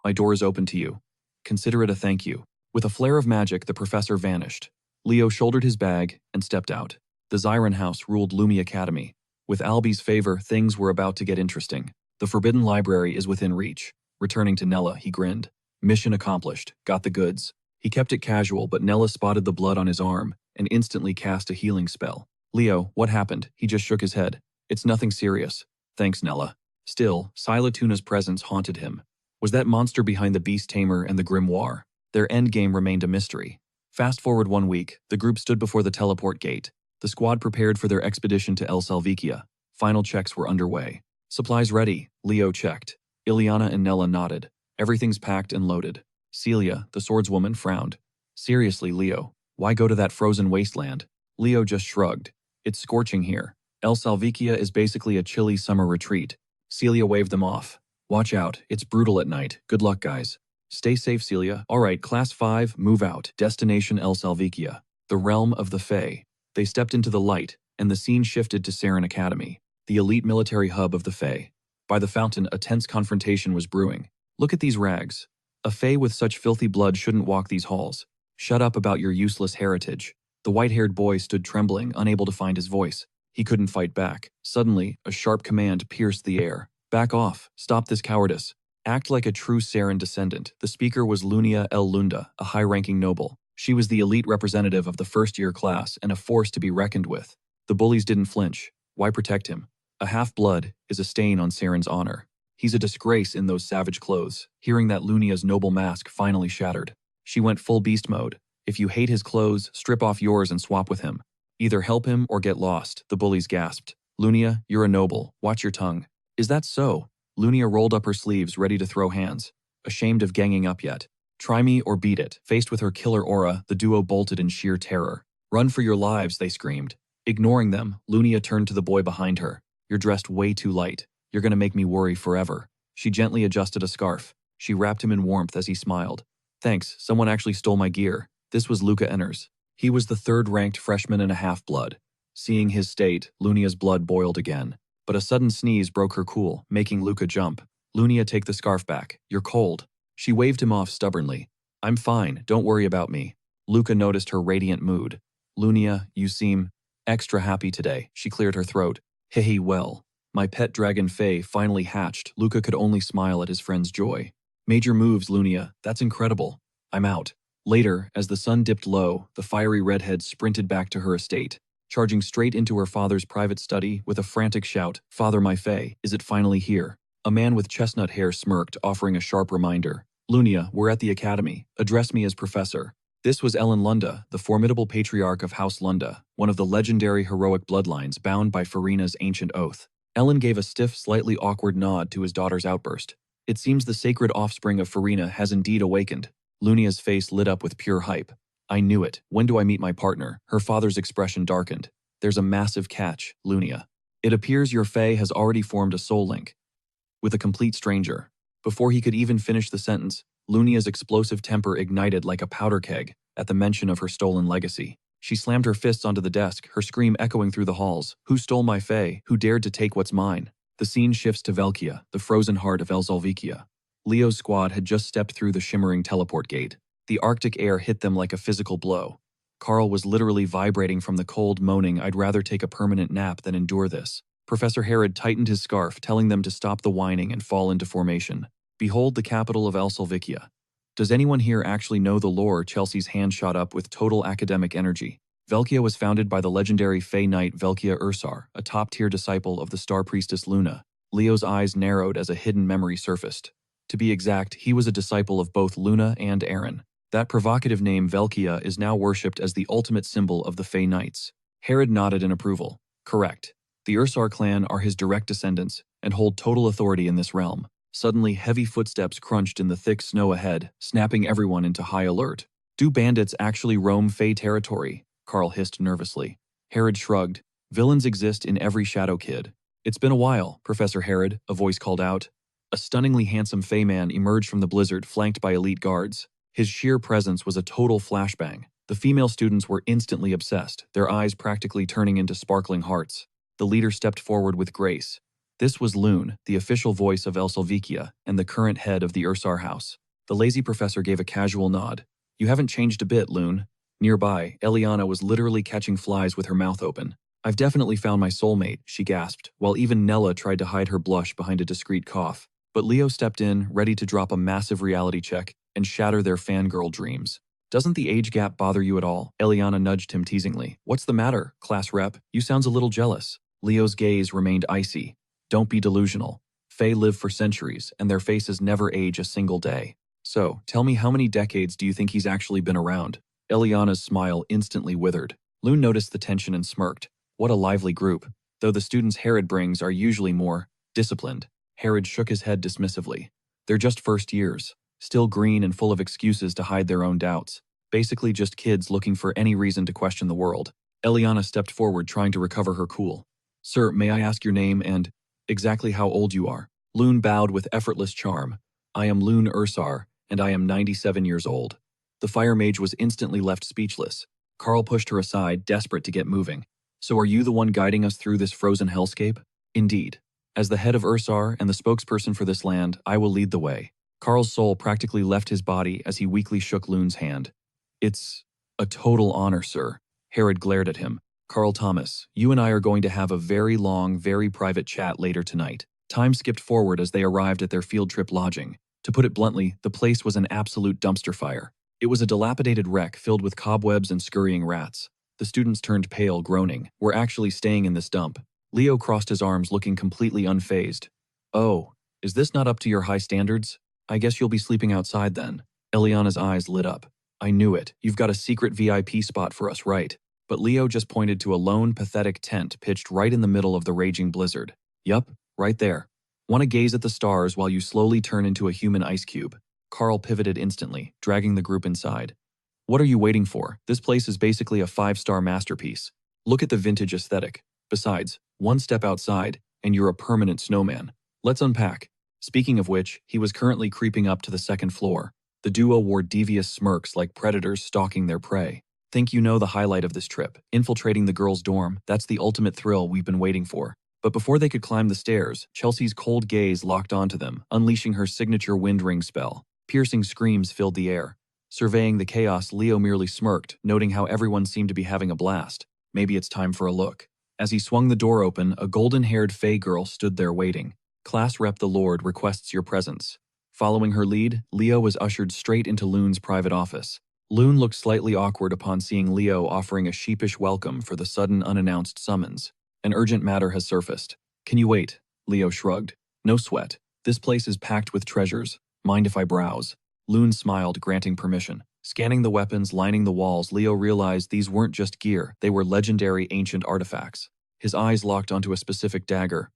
My door is open to you. Consider it a thank you. With a flare of magic, the professor vanished. Leo shouldered his bag and stepped out. The Zyran house ruled Lumi Academy. With Albie's favor, things were about to get interesting. The Forbidden Library is within reach. Returning to Nella, he grinned. Mission accomplished. Got the goods. He kept it casual, but Nella spotted the blood on his arm and instantly cast a healing spell. Leo, what happened? He just shook his head. It's nothing serious. Thanks, Nella. Still, Silatuna's presence haunted him. Was that monster behind the Beast Tamer and the Grimoire? Their endgame remained a mystery. Fast forward 1 week, the group stood before the teleport gate. The squad prepared for their expedition to El Salvikia. Final checks were underway. Supplies ready, Leo checked. Ileana and Nella nodded. Everything's packed and loaded. Celia, the swordswoman, frowned. Seriously, Leo, why go to that frozen wasteland? Leo just shrugged. It's scorching here. El Salvikia is basically a chilly summer retreat. Celia waved them off. Watch out, it's brutal at night. Good luck, guys. Stay safe, Celia. All right, Class 5, move out. Destination El Salvikia, the realm of the Fae. They stepped into the light, and the scene shifted to Saren Academy, the elite military hub of the Fae. By the fountain, a tense confrontation was brewing. Look at these rags. A Fae with such filthy blood shouldn't walk these halls. Shut up about your useless heritage. The white-haired boy stood trembling, unable to find his voice. He couldn't fight back. Suddenly, a sharp command pierced the air. Back off. Stop this cowardice. Act like a true Saren descendant. The speaker was Lunia El Lunda, a high-ranking noble. She was the elite representative of the first-year class and a force to be reckoned with. The bullies didn't flinch. Why protect him? A half-blood is a stain on Saren's honor. He's a disgrace in those savage clothes. Hearing that, Lunia's noble mask finally shattered. She went full beast mode. If you hate his clothes, strip off yours and swap with him. Either help him or get lost, the bullies gasped. Lunia, you're a noble. Watch your tongue. Is that so? Lunia rolled up her sleeves, ready to throw hands. Ashamed of ganging up yet. Try me or beat it. Faced with her killer aura, the duo bolted in sheer terror. Run for your lives, they screamed. Ignoring them, Lunia turned to the boy behind her. You're dressed way too light. You're gonna make me worry forever. She gently adjusted a scarf. She wrapped him in warmth as he smiled. Thanks, someone actually stole my gear. This was Luca Enners. He was the third-ranked freshman and a half-blood. Seeing his state, Lunia's blood boiled again. But a sudden sneeze broke her cool, making Luca jump. Lunia, take the scarf back. You're cold. She waved him off stubbornly. I'm fine, don't worry about me. Luca noticed her radiant mood. Lunia, you seem extra happy today. She cleared her throat. Hey, well. My pet dragon Faye finally hatched. Luca could only smile at his friend's joy. Major moves, Lunia. That's incredible. I'm out. Later, as the sun dipped low, the fiery redhead sprinted back to her estate, charging straight into her father's private study with a frantic shout, Father, my Faye, is it finally here? A man with chestnut hair smirked, offering a sharp reminder. Lunia, we're at the academy. Address me as professor. This was Ellen Lunda, the formidable patriarch of House Lunda, one of the legendary heroic bloodlines bound by Farina's ancient oath. Ellen gave a stiff, slightly awkward nod to his daughter's outburst. It seems the sacred offspring of Farina has indeed awakened. Lunia's face lit up with pure hype. I knew it. When do I meet my partner? Her father's expression darkened. There's a massive catch, Lunia. It appears your Fae has already formed a soul link with a complete stranger. Before he could even finish the sentence, Lunia's explosive temper ignited like a powder keg at the mention of her stolen legacy. She slammed her fists onto the desk, her scream echoing through the halls. Who stole my Fae? Who dared to take what's mine? The scene shifts to Velkia, the frozen heart of Elzalvikia. Leo's squad had just stepped through the shimmering teleport gate. The Arctic air hit them like a physical blow. Carl was literally vibrating from the cold, moaning, I'd rather take a permanent nap than endure this. Professor Herod tightened his scarf, telling them to stop the whining and fall into formation. Behold the capital of Elsalvikia. Does anyone here actually know the lore? Chelsea's hand shot up with total academic energy. Velkia was founded by the legendary Fey Knight Velkia Ursar, a top-tier disciple of the Star Priestess Luna. Leo's eyes narrowed as a hidden memory surfaced. To be exact, he was a disciple of both Luna and Aaron. That provocative name Velkia is now worshipped as the ultimate symbol of the Fey Knights. Herod nodded in approval. Correct. The Ursar clan are his direct descendants and hold total authority in this realm. Suddenly, heavy footsteps crunched in the thick snow ahead, snapping everyone into high alert. Do bandits actually roam Fey territory? Carl hissed nervously. Herod shrugged. Villains exist in every Shadow Kid. It's been a while, Professor Herod, a voice called out. A stunningly handsome Fey man emerged from the blizzard, flanked by elite guards. His sheer presence was a total flashbang. The female students were instantly obsessed, their eyes practically turning into sparkling hearts. The leader stepped forward with grace. This was Lune, the official voice of Elsalvikia and the current head of the Ursar house. The lazy professor gave a casual nod. You haven't changed a bit, Lune. Nearby, Eliana was literally catching flies with her mouth open. I've definitely found my soulmate, she gasped, while even Nella tried to hide her blush behind a discreet cough. But Leo stepped in, ready to drop a massive reality check and shatter their fangirl dreams. Doesn't the age gap bother you at all? Eliana nudged him teasingly. What's the matter, class rep? You sounds a little jealous. Leo's gaze remained icy. Don't be delusional. Fae live for centuries, and their faces never age a single day. So, tell me, how many decades do you think he's actually been around? Eliana's smile instantly withered. Lune noticed the tension and smirked. What a lively group. Though the students Herod brings are usually more disciplined. Herod shook his head dismissively. They're just first years, still green and full of excuses to hide their own doubts. Basically just kids looking for any reason to question the world. Eliana stepped forward, trying to recover her cool. Sir, may I ask your name and exactly how old you are? Lune bowed with effortless charm. I am Lune Ursar, and I am 97 years old. The fire mage was instantly left speechless. Carl pushed her aside, desperate to get moving. So are you the one guiding us through this frozen hellscape? Indeed. As the head of Ursar and the spokesperson for this land, I will lead the way. Carl's soul practically left his body as he weakly shook Lune's hand. It's a total honor, sir. Herod glared at him. Carl Thomas, you and I are going to have a very long, very private chat later tonight. Time skipped forward as they arrived at their field trip lodging. To put it bluntly, the place was an absolute dumpster fire. It was a dilapidated wreck filled with cobwebs and scurrying rats. The students turned pale, groaning. We're actually staying in this dump. Leo crossed his arms, looking completely unfazed. Oh, is this not up to your high standards? I guess you'll be sleeping outside then. Eliana's eyes lit up. I knew it. You've got a secret VIP spot for us, right? But Leo just pointed to a lone, pathetic tent pitched right in the middle of the raging blizzard. Yup, right there. Want to gaze at the stars while you slowly turn into a human ice cube? Carl pivoted instantly, dragging the group inside. What are you waiting for? This place is basically a 5-star masterpiece. Look at the vintage aesthetic. Besides, one step outside, and you're a permanent snowman. Let's unpack. Speaking of which, he was currently creeping up to the second floor. The duo wore devious smirks like predators stalking their prey. Think you know the highlight of this trip, infiltrating the girls' dorm. That's the ultimate thrill we've been waiting for. But before they could climb the stairs, Chelsea's cold gaze locked onto them, unleashing her signature wind ring spell. Piercing screams filled the air. Surveying the chaos, Leo merely smirked, noting how everyone seemed to be having a blast. Maybe it's time for a look. As he swung the door open, a golden-haired Fae girl stood there waiting. Class Rep the Lord requests your presence. Following her lead, Leo was ushered straight into Loon's private office. Loon looked slightly awkward upon seeing Leo offering a sheepish welcome for the sudden unannounced summons. An urgent matter has surfaced. Can you wait? Leo shrugged. No sweat. This place is packed with treasures. Mind if I browse? Loon smiled, granting permission. Scanning the weapons lining the walls, Leo realized these weren't just gear, they were legendary ancient artifacts. His eyes locked onto a specific dagger.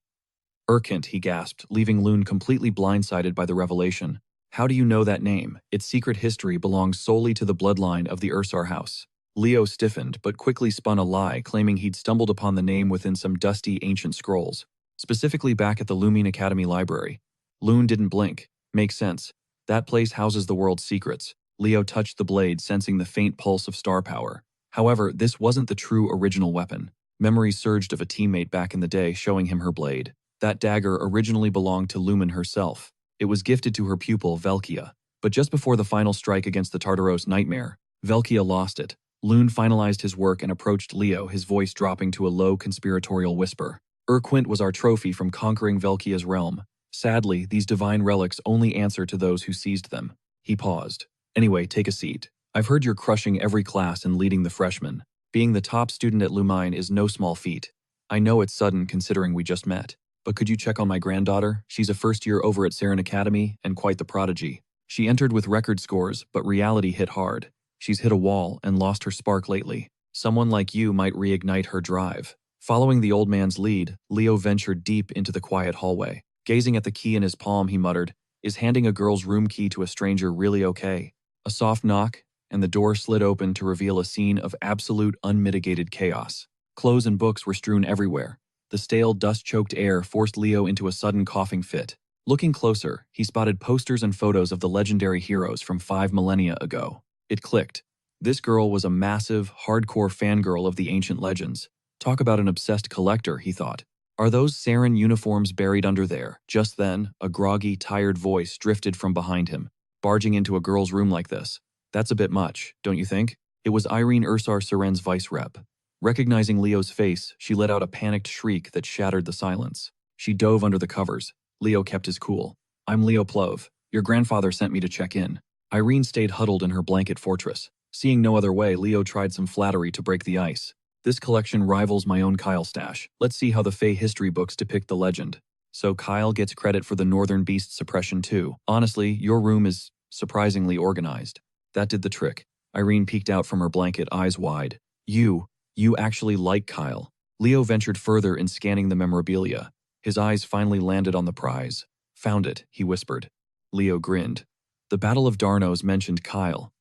Urkint, he gasped, leaving Loon completely blindsided by the revelation. How do you know that name? Its secret history belongs solely to the bloodline of the Ursar house. Leo stiffened, but quickly spun a lie, claiming he'd stumbled upon the name within some dusty ancient scrolls, specifically back at the Lumine Academy library. Loon didn't blink. Makes sense. That place houses the world's secrets. Leo touched the blade, sensing the faint pulse of star power. However, this wasn't the true original weapon. Memories surged of a teammate back in the day showing him her blade. That dagger originally belonged to Lumen herself. It was gifted to her pupil, Velkia. But just before the final strike against the Tartaros nightmare, Velkia lost it. Loon finalized his work and approached Leo, his voice dropping to a low conspiratorial whisper. Urquint was our trophy from conquering Velkia's realm. Sadly, these divine relics only answer to those who seized them. He paused. Anyway, take a seat. I've heard you're crushing every class and leading the freshmen. Being the top student at Lumine is no small feat. I know it's sudden considering we just met. But could you check on my granddaughter? She's a first year over at Saren Academy and quite the prodigy. She entered with record scores, but reality hit hard. She's hit a wall and lost her spark lately. Someone like you might reignite her drive. Following the old man's lead, Leo ventured deep into the quiet hallway. Gazing at the key in his palm, he muttered, "Is handing a girl's room key to a stranger really okay?" A soft knock, and the door slid open to reveal a scene of absolute unmitigated chaos. Clothes and books were strewn everywhere. The stale, dust-choked air forced Leo into a sudden coughing fit. Looking closer, he spotted posters and photos of the legendary heroes from 5 millennia ago. It clicked. This girl was a massive, hardcore fangirl of the ancient legends. Talk about an obsessed collector, he thought. Are those Saren uniforms buried under there? Just then, a groggy, tired voice drifted from behind him. Barging into a girl's room like this. That's a bit much, don't you think? It was Irene Ursar Saren's vice rep. Recognizing Leo's face, she let out a panicked shriek that shattered the silence. She dove under the covers. Leo kept his cool. I'm Leo Plove. Your grandfather sent me to check in. Irene stayed huddled in her blanket fortress. Seeing no other way, Leo tried some flattery to break the ice. This collection rivals my own Kyle stash. Let's see how the Fae history books depict the legend. So Kyle gets credit for the Northern Beast suppression too. Honestly, your room is surprisingly organized. That did the trick. Irene peeked out from her blanket, eyes wide. You actually like Kyle. Leo ventured further in scanning the memorabilia. His eyes finally landed on the prize. Found it, he whispered. Leo grinned. The Battle of Darnos mentioned Kyle.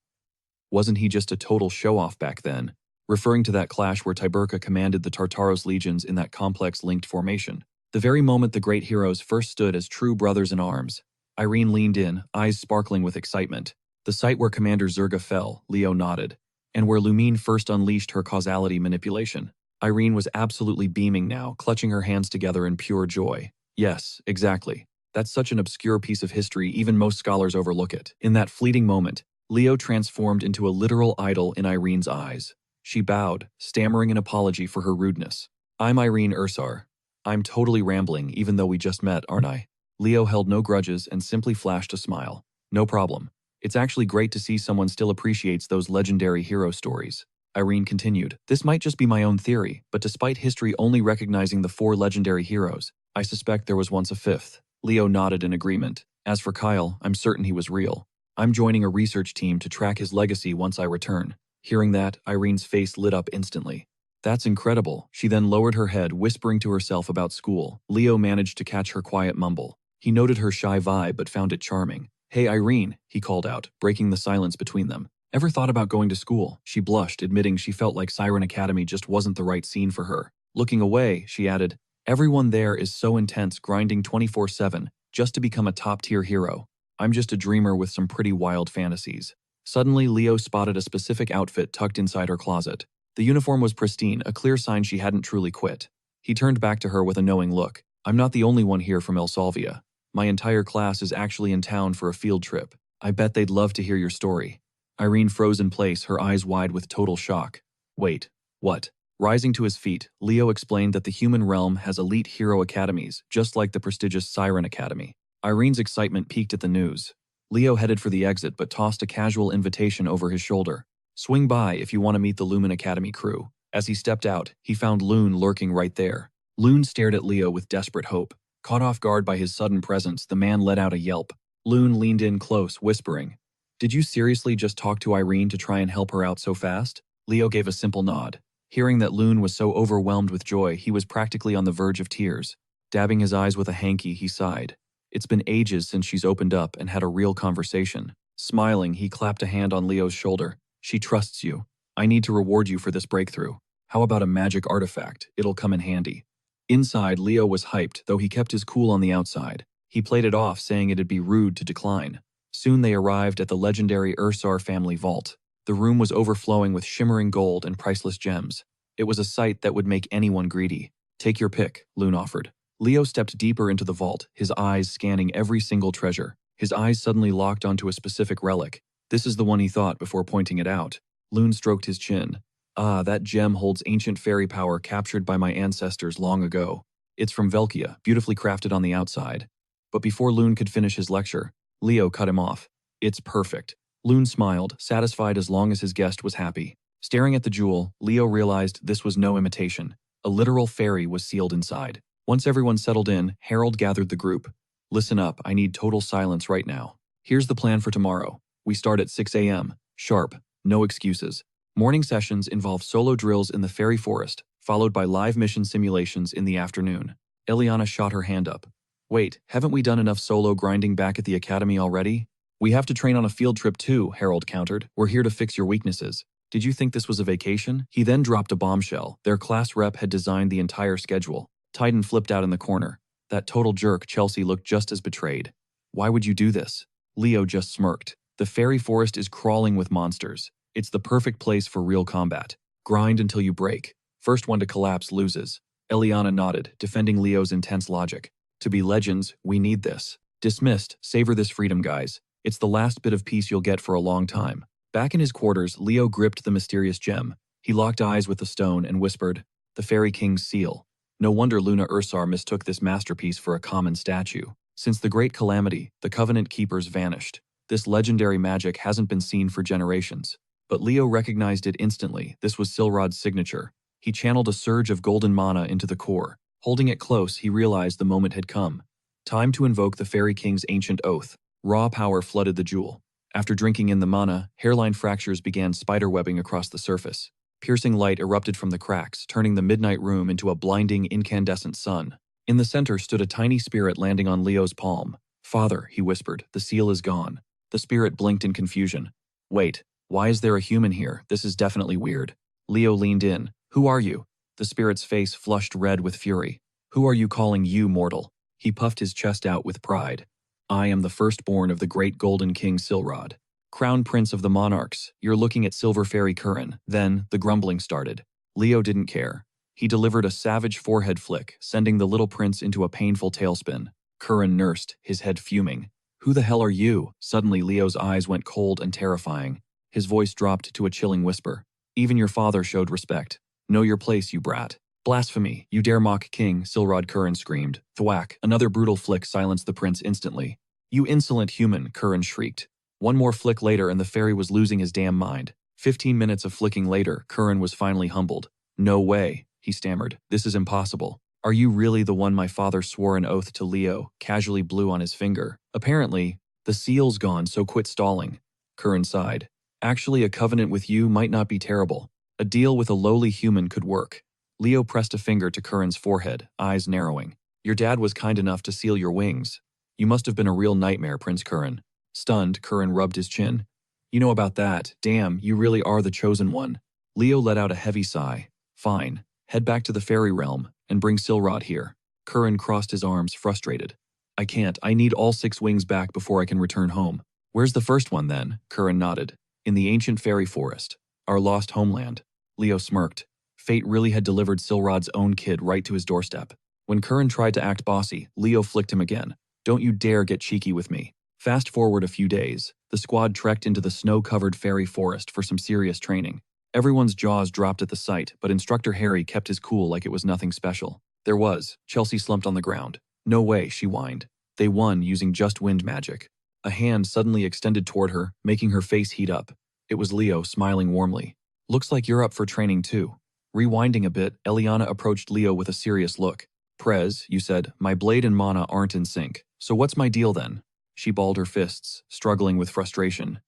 Wasn't he just a total show-off back then? Referring to that clash where Tiberca commanded the Tartaros legions in that complex linked formation. The very moment the great heroes first stood as true brothers in arms. Irene leaned in, eyes sparkling with excitement. The site where Commander Zerga fell, Leo nodded. And where Lumine first unleashed her causality manipulation. Irene was absolutely beaming now, clutching her hands together in pure joy. Yes, exactly. That's such an obscure piece of history, even most scholars overlook it. In that fleeting moment, Leo transformed into a literal idol in Irene's eyes. She bowed, stammering an apology for her rudeness. I'm Irene Ursar. I'm totally rambling, even though we just met, aren't I? Leo held no grudges and simply flashed a smile. No problem. It's actually great to see someone still appreciates those legendary hero stories. Irene continued, this might just be my own theory, but despite history only recognizing the 4 legendary heroes, I suspect there was once a 5th. Leo nodded in agreement. As for Kyle, I'm certain he was real. I'm joining a research team to track his legacy once I return. Hearing that, Irene's face lit up instantly. That's incredible. She then lowered her head, whispering to herself about school. Leo managed to catch her quiet mumble. He noted her shy vibe but found it charming. Hey Irene, he called out, breaking the silence between them. Ever thought about going to school? She blushed, admitting she felt like Siren Academy just wasn't the right scene for her. Looking away, she added, everyone there is so intense, grinding 24/7, just to become a top-tier hero. I'm just a dreamer with some pretty wild fantasies. Suddenly, Leo spotted a specific outfit tucked inside her closet. The uniform was pristine, a clear sign she hadn't truly quit. He turned back to her with a knowing look. I'm not the only one here from El Salvia. My entire class is actually in town for a field trip. I bet they'd love to hear your story. Irene froze in place, her eyes wide with total shock. Wait, what? Rising to his feet, Leo explained that the human realm has elite hero academies, just like the prestigious Siren Academy. Irene's excitement peaked at the news. Leo headed for the exit but tossed a casual invitation over his shoulder. Swing by if you want to meet the Lumen Academy crew. As he stepped out, he found Loon lurking right there. Loon stared at Leo with desperate hope. Caught off guard by his sudden presence, the man let out a yelp. Loon leaned in close, whispering, "Did you seriously just talk to Irene to try and help her out so fast?" Leo gave a simple nod. Hearing that Loon was so overwhelmed with joy, he was practically on the verge of tears. Dabbing his eyes with a hanky, he sighed. It's been ages since she's opened up and had a real conversation. Smiling, he clapped a hand on Leo's shoulder. She trusts you. I need to reward you for this breakthrough. How about a magic artifact? It'll come in handy. Inside, Leo was hyped, though he kept his cool on the outside. He played it off, saying it'd be rude to decline. Soon they arrived at the legendary Ursar family vault. The room was overflowing with shimmering gold and priceless gems. It was a sight that would make anyone greedy. Take your pick, Loon offered. Leo stepped deeper into the vault, his eyes scanning every single treasure. His eyes suddenly locked onto a specific relic. This is the one, he thought before pointing it out. Loon stroked his chin. Ah, that gem holds ancient fairy power captured by my ancestors long ago. It's from Velkia, beautifully crafted on the outside. But before Loon could finish his lecture, Leo cut him off. It's perfect. Loon smiled, satisfied as long as his guest was happy. Staring at the jewel, Leo realized this was no imitation. A literal fairy was sealed inside. Once everyone settled in, Harold gathered the group. Listen up, I need total silence right now. Here's the plan for tomorrow. We start at 6 a.m. Sharp. No excuses. Morning sessions involve solo drills in the fairy forest, followed by live mission simulations in the afternoon. Eliana shot her hand up. Wait, haven't we done enough solo grinding back at the academy already? We have to train on a field trip too, Harold countered. We're here to fix your weaknesses. Did you think this was a vacation? He then dropped a bombshell. Their class rep had designed the entire schedule. Titan flipped out in the corner. That total jerk, Chelsea, looked just as betrayed. Why would you do this? Leo just smirked. The fairy forest is crawling with monsters. It's the perfect place for real combat. Grind until you break. First one to collapse loses. Eliana nodded, defending Leo's intense logic. To be legends, we need this. Dismissed. Savor this freedom, guys. It's the last bit of peace you'll get for a long time. Back in his quarters, Leo gripped the mysterious gem. He locked eyes with the stone and whispered, "The Fairy King's seal." No wonder Luna Ursar mistook this masterpiece for a common statue. Since the Great Calamity, the Covenant Keepers vanished. This legendary magic hasn't been seen for generations. But Leo recognized it instantly. This was Silrod's signature. He channeled a surge of golden mana into the core. Holding it close, he realized the moment had come. Time to invoke the Fairy King's ancient oath. Raw power flooded the jewel. After drinking in the mana, hairline fractures began spiderwebbing across the surface. Piercing light erupted from the cracks, turning the midnight room into a blinding, incandescent sun. In the center stood a tiny spirit landing on Leo's palm. "Father," he whispered, "the seal is gone." The spirit blinked in confusion. "Wait, why is there a human here? This is definitely weird." Leo leaned in. "Who are you?" The spirit's face flushed red with fury. "Who are you calling you, mortal?" He puffed his chest out with pride. "I am the firstborn of the great golden king Silrod. Crown Prince of the Monarchs, you're looking at Silver Fairy Curran." Then, the grumbling started. Leo didn't care. He delivered a savage forehead flick, sending the little prince into a painful tailspin. Curran nursed, his head fuming. "Who the hell are you?" Suddenly, Leo's eyes went cold and terrifying. His voice dropped to a chilling whisper. "Even your father showed respect. Know your place, you brat." "Blasphemy! You dare mock King," Silrod Curran screamed. Thwack! Another brutal flick silenced the prince instantly. "You insolent human!" Curran shrieked. One more flick later and the fairy was losing his damn mind. 15 minutes of flicking later, Curran was finally humbled. "No way," he stammered. "This is impossible. Are you really the one my father swore an oath to?" Leo casually blew on his finger. "Apparently, the seal's gone, so quit stalling." Curran sighed. "Actually, a covenant with you might not be terrible. A deal with a lowly human could work." Leo pressed a finger to Curran's forehead, eyes narrowing. "Your dad was kind enough to seal your wings. You must have been a real nightmare, Prince Curran." Stunned, Curran rubbed his chin. "You know about that. Damn, you really are the chosen one." Leo let out a heavy sigh. "Fine. Head back to the fairy realm and bring Silrod here." Curran crossed his arms, frustrated. I can't. I need all 6 wings back before I can return home. Where's the first one then? Curran nodded. In the ancient fairy forest. Our lost homeland. Leo smirked. Fate really had delivered Silrod's own kid right to his doorstep. When Curran tried to act bossy, Leo flicked him again. Don't you dare get cheeky with me. Fast forward a few days, the squad trekked into the snow-covered fairy forest for some serious training. Everyone's jaws dropped at the sight, but Instructor Harry kept his cool like it was nothing special. There was. Chelsea slumped on the ground. No way, she whined. They won using just wind magic. A hand suddenly extended toward her, making her face heat up. It was Leo, smiling warmly. Looks like you're up for training too. Rewinding a bit, Eliana approached Leo with a serious look. Prez, you said, my blade and mana aren't in sync. So what's my deal then? She balled her fists, struggling with frustration.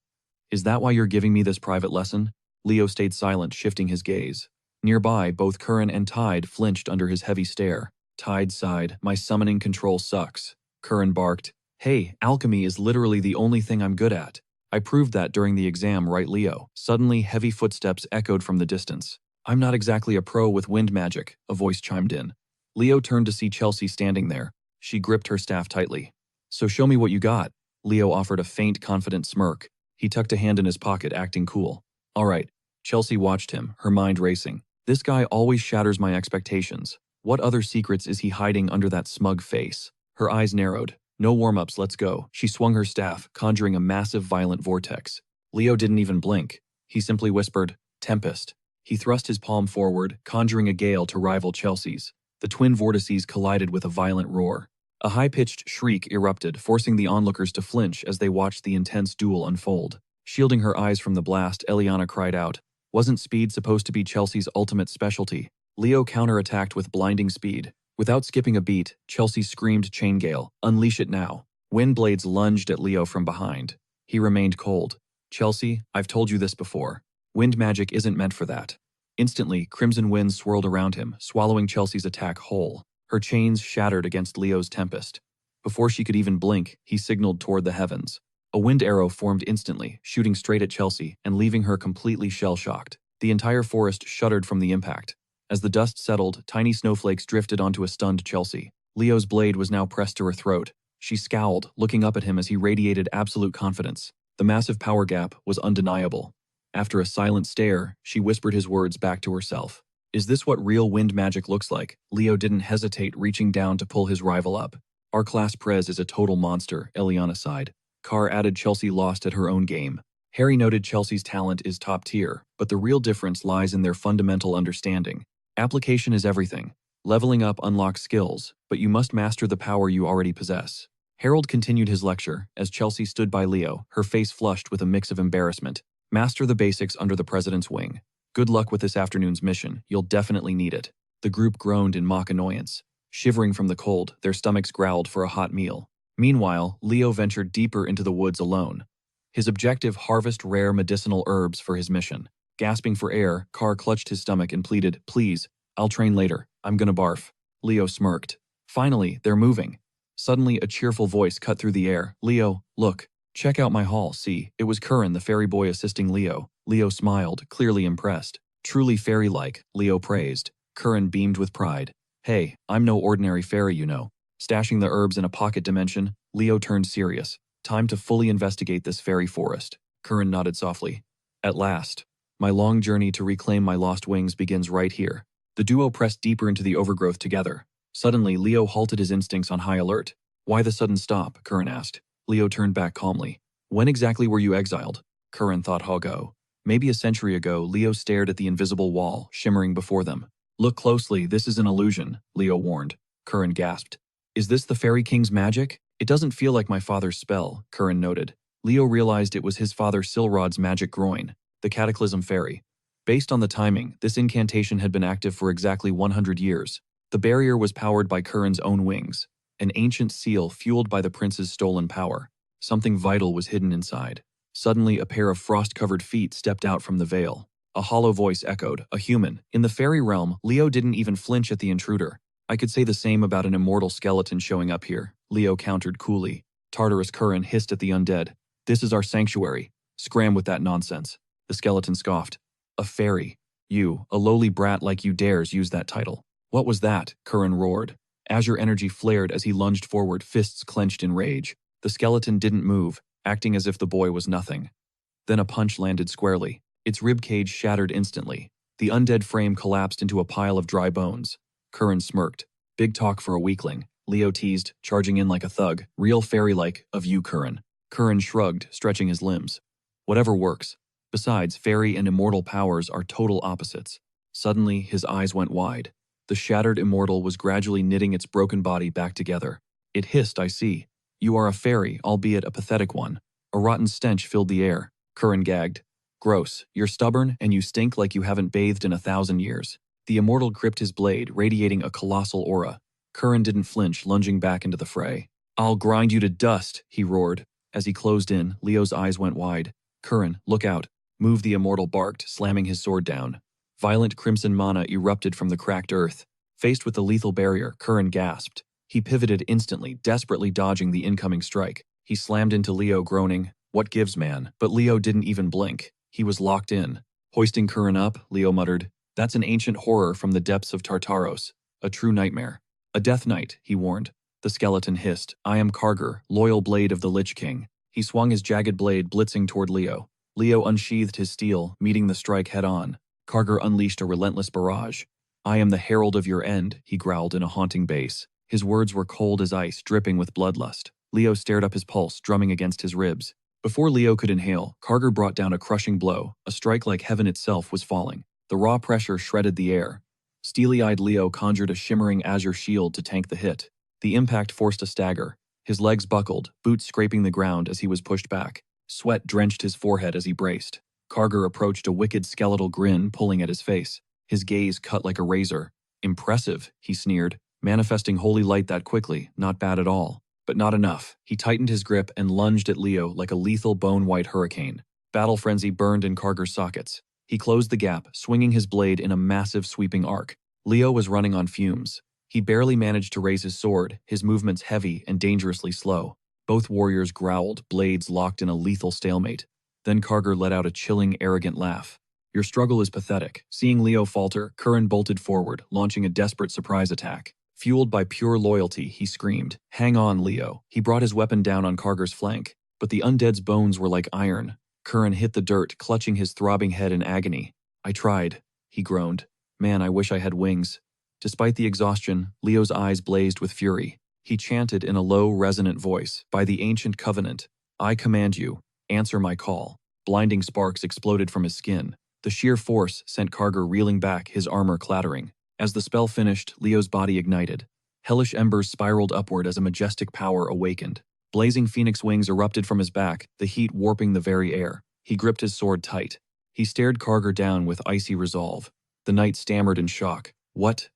Is that why you're giving me this private lesson? Leo stayed silent, shifting his gaze. Nearby, both Curran and Tide flinched under his heavy stare. Tide sighed, my summoning control sucks. Curran barked, hey, alchemy is literally the only thing I'm good at. I proved that during the exam, right, Leo? Suddenly, heavy footsteps echoed from the distance. I'm not exactly a pro with wind magic, a voice chimed in. Leo turned to see Chelsea standing there. She gripped her staff tightly. So show me what you got. Leo offered a faint, confident smirk. He tucked a hand in his pocket, acting cool. All right. Chelsea watched him, her mind racing. This guy always shatters my expectations. What other secrets is he hiding under that smug face? Her eyes narrowed. No warm-ups, let's go. She swung her staff, conjuring a massive violent vortex. Leo didn't even blink. He simply whispered, Tempest. He thrust his palm forward, conjuring a gale to rival Chelsea's. The twin vortices collided with a violent roar. A high-pitched shriek erupted, forcing the onlookers to flinch as they watched the intense duel unfold. Shielding her eyes from the blast, Eliana cried out. Wasn't speed supposed to be Chelsea's ultimate specialty? Leo counterattacked with blinding speed. Without skipping a beat, Chelsea screamed Chain Gale, unleash it now. Wind blades lunged at Leo from behind. He remained cold. Chelsea, I've told you this before. Wind magic isn't meant for that. Instantly, crimson winds swirled around him, swallowing Chelsea's attack whole. Her chains shattered against Leo's tempest. Before she could even blink, he signaled toward the heavens. A wind arrow formed instantly, shooting straight at Chelsea and leaving her completely shell-shocked. The entire forest shuddered from the impact. As the dust settled, tiny snowflakes drifted onto a stunned Chelsea. Leo's blade was now pressed to her throat. She scowled, looking up at him as he radiated absolute confidence. The massive power gap was undeniable. After a silent stare, she whispered his words back to herself. Is this what real wind magic looks like? Leo didn't hesitate, reaching down to pull his rival up. Our class Prez is a total monster, Eliana sighed. Carr added Chelsea lost at her own game. Harry noted Chelsea's talent is top tier, but the real difference lies in their fundamental understanding. Application is everything. Leveling up unlocks skills, but you must master the power you already possess. Harold continued his lecture as Chelsea stood by Leo, her face flushed with a mix of embarrassment. Master the basics under the president's wing. Good luck with this afternoon's mission. You'll definitely need it. The group groaned in mock annoyance. Shivering from the cold, their stomachs growled for a hot meal. Meanwhile, Leo ventured deeper into the woods alone. His objective: harvest rare medicinal herbs for his mission. Gasping for air, Carr clutched his stomach and pleaded, Please, I'll train later. I'm gonna barf. Leo smirked. Finally, they're moving. Suddenly, a cheerful voice cut through the air. Leo, look. Check out my haul, see. It was Curran, the fairy boy, assisting Leo. Leo smiled, clearly impressed. Truly fairy-like, Leo praised. Curran beamed with pride. Hey, I'm no ordinary fairy, you know. Stashing the herbs in a pocket dimension, Leo turned serious. Time to fully investigate this fairy forest. Curran nodded softly. At last. My long journey to reclaim my lost wings begins right here. The duo pressed deeper into the overgrowth together. Suddenly, Leo halted, his instincts on high alert. Why the sudden stop? Curran asked. Leo turned back calmly. When exactly were you exiled? Curran thought Hogo. Maybe a century ago. Leo stared at the invisible wall, shimmering before them. Look closely, this is an illusion, Leo warned. Curran gasped. Is this the Fairy King's magic? It doesn't feel like my father's spell, Curran noted. Leo realized it was his father Silrod's magic groin, the Cataclysm Fairy. Based on the timing, this incantation had been active for exactly 100 years. The barrier was powered by Curran's own wings, an ancient seal fueled by the prince's stolen power. Something vital was hidden inside. Suddenly, a pair of frost-covered feet stepped out from the veil. A hollow voice echoed, a human. In the fairy realm, Leo didn't even flinch at the intruder. I could say the same about an immortal skeleton showing up here, Leo countered coolly. Tartarus Curran hissed at the undead. This is our sanctuary. Scram with that nonsense. The skeleton scoffed. A fairy. You, a lowly brat like you, dares use that title. What was that? Curran roared. Azure energy flared as he lunged forward, fists clenched in rage. The skeleton didn't move, acting as if the boy was nothing. Then a punch landed squarely. Its rib cage shattered instantly. The undead frame collapsed into a pile of dry bones. Curran smirked. Big talk for a weakling, Leo teased, charging in like a thug. Real fairy-like, of you, Curran. Curran shrugged, stretching his limbs. Whatever works. Besides, fairy and immortal powers are total opposites. Suddenly, his eyes went wide. The shattered immortal was gradually knitting its broken body back together. It hissed, I see. You are a fairy, albeit a pathetic one. A rotten stench filled the air. Curran gagged. Gross. You're stubborn, and you stink like you haven't bathed in 1,000 years. The immortal gripped his blade, radiating a colossal aura. Curran didn't flinch, lunging back into the fray. I'll grind you to dust, he roared. As he closed in, Leo's eyes went wide. Curran, look out. Move, the immortal barked, slamming his sword down. Violent crimson mana erupted from the cracked earth. Faced with the lethal barrier, Curran gasped. He pivoted instantly, desperately dodging the incoming strike. He slammed into Leo, groaning, "What gives, man?" But Leo didn't even blink. He was locked in. Hoisting Curran up, Leo muttered, "That's an ancient horror from the depths of Tartaros. A true nightmare." "A death knight," he warned. The skeleton hissed, "I am Karger, loyal blade of the Lich King." He swung his jagged blade, blitzing toward Leo. Leo unsheathed his steel, meeting the strike head-on. Karger unleashed a relentless barrage. "I am the herald of your end," he growled in a haunting bass. His words were cold as ice, dripping with bloodlust. Leo stared up, his pulse drumming against his ribs. Before Leo could inhale, Karger brought down a crushing blow. A strike like heaven itself was falling. The raw pressure shredded the air. Steely-eyed Leo conjured a shimmering azure shield to tank the hit. The impact forced a stagger. His legs buckled, boots scraping the ground as he was pushed back. Sweat drenched his forehead as he braced. Karger approached, a wicked skeletal grin pulling at his face. His gaze cut like a razor. "Impressive," he sneered. "Manifesting holy light that quickly, not bad at all." But not enough. He tightened his grip and lunged at Leo like a lethal bone-white hurricane. Battle frenzy burned in Karger's sockets. He closed the gap, swinging his blade in a massive sweeping arc. Leo was running on fumes. He barely managed to raise his sword, his movements heavy and dangerously slow. Both warriors growled, blades locked in a lethal stalemate. Then Karger let out a chilling, arrogant laugh. "Your struggle is pathetic." Seeing Leo falter, Curran bolted forward, launching a desperate surprise attack. Fueled by pure loyalty, he screamed, "Hang on, Leo." He brought his weapon down on Karger's flank, but the undead's bones were like iron. Curran hit the dirt, clutching his throbbing head in agony. "I tried," he groaned. "Man, I wish I had wings." Despite the exhaustion, Leo's eyes blazed with fury. He chanted in a low, resonant voice, "By the ancient covenant, I command you, answer my call." Blinding sparks exploded from his skin. The sheer force sent Karger reeling back, his armor clattering. As the spell finished, Leo's body ignited. Hellish embers spiraled upward as a majestic power awakened. Blazing phoenix wings erupted from his back, the heat warping the very air. He gripped his sword tight. He stared Karger down with icy resolve. The knight stammered in shock. What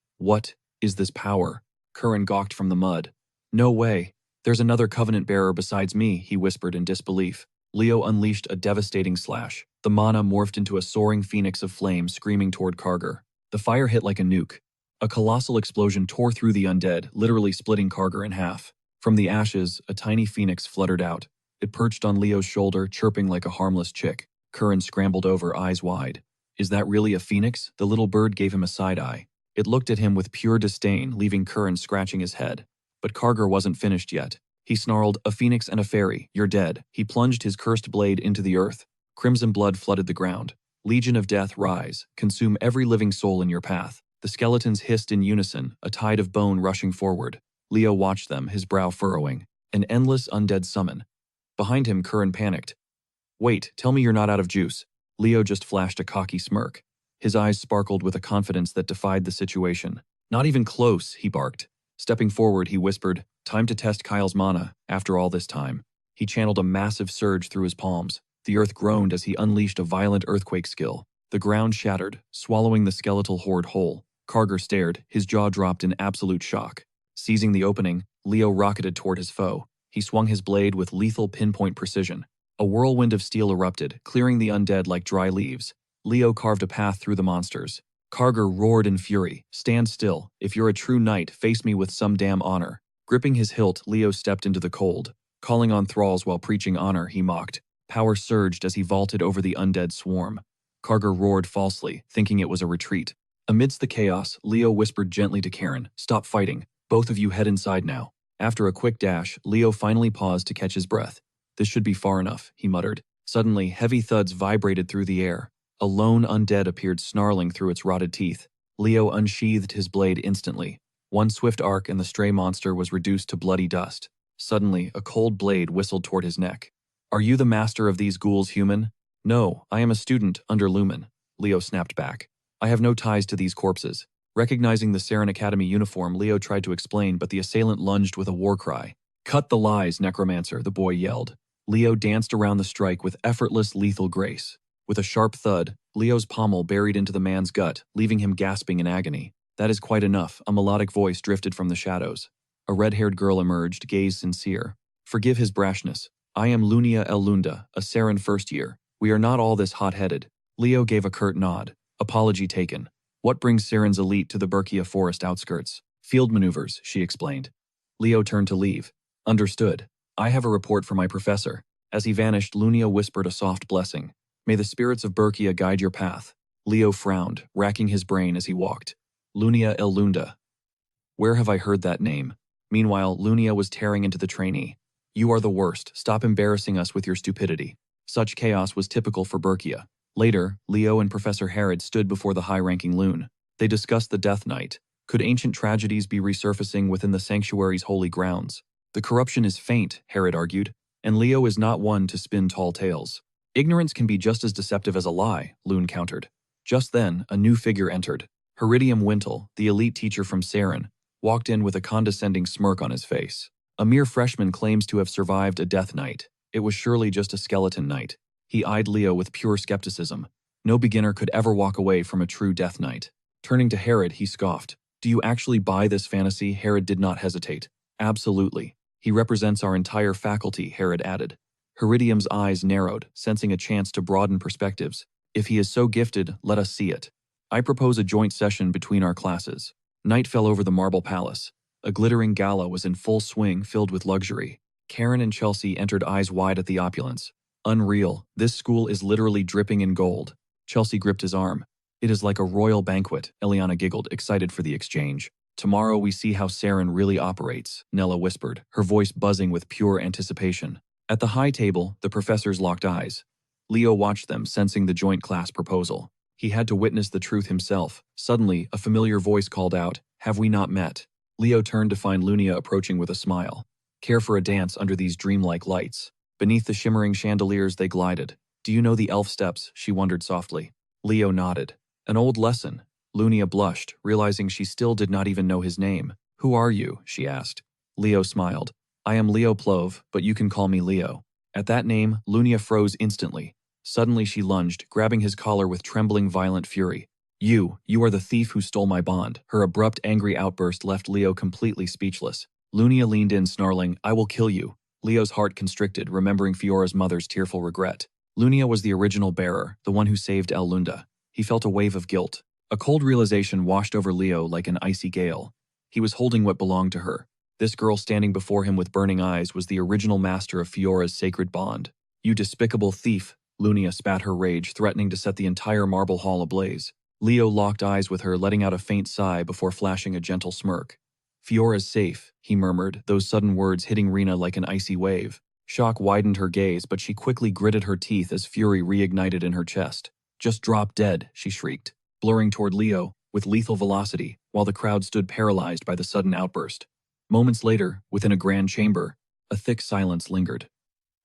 is this power?" Curran gawked from the mud. "No way. There's another covenant bearer besides me," he whispered in disbelief. Leo unleashed a devastating slash. The mana morphed into a soaring phoenix of flame, screaming toward Karger. The fire hit like a nuke. A colossal explosion tore through the undead, literally splitting Karger in half. From the ashes, a tiny phoenix fluttered out. It perched on Leo's shoulder, chirping like a harmless chick. Curran scrambled over, eyes wide. "Is that really a phoenix?" The little bird gave him a side-eye. It looked at him with pure disdain, leaving Curran scratching his head. But Karger wasn't finished yet. He snarled, "A phoenix and a fairy, you're dead." He plunged his cursed blade into the earth. Crimson blood flooded the ground. "Legion of Death, rise. Consume every living soul in your path." The skeletons hissed in unison, a tide of bone rushing forward. Leo watched them, his brow furrowing. An endless undead summon. Behind him, Curran panicked. "Wait, tell me you're not out of juice." Leo just flashed a cocky smirk. His eyes sparkled with a confidence that defied the situation. "Not even close," he barked. Stepping forward, he whispered, "Time to test Kyle's mana, after all this time." He channeled a massive surge through his palms. The earth groaned as he unleashed a violent earthquake skill. The ground shattered, swallowing the skeletal horde whole. Karger stared, his jaw dropped in absolute shock. Seizing the opening, Leo rocketed toward his foe. He swung his blade with lethal pinpoint precision. A whirlwind of steel erupted, clearing the undead like dry leaves. Leo carved a path through the monsters. Karger roared in fury, "Stand still. If you're a true knight, face me with some damn honor." Gripping his hilt, Leo stepped into the cold. Calling on thralls while preaching honor, he mocked. Power surged as he vaulted over the undead swarm. Karger roared falsely, thinking it was a retreat. Amidst the chaos, Leo whispered gently to Karen, "Stop fighting." Both of you head inside now. After a quick dash, Leo finally paused to catch his breath. This should be far enough, he muttered. Suddenly, heavy thuds vibrated through the air. A lone undead appeared snarling through its rotted teeth. Leo unsheathed his blade instantly. One swift arc and the stray monster was reduced to bloody dust. Suddenly, a cold blade whistled toward his neck. Are you the master of these ghouls, human? No, I am a student under Lumen, Leo snapped back. I have no ties to these corpses. Recognizing the Saren Academy uniform, Leo tried to explain, but the assailant lunged with a war cry. Cut the lies, necromancer, the boy yelled. Leo danced around the strike with effortless, lethal grace. With a sharp thud, Leo's pommel buried into the man's gut, leaving him gasping in agony. That is quite enough, a melodic voice drifted from the shadows. A red-haired girl emerged, gaze sincere. Forgive his brashness. I am Lunia El Lunda, a Saren first year. We are not all this hot-headed. Leo gave a curt nod. Apology taken. What brings Saren's elite to the Berkia forest outskirts? Field maneuvers, she explained. Leo turned to leave. Understood. I have a report for my professor. As he vanished, Lunia whispered a soft blessing. May the spirits of Berkia guide your path. Leo frowned, racking his brain as he walked. Lunia El Lunda. Where have I heard that name? Meanwhile, Lunia was tearing into the trainee. You are the worst. Stop embarrassing us with your stupidity. Such chaos was typical for Berkia. Later, Leo and Professor Herod stood before the high-ranking loon. They discussed the Death Knight. Could ancient tragedies be resurfacing within the sanctuary's holy grounds? The corruption is faint, Herod argued, and Leo is not one to spin tall tales. Ignorance can be just as deceptive as a lie, Loon countered. Just then, a new figure entered. Heridium Wintle, the elite teacher from Saren, walked in with a condescending smirk on his face. A mere freshman claims to have survived a Death Knight. It was surely just a skeleton knight. He eyed Leo with pure skepticism. No beginner could ever walk away from a true Death Knight. Turning to Herod, he scoffed. Do you actually buy this fantasy? Herod did not hesitate. Absolutely. He represents our entire faculty, Herod added. Heridium's eyes narrowed, sensing a chance to broaden perspectives. If he is so gifted, let us see it. I propose a joint session between our classes. Night fell over the marble palace. A glittering gala was in full swing, filled with luxury. Karen and Chelsea entered eyes wide at the opulence. Unreal, this school is literally dripping in gold. Chelsea gripped his arm. It is like a royal banquet, Eliana giggled, excited for the exchange. Tomorrow we see how Saren really operates, Nella whispered, her voice buzzing with pure anticipation. At the high table, the professors locked eyes. Leo watched them, sensing the joint class proposal. He had to witness the truth himself. Suddenly, a familiar voice called out, Have we not met? Leo turned to find Lunia approaching with a smile. Care for a dance under these dreamlike lights? Beneath the shimmering chandeliers they glided. Do you know the elf steps? She wondered softly. Leo nodded. An old lesson. Lunia blushed, realizing she still did not even know his name. Who are you? She asked. Leo smiled. I am Leo Plove, but you can call me Leo. At that name, Lunia froze instantly. Suddenly she lunged, grabbing his collar with trembling, violent fury. You are the thief who stole my bond. Her abrupt, angry outburst left Leo completely speechless. Lunia leaned in, snarling, I will kill you. Leo's heart constricted, remembering Fiora's mother's tearful regret. Lunia was the original bearer, the one who saved El Lunda. He felt a wave of guilt. A cold realization washed over Leo like an icy gale. He was holding what belonged to her. This girl standing before him with burning eyes was the original master of Fiora's sacred bond. You despicable thief, Lunia spat her rage, threatening to set the entire marble hall ablaze. Leo locked eyes with her, letting out a faint sigh before flashing a gentle smirk. Fiora's safe, he murmured, those sudden words hitting Rena like an icy wave. Shock widened her gaze, but she quickly gritted her teeth as fury reignited in her chest. Just drop dead, she shrieked, blurring toward Leo with lethal velocity, while the crowd stood paralyzed by the sudden outburst. Moments later, within a grand chamber, a thick silence lingered.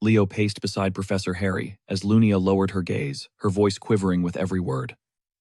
Leo paced beside Professor Harry as Lunia lowered her gaze, her voice quivering with every word.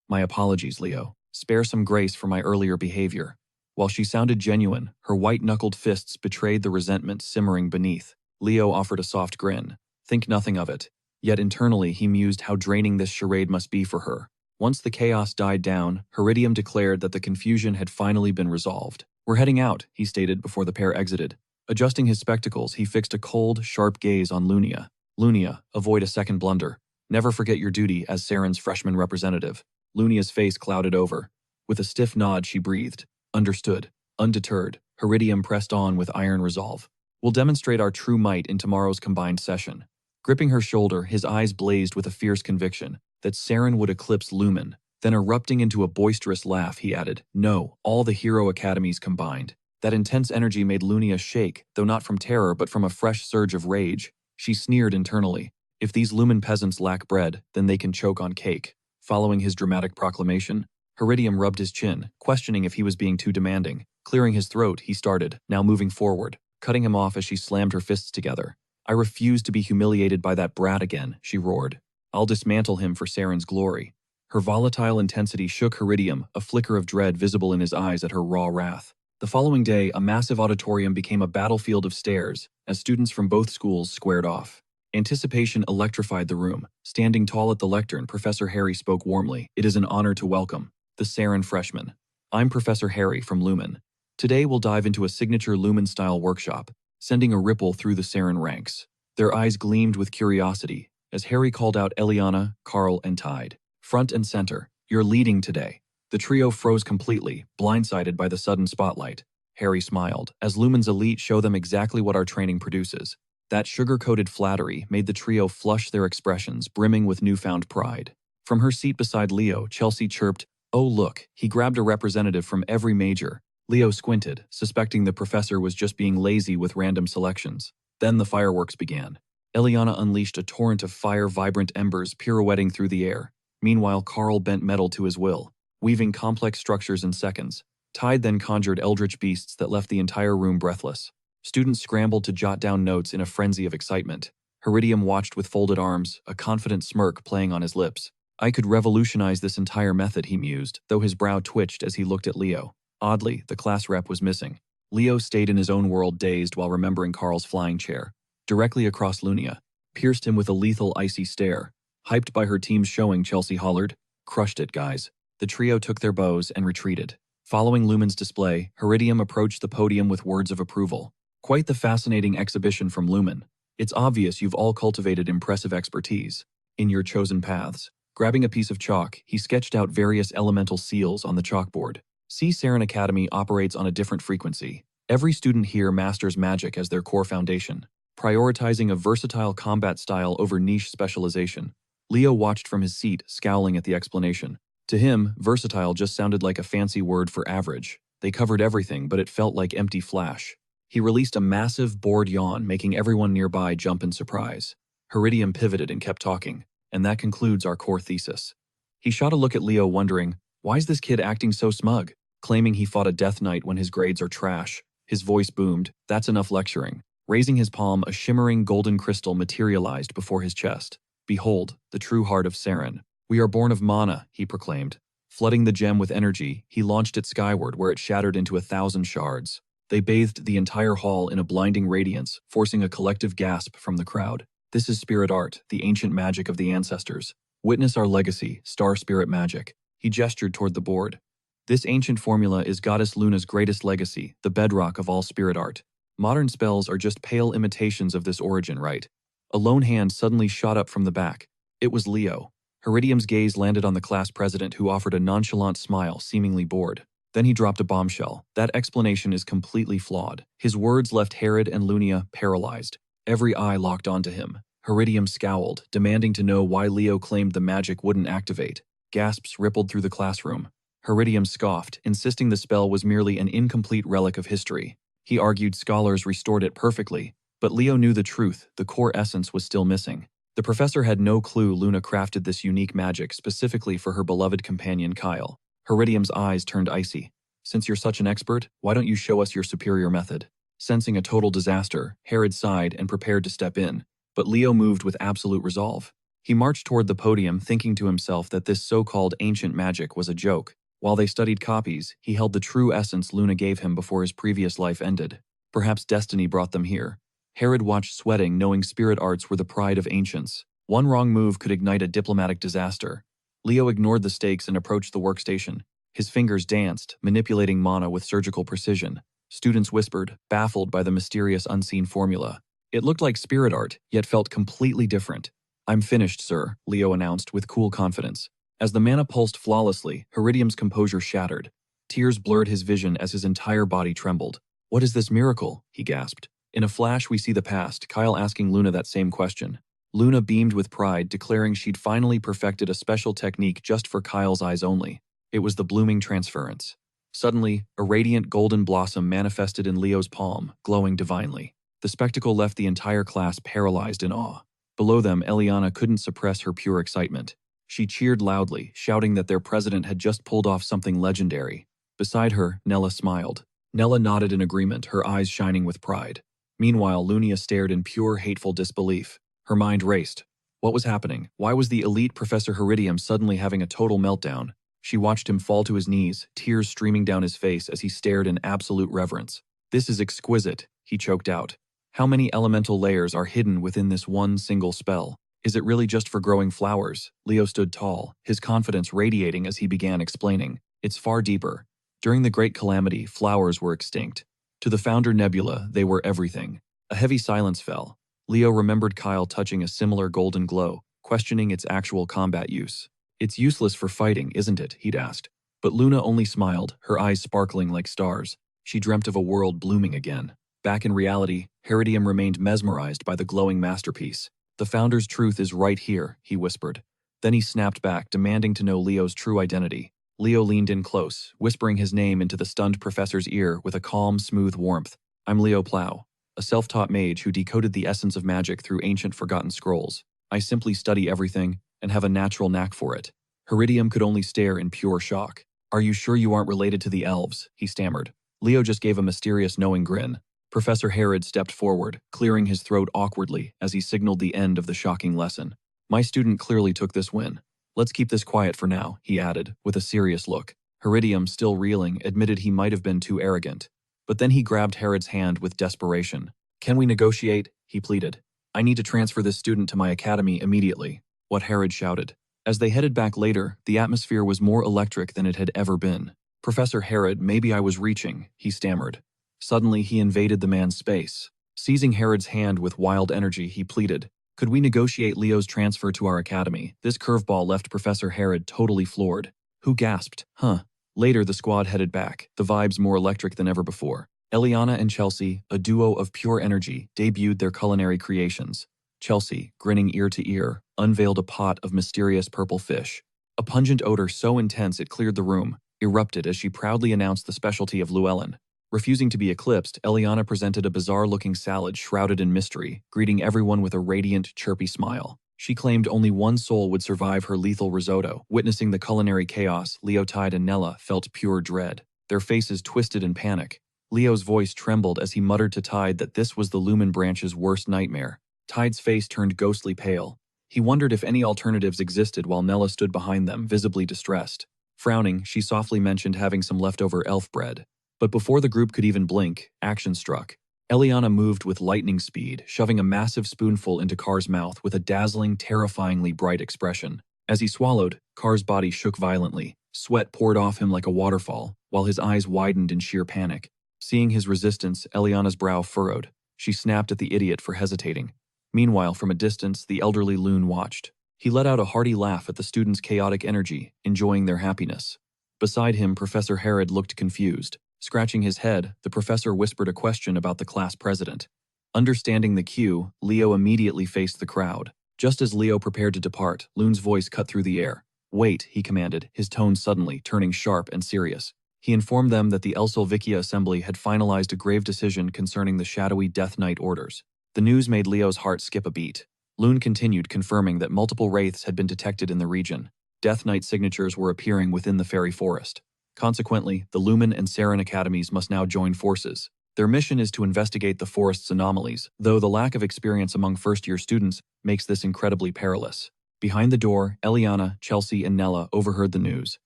My apologies, Leo. Spare some grace for my earlier behavior. While she sounded genuine, her white-knuckled fists betrayed the resentment simmering beneath. Leo offered a soft grin. Think nothing of it. Yet internally he mused how draining this charade must be for her. Once the chaos died down, Heridium declared that the confusion had finally been resolved. We're heading out, he stated before the pair exited. Adjusting his spectacles, he fixed a cold, sharp gaze on Lunia. Lunia, avoid a second blunder. Never forget your duty as Saren's freshman representative. Lunia's face clouded over. With a stiff nod, she breathed. Understood. Undeterred, Heridium pressed on with iron resolve. We'll demonstrate our true might in tomorrow's combined session. Gripping her shoulder, his eyes blazed with a fierce conviction that Saren would eclipse Lumen. Then erupting into a boisterous laugh, he added, No, all the hero academies combined. That intense energy made Lunia shake, though not from terror but from a fresh surge of rage. She sneered internally. If these Lumen peasants lack bread, then they can choke on cake. Following his dramatic proclamation, Heridium rubbed his chin, questioning if he was being too demanding. Clearing his throat, he started, now moving forward, cutting him off as she slammed her fists together. I refuse to be humiliated by that brat again, she roared. I'll dismantle him for Saren's glory. Her volatile intensity shook Heridium, a flicker of dread visible in his eyes at her raw wrath. The following day, a massive auditorium became a battlefield of stairs as students from both schools squared off. Anticipation electrified the room. Standing tall at the lectern, Professor Harry spoke warmly. It is an honor to welcome the Saren freshmen. I'm Professor Harry from Lumen. Today we'll dive into a signature Lumen-style workshop, sending a ripple through the Saren ranks. Their eyes gleamed with curiosity as Harry called out Eliana, Carl, and Tide. Front and center, you're leading today. The trio froze completely, blindsided by the sudden spotlight. Harry smiled, as Lumen's elite show them exactly what our training produces. That sugar-coated flattery made the trio flush their expressions, brimming with newfound pride. From her seat beside Leo, Chelsea chirped, "Oh look, he grabbed a representative from every major." Leo squinted, suspecting the professor was just being lazy with random selections. Then the fireworks began. Eliana unleashed a torrent of fire-vibrant embers pirouetting through the air. Meanwhile, Carl bent metal to his will, weaving complex structures in seconds. Tide then conjured eldritch beasts that left the entire room breathless. Students scrambled to jot down notes in a frenzy of excitement. Heridium watched with folded arms, a confident smirk playing on his lips. I could revolutionize this entire method, he mused, though his brow twitched as he looked at Leo. Oddly, the class rep was missing. Leo stayed in his own world, dazed while remembering Carl's flying chair. Directly across Lunia, pierced him with a lethal icy stare. Hyped by her team's showing, Chelsea hollered, "Crushed it, guys." The trio took their bows and retreated. Following Lumen's display, Heridium approached the podium with words of approval. Quite the fascinating exhibition from Lumen. It's obvious you've all cultivated impressive expertise in your chosen paths. Grabbing a piece of chalk, he sketched out various elemental seals on the chalkboard. See, Saren Academy operates on a different frequency. Every student here masters magic as their core foundation, prioritizing a versatile combat style over niche specialization. Leo watched from his seat, scowling at the explanation. To him, versatile just sounded like a fancy word for average. They covered everything, but it felt like empty flash. He released a massive, bored yawn, making everyone nearby jump in surprise. Heridium pivoted and kept talking. And that concludes our core thesis. He shot a look at Leo, wondering, why is this kid acting so smug? Claiming he fought a death knight when his grades are trash. His voice boomed, "That's enough lecturing." Raising his palm, a shimmering golden crystal materialized before his chest. "Behold, the true heart of Saren. We are born of mana," he proclaimed. Flooding the gem with energy, he launched it skyward where it shattered into 1,000 shards. They bathed the entire hall in a blinding radiance, forcing a collective gasp from the crowd. This is spirit art, the ancient magic of the ancestors. Witness our legacy, star spirit magic. He gestured toward the board. This ancient formula is Goddess Luna's greatest legacy, the bedrock of all spirit art. Modern spells are just pale imitations of this origin, right? A lone hand suddenly shot up from the back. It was Leo. Heridium's gaze landed on the class president, who offered a nonchalant smile, seemingly bored. Then he dropped a bombshell. That explanation is completely flawed. His words left Herod and Lunia paralyzed. Every eye locked onto him. Heridium scowled, demanding to know why Leo claimed the magic wouldn't activate. Gasps rippled through the classroom. Heridium scoffed, insisting the spell was merely an incomplete relic of history. He argued scholars restored it perfectly, but Leo knew the truth, the core essence was still missing. The professor had no clue Luna crafted this unique magic specifically for her beloved companion Kyle. Heridium's eyes turned icy. "Since you're such an expert, why don't you show us your superior method?" Sensing a total disaster, Herod sighed and prepared to step in, but Leo moved with absolute resolve. He marched toward the podium, thinking to himself that this so-called ancient magic was a joke. While they studied copies, he held the true essence Luna gave him before his previous life ended. Perhaps destiny brought them here. Herod watched sweating, knowing spirit arts were the pride of ancients. One wrong move could ignite a diplomatic disaster. Leo ignored the stakes and approached the workstation. His fingers danced, manipulating mana with surgical precision. Students whispered, baffled by the mysterious unseen formula. It looked like spirit art, yet felt completely different. "I'm finished, sir," Leo announced with cool confidence. As the mana pulsed flawlessly, Heridium's composure shattered. Tears blurred his vision as his entire body trembled. "What is this miracle?" he gasped. In a flash, we see the past, Kyle asking Luna that same question. Luna beamed with pride, declaring she'd finally perfected a special technique just for Kyle's eyes only. It was the blooming transference. Suddenly, a radiant golden blossom manifested in Leo's palm, glowing divinely. The spectacle left the entire class paralyzed in awe. Below them, Eliana couldn't suppress her pure excitement. She cheered loudly, shouting that their president had just pulled off something legendary. Beside her, Nella smiled. Nella nodded in agreement, her eyes shining with pride. Meanwhile, Lunia stared in pure hateful disbelief. Her mind raced. What was happening? Why was the elite Professor Heridium suddenly having a total meltdown? She watched him fall to his knees, tears streaming down his face as he stared in absolute reverence. This is exquisite, he choked out. How many elemental layers are hidden within this one single spell? Is it really just for growing flowers? Leo stood tall, his confidence radiating as he began explaining. It's far deeper. During the Great Calamity, flowers were extinct. To the Founder Nebula, they were everything. A heavy silence fell. Leo remembered Kyle touching a similar golden glow, questioning its actual combat use. It's useless for fighting, isn't it? He'd asked. But Luna only smiled, her eyes sparkling like stars. She dreamt of a world blooming again. Back in reality, Heridium remained mesmerized by the glowing masterpiece. The Founder's truth is right here, he whispered. Then he snapped back, demanding to know Leo's true identity. Leo leaned in close, whispering his name into the stunned professor's ear with a calm, smooth warmth. I'm Leo Plow, a self-taught mage who decoded the essence of magic through ancient forgotten scrolls. I simply study everything and have a natural knack for it. Heridium could only stare in pure shock. Are you sure you aren't related to the elves? He stammered. Leo just gave a mysterious knowing grin. Professor Herod stepped forward, clearing his throat awkwardly as he signaled the end of the shocking lesson. My student clearly took this win. Let's keep this quiet for now, he added, with a serious look. Heridium, still reeling, admitted he might have been too arrogant. But then he grabbed Herod's hand with desperation. Can we negotiate? He pleaded. I need to transfer this student to my academy immediately. What Herod shouted. As they headed back later, the atmosphere was more electric than it had ever been. Professor Herod, maybe I was reaching, he stammered. Suddenly, he invaded the man's space. Seizing Herod's hand with wild energy, he pleaded, could we negotiate Leo's transfer to our academy? This curveball left Professor Herod totally floored. Who gasped, huh? Later, the squad headed back, the vibes more electric than ever before. Eliana and Chelsea, a duo of pure energy, debuted their culinary creations. Chelsea, grinning ear to ear, unveiled a pot of mysterious purple fish. A pungent odor so intense it cleared the room, erupted as she proudly announced the specialty of Llewellyn. Refusing to be eclipsed, Eliana presented a bizarre-looking salad shrouded in mystery, greeting everyone with a radiant, chirpy smile. She claimed only one soul would survive her lethal risotto. Witnessing the culinary chaos, Leo, Tide, and Nella felt pure dread. Their faces twisted in panic. Leo's voice trembled as he muttered to Tide that this was the Lumen Branch's worst nightmare. Tide's face turned ghostly pale. He wondered if any alternatives existed while Nella stood behind them, visibly distressed. Frowning, she softly mentioned having some leftover elf bread. But before the group could even blink, action struck. Eliana moved with lightning speed, shoving a massive spoonful into Car's mouth with a dazzling, terrifyingly bright expression. As he swallowed, Car's body shook violently. Sweat poured off him like a waterfall, while his eyes widened in sheer panic. Seeing his resistance, Eliana's brow furrowed. She snapped at the idiot for hesitating. Meanwhile, from a distance, the elderly loon watched. He let out a hearty laugh at the students' chaotic energy, enjoying their happiness. Beside him, Professor Herod looked confused. Scratching his head, the professor whispered a question about the class president. Understanding the cue, Leo immediately faced the crowd. Just as Leo prepared to depart, Loon's voice cut through the air. Wait, he commanded, his tone suddenly turning sharp and serious. He informed them that the El Solvicia Assembly had finalized a grave decision concerning the shadowy Death Knight orders. The news made Leo's heart skip a beat. Loon continued, confirming that multiple wraiths had been detected in the region. Death Knight signatures were appearing within the fairy forest. Consequently, the Lumen and Saren academies must now join forces. Their mission is to investigate the forest's anomalies, though the lack of experience among first-year students makes this incredibly perilous. Behind the door, Eliana, Chelsea, and Nella overheard the news.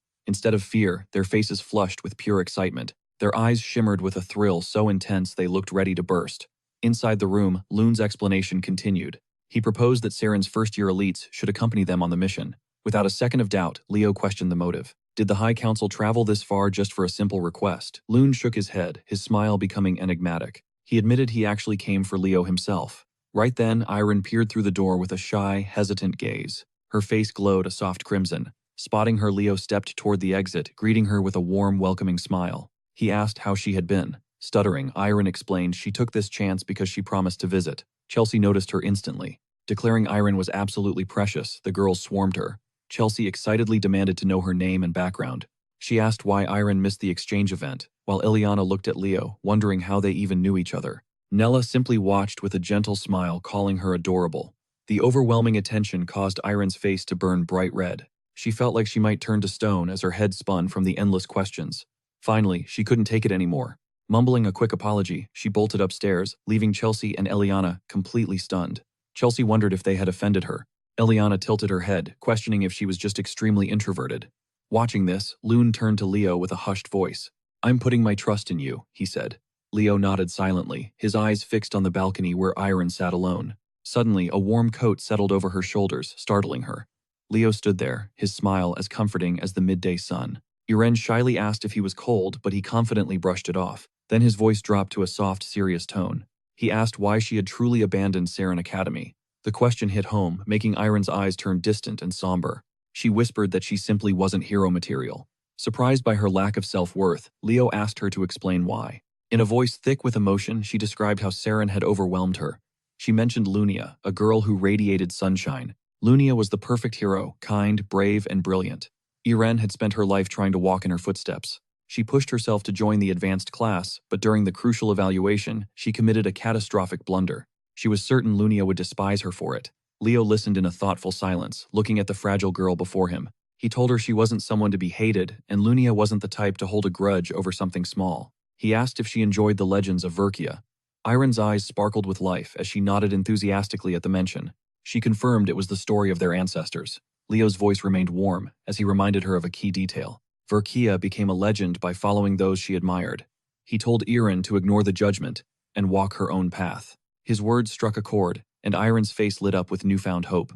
Instead of fear, their faces flushed with pure excitement. Their eyes shimmered with a thrill so intense they looked ready to burst. Inside the room, Loon's explanation continued. He proposed that Saren's first-year elites should accompany them on the mission. Without a second of doubt, Leo questioned the motive. Did the High Council travel this far just for a simple request? Loon shook his head, his smile becoming enigmatic. He admitted he actually came for Leo himself. Right then, Irene peered through the door with a shy, hesitant gaze. Her face glowed a soft crimson. Spotting her, Leo stepped toward the exit, greeting her with a warm, welcoming smile. He asked how she had been. Stuttering, Irene explained she took this chance because she promised to visit. Chelsea noticed her instantly. Declaring Irene was absolutely precious, the girls swarmed her. Chelsea excitedly demanded to know her name and background. She asked why Iron missed the exchange event, while Ileana looked at Leo, wondering how they even knew each other. Nella simply watched with a gentle smile, calling her adorable. The overwhelming attention caused Iron's face to burn bright red. She felt like she might turn to stone as her head spun from the endless questions. Finally, she couldn't take it anymore. Mumbling a quick apology, she bolted upstairs, leaving Chelsea and Eliana completely stunned. Chelsea wondered if they had offended her. Eliana tilted her head, questioning if she was just extremely introverted. Watching this, Loon turned to Leo with a hushed voice. "I'm putting my trust in you," he said. Leo nodded silently, his eyes fixed on the balcony where Iron sat alone. Suddenly, a warm coat settled over her shoulders, startling her. Leo stood there, his smile as comforting as the midday sun. Irene shyly asked if he was cold, but he confidently brushed it off. Then his voice dropped to a soft, serious tone. He asked why she had truly abandoned Saren Academy. The question hit home, making Iron's eyes turn distant and somber. She whispered that she simply wasn't hero material. Surprised by her lack of self-worth, Leo asked her to explain why. In a voice thick with emotion, she described how Saren had overwhelmed her. She mentioned Lunia, a girl who radiated sunshine. Lunia was the perfect hero, kind, brave, and brilliant. Irene had spent her life trying to walk in her footsteps. She pushed herself to join the advanced class, but during the crucial evaluation, she committed a catastrophic blunder. She was certain Lunia would despise her for it. Leo listened in a thoughtful silence, looking at the fragile girl before him. He told her she wasn't someone to be hated, and Lunia wasn't the type to hold a grudge over something small. He asked if she enjoyed the legends of Verkia. Iron's eyes sparkled with life as she nodded enthusiastically at the mention. She confirmed it was the story of their ancestors. Leo's voice remained warm as he reminded her of a key detail. Verkia became a legend by following those she admired. He told Iren to ignore the judgment and walk her own path. His words struck a chord, and Iren's face lit up with newfound hope.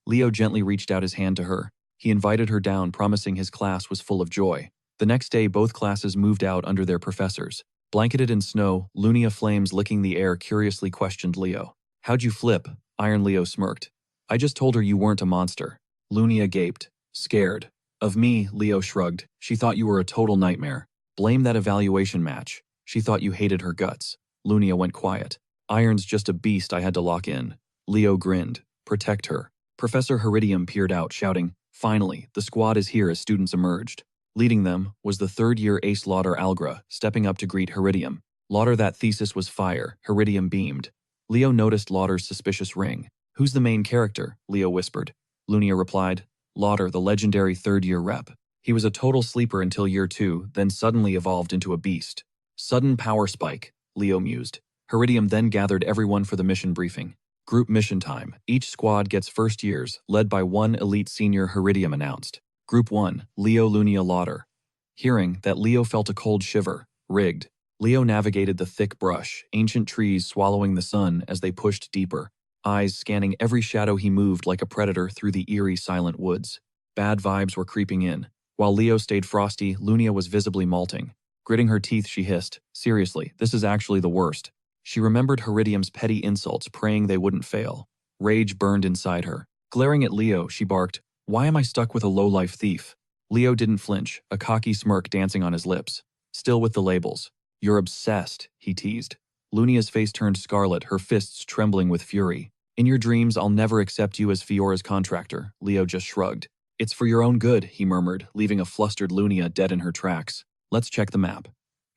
Leo gently reached out his hand to her. He invited her down, promising his class was full of joy. The next day, both classes moved out under their professors. Blanketed in snow, Lunia flames licking the air curiously questioned Leo. "How'd you flip?" Iron Leo smirked. "I just told her you weren't a monster." Lunia gaped. "Scared." "Of me," Leo shrugged. "She thought you were a total nightmare. Blame that evaluation match. She thought you hated her guts." Lunia went quiet. "Iron's just a beast I had to lock in." Leo grinned. "Protect her." Professor Heridium peered out, shouting, "Finally, the squad is here," as students emerged. Leading them was the third-year ace Lauder Algra, stepping up to greet Heridium. "Lauder, that thesis was fire," Heridium beamed. Leo noticed Lauder's suspicious ring. "Who's the main character?" Leo whispered. Lunia replied, "Lauder, the legendary third-year rep. He was a total sleeper until year 2, then suddenly evolved into a beast." "Sudden power spike," Leo mused. Heridium then gathered everyone for the mission briefing. "Group mission time. Each squad gets first years, led by one elite senior," Heridium announced. Group 1, Leo Lunia Lauder. Hearing that, Leo felt a cold shiver. Rigged. Leo navigated the thick brush, ancient trees swallowing the sun as they pushed deeper, eyes scanning every shadow he moved like a predator through the eerie, silent woods. Bad vibes were creeping in. While Leo stayed frosty, Lunia was visibly malting. Gritting her teeth, she hissed, "Seriously, this is actually the worst." She remembered Heridium's petty insults, praying they wouldn't fail. Rage burned inside her. Glaring at Leo, she barked, "Why am I stuck with a low-life thief?" Leo didn't flinch, a cocky smirk dancing on his lips. Still with the labels. "You're obsessed," he teased. Lunia's face turned scarlet, her fists trembling with fury. "In your dreams, I'll never accept you as Fiora's contractor," Leo just shrugged. "It's for your own good," he murmured, leaving a flustered Lunia dead in her tracks. "Let's check the map."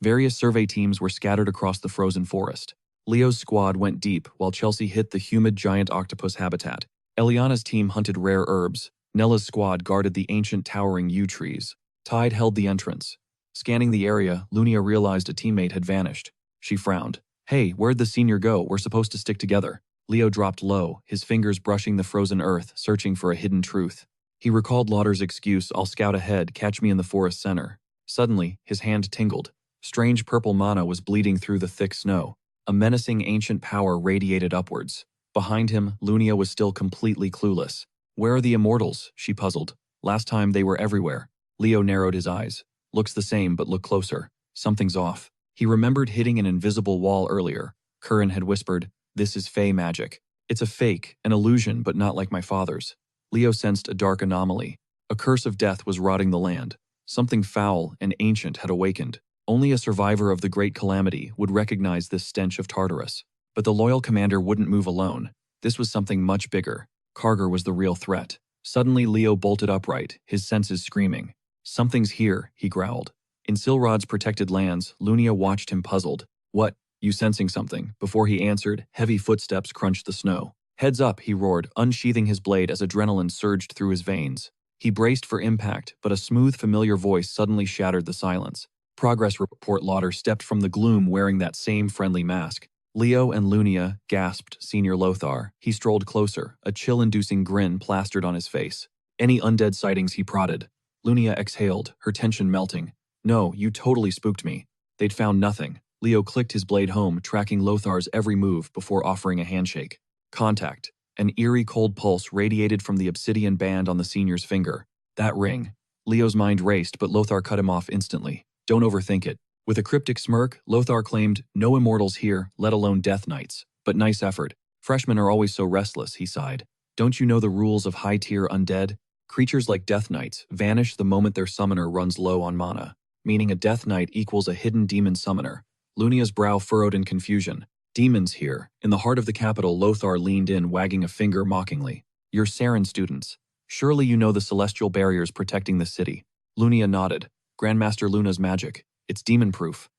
Various survey teams were scattered across the frozen forest. Leo's squad went deep, while Chelsea hit the humid giant octopus habitat. Eliana's team hunted rare herbs. Nella's squad guarded the ancient towering yew trees. Tide held the entrance. Scanning the area, Lunia realized a teammate had vanished. She frowned. "Hey, where'd the senior go? We're supposed to stick together." Leo dropped low, his fingers brushing the frozen earth, searching for a hidden truth. He recalled Lauder's excuse, "I'll scout ahead, catch me in the forest center." Suddenly, his hand tingled. Strange purple mana was bleeding through the thick snow. A menacing ancient power radiated upwards. Behind him, Lunia was still completely clueless. "Where are the immortals?" she puzzled. "Last time they were everywhere." Leo narrowed his eyes. "Looks the same, but look closer. Something's off." He remembered hitting an invisible wall earlier. Curran had whispered, "This is Fey magic. It's a fake, an illusion, but not like my father's." Leo sensed a dark anomaly. A curse of death was rotting the land. Something foul and ancient had awakened. Only a survivor of the Great Calamity would recognize this stench of Tartarus. But the loyal commander wouldn't move alone. This was something much bigger. Karger was the real threat. Suddenly, Leo bolted upright, his senses screaming. Something's here, he growled. In Silrod's protected lands, Lunia watched him puzzled. What? You sensing something? Before he answered, heavy footsteps crunched the snow. Heads up, he roared, unsheathing his blade as adrenaline surged through his veins. He braced for impact, but a smooth, familiar voice suddenly shattered the silence. Progress report Lauder stepped from the gloom wearing that same friendly mask. Leo and Lunia, gasped Senior Lothar. He strolled closer, a chill-inducing grin plastered on his face. Any undead sightings, he prodded. Lunia exhaled, her tension melting. No, you totally spooked me. They'd found nothing. Leo clicked his blade home, tracking Lothar's every move before offering a handshake. Contact. An eerie cold pulse radiated from the obsidian band on the senior's finger. That ring. Leo's mind raced, but Lothar cut him off instantly. Don't overthink it. With a cryptic smirk, Lothar claimed, no immortals here, let alone death knights. But nice effort. Freshmen are always so restless, he sighed. Don't you know the rules of high-tier undead? Creatures like death knights vanish the moment their summoner runs low on mana, meaning a death knight equals a hidden demon summoner. Lunia's brow furrowed in confusion. Demons here. In the heart of the capital, Lothar leaned in, wagging a finger mockingly. You're Saren students. Surely you know the celestial barriers protecting the city. Lunia nodded. Grandmaster Luna's magic. It's demon-proof.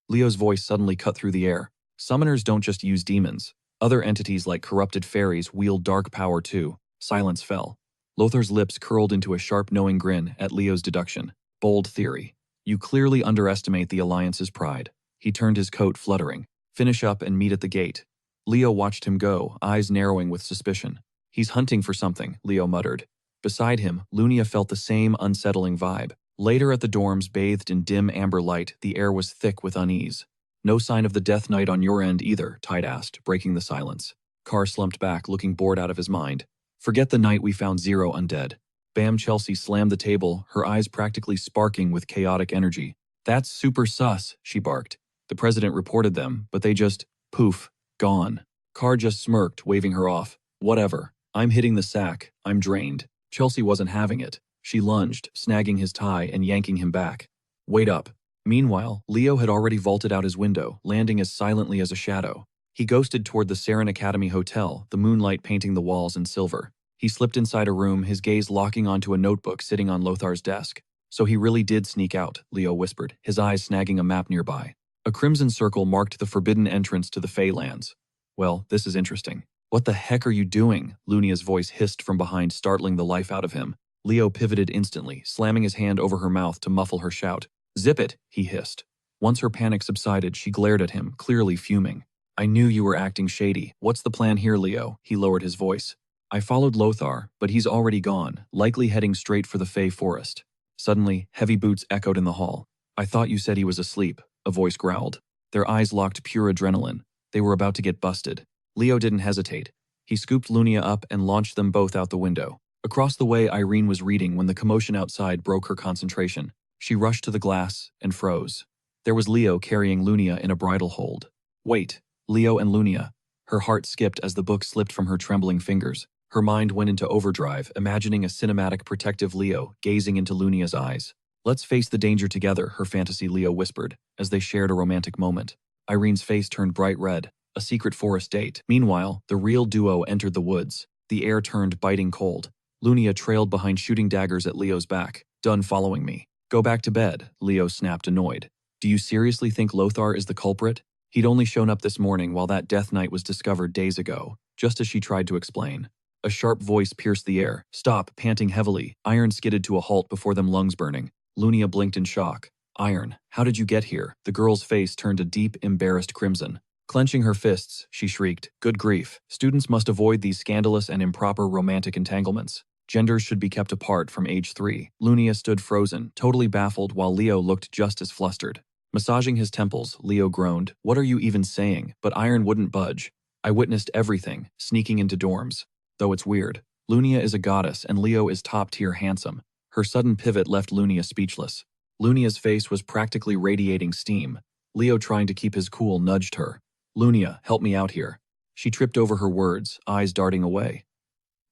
Leo's voice suddenly cut through the air. Summoners don't just use demons. Other entities like corrupted fairies wield dark power too. Silence fell. Lothar's lips curled into a sharp, knowing grin at Leo's deduction. Bold theory. You clearly underestimate the Alliance's pride. He turned his coat, fluttering. Finish up and meet at the gate. Leo watched him go, eyes narrowing with suspicion. He's hunting for something, Leo muttered. Beside him, Lunia felt the same unsettling vibe. Later at the dorms, bathed in dim amber light, the air was thick with unease. No sign of the Death Knight on your end either, Tide asked, breaking the silence. Carr slumped back, looking bored out of his mind. Forget the night we found 0 undead. Bam Chelsea slammed the table, her eyes practically sparking with chaotic energy. That's super sus, she barked. The president reported them, but they just, poof, gone. Carr just smirked, waving her off. Whatever. I'm hitting the sack. I'm drained. Chelsea wasn't having it. She lunged, snagging his tie and yanking him back. Wait up. Meanwhile, Leo had already vaulted out his window, landing as silently as a shadow. He ghosted toward the Saren Academy Hotel, the moonlight painting the walls in silver. He slipped inside a room, his gaze locking onto a notebook sitting on Lothar's desk. So he really did sneak out, Leo whispered, his eyes snagging a map nearby. A crimson circle marked the forbidden entrance to the Fey lands. Well, this is interesting. What the heck are you doing? Lunia's voice hissed from behind, startling the life out of him. Leo pivoted instantly, slamming his hand over her mouth to muffle her shout. Zip it, he hissed. Once her panic subsided, she glared at him, clearly fuming. I knew you were acting shady. What's the plan here, Leo? He lowered his voice. I followed Lothar, but he's already gone, likely heading straight for the Fey forest. Suddenly, heavy boots echoed in the hall. I thought you said he was asleep, a voice growled. Their eyes locked pure adrenaline. They were about to get busted. Leo didn't hesitate. He scooped Lunia up and launched them both out the window. Across the way, Irene was reading when the commotion outside broke her concentration. She rushed to the glass and froze. There was Leo carrying Lunia in a bridle hold. Wait, Leo and Lunia. Her heart skipped as the book slipped from her trembling fingers. Her mind went into overdrive, imagining a cinematic protective Leo gazing into Lunia's eyes. Let's face the danger together, her fantasy Leo whispered, as they shared a romantic moment. Irene's face turned bright red. A secret forest date. Meanwhile, the real duo entered the woods. The air turned biting cold. Lunia trailed behind, shooting daggers at Leo's back. Done following me. Go back to bed, Leo snapped, annoyed. Do you seriously think Lothar is the culprit? He'd only shown up this morning while that Death Knight was discovered days ago, just as she tried to explain. A sharp voice pierced the air. Stop, panting heavily. Iron skidded to a halt before them, lungs burning. Lunia blinked in shock. Iron, how did you get here? The girl's face turned a deep, embarrassed crimson. Clenching her fists, she shrieked, good grief. Students must avoid these scandalous and improper romantic entanglements. Genders should be kept apart from age 3. Lunia stood frozen, totally baffled, while Leo looked just as flustered. Massaging his temples, Leo groaned, what are you even saying? But Iron wouldn't budge. I witnessed everything, sneaking into dorms. Though it's weird. Lunia is a goddess and Leo is top-tier handsome. Her sudden pivot left Lunia speechless. Lunia's face was practically radiating steam. Leo, trying to keep his cool, nudged her. Lunia, help me out here. She tripped over her words, eyes darting away.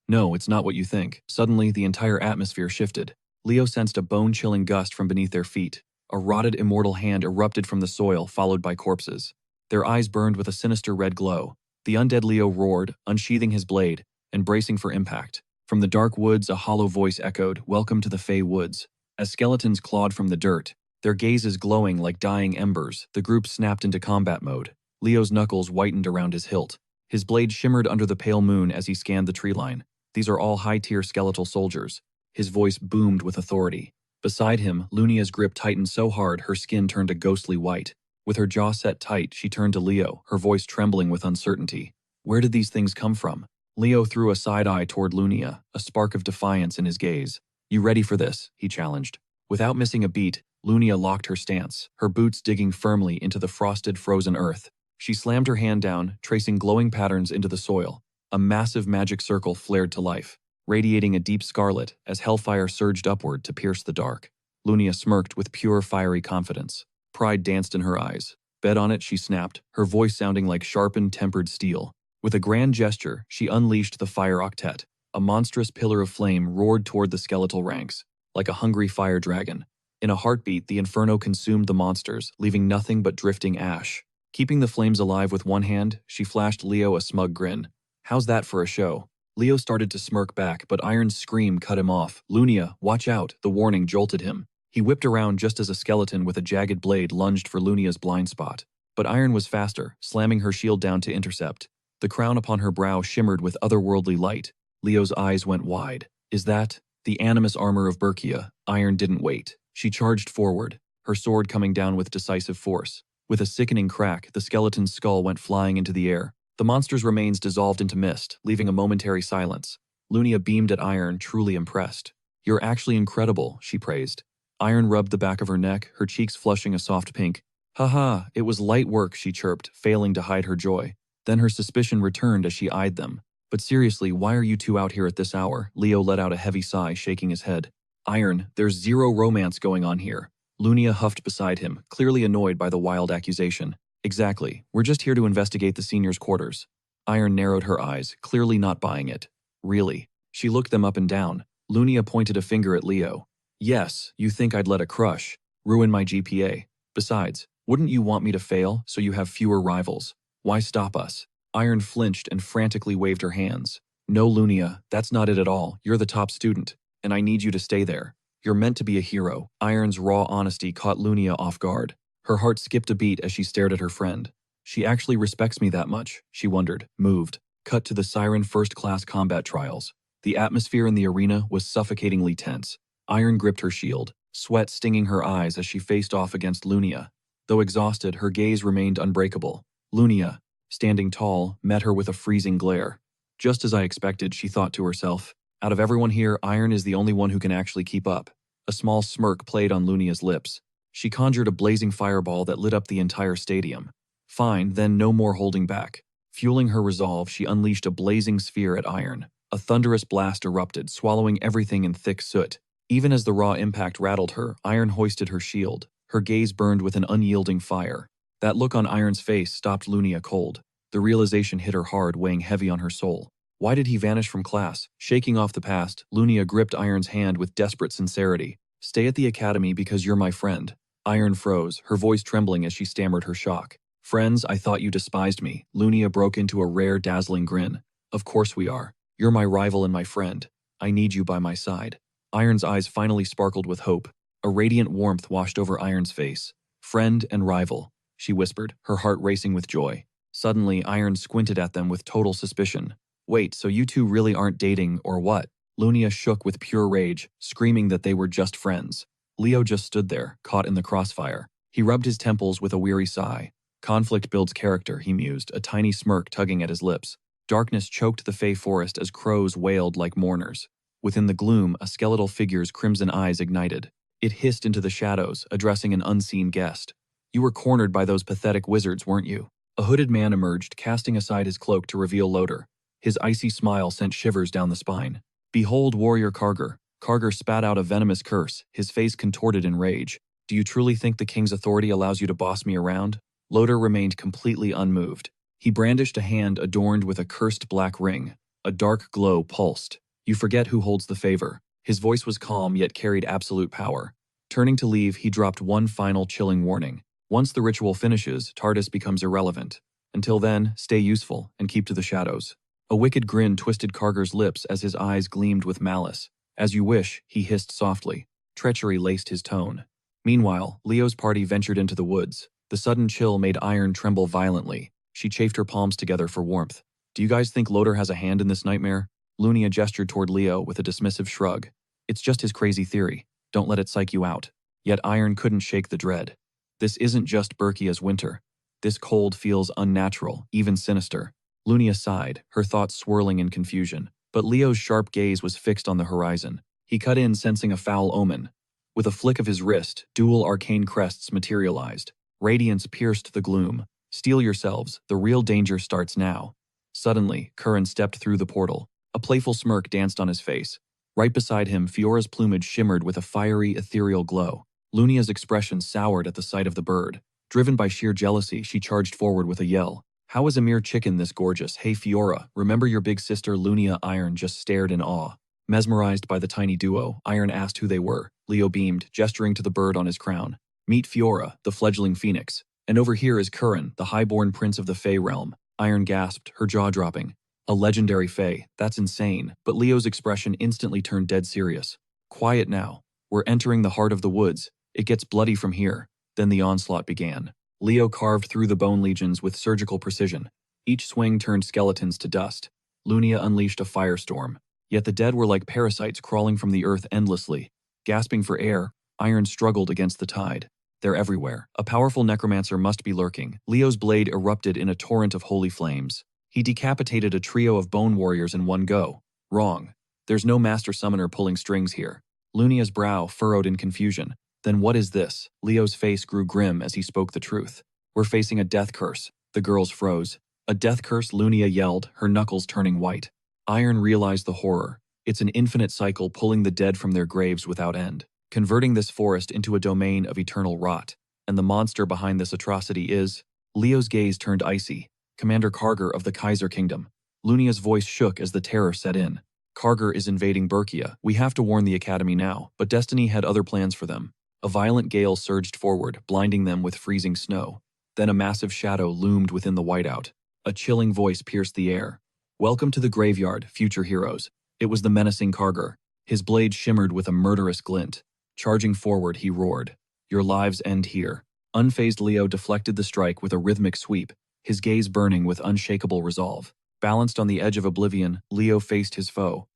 No, it's not what you think. Suddenly, the entire atmosphere shifted. Leo sensed a bone-chilling gust from beneath their feet. A rotted immortal hand erupted from the soil, followed by corpses. Their eyes burned with a sinister red glow. The undead Leo roared, unsheathing his blade, and bracing for impact. From the dark woods, a hollow voice echoed, Welcome to the Fey Woods. As skeletons clawed from the dirt, their gazes glowing like dying embers, the group snapped into combat mode. Leo's knuckles whitened around his hilt. His blade shimmered under the pale moon as he scanned the tree line. These are all high-tier skeletal soldiers. His voice boomed with authority. Beside him, Lunia's grip tightened so hard her skin turned a ghostly white. With her jaw set tight, she turned to Leo, her voice trembling with uncertainty. Where did these things come from? Leo threw a side eye toward Lunia, a spark of defiance in his gaze. You ready for this? He challenged. Without missing a beat, Lunia locked her stance, her boots digging firmly into the frosted, frozen earth. She slammed her hand down, tracing glowing patterns into the soil. A massive magic circle flared to life, radiating a deep scarlet as hellfire surged upward to pierce the dark. Lunia smirked with pure fiery confidence. Pride danced in her eyes. Bet on it, she snapped, her voice sounding like sharpened, tempered steel. With a grand gesture, she unleashed the fire octet. A monstrous pillar of flame roared toward the skeletal ranks, like a hungry fire dragon. In a heartbeat, the inferno consumed the monsters, leaving nothing but drifting ash. Keeping the flames alive with one hand, she flashed Leo a smug grin. How's that for a show? Leo started to smirk back, but Iron's scream cut him off. Lunia, watch out, the warning jolted him. He whipped around just as a skeleton with a jagged blade lunged for Lunia's blind spot. But Iron was faster, slamming her shield down to intercept. The crown upon her brow shimmered with otherworldly light. Leo's eyes went wide. Is that the animus armor of Berkia? Iron didn't wait. She charged forward, her sword coming down with decisive force. With a sickening crack, the skeleton's skull went flying into the air. The monster's remains dissolved into mist, leaving a momentary silence. Lunia beamed at Iron, truly impressed. You're actually incredible, she praised. Iron rubbed the back of her neck, her cheeks flushing a soft pink. Haha, it was light work, she chirped, failing to hide her joy. Then her suspicion returned as she eyed them. But seriously, why are you two out here at this hour? Leo let out a heavy sigh, shaking his head. Iron, there's zero romance going on here. Lunia huffed beside him, clearly annoyed by the wild accusation. Exactly, we're just here to investigate the seniors' quarters. Iron narrowed her eyes, clearly not buying it. Really? She looked them up and down. Lunia pointed a finger at Leo. Yes, you think I'd let a crush ruin my GPA. Besides, wouldn't you want me to fail so you have fewer rivals? Why stop us? Iron flinched and frantically waved her hands. No, Lunia, that's not it at all. You're the top student, and I need you to stay there. You're meant to be a hero. Iron's raw honesty caught Lunia off guard. Her heart skipped a beat as she stared at her friend. She actually respects me that much, she wondered, moved. Cut to the Siren first-class combat trials. The atmosphere in the arena was suffocatingly tense. Iron gripped her shield, sweat stinging her eyes as she faced off against Lunia. Though exhausted, her gaze remained unbreakable. Lunia, standing tall, met her with a freezing glare. Just as I expected, she thought to herself. Out of everyone here, Iron is the only one who can actually keep up. A small smirk played on Lunia's lips. She conjured a blazing fireball that lit up the entire stadium. Fine, then no more holding back. Fueling her resolve, she unleashed a blazing sphere at Iron. A thunderous blast erupted, swallowing everything in thick soot. Even as the raw impact rattled her, Iron hoisted her shield. Her gaze burned with an unyielding fire. That look on Iron's face stopped Lunia cold. The realization hit her hard, weighing heavy on her soul. Why did he vanish from class? Shaking off the past, Lunia gripped Iron's hand with desperate sincerity. Stay at the academy because you're my friend. Iron froze, her voice trembling as she stammered her shock. Friends, I thought you despised me. Lunia broke into a rare, dazzling grin. Of course we are. You're my rival and my friend. I need you by my side. Iron's eyes finally sparkled with hope. A radiant warmth washed over Iron's face. Friend and rival, she whispered, her heart racing with joy. Suddenly, Iron squinted at them with total suspicion. Wait, so you two really aren't dating, or what? Lunia shook with pure rage, screaming that they were just friends. Leo just stood there, caught in the crossfire. He rubbed his temples with a weary sigh. Conflict builds character, he mused, a tiny smirk tugging at his lips. Darkness choked the Fey forest as crows wailed like mourners. Within the gloom, a skeletal figure's crimson eyes ignited. It hissed into the shadows, addressing an unseen guest. You were cornered by those pathetic wizards, weren't you? A hooded man emerged, casting aside his cloak to reveal Loder. His icy smile sent shivers down the spine. Behold warrior Karger. Karger spat out a venomous curse, his face contorted in rage. Do you truly think the king's authority allows you to boss me around? Loder remained completely unmoved. He brandished a hand adorned with a cursed black ring. A dark glow pulsed. You forget who holds the favor. His voice was calm yet carried absolute power. Turning to leave, he dropped one final chilling warning. Once the ritual finishes, TARDIS becomes irrelevant. Until then, stay useful and keep to the shadows. A wicked grin twisted Karger's lips as his eyes gleamed with malice. As you wish, he hissed softly. Treachery laced his tone. Meanwhile, Leo's party ventured into the woods. The sudden chill made Iron tremble violently. She chafed her palms together for warmth. Do you guys think Loader has a hand in this nightmare? Lunia gestured toward Leo with a dismissive shrug. It's just his crazy theory. Don't let it psych you out. Yet Iron couldn't shake the dread. This isn't just Berkia's winter. This cold feels unnatural, even sinister. Lunia sighed, her thoughts swirling in confusion. But Leo's sharp gaze was fixed on the horizon. He cut in, sensing a foul omen. With a flick of his wrist, dual arcane crests materialized. Radiance pierced the gloom. Steel yourselves, the real danger starts now. Suddenly, Curran stepped through the portal. A playful smirk danced on his face. Right beside him, Fiora's plumage shimmered with a fiery, ethereal glow. Lunia's expression soured at the sight of the bird. Driven by sheer jealousy, she charged forward with a yell. How is a mere chicken this gorgeous? Hey Fiora, remember your big sister Lunia? Iron just stared in awe. Mesmerized by the tiny duo, Iron asked who they were. Leo beamed, gesturing to the bird on his crown. Meet Fiora, the fledgling phoenix. And over here is Curran, the highborn prince of the Fey realm. Iron gasped, her jaw dropping. A legendary Fey, that's insane. But Leo's expression instantly turned dead serious. Quiet now. We're entering the heart of the woods. It gets bloody from here. Then the onslaught began. Leo carved through the bone legions with surgical precision. Each swing turned skeletons to dust. Lunia unleashed a firestorm. Yet the dead were like parasites crawling from the earth endlessly. Gasping for air, Iron struggled against the tide. They're everywhere. A powerful necromancer must be lurking. Leo's blade erupted in a torrent of holy flames. He decapitated a trio of bone warriors in one go. Wrong. There's no master summoner pulling strings here. Lunia's brow furrowed in confusion. Then what is this? Leo's face grew grim as he spoke the truth. We're facing a death curse. The girls froze. A death curse, Lunia yelled, her knuckles turning white. Iron realized the horror. It's an infinite cycle pulling the dead from their graves without end, converting this forest into a domain of eternal rot. And the monster behind this atrocity is… Leo's gaze turned icy. Commander Karger of the Kaiser Kingdom. Lunia's voice shook as the terror set in. Karger is invading Berkia. We have to warn the Academy now, but Destiny had other plans for them. A violent gale surged forward, blinding them with freezing snow. Then a massive shadow loomed within the whiteout. A chilling voice pierced the air. Welcome to the graveyard, future heroes. It was the menacing Karger. His blade shimmered with a murderous glint. Charging forward, he roared. Your lives end here. Unfazed Leo deflected the strike with a rhythmic sweep, his gaze burning with unshakable resolve. Balanced on the edge of oblivion, Leo faced his foe.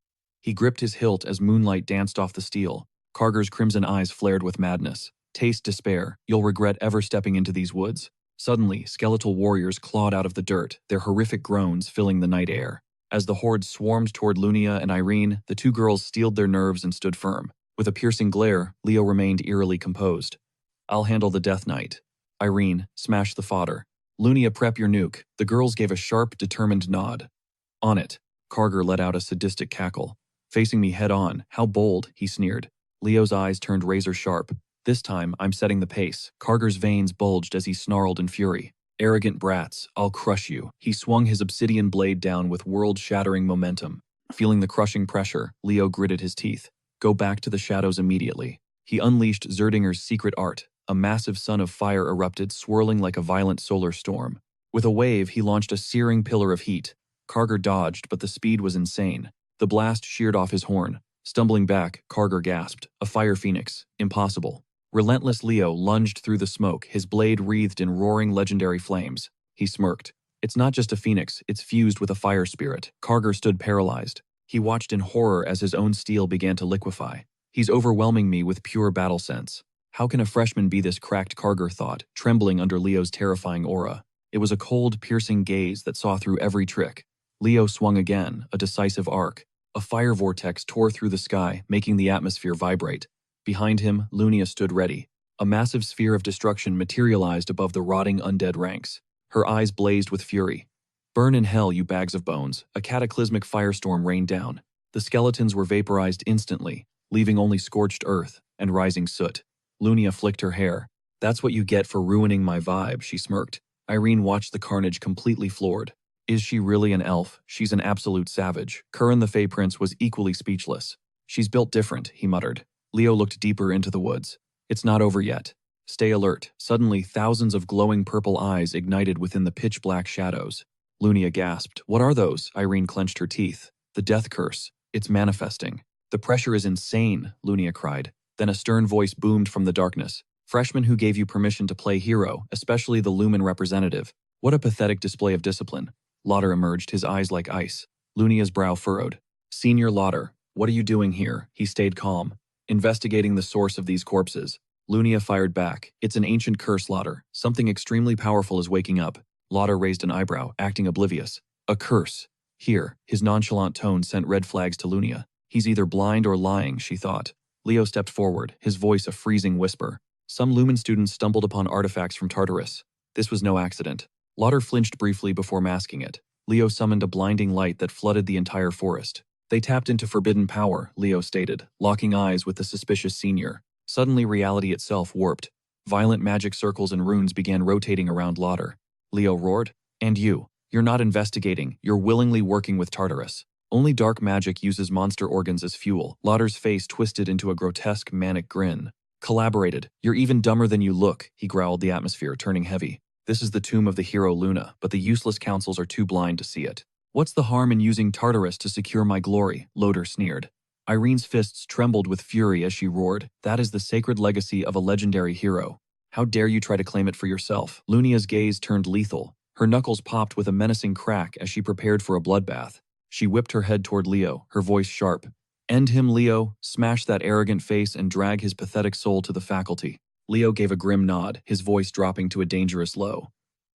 He gripped his hilt as moonlight danced off the steel. Karger's crimson eyes flared with madness. Taste despair. You'll regret ever stepping into these woods. Suddenly, skeletal warriors clawed out of the dirt, their horrific groans filling the night air. As the horde swarmed toward Lunia and Irene, the two girls steeled their nerves and stood firm. With a piercing glare, Leo remained eerily composed. I'll handle the Death Knight. Irene, smash the fodder. Lunia, prep your nuke. The girls gave a sharp, determined nod. On it. Karger let out a sadistic cackle. Facing me head on, how bold, he sneered. Leo's eyes turned razor sharp. This time, I'm setting the pace. Karger's veins bulged as he snarled in fury. Arrogant brats, I'll crush you. He swung his obsidian blade down with world-shattering momentum. Feeling the crushing pressure, Leo gritted his teeth. Go back to the shadows immediately. He unleashed Zerdinger's secret art. A massive sun of fire erupted, swirling like a violent solar storm. With a wave, he launched a searing pillar of heat. Karger dodged, but the speed was insane. The blast sheared off his horn. Stumbling back, Karger gasped. A fire phoenix. Impossible. Relentless Leo lunged through the smoke, his blade wreathed in roaring legendary flames. He smirked. It's not just a phoenix, it's fused with a fire spirit. Karger stood paralyzed. He watched in horror as his own steel began to liquefy. He's overwhelming me with pure battle sense. How can a freshman be this cracked? Karger thought, trembling under Leo's terrifying aura. It was a cold, piercing gaze that saw through every trick. Leo swung again, a decisive arc. A fire vortex tore through the sky, making the atmosphere vibrate. Behind him, Lunia stood ready. A massive sphere of destruction materialized above the rotting undead ranks. Her eyes blazed with fury. Burn in hell, you bags of bones. A cataclysmic firestorm rained down. The skeletons were vaporized instantly, leaving only scorched earth and rising soot. Lunia flicked her hair. That's what you get for ruining my vibe, she smirked. Irene watched the carnage completely floored. Is she really an elf? She's an absolute savage. Curran the Fey Prince was equally speechless. She's built different, he muttered. Leo looked deeper into the woods. It's not over yet. Stay alert. Suddenly, thousands of glowing purple eyes ignited within the pitch-black shadows. Lunia gasped. What are those? Irene clenched her teeth. The death curse. It's manifesting. The pressure is insane, Lunia cried. Then a stern voice boomed from the darkness. Freshman who gave you permission to play hero, especially the Lumen representative. What a pathetic display of discipline. Lauder emerged, his eyes like ice. Lunia's brow furrowed. Senior Lauder, what are you doing here? He stayed calm. Investigating the source of these corpses. Lunia fired back. It's an ancient curse, Lauder. Something extremely powerful is waking up. Lauder raised an eyebrow, acting oblivious. A curse. Here, his nonchalant tone sent red flags to Lunia. He's either blind or lying, she thought. Leo stepped forward, his voice a freezing whisper. Some Lumen students stumbled upon artifacts from Tartarus. This was no accident. Lauder flinched briefly before masking it. Leo summoned a blinding light that flooded the entire forest. They tapped into forbidden power, Leo stated, locking eyes with the suspicious senior. Suddenly reality itself warped. Violent magic circles and runes began rotating around Lauder. Leo roared. And you. You're not investigating, you're willingly working with Tartarus. Only dark magic uses monster organs as fuel. Lauder's face twisted into a grotesque, manic grin. Collaborated. You're even dumber than you look, he growled, the atmosphere turning heavy. This is the tomb of the hero Luna, but the useless councils are too blind to see it. What's the harm in using Tartarus to secure my glory? Lauder sneered. Irene's fists trembled with fury as she roared. That is the sacred legacy of a legendary hero. How dare you try to claim it for yourself? Lunia's gaze turned lethal. Her knuckles popped with a menacing crack as she prepared for a bloodbath. She whipped her head toward Leo, her voice sharp. End him, Leo. Smash that arrogant face and drag his pathetic soul to the faculty. Leo gave a grim nod, his voice dropping to a dangerous low.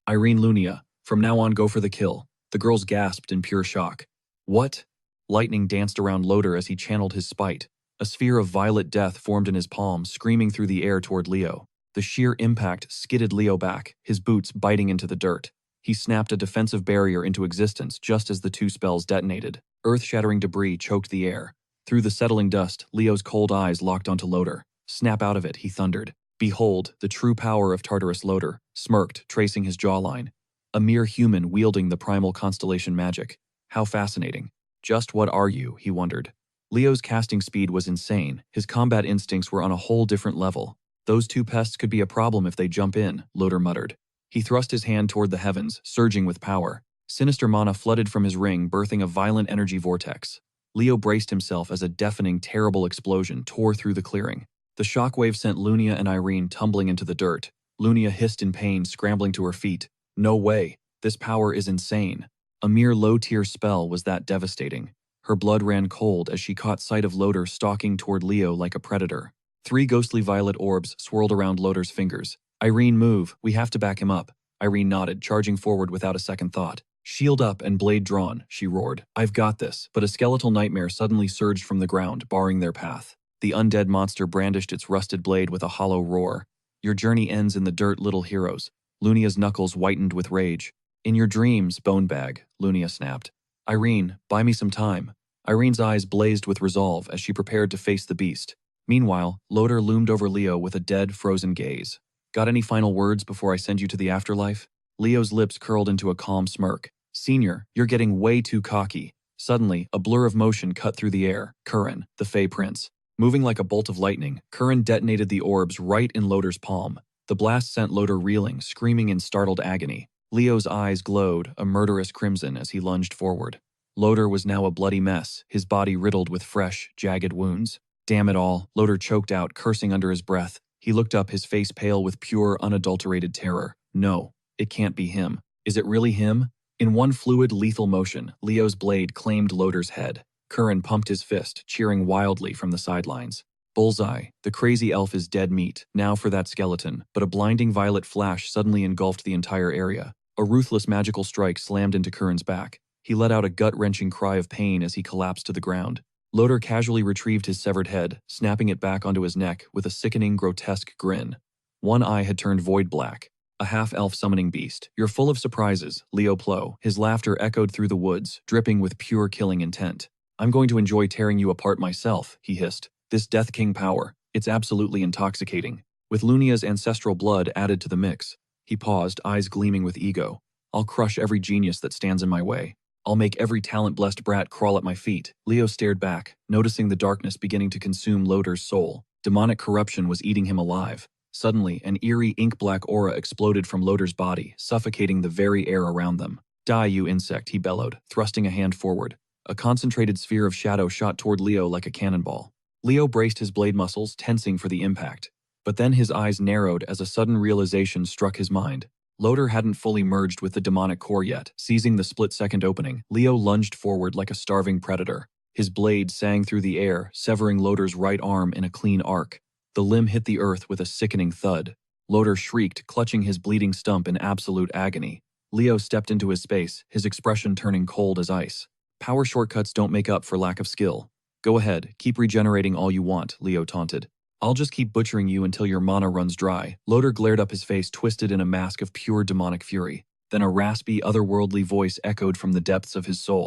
Irene, Lunia, from now on go for the kill. The girls gasped in pure shock. What? Lightning danced around Lauder as he channeled his spite. A sphere of violet death formed in his palm, screaming through the air toward Leo. The sheer impact skidded Leo back, his boots biting into the dirt. He snapped a defensive barrier into existence just as the two spells detonated. Earth-shattering debris choked the air. Through the settling dust, Leo's cold eyes locked onto Lauder. Snap out of it, he thundered. Behold, the true power of Tartarus. Lauder smirked, tracing his jawline. A mere human wielding the primal constellation magic. How fascinating. Just what are you, he wondered. Leo's casting speed was insane. His combat instincts were on a whole different level. Those two pests could be a problem if they jump in, Lauder muttered. He thrust his hand toward the heavens, surging with power. Sinister mana flooded from his ring, birthing a violent energy vortex. Leo braced himself as a deafening, terrible explosion tore through the clearing. The shockwave sent Lunia and Irene tumbling into the dirt. Lunia hissed in pain, scrambling to her feet. No way. This power is insane. A mere low-tier spell was that devastating. Her blood ran cold as she caught sight of Lauder stalking toward Leo like a predator. 3 ghostly violet orbs swirled around Lauder's fingers. Irene, move. We have to back him up. Irene nodded, charging forward without a second thought. Shield up and blade drawn, she roared. I've got this. But a skeletal nightmare suddenly surged from the ground, barring their path. The undead monster brandished its rusted blade with a hollow roar. Your journey ends in the dirt, little heroes. Lunia's knuckles whitened with rage. In your dreams, bonebag, Lunia snapped. Irene, buy me some time. Irene's eyes blazed with resolve as she prepared to face the beast. Meanwhile, Lauder loomed over Leo with a dead, frozen gaze. Got any final words before I send you to the afterlife? Leo's lips curled into a calm smirk. Senior, you're getting way too cocky. Suddenly, a blur of motion cut through the air. Curran, the Fey Prince. Moving like a bolt of lightning, Curran detonated the orbs right in Lauder's palm. The blast sent Lauder reeling, screaming in startled agony. Leo's eyes glowed, a murderous crimson as he lunged forward. Lauder was now a bloody mess, his body riddled with fresh, jagged wounds. Damn it all, Lauder choked out, cursing under his breath. He looked up, his face pale with pure, unadulterated terror. No, it can't be him. Is it really him? In one fluid, lethal motion, Leo's blade claimed Lauder's head. Curran pumped his fist, cheering wildly from the sidelines. Bullseye, the crazy elf is dead meat, now for that skeleton, but a blinding violet flash suddenly engulfed the entire area. A ruthless magical strike slammed into Curran's back. He let out a gut-wrenching cry of pain as he collapsed to the ground. Lauder casually retrieved his severed head, snapping it back onto his neck with a sickening, grotesque grin. One eye had turned void black. A half-elf summoning beast. You're full of surprises, Leo Plo. His laughter echoed through the woods, dripping with pure killing intent. I'm going to enjoy tearing you apart myself, he hissed. This Death King power, it's absolutely intoxicating. With Lunia's ancestral blood added to the mix. He paused, eyes gleaming with ego. I'll crush every genius that stands in my way. I'll make every talent-blessed brat crawl at my feet. Leo stared back, noticing the darkness beginning to consume Lauder's soul. Demonic corruption was eating him alive. Suddenly, an eerie ink-black aura exploded from Lauder's body, suffocating the very air around them. Die, you insect, he bellowed, thrusting a hand forward. A concentrated sphere of shadow shot toward Leo like a cannonball. Leo braced his blade muscles, tensing for the impact. But then his eyes narrowed as a sudden realization struck his mind. Loader hadn't fully merged with the demonic core yet. Seizing the split-second opening, Leo lunged forward like a starving predator. His blade sang through the air, severing Loader's right arm in a clean arc. The limb hit the earth with a sickening thud. Loader shrieked, clutching his bleeding stump in absolute agony. Leo stepped into his space, his expression turning cold as ice. Power shortcuts don't make up for lack of skill. Go ahead, keep regenerating all you want, Leo taunted. I'll just keep butchering you until your mana runs dry. Loader glared up, his face twisted in a mask of pure demonic fury. Then a raspy, otherworldly voice echoed from the depths of his soul.